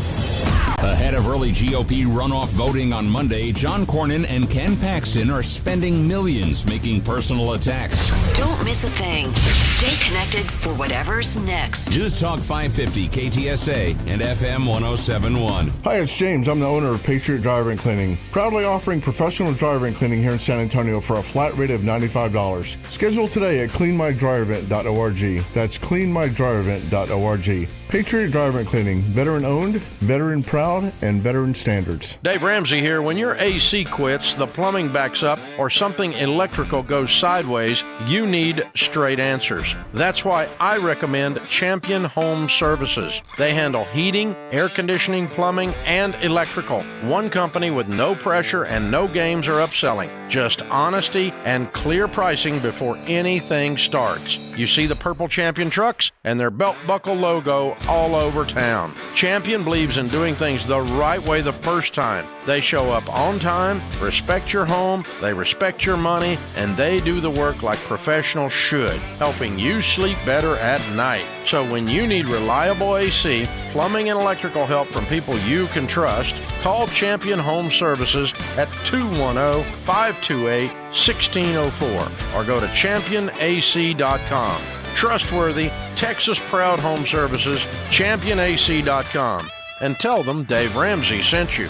S6: Ahead of early GOP runoff voting on Monday, John Cornyn and Ken Paxton are spending millions making personal attacks.
S4: Don't miss a thing. Stay connected for whatever's next.
S6: News Talk 550 KTSA and FM 1071.
S9: Hi, it's James. I'm the owner of Patriot Driving Cleaning. Proudly offering professional driving cleaning here in San Antonio for a flat rate of $95. Schedule today at cleanmydriveevent.org. That's cleanmydriveevent.org. Patriot Driving Cleaning. Veteran owned, veteran proud, and veteran standards.
S10: Dave Ramsey here. When your AC quits, the plumbing backs up, or something electrical goes sideways, you need straight answers. That's why I recommend Champion Home Services. They handle heating, air conditioning, plumbing, and electrical. One company with no pressure and no games or upselling. Just honesty and clear pricing before anything starts. You see the purple Champion trucks and their belt buckle logo all over town. Champion believes in doing things the right way the first time. They show up on time, respect your home, they respect your money, and they do the work like professionals should, helping you sleep better at night. So when you need reliable AC, plumbing, and electrical help from people you can trust, call Champion Home Services at 210-528-1604 or go to championac.com. Trustworthy, Texas-proud home services, championac.com. And tell them Dave Ramsey sent you.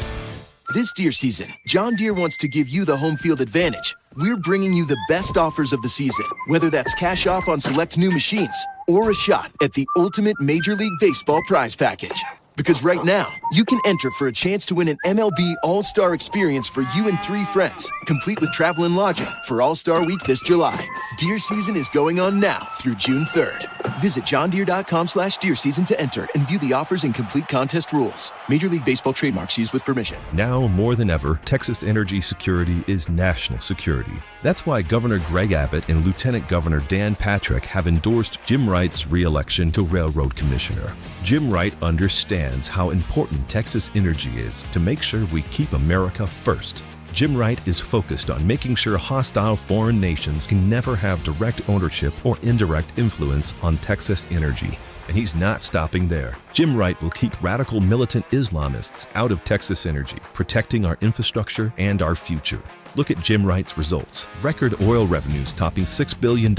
S16: This deer season, John Deere wants to give you the home field advantage. We're bringing you the best offers of the season, whether that's cash off on select new machines or a shot at the ultimate Major League Baseball prize package. Because right now, you can enter for a chance to win an MLB All-Star experience for you and 3 friends, complete with travel and lodging for All-Star Week this July. Deer season is going on now through June 3rd. Visit johndeere.com/deer season to enter and view the offers and complete contest rules. Major League Baseball trademarks used with permission.
S20: Now more than ever, Texas energy security is national security. That's why Governor Greg Abbott and Lieutenant Governor Dan Patrick have endorsed Jim Wright's re-election to Railroad Commissioner. Jim Wright understands how important Texas energy is to make sure we keep America first. Jim Wright is focused on making sure hostile foreign nations can never have direct ownership or indirect influence on Texas energy. And he's not stopping there. Jim Wright will keep radical militant Islamists out of Texas Energy, protecting our infrastructure and our future. Look at Jim Wright's results. Record oil revenues topping $6 billion,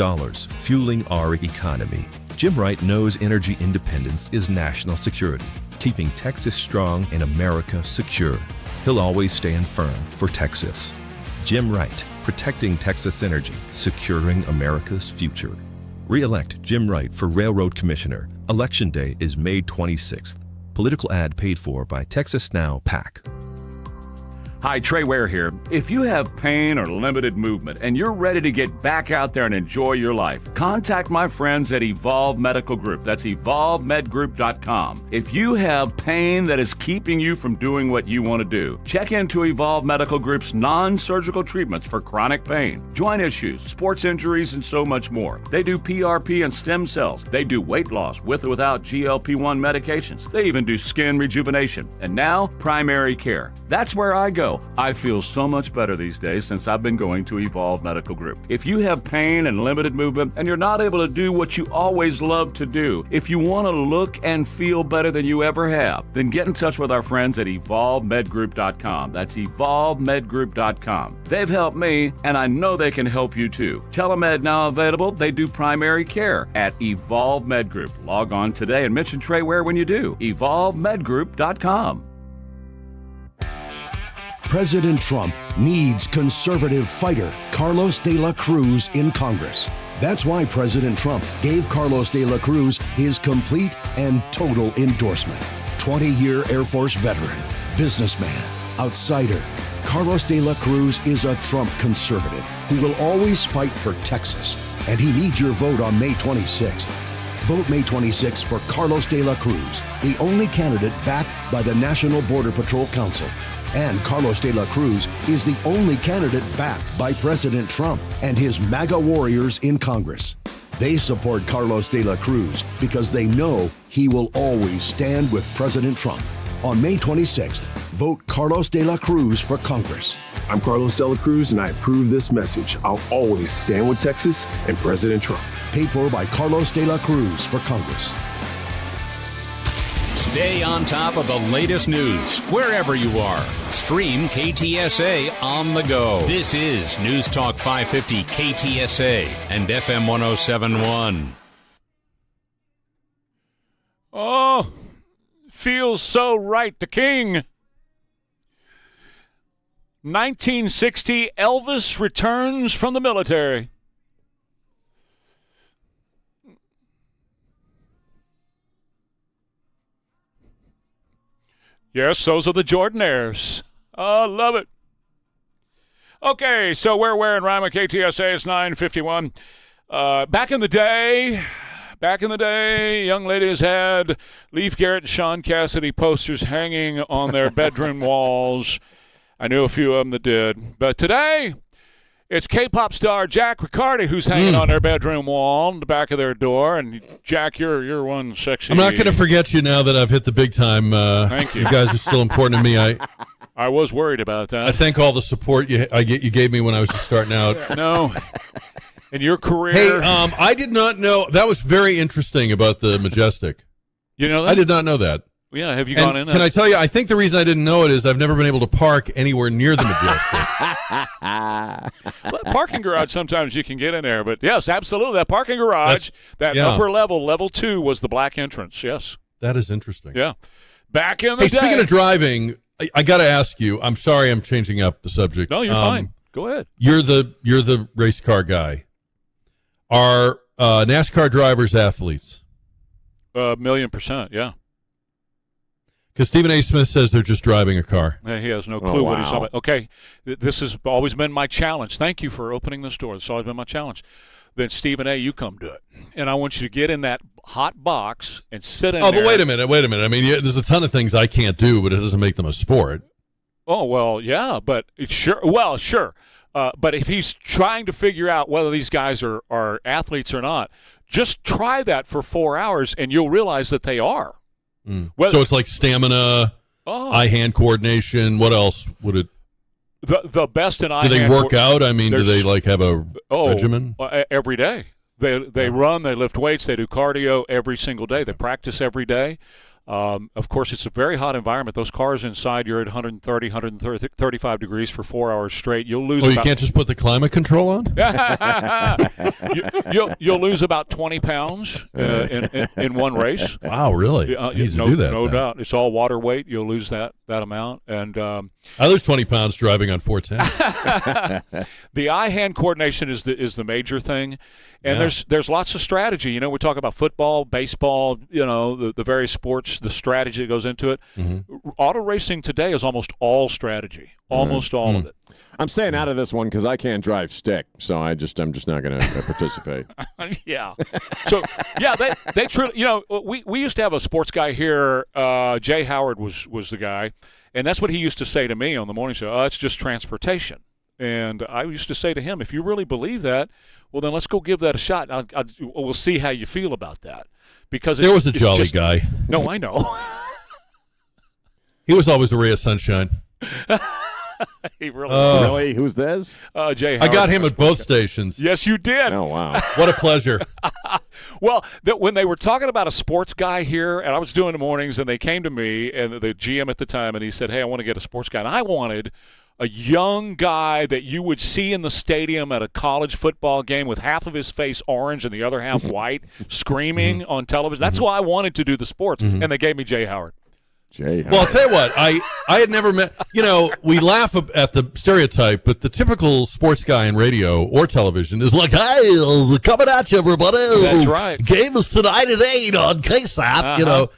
S20: fueling our economy. Jim Wright knows energy independence is national security, keeping Texas strong and America secure. He'll always stand firm for Texas. Jim Wright, protecting Texas energy, securing America's future. Re-elect Jim Wright for Railroad Commissioner. Election Day is May 26th. Political ad paid for by Texas Now PAC.
S15: Hi, Trey Ware here. If you have pain or limited movement and you're ready to get back out there and enjoy your life, contact my friends at Evolve Medical Group. That's evolvemedgroup.com. If you have pain that is keeping you from doing what you want to do, check into Evolve Medical Group's non-surgical treatments for chronic pain, joint issues, sports injuries, and so much more. They do PRP and stem cells. They do weight loss with or without GLP-1 medications. They even do skin rejuvenation. And now, primary care. That's where I go. I feel so much better these days since I've been going to Evolve Medical Group. If you have pain and limited movement and you're not able to do what you always love to do, if you want to look and feel better than you ever have, then get in touch with our friends at evolvemedgroup.com. That's evolvemedgroup.com. They've helped me, and I know they can help you too. Telemed now available. They do primary care at Evolve Med Group. Log on today and mention Trey Ware when you do. evolvemedgroup.com.
S21: President Trump needs conservative fighter Carlos de la Cruz in Congress. That's why President Trump gave Carlos de la Cruz his complete and total endorsement. 20-year Air Force veteran, businessman, outsider. Carlos de la Cruz is a Trump conservative who will always fight for Texas, and he needs your vote on May 26th. Vote May 26th for Carlos de la Cruz, the only candidate backed by the National Border Patrol Council. And Carlos de la Cruz is the only candidate backed by President Trump and his MAGA warriors in Congress. They support Carlos de la Cruz because they know he will always stand with President Trump. On May 26th, vote Carlos de la Cruz for Congress.
S22: I'm Carlos de la Cruz, and I approve this message. I'll always stand with Texas and President Trump.
S21: Paid for by Carlos de la Cruz for Congress.
S6: Stay on top of the latest news wherever you are. Stream KTSA on the go. This is News Talk 550 KTSA and FM 1071.
S8: Oh, feels so right. The King. 1960, Elvis returns from the military. Yes, those are the Jordanaires. I love it. Okay, so we're wearing Rima. KTSA is 951. Back in the day, young ladies had Leif Garrett and Sean Cassidy posters hanging on their bedroom walls. I knew a few of them that did. But today, it's K-pop star Jack Riccardi who's hanging on their bedroom wall in the back of their door. And, Jack, you're one sexy.
S23: I'm not going to forget you now that I've hit the big time.
S8: Thank you.
S23: You guys are still important to me.
S8: I was worried about that.
S23: I thank all the support you gave me when I was just starting out.
S8: No. In your career.
S23: Hey, I did not know. That was very interesting about the Majestic.
S8: You know that?
S23: I did not know that.
S8: Yeah, have you gone in?
S23: Can I tell you, I think the reason I didn't know it is I've never been able to park anywhere near the Majestic.
S8: Well, parking garage, sometimes you can get in there. But, yes, absolutely. That parking garage, upper level 2, was the black entrance, yes.
S23: That is interesting.
S8: Yeah. Back in the day.
S23: Speaking of driving, I got to ask you, I'm sorry I'm changing up the subject.
S8: No, you're fine. Go ahead.
S23: You're the race car guy. Are NASCAR drivers athletes?
S8: 1,000,000%, yeah.
S23: Because Stephen A. Smith says they're just driving a car.
S8: He has no clue what he's talking about. Okay, this has always been my challenge. Thank you for opening this door. It's always been my challenge. Then, Stephen A., you come do it. And I want you to get in that hot box and sit in there.
S23: Oh, but wait a minute. I mean, there's a ton of things I can't do, but it doesn't make them a sport.
S8: Oh, well, yeah, but sure. Well, sure. But if he's trying to figure out whether these guys are athletes or not, just try that for 4 hours, and you'll realize that they are.
S23: So it's like stamina, eye-hand coordination. What else would it?
S8: The best in eye-hand.
S23: Do they work out? I mean, do they like have a regimen?
S8: Every day. They run, they lift weights, they do cardio every single day. They practice every day. Of course, it's a very hot environment. Those cars inside, you're at 130, 135 degrees for 4 hours straight. You'll lose.
S23: Oh, you can't just put the climate control on?
S8: You'll lose about 20 pounds in one race.
S23: Wow, really? You need to do that.
S8: No doubt. It's all water weight. You'll lose that amount. And
S23: I lose 20 pounds driving on 410.
S8: The eye-hand coordination is the major thing. And there's lots of strategy. You know, we talk about football, baseball, you know, the various sports, the strategy that goes into it. Mm-hmm. Auto racing today is almost all strategy, almost all of it.
S11: I'm staying out of this one because I can't drive stick, so I'm just not going to participate.
S8: Yeah. So they truly, you know, we used to have a sports guy here. Jay Howard was the guy, and that's what he used to say to me on the morning show. Oh, it's just transportation. And I used to say to him, if you really believe that, well, then let's go give that a shot. We'll see how you feel about that. Because
S23: there was a jolly guy.
S8: No, I know.
S23: He was always a ray of sunshine.
S8: He really
S11: really? Who's this?
S8: Jay Howard.
S23: I got him at both stations.
S8: Yes, you did.
S11: Oh, wow.
S23: What a pleasure.
S8: Well, when they were talking about a sports guy here, and I was doing the mornings, and they came to me, and the GM at the time, and he said, hey, I want to get a sports guy. And I wanted a young guy that you would see in the stadium at a college football game with half of his face orange and the other half white, screaming on television. That's why I wanted to do the sports, and they gave me Jay Howard.
S23: Well, I'll tell you what, I had never met, you know, we laugh at the stereotype, but the typical sports guy in radio or television is like, hey, coming at you, everybody.
S8: That's right.
S23: Game is tonight at 8 on KSAP, you know.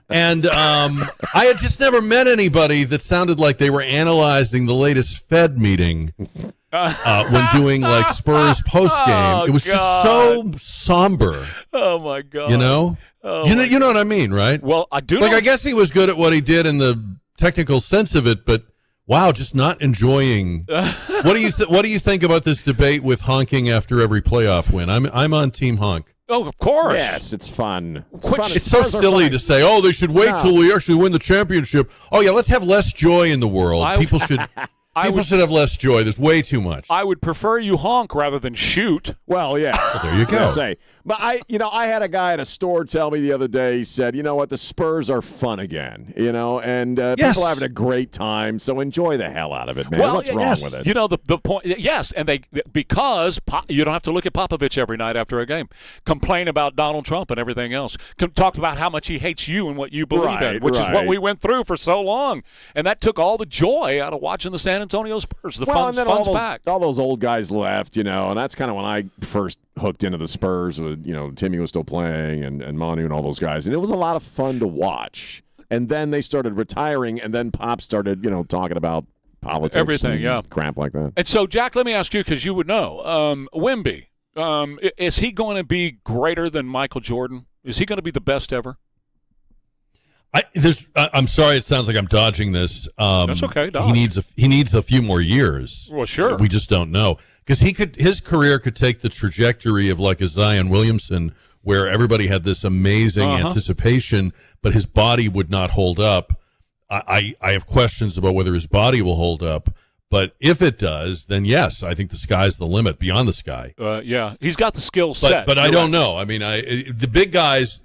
S23: And I had just never met anybody that sounded like they were analyzing the latest Fed meeting when doing, like, Spurs postgame. It was just so somber.
S8: Oh, my God.
S23: You know? You know what I mean, right?
S8: Well, I do.
S23: Like, I guess he was good at what he did in the technical sense of it, but wow, just not enjoying. What do you think about this debate with honking after every playoff win? I'm on Team Honk.
S8: Oh, of course.
S11: Yes, it's fun.
S23: It's so silly to say, oh, they should wait till we actually win the championship. Oh yeah, let's have less joy in the world. People should have less joy. There's way too much.
S8: I would prefer you honk rather than shoot.
S11: Well, yeah.
S23: Well, there you go.
S11: But I had a guy at a store tell me the other day. He said, you know what, the Spurs are fun again. You know, and people are having a great time. So enjoy the hell out of it, man.
S8: Well,
S11: what's wrong with it?
S8: You know the point. Yes, and because you don't have to look at Popovich every night after a game. Complain about Donald Trump and everything else. Talk about how much he hates you and what you believe in, which is what we went through for so long, and that took all the joy out of watching the San Antonio Spurs.
S11: And then all those old guys left, you know, and that's kind of when I first hooked into the Spurs. With, you know, Timmy was still playing and Manu and all those guys, and it was a lot of fun to watch. And then they started retiring, and then Pop started, you know, talking about politics,
S8: everything,
S11: crap like that.
S8: And so, Jack, let me ask you, because you would know, Wemby, is he going to be greater than Michael Jordan? Is he going to be the best ever?
S23: I'm sorry, it sounds like I'm dodging this.
S8: That's okay. Dodge.
S23: He needs a few more years.
S8: Well, sure.
S23: We just don't know, because his career could take the trajectory of like a Zion Williamson, where everybody had this amazing anticipation, but his body would not hold up. I have questions about whether his body will hold up. But if it does, then yes, I think the sky's the limit, beyond the sky.
S8: Yeah, he's got the skill set.
S23: But I don't know. I mean, the big guys,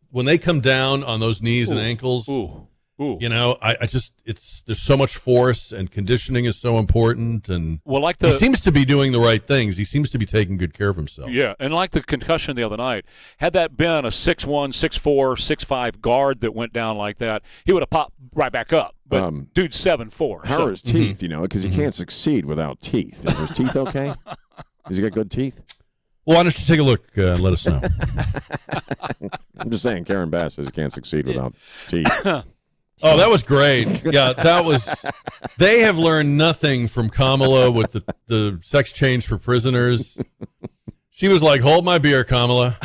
S23: when they come down on those knees and ankles, you know, there's so much force, and conditioning is so important. And he seems to be doing the right things. He seems to be taking good care of himself.
S8: Yeah, and like the concussion the other night, had that been a 6'1", 6'4", 6'5" guard that went down like that, he would have popped right back up. But dude's 7'4".
S11: How are his teeth, you know, because he can't succeed without teeth. Is his teeth okay? Does he got good teeth?
S23: Well, why don't you take a look and let us know?
S11: I'm just saying, Karen Bass says he can't succeed without teeth.
S23: Oh, that was great. Yeah, that was – they have learned nothing from Kamala with the sex change for prisoners. She was like, hold my beer, Kamala.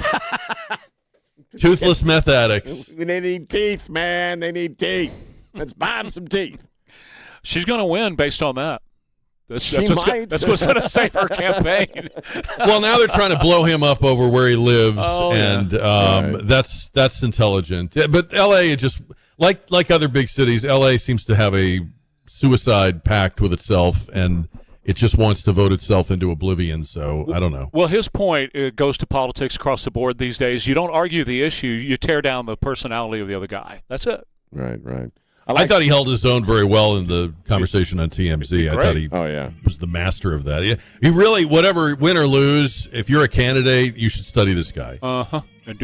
S23: Toothless meth addicts.
S11: They need teeth, man. They need teeth. Let's buy them some teeth.
S8: She's going to win based on that. That's what's going to save her campaign.
S23: Well, now they're trying to blow him up over where he lives, that's intelligent. But L.A. just like other big cities, L.A. seems to have a suicide pact with itself, and it just wants to vote itself into oblivion. So I don't know.
S8: Well, his point goes to politics across the board these days. You don't argue the issue; you tear down the personality of the other guy. That's it.
S11: Right.
S23: I thought he held his own very well in the conversation on TMZ. I thought he was the master of that. He really, whatever, win or lose, if you're a candidate, you should study this guy.
S8: Uh-huh.